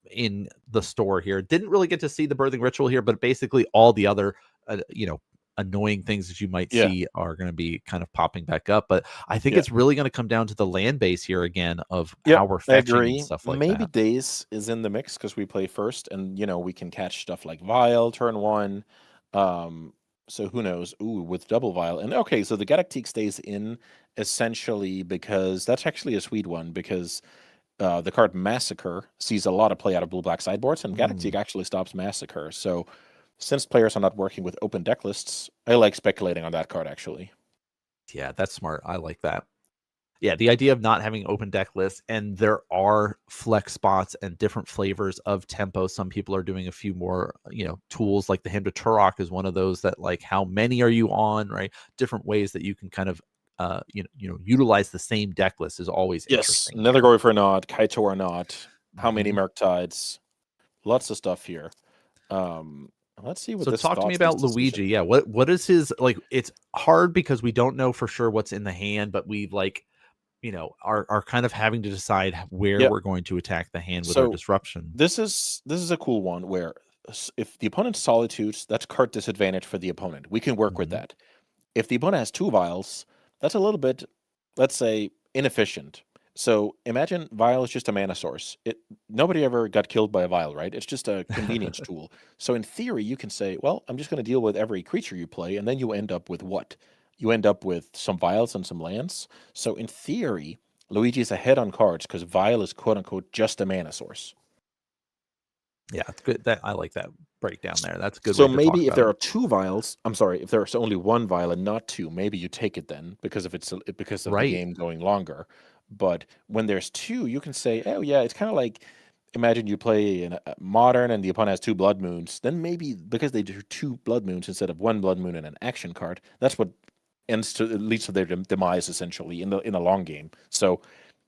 in the store here. Didn't really get to see the birthing ritual here, but basically all the other annoying things that you might see are going to be kind of popping back up. But I think it's really going to come down to the land base here again of how we're fetching and stuff like that. Maybe Days is in the mix because we play first, and we can catch stuff like Vial turn 1. So who knows? Ooh, with double Vial. And okay, so the Galactique stays in essentially because that's actually a sweet one, because the card Massacre sees a lot of play out of blue-black sideboards, and Galactique actually stops Massacre. So since players are not working with open deck lists, I like speculating on that card, actually. Yeah, that's smart. I like that. Yeah, the idea of not having open deck lists, and there are flex spots and different flavors of tempo. Some people are doing a few more, tools, like the Hymn to Turok is one of those that, like, how many are you on, right? Different ways that you can kind of utilize the same deck list is always interesting. Yes, Nethergory for not, Kaito or not, how many Murktides, lots of stuff here. Let's see what so talk to me about Luigi. Yeah, what is his, like? It's hard because we don't know for sure what's in the hand, but we've are kind of having to decide where we're going to attack the hand with our disruption. This is a cool one where if the opponent's solitudes, that's card disadvantage for the opponent. We can work with that. If the opponent has 2 vials, that's a little bit, let's say, inefficient. So imagine Vial is just a mana source. Nobody ever got killed by a Vial, right? It's just a convenience tool. So in theory, you can say, well, I'm just going to deal with every creature you play, and then you end up with what? You end up with some Vials and some lands. So in theory, Luigi's ahead on cards because Vial is quote-unquote just a mana source. Yeah, it's good. I like that breakdown there. That's a good. So maybe if there are 2 vials, I'm sorry, if there's only 1 vial and not 2, maybe you take it then because of the game going longer. But when there's 2, you can say, oh yeah, it's kind of like, imagine you play in a modern and the opponent has 2 blood moons. Then maybe because they do 2 blood moons instead of 1 blood moon and an action card, that's what leads to their demise essentially in the long game. So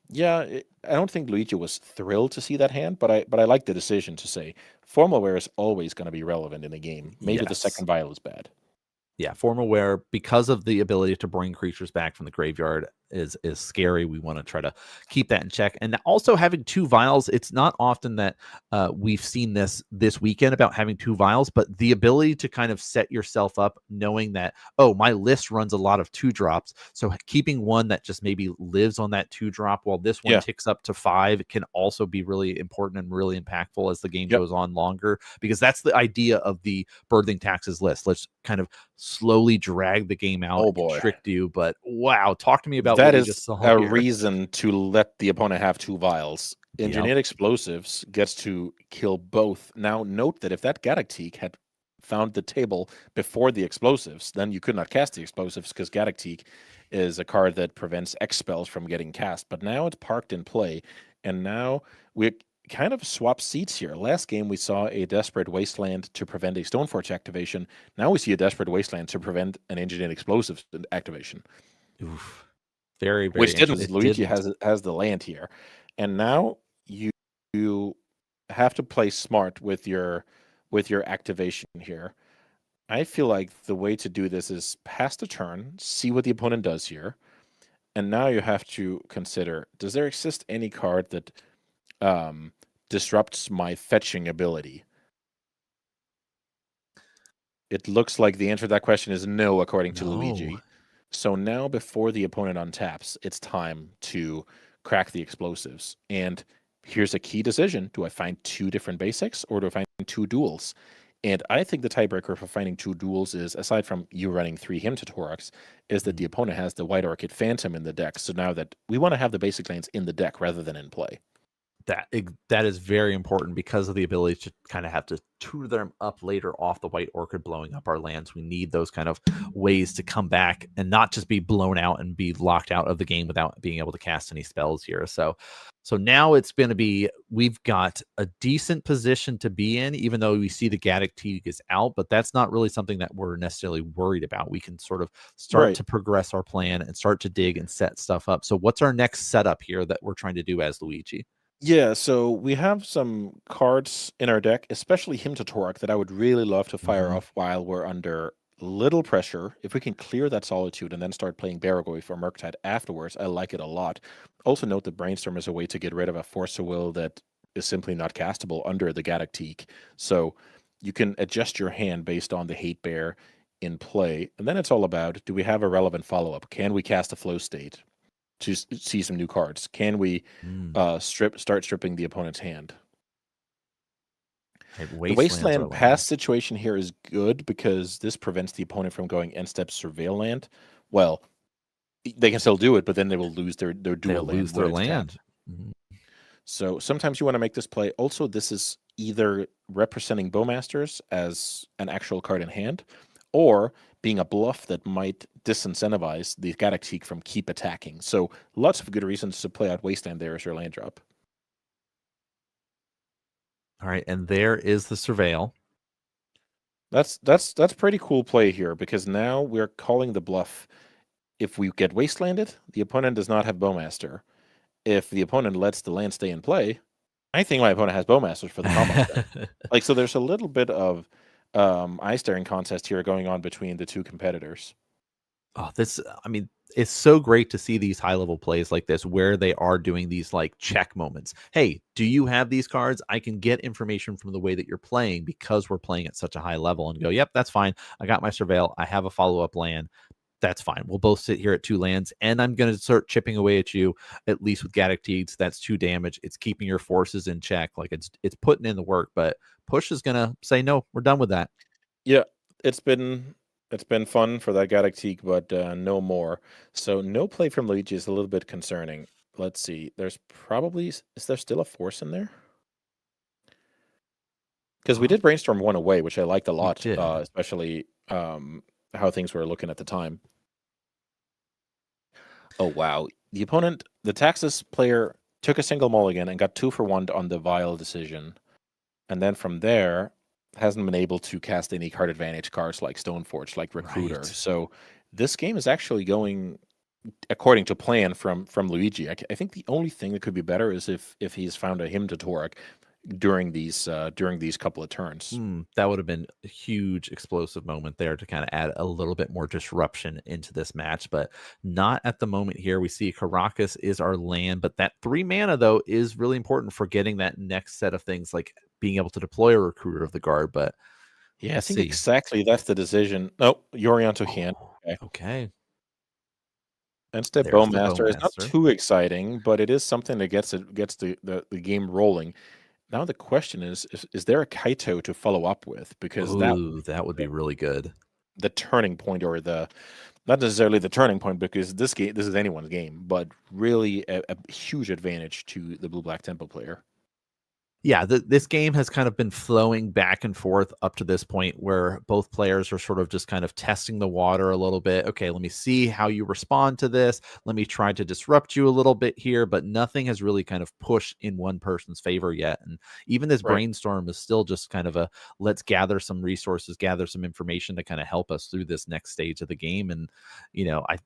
yeah, I don't think Luigi was thrilled to see that hand, but I like the decision to say Formal Wear is always going to be relevant in a game. Maybe the second vial is bad. Yeah, Formal Wear, because of the ability to bring creatures back from the graveyard, is scary. We want to try to keep that in check. And also having 2 vials, it's not often that we've seen this weekend about having 2 vials, but the ability to kind of set yourself up knowing that, oh, my list runs a lot of 2 drops. So keeping one that just maybe lives on that 2 drop while this one ticks up to 5 can also be really important and really impactful as the game goes on longer, because that's the idea of the birthing taxes list. Let's kind of slowly drag the game out and constrict you. But wow, talk to me about that is a reason to let the opponent have 2 vials. Engineered Explosives gets to kill both. Now note that if that Galactique had found the table before the explosives, then you could not cast the explosives because Galactique is a card that prevents X spells from getting cast. But now it's parked in play, and now we kind of swap seats here. Last game we saw a Desperate Wasteland to prevent a Stoneforge activation. Now we see a Desperate Wasteland to prevent an Engineered Explosives activation. Oof. Very, very. Which didn't. Luigi has the land here, and now you have to play smart with your activation here. I feel like the way to do this is pass the turn, see what the opponent does here, and now you have to consider: does there exist any card that disrupts my fetching ability? It looks like the answer to that question is no, according to Luigi. So now, before the opponent untaps, it's time to crack the explosives. And here's a key decision. Do I find 2 different basics, or do I find 2 duels? And I think the tiebreaker for finding 2 duels is, aside from you running 3 Hymn to Thorax, is that the opponent has the White Orchid Phantom in the deck. So now that we want to have the basic lanes in the deck rather than in play. That is very important because of the ability to kind of have to tutor them up later off the White Orchid blowing up our lands. We need those kind of ways to come back and not just be blown out and be locked out of the game without being able to cast any spells here. So now it's going to be, we've got a decent position to be in, even though we see the Gaddock Teague is out, but that's not really something that we're necessarily worried about. We can sort of start to progress our plan and start to dig and set stuff up. So what's our next setup here that we're trying to do as Luigi? Yeah, so we have some cards in our deck, especially Hymn to Thorax, that I would really love to fire off while we're under little pressure. If we can clear that Solitude and then start playing Barragoyf or Murktide afterwards, I like it a lot. Also note that Brainstorm is a way to get rid of a Force of Will that is simply not castable under the Gaddock Teague. So you can adjust your hand based on the Hate Bear in play. And then it's all about, do we have a relevant follow-up? Can we cast a Flow State to see some new cards? Can we start stripping the opponent's hand? The Wasteland Pass situation here is good because this prevents the opponent from going end-step Surveil Land. Well, they can still do it, but then they will lose their dual land. They'll lose their land. So sometimes you want to make this play. Also, this is either representing Bowmasters as an actual card in hand, or being a bluff that might disincentivize the Gaddock Teague from keep attacking. So lots of good reasons to play out Wasteland there as your land drop. All right, and there is the Surveil. That's pretty cool play here, because now we're calling the bluff. If we get Wastelanded, the opponent does not have Bowmaster. If the opponent lets the land stay in play, I think my opponent has Bowmasters for the combo. So there's a little bit of eye staring contest here going on between the two competitors. Oh, it's so great to see these high level plays like this where they are doing these like check moments. Hey, do you have these cards? I can get information from the way that you're playing because we're playing at such a high level, and go, yep, that's fine. I got my Surveil. I have a follow-up land. That's fine. We'll both sit here at 2 lands, and I'm going to start chipping away at you, at least with Gaddock Teagues. That's 2 damage. It's keeping your forces in check. Like it's putting in the work, but Push is going to say, no, we're done with that. Yeah, it's been fun for that Gaddock Teague, but no more. So no play from Luigi is a little bit concerning. Let's see. Is there still a Force in there? Because we did Brainstorm 1 away, which I liked a lot, especially how things were looking at the time. Oh, wow. The Taxus player took a single mulligan and got 2 for 1 on the Vile decision. And then from there, hasn't been able to cast any card advantage cards like Stoneforge, like Recruiter. Right. So this game is actually going according to plan from Luigi. I think the only thing that could be better is if he's found a Hymn to Thorax during these couple of turns. That would have been a huge explosive moment there to kind of add a little bit more disruption into this match, but not at the moment here. We see Caracas is our land, but that 3 mana though is really important for getting that next set of things, like being able to deploy a Recruiter of the Guard. But yeah, I think exactly that's the decision. Oh, Yorianto hand. Okay. Instead, Bowmaster is not too exciting, but it is something that gets the game rolling. Now the question is there a Kaito to follow up with? Because that would be really good. The turning point, or not necessarily the turning point, because this is anyone's game, but really a huge advantage to the Blue-Black Tempo player. Yeah, this game has kind of been flowing back and forth up to this point where both players are sort of just kind of testing the water a little bit. Okay, let me see how you respond to this. Let me try to disrupt you a little bit here, but nothing has really kind of pushed in one person's favor yet. And even this Brainstorm is still just kind of let's gather some resources, gather some information to kind of help us through this next stage of the game. And,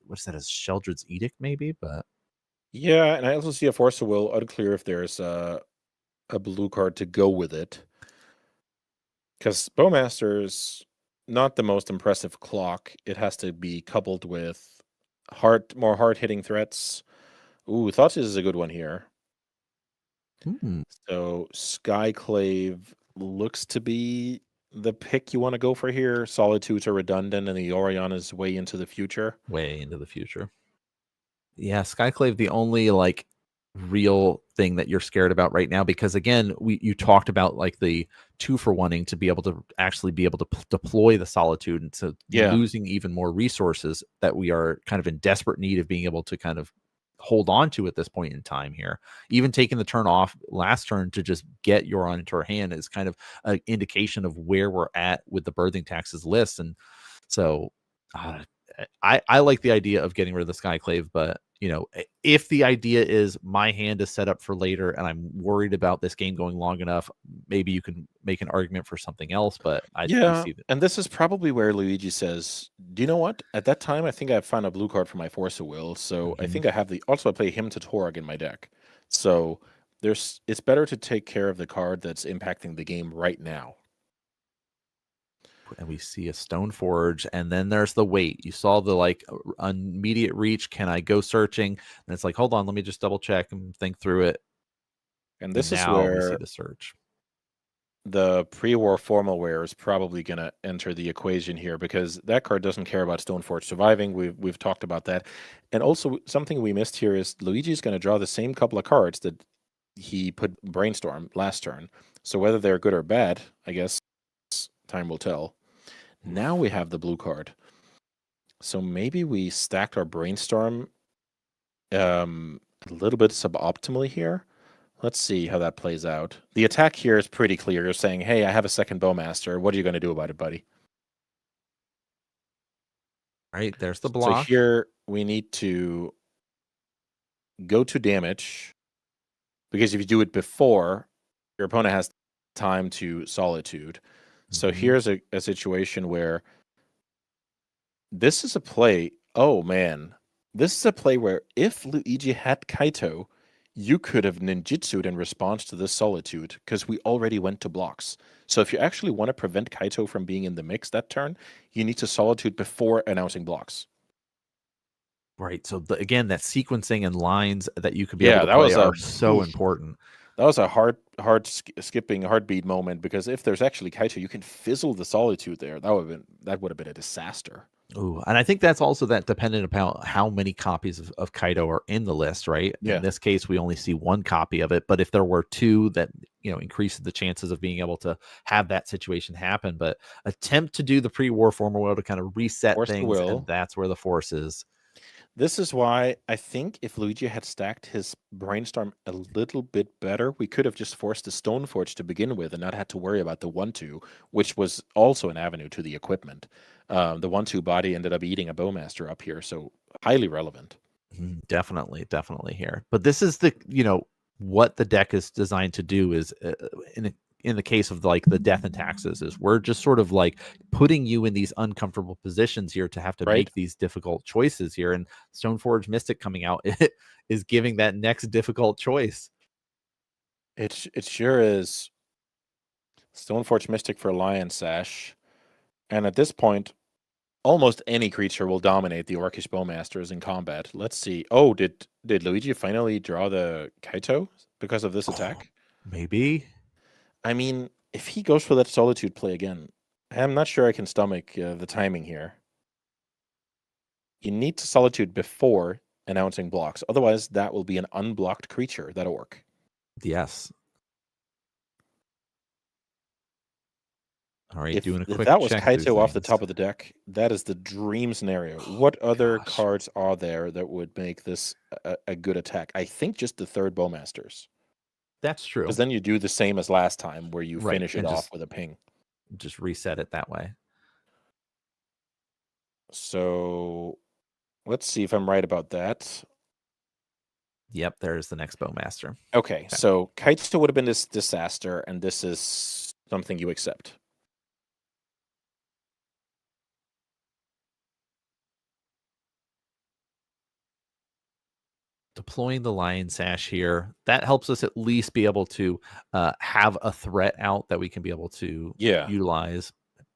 what's that, a Sheldred's Edict maybe? But yeah, and I also see a Force of Will. Unclear if there's a blue card to go with it, because Bowmaster is not the most impressive clock. It has to be coupled with more hard-hitting threats. Ooh, Thoughtseize is a good one here. So Skyclave looks to be the pick you want to go for here? Solitudes are redundant, and the Orion is way into the future. Way into the future. Yeah, Skyclave, the only like real thing that you're scared about right now, because again, you talked about like the 2 for wanting to be able to actually be able to deploy the Solitude, and so losing even more resources that we are kind of in desperate need of being able to kind of hold on to at this point in time here. Even taking the turn off last turn to just get Euron into our hand is kind of an indication of where we're at with the birthing taxes list. And so I like the idea of getting rid of the Skyclave, but you know, if the idea is my hand is set up for later and I'm worried about this game going long enough, maybe you can make an argument for something else. But I see that. And this is probably where Luigi says, "Do you know what? At that time, I think I found a blue card for my Force of Will, so I think I have the also I play him to Torg in my deck. So it's better to take care of the card that's impacting the game right now." And we see a Stoneforge, and then there's the wait. You saw the like immediate reach. Can I go searching? And it's like, hold on, let me just double check and think through it. And this is where we see the search. The pre-war formal wear is probably going to enter the equation here, because that card doesn't care about Stoneforge surviving. We've talked about that. And also something we missed here is Luigi's going to draw the same couple of cards that he put Brainstorm last turn. So whether they're good or bad, I guess time will tell. Now we have the blue card. So maybe we stacked our Brainstorm a little bit suboptimally here. Let's see how that plays out. The attack here is pretty clear. You're saying, hey, I have a second Bowmaster. What are you going to do about it, buddy? All right, there's the block. So here we need to go to damage, because if you do it before, your opponent has time to Solitude. So here's a situation where this is a play. Oh, man. This is a play where if Luigi had Kaito, you could have ninjutsu'd in response to this Solitude, because we already went to blocks. So if you actually want to prevent Kaito from being in the mix that turn, you need to Solitude before announcing blocks. Right. So again, that sequencing and lines that you could be able to play are so important. That was a skipping heartbeat moment, because if there's actually Kaito, you can fizzle the Solitude there. That would have been a disaster. Ooh, and I think that's also that dependent upon how many copies of Kaito are in the list, right? Yeah. In this case, we only see 1 copy of it, but if there were 2, that increases the chances of being able to have that situation happen. But attempt to do the pre-war formal will to kind of reset things, and that's where the force is. This is why I think if Luigi had stacked his Brainstorm a little bit better, we could have just forced the Stoneforge to begin with and not had to worry about the 1-2, which was also an avenue to the equipment. The 1-2 body ended up eating a Bowmaster up here, so highly relevant. Definitely here. But this is the, what the deck is designed to do is in the case of like the death and taxes, is we're just sort of like putting you in these uncomfortable positions here to have to make these difficult choices here. And Stoneforge Mystic coming out is giving that next difficult choice. It sure is. Stoneforge Mystic for Lion Sash. And at this point, almost any creature will dominate the Orcish Bowmasters in combat. Let's see. Oh, did Luigi finally draw the Kaito because of this attack? Maybe. I mean, if he goes for that Solitude play again, I'm not sure I can stomach the timing here. You need to Solitude before announcing blocks. Otherwise, that will be an unblocked creature, that Orc. Yes. All right, doing a quick check. If that was check Kaito off the top of the deck, that is the dream scenario. What other cards are there that would make this a good attack? I think just the 3rd Bowmasters. That's true. Because then you do the same as last time, where you finish it off with a ping. Just reset it that way. So let's see if I'm right about that. Yep, there's the next Bowmaster. Okay, so Kaito would have been this disaster, and this is something you accept. Deploying the Lion Sash here, that helps us at least be able to have a threat out that we can be able to utilize,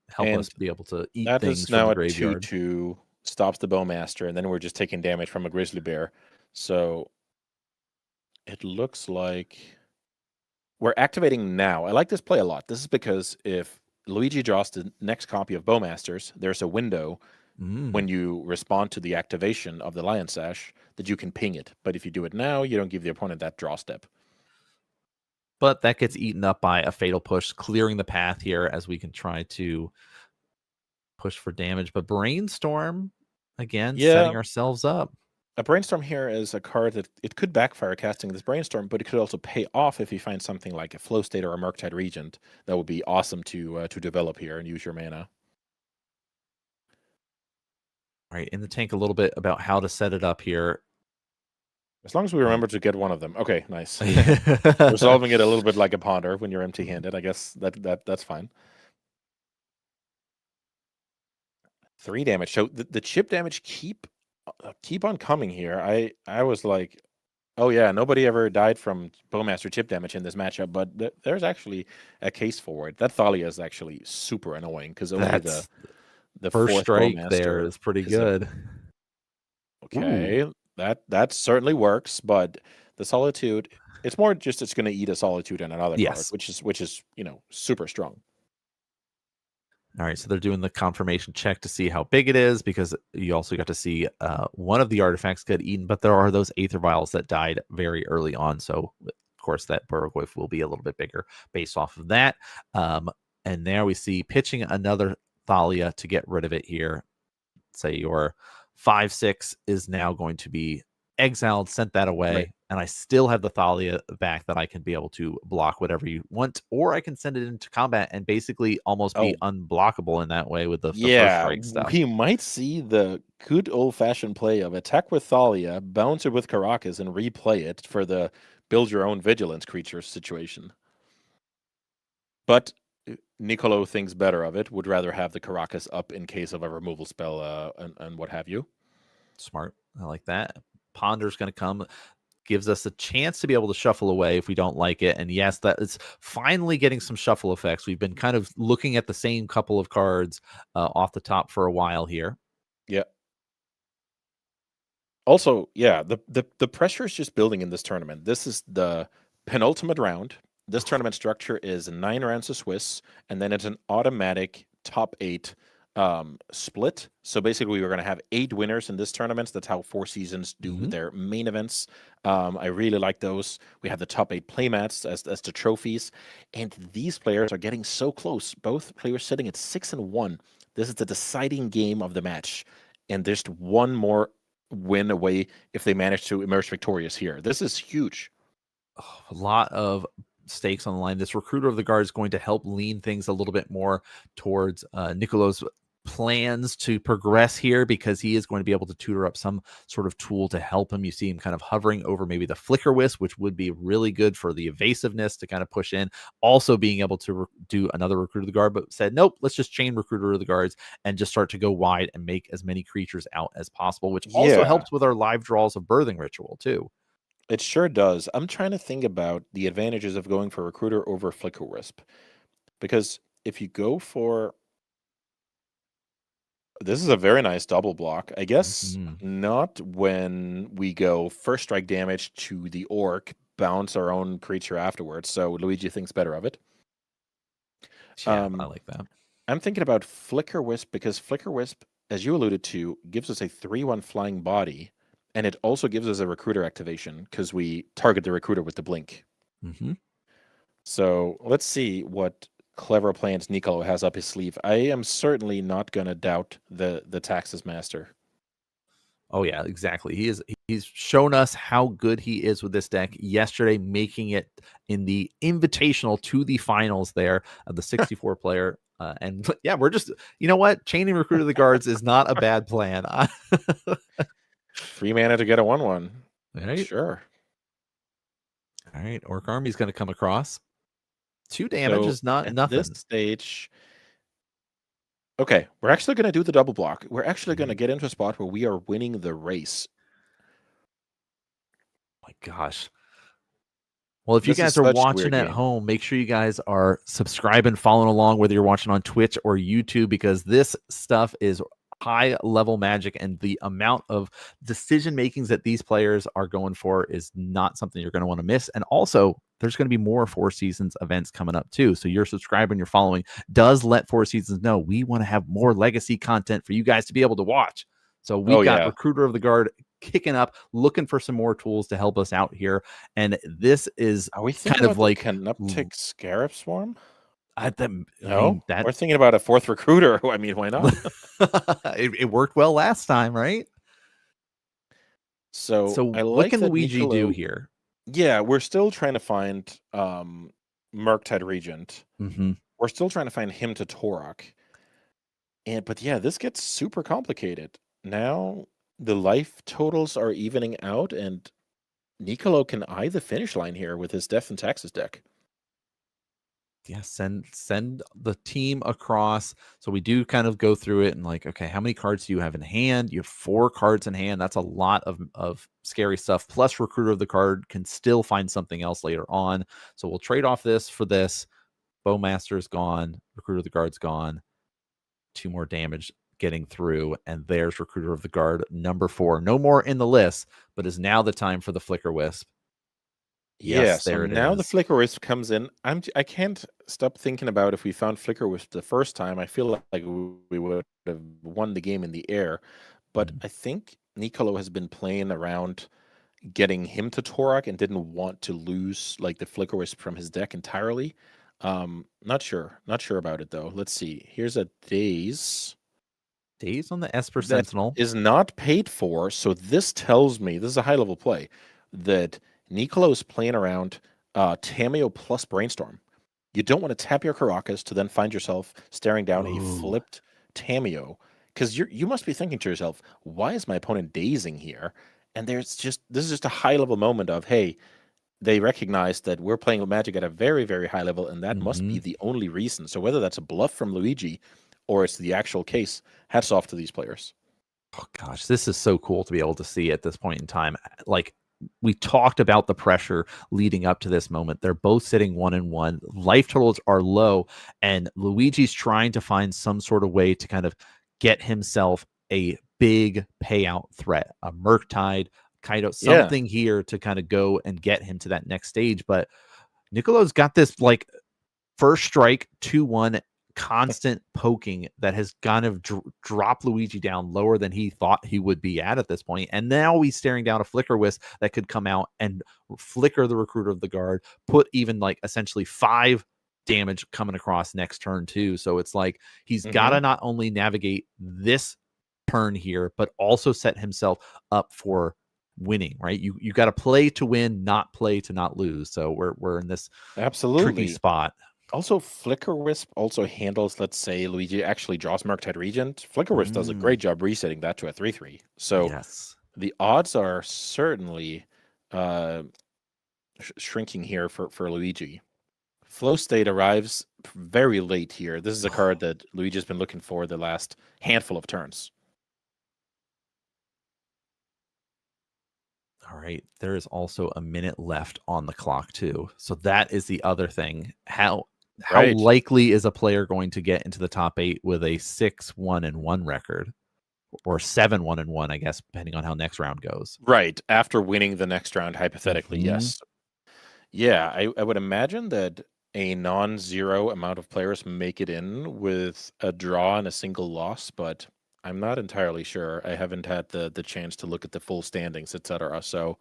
help us to be able to eat things from the graveyard. That is now a 2/2, stops the Bowmaster, and then we're just taking damage from a Grizzly Bear. So it looks like we're activating now. I like this play a lot. This is because if Luigi draws the next copy of Bowmasters. There's a window when you respond to the activation of the Lion Sash that you can ping it. But if you do it now, you don't give the opponent that draw step. But that gets eaten up by a Fatal Push, clearing the path here as we can try to push for damage. But Brainstorm, again, setting ourselves up. A Brainstorm here is a card that it could backfire casting this Brainstorm, but it could also pay off if you find something like a Flow State or a Murktide Regent. That would be awesome to develop here and use your mana. All right, in the tank a little bit about how to set it up here. As long as we remember to get one of them. Okay, nice. Resolving it a little bit like a ponder when you're empty-handed. I guess that's fine. 3 damage. So the chip damage keep on coming here. I was like, oh yeah, nobody ever died from Bowmaster chip damage in this matchup, but there's actually a case for it. That Thalia is actually super annoying because only the first strike Bowmaster there is pretty good. Okay. Ooh. That certainly works, but the Solitude, it's more just it's going to eat a Solitude and another card, which is super strong. All right, so they're doing the confirmation check to see how big it is, because you also got to see one of the artifacts get eaten, but there are those Aether Vials that died very early on, so of course that Burgoyf will be a little bit bigger based off of that. And there we see pitching another Thalia to get rid of it here. Say your 5/6 is now going to be exiled, sent that away, and I still have the Thalia back that I can be able to block whatever you want, or I can send it into combat and basically almost be unblockable in that way with the first strike stuff. We might see the good old-fashioned play of attack with Thalia, bounce it with Karakas, and replay it for the build your own vigilance creature situation. But Nicolo thinks better of it, would rather have the Karakas up in case of a removal spell and what have you. Smart. I like that. Ponder's going to come, gives us a chance to be able to shuffle away if we don't like it. And yes, that is finally getting some shuffle effects. We've been kind of looking at the same couple of cards off the top for a while here. Yeah. Also, yeah, the pressure is just building in this tournament. This is the penultimate round. This tournament structure is 9 rounds of Swiss, and then it's an automatic top 8 split. So basically, we're going to have 8 winners in this tournament. That's how Four Seasons do their main events. I really like those. We have the top 8 playmats as the trophies, and these players are getting so close. Both players sitting at 6-1. This is the deciding game of the match, and there's one more win away if they manage to emerge victorious here. This is huge. A lot of stakes on the line. This Recruiter of the Guard is going to help lean things a little bit more towards Nicolo's plans to progress here, because he is going to be able to tutor up some sort of tool to help him. You see him kind of hovering over maybe the Flicker Wisp, which would be really good for the evasiveness to kind of push in. Also being able to do another Recruiter of the Guard, but said, nope, let's just chain Recruiter of the Guards and just start to go wide and make as many creatures out as possible, which also helps with our live draws of Birthing Ritual too. It sure does. I'm trying to think about the advantages of going for Recruiter over Flicker Wisp. Because if you go for... This is a very nice double block. I guess not when we go first strike damage to the Orc, bounce our own creature afterwards. So Luigi thinks better of it. Yeah, I like that. I'm thinking about Flicker Wisp, because Flicker Wisp, as you alluded to, gives us a 3/1 flying body. And it also gives us a Recruiter activation because we target the Recruiter with the blink. So let's see what clever plans Nicolo has up his sleeve. I am certainly not going to doubt the Taxes Master. Oh yeah, exactly. He's shown us how good he is with this deck yesterday, making it in the invitational to the finals there of the 64 player. And yeah, we're just, you know what? Chaining Recruiter of the Guards is not a bad plan. 3 mana to get a 1/1. Right? Sure. All right. Orc Army's going to come across. 2 damage is not nothing. At this stage. Okay, we're actually going to do the double block. We're actually going to get into a spot where we are winning the race. My gosh. Well, if you guys are watching at home, make sure you guys are subscribing, following along, whether you're watching on Twitch or YouTube, because this stuff is high level Magic, and the amount of decision makings that these players are going for is not something you're going to want to miss. And also, there's going to be more Four Seasons events coming up too. So your subscriber and your following does let Four Seasons know we want to have more legacy content for you guys to be able to watch. So we got Recruiter of the Guard kicking up, looking for some more tools to help us out here. And this is kind of like Canoptic Scarab Swarm. No, we're thinking about a fourth recruiter. I mean, why not? it worked well last time, right? So what can Luigi do here? Yeah, we're still trying to find Murktide Regent. Mm-hmm. We're still trying to find him to Torok. But yeah, this gets super complicated. Now the life totals are evening out, and Nicolo can eye the finish line here with his Death and Taxes deck. Yeah, send the team across. So we do kind of go through it and like, okay, how many cards do you have in hand? You have 4 cards in hand. That's a lot of scary stuff. Plus Recruiter of the Card can still find something else later on. So we'll trade off this for this. Bowmaster's gone. Recruiter of the Guard's gone. 2 more damage getting through. And there's Recruiter of the Guard number 4. No more in the list, but is now the time for the Flicker Wisp. Yes, there it is. Now the Flicker Wisp comes in. I can't stop thinking about if we found Flicker Wisp the first time. I feel like we would have won the game in the air. But I think Nicolo has been playing around getting him to Torok and didn't want to lose like the Flicker Wisp from his deck entirely. Not sure about it though. Let's see. Here's a Daze on the Esper Sentinel is not paid for. So this tells me, this is a high level play, that Nicolo is playing around Tamiyo plus Brainstorm. You don't want to tap your Caracas to then find yourself staring down a flipped Tamiyo, because you must be thinking to yourself, why is my opponent dazing here? And this is just a high level moment of, hey, they recognize that we're playing Magic at a very, very high level, and that must be the only reason. So whether that's a bluff from Luigi or it's the actual case, hats off to these players. Oh gosh, this is so cool to be able to see at this point in time. Like, we talked about the pressure leading up to this moment. They're both sitting 1-1. Life totals are low, and Luigi's trying to find some sort of way to kind of get himself a big payout threat, a Murktide, kind of something here to kind of go and get him to that next stage. But Nicolo's got this like first strike 2-1 constant poking that has kind of dropped Luigi down lower than he thought he would be at this point. And now he's staring down a Flicker Wisp that could come out and flicker the Recruiter of the Guard, put even like essentially 5 damage coming across next turn too. So it's like he's got to not only navigate this turn here, but also set himself up for winning, right? You got to play to win, not play to not lose. So we're in this tricky spot. Also, Flicker Wisp also handles, let's say Luigi actually draws Murktide Regent. Flicker Wisp does a great job resetting that to a 3/3. So the odds are certainly shrinking here for Luigi. Flow State arrives very late here. This is a card that Luigi's been looking for the last handful of turns. All right. There is also a minute left on the clock too. So that is the other thing. How likely is a player going to get into the top 8 with a 6-1-1 record, or 7-1-1, I guess, depending on how next round goes? Right. After winning the next round, hypothetically, yes. Yeah, I would imagine that a non-zero amount of players make it in with a draw and a single loss, but I'm not entirely sure. I haven't had the chance to look at the full standings, etc. So,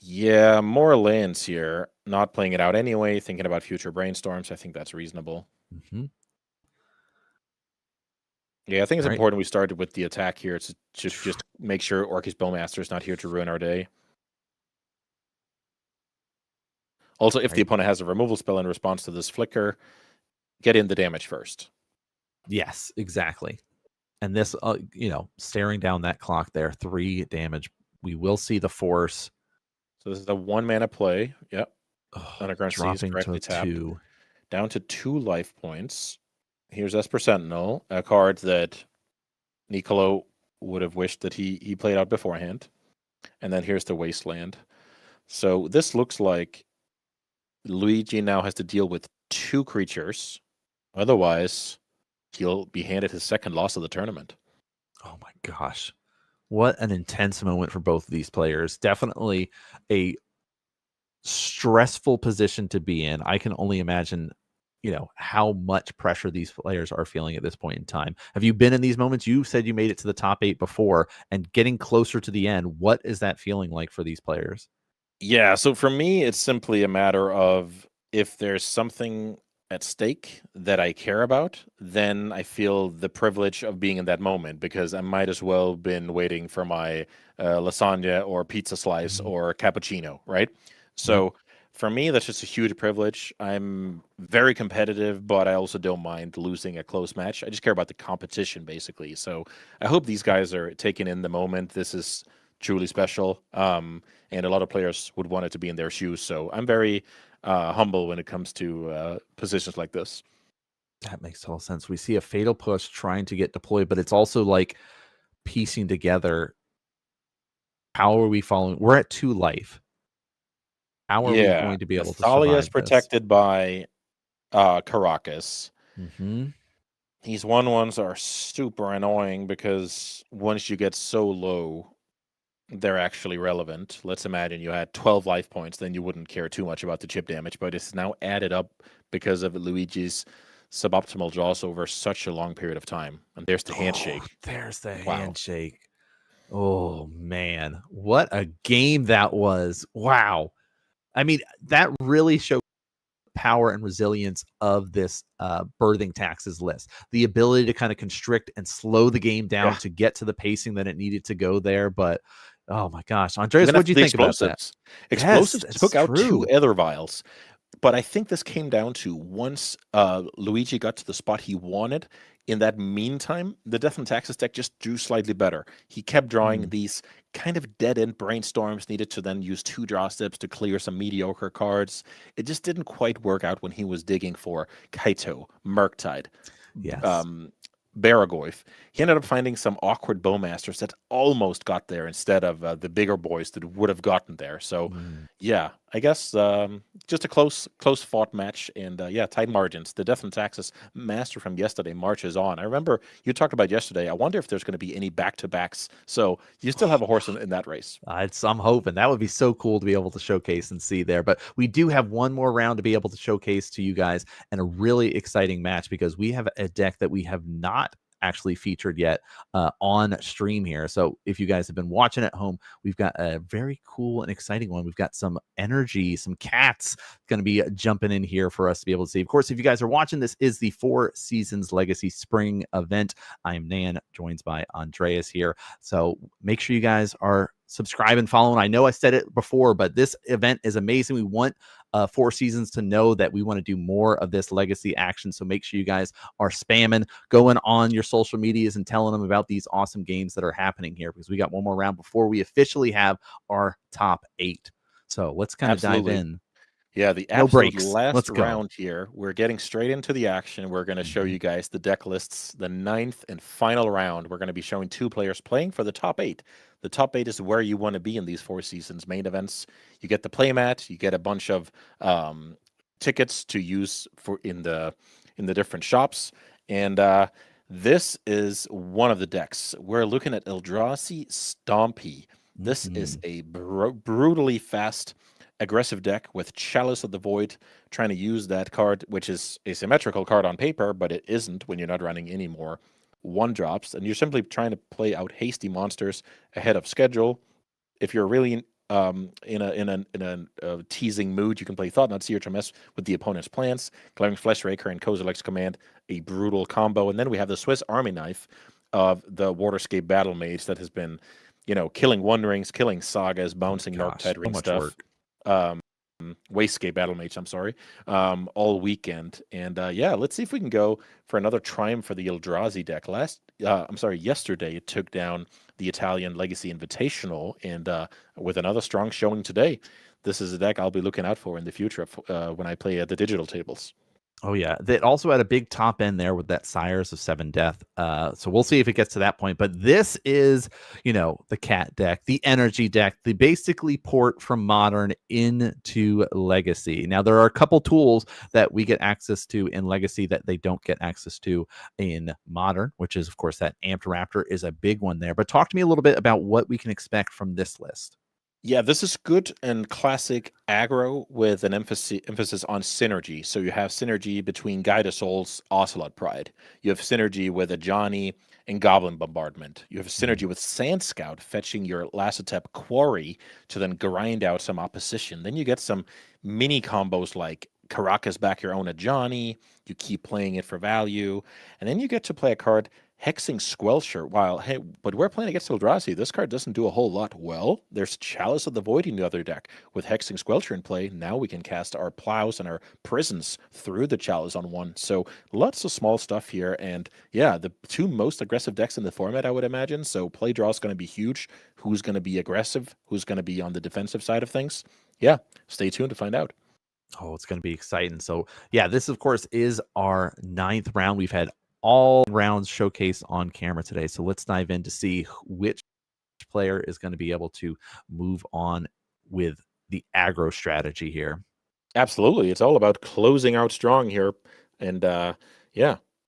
yeah, more lands here. Not playing it out anyway, thinking about future brainstorms. I think that's reasonable. Yeah, I think it's important we started with the attack here to just make sure Orcus Bowmaster is not here to ruin our day. Also, if the opponent has a removal spell in response to this flicker, get in the damage first. Yes, exactly. And this, staring down that clock there, 3 damage. We will see the force. So this is a 1-mana play. Yep. Underground Seas dropping correctly to tapped. 2. Down to 2 life points. Here's Esper Sentinel, a card that Nicolo would have wished that he played out beforehand. And then here's the Wasteland. So this looks like Luigi now has to deal with 2 creatures. Otherwise, he'll be handed his second loss of the tournament. Oh my gosh. What an intense moment for both of these players. Definitely a stressful position to be in. I can only imagine, how much pressure these players are feeling at this point in time. Have you been in these moments? You said you made it to the top 8 before, and getting closer to the end, what is that feeling like for these players? Yeah, so for me, it's simply a matter of if there's something at stake that I care about, then I feel the privilege of being in that moment, because I might as well been waiting for my lasagna or pizza slice or cappuccino, right? So for me, that's just a huge privilege. I'm very competitive, but I also don't mind losing a close match. I just care about the competition, basically. So I hope these guys are taking in the moment. This is truly special. And a lot of players would want it to be in their shoes. So I'm very humble when it comes to positions like this. That makes total sense. We see a fatal push trying to get deployed, but it's also like piecing together. How are we following? We're at 2 life. How are we going to be able to survive is protected by Caracas. These 1/1s are super annoying because once you get so low, they're actually relevant. Let's imagine you had 12 life points, then you wouldn't care too much about the chip damage, but it's now added up because of Luigi's suboptimal draws over such a long period of time. And there's the handshake. There's the handshake. Oh, man. What a game that was. Wow. I mean, that really showed power and resilience of this birthing taxes list. The ability to kind of constrict and slow the game down to get to the pacing that it needed to go there. But oh my gosh, Andreas, what do you think about that? Explosives took out 2 Ether Vials. But I think this came down to once Luigi got to the spot he wanted, in that meantime, the Death and Taxes deck just drew slightly better. He kept drawing these kind of dead-end brainstorms, needed to then use 2 draw steps to clear some mediocre cards. It just didn't quite work out when he was digging for Kaito, Murktide, Baragoyf. He ended up finding some awkward Bowmasters that almost got there instead of the bigger boys that would have gotten there. So, yeah, I guess just a close fought match, and tight margins. The Death and Taxes master from yesterday marches on. I remember you talked about yesterday. I wonder if there's going to be any back-to-backs. So you still have a horse in that race. I'm hoping. That would be so cool to be able to showcase and see there. But we do have one more round to be able to showcase to you guys, and a really exciting match because we have a deck that we have not actually featured yet on stream here. So if you guys have been watching at home, we've got a very cool and exciting one. We've got some energy, some cats going to be jumping in here for us to be able to see. Of course, if you guys are watching, this is the 4 Seasons Legacy Spring event. I am Nan, joined by Andreas here. So make sure you guys are subscribing, following. I know I said it before, but this event is amazing. We want 4 Seasons to know that we want to do more of this legacy action. So make sure you guys are spamming, going on your social medias and telling them about these awesome games that are happening here, because we got one more round before we officially have our top 8. So let's kind of dive in. Yeah, the absolute last round here. We're getting straight into the action. We're going to show you guys the deck lists. The 9th and final round, we're going to be showing 2 players playing for the top 8. The top 8 is where you want to be in these 4 Seasons main events. You get the playmat, you get a bunch of tickets to use for in the different shops, and this is one of the decks. We're looking at Eldrazi Stompy. This is a brutally fast, aggressive deck with Chalice of the Void, trying to use that card, which is a symmetrical card on paper, but it isn't when you're not running any more 1-drops, and you're simply trying to play out hasty monsters ahead of schedule. If you're really in a teasing mood, you can play Thought-Knot Seer to mess with the opponent's plans. Glaring Fleshraker and Kozilek's Command, a brutal combo, and then we have the Swiss Army knife of the Waterscape Battle Mage that has been, killing One Rings, killing Sagas, bouncing Murktide Ring stuff. Wastegate Battle Mage, I'm sorry, all weekend. And let's see if we can go for another triumph for the Eldrazi deck. Yesterday it took down the Italian Legacy Invitational, and with another strong showing today. This is a deck I'll be looking out for in the future when I play at the digital tables. Oh, yeah. They also had a big top end there with that Sires of Seven Death. So we'll see if it gets to that point. But this is, the cat deck, the energy deck, the basically port from Modern into Legacy. Now, there are a couple tools that we get access to in Legacy that they don't get access to in Modern, which is, of course, that Amped Raptor is a big one there. But talk to me a little bit about what we can expect from this list. Yeah, this is good and classic aggro with an emphasis on synergy. So you have synergy between Guide of Souls, Ocelot Pride. You have synergy with Ajani and Goblin Bombardment. You have synergy with Sand Scout, fetching your Lasotep Quarry to then grind out some opposition. Then you get some mini combos like Caracas back your own Ajani. You keep playing it for value. And then you get to play a card, Hexing Squelcher. But we're playing against Eldrazi. This card doesn't do a whole lot. Well, there's Chalice of the Void in the other deck. With Hexing Squelcher in play, now we can cast our Plows and our Prisons through the Chalice on one. So lots of small stuff here. And yeah, the two most aggressive decks in the format, I would imagine. So play draw is going to be huge. Who's going to be aggressive? Who's going to be on the defensive side of things? Yeah, stay tuned to find out. Oh, it's going to be exciting. So yeah, this, of course, is our 9th round. We've had all rounds showcased on camera today. So let's dive in to see which player is going to be able to move on with the aggro strategy here. Absolutely. It's all about closing out strong here. And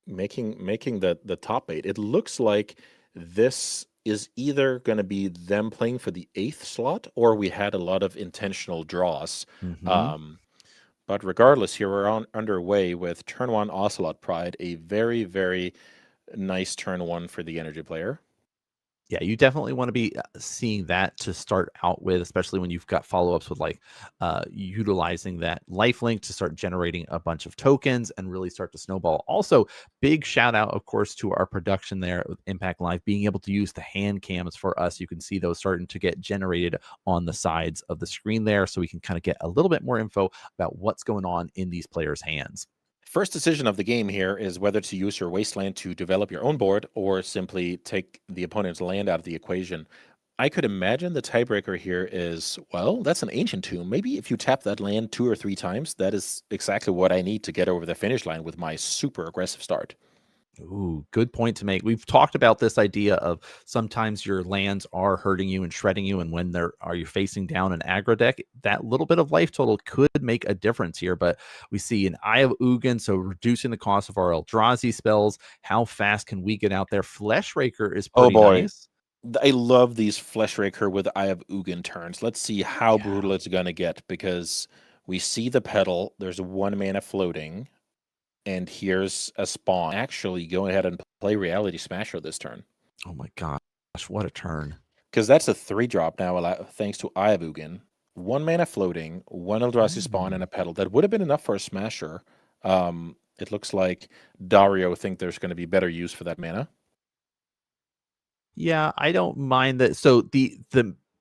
making the top 8. It looks like this is either going to be them playing for the 8th slot, or we had a lot of intentional draws. But regardless, here we're underway with turn 1 Ocelot Pride, a very, very nice turn 1 for the energy player. Yeah, you definitely want to be seeing that to start out with, especially when you've got follow-ups with utilizing that lifelink to start generating a bunch of tokens and really start to snowball. Also, big shout out, of course, to our production there with Impact Live, being able to use the hand cams for us. You can see those starting to get generated on the sides of the screen there, so we can kind of get a little bit more info about what's going on in these players' hands. First decision of the game here is whether to use your wasteland to develop your own board or simply take the opponent's land out of the equation. I could imagine the tiebreaker here is, well, that's an Ancient Tomb. Maybe if you tap that land 2 or 3 times, that is exactly what I need to get over the finish line with my super aggressive start. Ooh, good point to make. We've talked about this idea of sometimes your lands are hurting you and shredding you, and when you facing down an aggro deck, that little bit of life total could make a difference here. But we see an Eye of Ugin, so reducing the cost of our Eldrazi spells. How fast can we get out there? Fleshraker is pretty nice. I love these Fleshraker with Eye of Ugin turns. Let's see how brutal it's going to get, because we see the pedal. There's 1 mana floating. And here's a spawn. Actually, go ahead and play Reality Smasher this turn. Oh my gosh, what a turn. Because that's a 3-drop now, thanks to Eye of Ugin. 1 mana floating, 1 Eldrazi spawn, and a pedal. That would have been enough for a Smasher. It looks like Dario think there's going to be better use for that mana. Yeah, I don't mind that. So the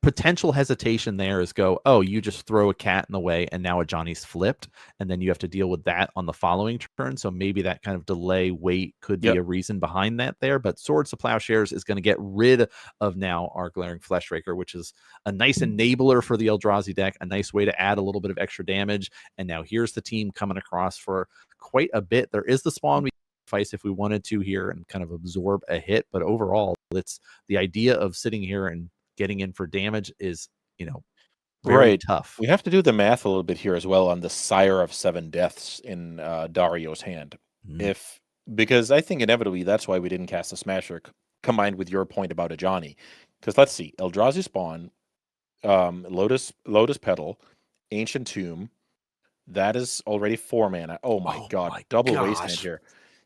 potential hesitation there is you just throw a cat in the way and now Ajani's flipped, and then you have to deal with that on the following turn. So maybe that kind of delay wait could be a reason behind that there. But Swords to Plowshares is going to get rid of now our Glaring Fleshraker, which is a nice enabler for the Eldrazi deck, a nice way to add a little bit of extra damage. And now here's the team coming across for quite a bit. There is the spawn we sacrifice if we wanted to here and kind of absorb a hit, but overall it's the idea of sitting here and getting in for damage is, very tough. We have to do the math a little bit here as well on the Sire of 7 Deaths in Dario's hand. Because I think inevitably that's why we didn't cast a Smasher, combined with your point about Ajani. Because let's see, Eldrazi spawn, Lotus Petal, Ancient Tomb, that is already 4 mana. Oh my god, double wasteland here.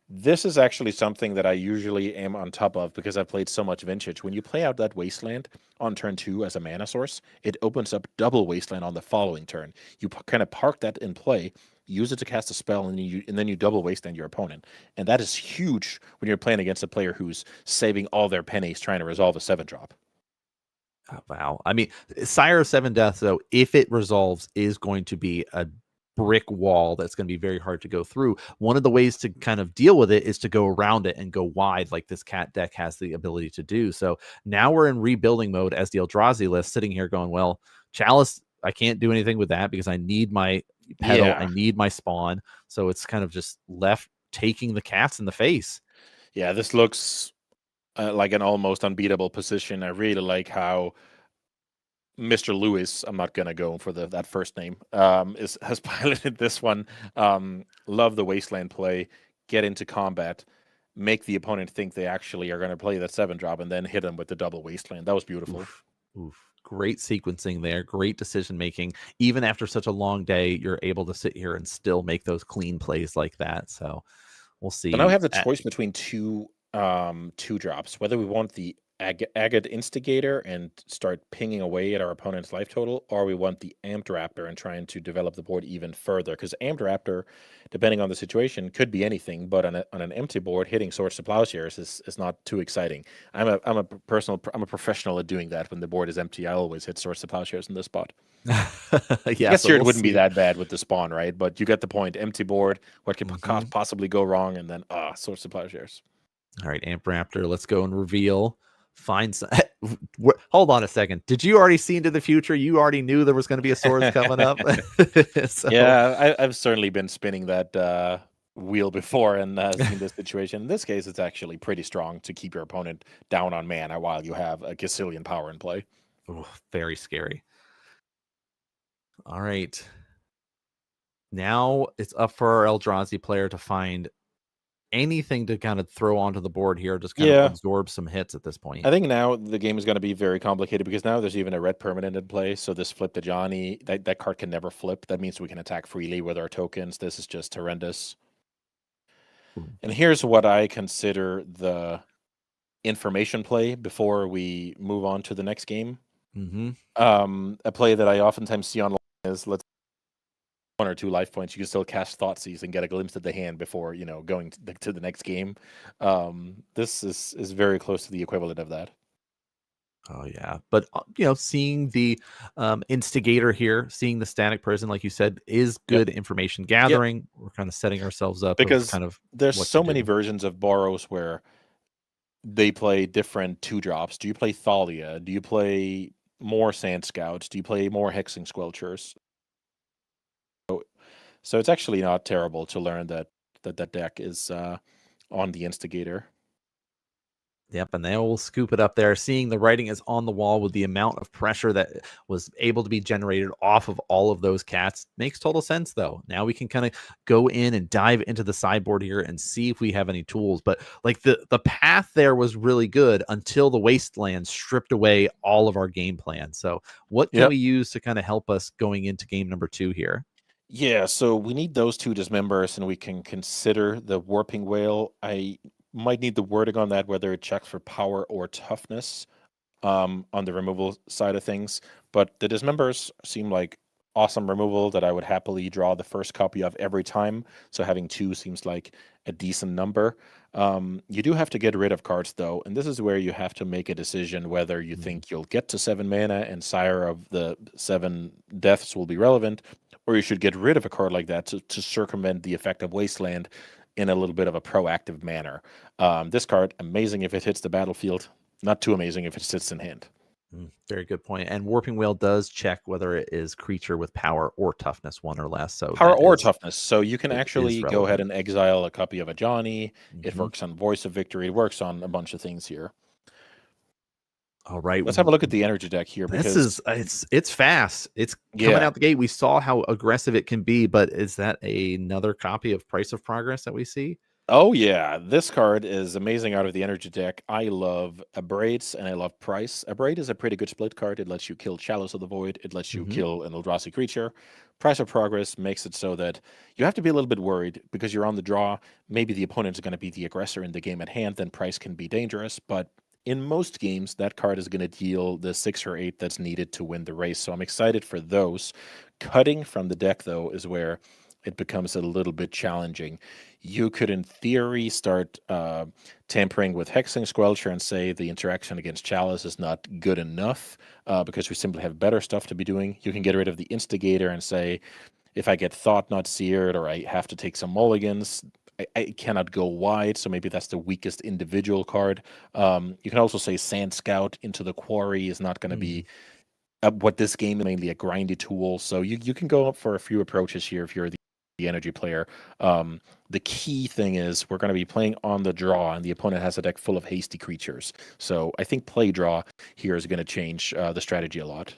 This is actually something that I usually am on top of because I've played so much Vintage. When you play out that Wasteland on turn 2 as a mana source, it opens up double Wasteland on the following turn. You kind of park that in play, use it to cast a spell, and then you double Wasteland your opponent. And that is huge when you're playing against a player who's saving all their pennies trying to resolve a 7-drop. Oh, wow. I mean, Sire of 7 Deaths, though, if it resolves, is going to be a brick wall that's going to be very hard to go through. One of the ways to kind of deal with it is to go around it and go wide, like this cat deck has the ability to do. So now we're in rebuilding mode as the Eldrazi list, sitting here going, well, Chalice, I can't do anything with that because I need my pedal. Yeah. I need my spawn. So it's kind of just left taking the cats in the face. Yeah, this looks like an almost unbeatable position. I really like how Mr. Lewis, I'm not gonna go for that first name, has piloted this one. Love the wasteland play, get into combat, make the opponent think they actually are gonna play that 7-drop, and then hit them with the double wasteland. That was beautiful. Oof. Great sequencing there, great decision making. Even after such a long day, you're able to sit here and still make those clean plays like that. So we'll see. So now we have the choice between two drops, whether we want the Agate Instigator and start pinging away at our opponent's life total, or we want the Amped Raptor and trying to develop the board even further. Because Amped Raptor, depending on the situation, could be anything, but on an empty board, hitting Swords to Plowshares is not too exciting. I'm a professional at doing that. When the board is empty, I always hit Swords to Plowshares in this spot. Yeah, I guess here it wouldn't be that bad with the spawn, right? But you get the point. Empty board, what could possibly go wrong, and then Swords to Plowshares. All right, Amp Raptor, let's go and reveal. Find some. Hold on a second. Did you already see into the future? You already knew there was going to be a Swords coming up. So. Yeah, I've certainly been spinning that wheel before and seen this situation. In this case, it's actually pretty strong to keep your opponent down on mana while you have a gazillion power in play. Oh, very scary. All right. Now it's up for our Eldrazi player to find anything to kind of throw onto the board here, just kind of absorb some hits at this point. I think now the game is going to be very complicated because now there's even a red permanent in play. So this flip to Johnny, that card can never flip. That means we can attack freely with our tokens. This is just horrendous. And here's what I consider the information play before we move on to the next game. A play that I oftentimes see online is, let's 1 or 2 life points, you can still cast Thoughtseize and get a glimpse of the hand before, going to the next game. This is very close to the equivalent of that. Oh yeah, but seeing the instigator here, seeing the static prison, like you said, is good information gathering. We're kind of setting ourselves up because kind of there's so many versions of Boros where they play different 2-drops. Do you play Thalia? Do you play more Sand Scouts? Do you play more Hexing Squelchers? So it's actually not terrible to learn that deck is on the Instigator. Yep, and they will scoop it up there. Seeing the writing is on the wall with the amount of pressure that was able to be generated off of all of those cats makes total sense, though. Now we can kind of go in and dive into the sideboard here and see if we have any tools. But like the path there was really good until the Wasteland stripped away all of our game plan. So what can we use to kind of help us going into game number 2 here? Yeah, so we need those 2 dismembers, and we can consider the Warping Whale. I might need the wording on that, whether it checks for power or toughness on the removal side of things. But the dismembers seem like awesome removal that I would happily draw the first copy of every time. So having 2 seems like a decent number. You do have to get rid of cards, though, and this is where you have to make a decision whether you think you'll get to 7 mana and Sire of the 7 Deaths will be relevant, or you should get rid of a card like that to circumvent the effect of Wasteland in a little bit of a proactive manner. This card, amazing if it hits the battlefield, not too amazing if it sits in hand. Very good point. And Warping Whale does check whether it is creature with power or toughness 1 or less. So power or toughness. So you can actually go ahead and exile a copy of a Johnny. It works on Voice of Victory. It works on a bunch of things here. All right, let's have a look at the energy deck here. Because it's fast. It's coming out the gate. We saw how aggressive it can be, but is that another copy of Price of Progress that we see? Oh yeah, this card is amazing out of the energy deck. I love Abrades and I love Price. Abrade is a pretty good split card. It lets you kill Chalice of the Void. It lets you kill an Eldrazi creature. Price of Progress makes it so that you have to be a little bit worried because you're on the draw. Maybe the opponent is going to be the aggressor in the game at hand. Then Price can be dangerous, but in most games, that card is going to deal the 6 or 8 that's needed to win the race. So I'm excited for those. Cutting from the deck, though, is where it becomes a little bit challenging. You could, in theory, start tampering with Hexing Squelcher and say the interaction against Chalice is not good enough because we simply have better stuff to be doing. You can get rid of the Instigator and say, if I get Thought Not Seared or I have to take some mulligans, I cannot go wide, so maybe that's the weakest individual card. You can also say Sand Scout into the Quarry is not going to be what this game is mainly a grindy tool. So you can go up for a few approaches here if you're the energy player. The key thing is we're going to be playing on the draw, and the opponent has a deck full of hasty creatures. So I think play draw here is going to change the strategy a lot.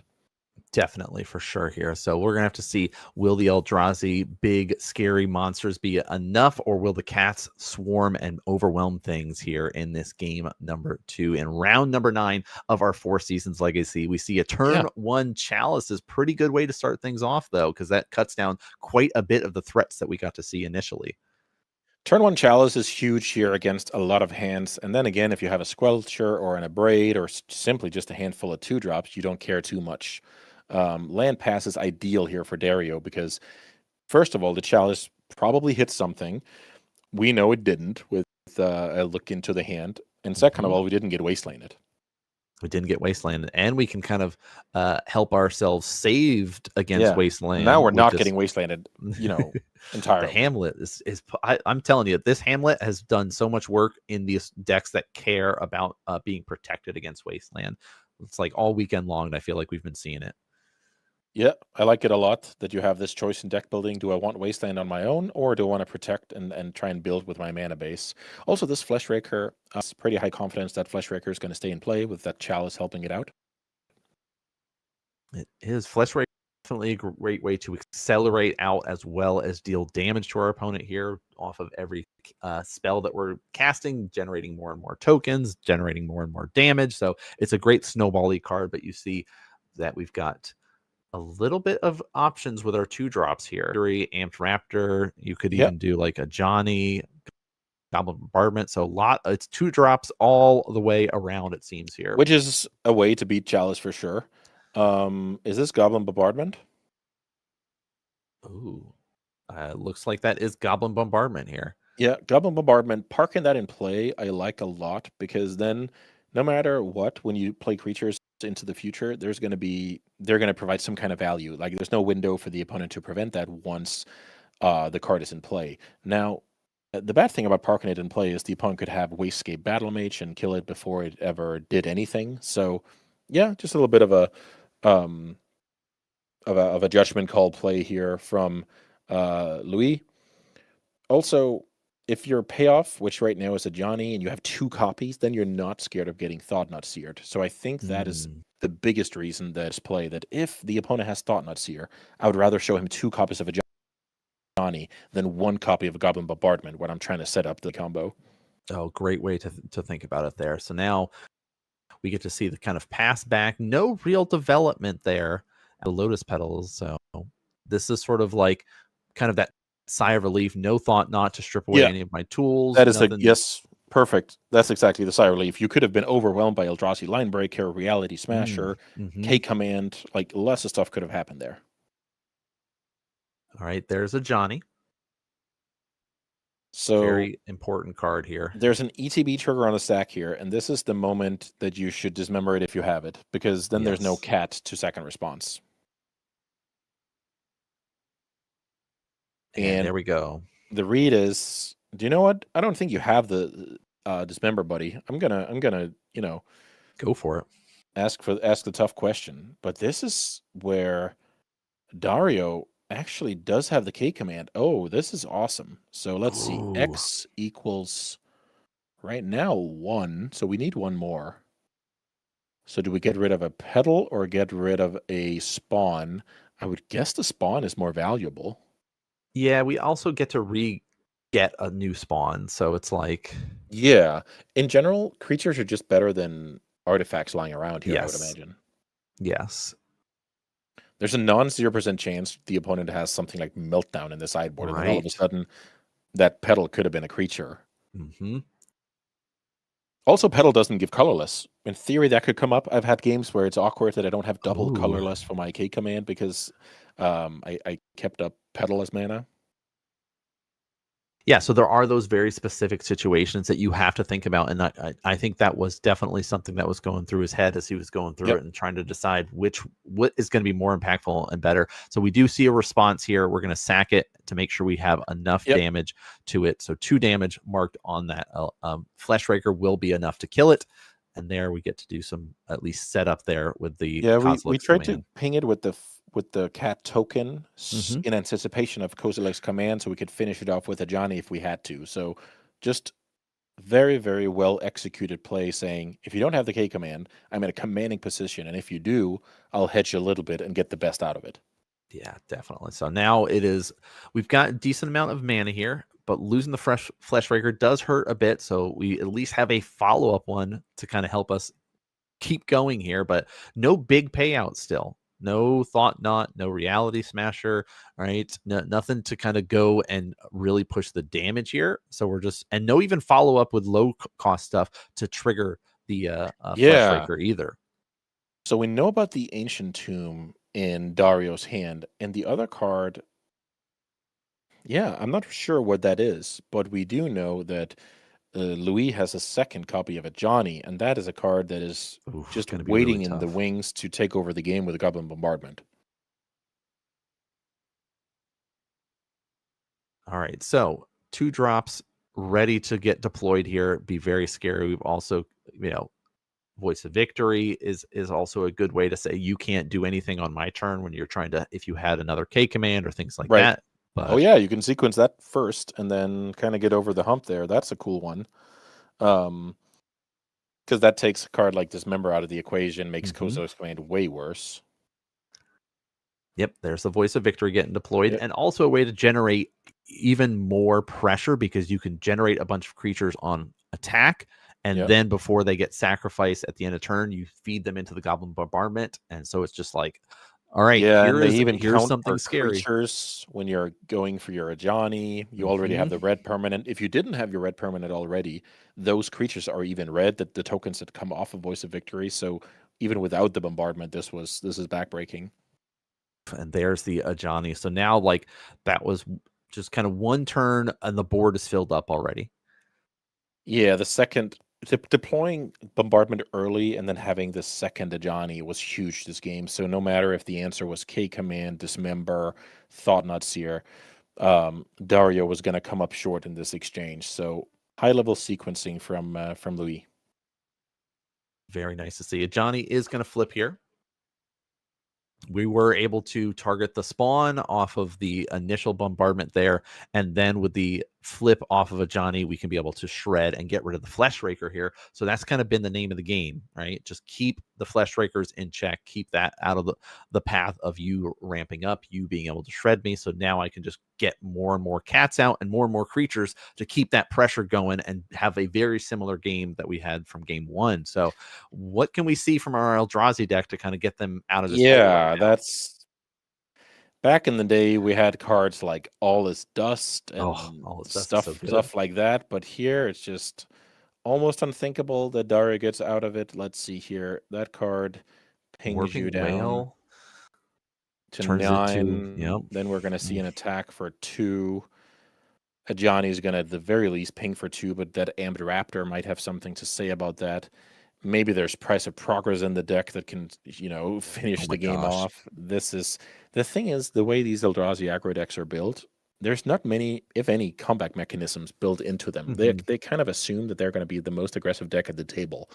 Definitely, for sure here. So we're going to have to see, will the Eldrazi big, scary monsters be enough, or will the cats swarm and overwhelm things here in this game number 2 in round number 9 of our Four Seasons Legacy? We see a turn 1 Chalice is pretty good way to start things off, though, because that cuts down quite a bit of the threats that we got to see initially. Turn 1 Chalice is huge here against a lot of hands. And then again, if you have a Squelcher or an Abrade or simply just a handful of 2-drops, you don't care too much. Land pass is ideal here for Dario because, first of all, the Chalice probably hit something. We know it didn't with a look into the hand. And second of all, we didn't get wastelanded. We didn't get wastelanded, and we can kind of help ourselves saved against wasteland. Now we're not getting wastelanded, entirely. The Hamlet is I'm telling you, this Hamlet has done so much work in these decks that care about being protected against wasteland. It's like all weekend long, and I feel like we've been seeing it. Yeah, I like it a lot that you have this choice in deck building. Do I want wasteland on my own, or do I want to protect and try and build with my mana base? Also, this Fleshraker, it's pretty high confidence that Fleshraker is going to stay in play with that Chalice helping it out. It is. Fleshraker definitely a great way to accelerate out as well as deal damage to our opponent here off of every spell that we're casting, generating more and more tokens, generating more and more damage. So it's a great snowball-y card, but you see that we've got a little bit of options with our 2-drops here. Amped Raptor, you could even do like a Johnny, Goblin Bombardment. So it's 2-drops all the way around, it seems here. Which is a way to beat Chalice for sure. Is this Goblin Bombardment? Ooh, looks like that is Goblin Bombardment here. Yeah, Goblin Bombardment, parking that in play, I like a lot because then no matter what, when you play creatures into the future, they're going to provide some kind of value. Like there's no window for the opponent to prevent that once the card is in play. Now, the bad thing about parking it in play is the opponent could have Wastegate Battle Mage and kill it before it ever did anything. So, yeah, just a little bit of a judgment call play here from Louis. Also, if your payoff, which right now is a Johnny, and you have 2 copies, then you're not scared of getting Thought-Knot Seared. So I think that is the biggest reason that's play, that if the opponent has Thought-Knot Seer, I would rather show him 2 copies of a Johnny than 1 copy of a Goblin Bombardment when I'm trying to set up the combo. Oh, great way to think about it there. So now we get to see the kind of pass back, no real development there at the Lotus Petals. So this is sort of like kind of that sigh of relief, no thought not to strip away any of my tools. That is yes, perfect. That's exactly the sigh of relief. You could have been overwhelmed by Eldrazi Linebreaker, Reality Smasher, K-Command, like lots of stuff could have happened there. All right, there's a Johnny. So very important card here. There's an ETB trigger on the stack here, and this is the moment that you should dismember it if you have it, because then there's no cat to second response. And there we go. The read is, do you know what? I don't think you have the dismember, buddy. I'm gonna, go for it. Ask the tough question. But this is where Dario actually does have the K command. Oh, this is awesome. So let's see. X equals right now 1. So we need 1 more. So do we get rid of a petal or get rid of a spawn? I would guess the spawn is more valuable. Yeah, we also get to get a new spawn. So it's like, yeah, in general, creatures are just better than artifacts lying around here, I would imagine. Yes. There's a non-0% chance the opponent has something like Meltdown in the sideboard, and then all of a sudden that petal could have been a creature. Also, petal doesn't give colorless. In theory, that could come up. I've had games where it's awkward that I don't have double colorless for my K command because I kept up petal as mana. Yeah, so there are those very specific situations that you have to think about, and I think that was definitely something that was going through his head as he was going through it and trying to decide what is going to be more impactful and better. So we do see a response here. We're going to sack it to make sure we have enough damage to it. So 2 damage marked on that. Fleshraker will be enough to kill it, And there we get to do some at least setup there with the we tried to ping it with the cat token in anticipation of Kozilek's command, so we could finish it off with a Johnny if we had to. So just very, very well executed play saying, if you don't have the K command, I'm in a commanding position, and if you do, I'll hedge a little bit and get the best out of it. Yeah, definitely. So now we've got a decent amount of mana here, but losing the Fleshraker does hurt a bit. So we at least have a follow-up one to kind of help us keep going here, but no big payout still. No Thought Knot, no Reality Smasher, right? Nothing to kind of go and really push the damage here. So and no even follow-up with low-cost stuff to trigger the Fleshraker either. So we know about the Ancient Tomb in Dario's hand, and the other card, I'm not sure what that is, but we do know that Louis has a second copy of a Johnny, and that is a card that is just waiting in the wings to take over the game with a Goblin Bombardment. All right, so 2 drops ready to get deployed here. Be very scary. We've also, Voice of Victory is also a good way to say you can't do anything on my turn when you're trying to, if you had another K command or things like that. But, you can sequence that first and then kind of get over the hump there. That's a cool one. Because that takes a card like Dismember out of the equation, makes Kozilek's command way worse. Yep, there's the Voice of Victory getting deployed, and also a way to generate even more pressure because you can generate a bunch of creatures on attack. And then before they get sacrificed at the end of turn, you feed them into the Goblin Bombardment. And so it's just like, all right, here's something scary. Creatures when you're going for your Ajani, you already have the red permanent. If you didn't have your red permanent already, those creatures are even red, the tokens that come off of Voice of Victory. So even without the bombardment, this is backbreaking. And there's the Ajani. So now that was just kind of one turn and the board is filled up already. Yeah, the second deploying bombardment early and then having the second Ajani was huge this game. So no matter if the answer was K command, Dismember, Thought Knot Seer, Dario was going to come up short in this exchange. So high level sequencing from Louis. Very nice to see. Ajani is going to flip here. We were able to target the spawn off of the initial bombardment there, and then with the flip off of Ajani, we can be able to shred and get rid of the Fleshraker here. So that's kind of been the name of the game, right? Just keep the Fleshrakers in check, keep that out of the path of you ramping up, you being able to shred me. So now I can just get more and more cats out and more creatures to keep that pressure going and have a very similar game that we had from game 1. So what can we see from our Eldrazi deck to kind of get them out of this? Yeah, that's back in the day. We had cards like All Is Dust and stuff like that. But here it's just almost unthinkable that Dario gets out of it. Let's see here. That card pings you down to 9. Then we're going to see an attack for 2. Ajani is going to, at the very least, ping for 2, but that Amped Raptor might have something to say about that. Maybe there's Price of Progress in the deck that can, finish the game off. The thing is, the way these Eldrazi aggro decks are built, there's not many, if any, comeback mechanisms built into them. They kind of assume that they're going to be the most aggressive deck at the table.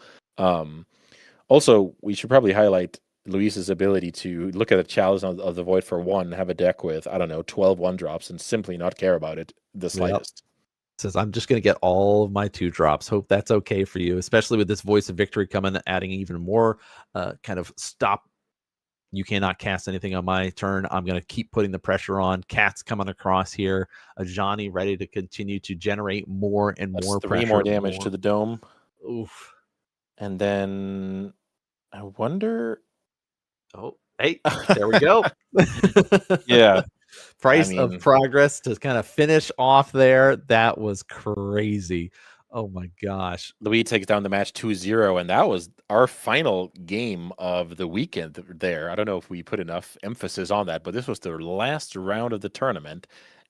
Also, we should probably highlight Luis's ability to look at a Chalice of the Void for 1, have a deck with, 12 1-drops, and simply not care about it the slightest. Says, I'm just going to get all of my 2-drops. Hope that's okay for you, especially with this Voice of Victory coming, adding even more kind of stop. You cannot cast anything on my turn. I'm going to keep putting the pressure on. Cats coming across here. Ajani ready to continue to generate more and more pressure. 3 more damage to the dome. Oof. And then I wonder. Oh, hey, there we go. Yeah. Price of Progress to kind of finish off there. That was crazy. Oh my gosh. Louis takes down the match 2-0, and that was our final game of the weekend there. I don't know if we put enough emphasis on that, but this was the last round of the tournament.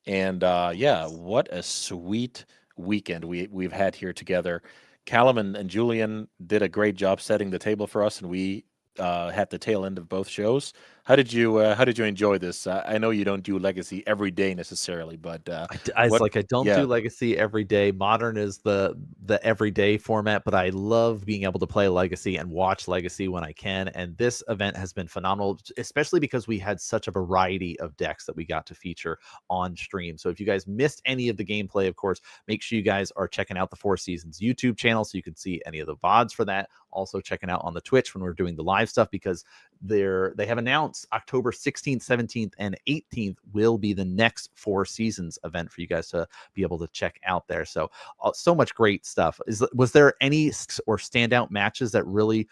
And what a sweet weekend we've had here together. Callum and Julian did a great job setting the table for us, and we had the tail end of both shows. how did you enjoy this? I know you don't do Legacy every day necessarily, but I don't do Legacy every day. Modern is the everyday format, but I love being able to play Legacy and watch Legacy when I can. And this event has been phenomenal, especially because we had such a variety of decks that we got to feature on stream. So if you guys missed any of the gameplay, of course, make sure you guys are checking out the Four Seasons YouTube channel so you can see any of the VODs for that. Also checking out on the Twitch when we're doing the live stuff, because they have announced October 16th, 17th, and 18th will be the next Four Seasons event for you guys to be able to check out there. So so much great stuff. Was there any or standout matches that really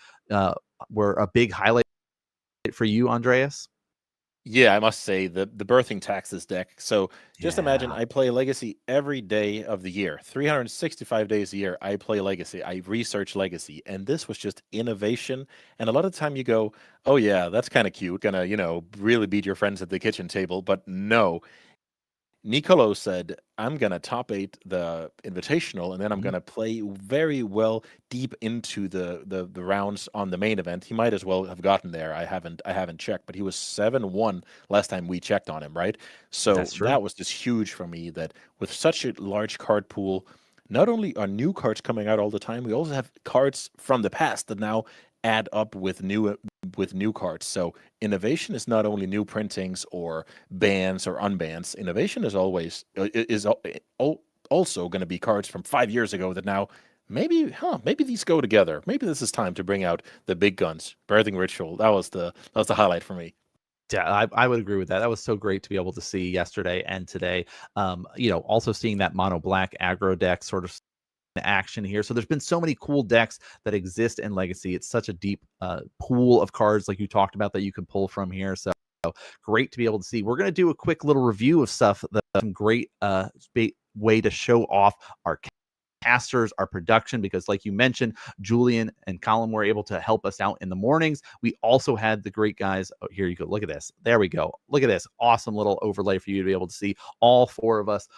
were a big highlight for you, Andreas? Yeah, I must say the Birthing Taxes deck. So just imagine I play Legacy every day of the year, 365 days a year. I play Legacy. I research Legacy, and this was just innovation. And a lot of the time you go, "Oh yeah, that's kind of cute. Gonna really beat your friends at the kitchen table." But no, Nicolo said, I'm going to top 8 the Invitational, and then I'm going to play very well deep into the rounds on the main event. He might as well have gotten there. I haven't checked, but he was 7-1 last time we checked on him, right? So that was just huge for me, that with such a large card pool, not only are new cards coming out all the time, we also have cards from the past that now add up with new cards. So innovation is not only new printings or bans or unbans. Innovation is always also going to be cards from 5 years ago that now maybe these go together. Maybe this is time to bring out the big guns. Birthing Ritual, that was the highlight for me. Yeah, I would agree with that. That was so great to be able to see yesterday and today. Also seeing that mono black aggro deck sort of action here. So there's been so many cool decks that exist in Legacy. It's such a deep pool of cards, like you talked about, that you can pull from here. So great to be able to see. We're going to do a quick little review of stuff. That's some great way to show off our casters, our production, because like you mentioned, Julian and Callum were able to help us out in the mornings. We also had the great guys. Oh, here you go. Look at this. There we go. Look at this awesome little overlay for you to be able to see all 4 of us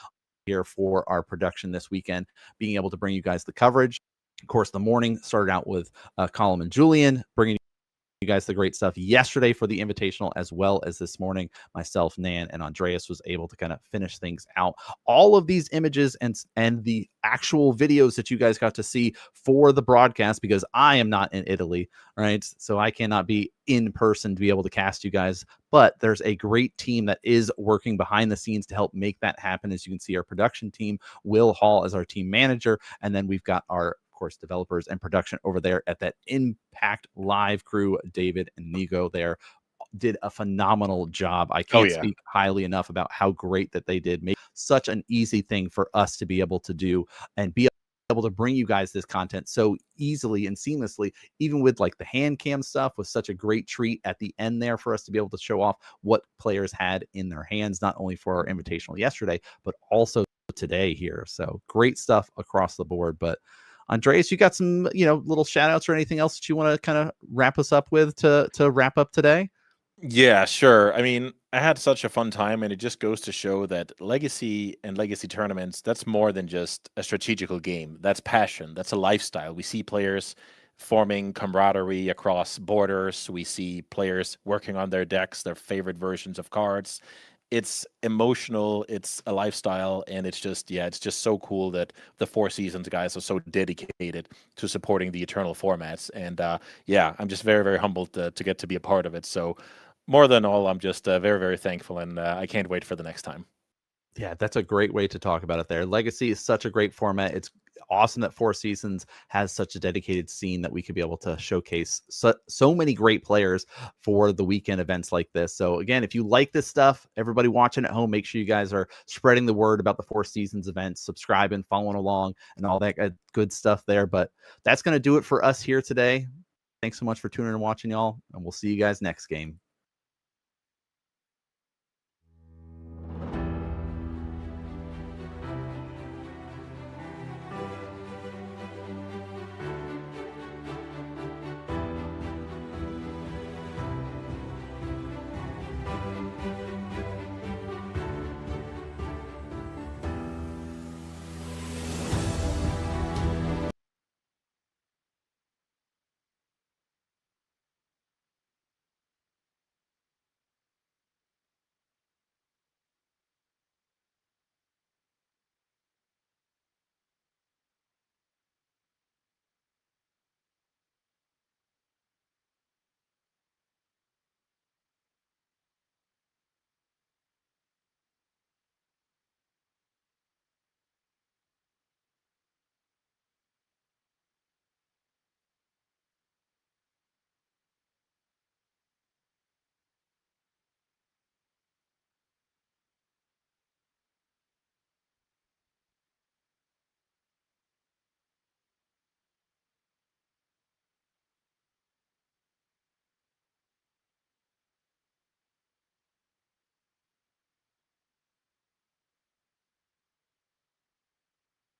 here for our production this weekend, being able to bring you guys the coverage. Of course, the morning started out with Callum and Julian bringing you guys the great stuff yesterday for the Invitational, as well as this morning myself, Nan, and Andreas was able to kind of finish things out. All of these images and the actual videos that you guys got to see for the broadcast, because I am not in Italy, right? So I cannot be in person to be able to cast you guys, but there's a great team that is working behind the scenes to help make that happen. As you can see, our production team, Will Hall as our team manager, and then we've got our course developers and production over there at that Impact Live crew. David and Nico there did a phenomenal job. I can't speak highly enough about how great that they did. Make such an easy thing for us to be able to do and be able to bring you guys this content so easily and seamlessly, even with like the hand cam stuff, was such a great treat at the end there for us to be able to show off what players had in their hands, not only for our Invitational yesterday, but also today here. So great stuff across the board. But Andreas, you got some, little shout outs or anything else that you want to kind of wrap us up with to wrap up today? Yeah, sure. I mean, I had such a fun time, and it just goes to show that Legacy and Legacy tournaments, that's more than just a strategical game. That's passion. That's a lifestyle. We see players forming camaraderie across borders. We see players working on their decks, their favorite versions of cards. It's emotional, it's a lifestyle, and it's just so cool that the Four Seasons guys are so dedicated to supporting the Eternal formats. And I'm just very, very humbled to get to be a part of it. So more than all, I'm just very, very thankful, and I can't wait for the next time. Yeah, that's a great way to talk about it there. Legacy is such a great format. It's awesome that Four Seasons has such a dedicated scene that we could be able to showcase so many great players for the weekend events like this. So again, if you like this stuff, everybody watching at home, make sure you guys are spreading the word about the Four Seasons events, subscribing, following along, and all that good stuff there. But that's going to do it for us here today. Thanks so much for tuning in and watching, y'all, and we'll see you guys next game.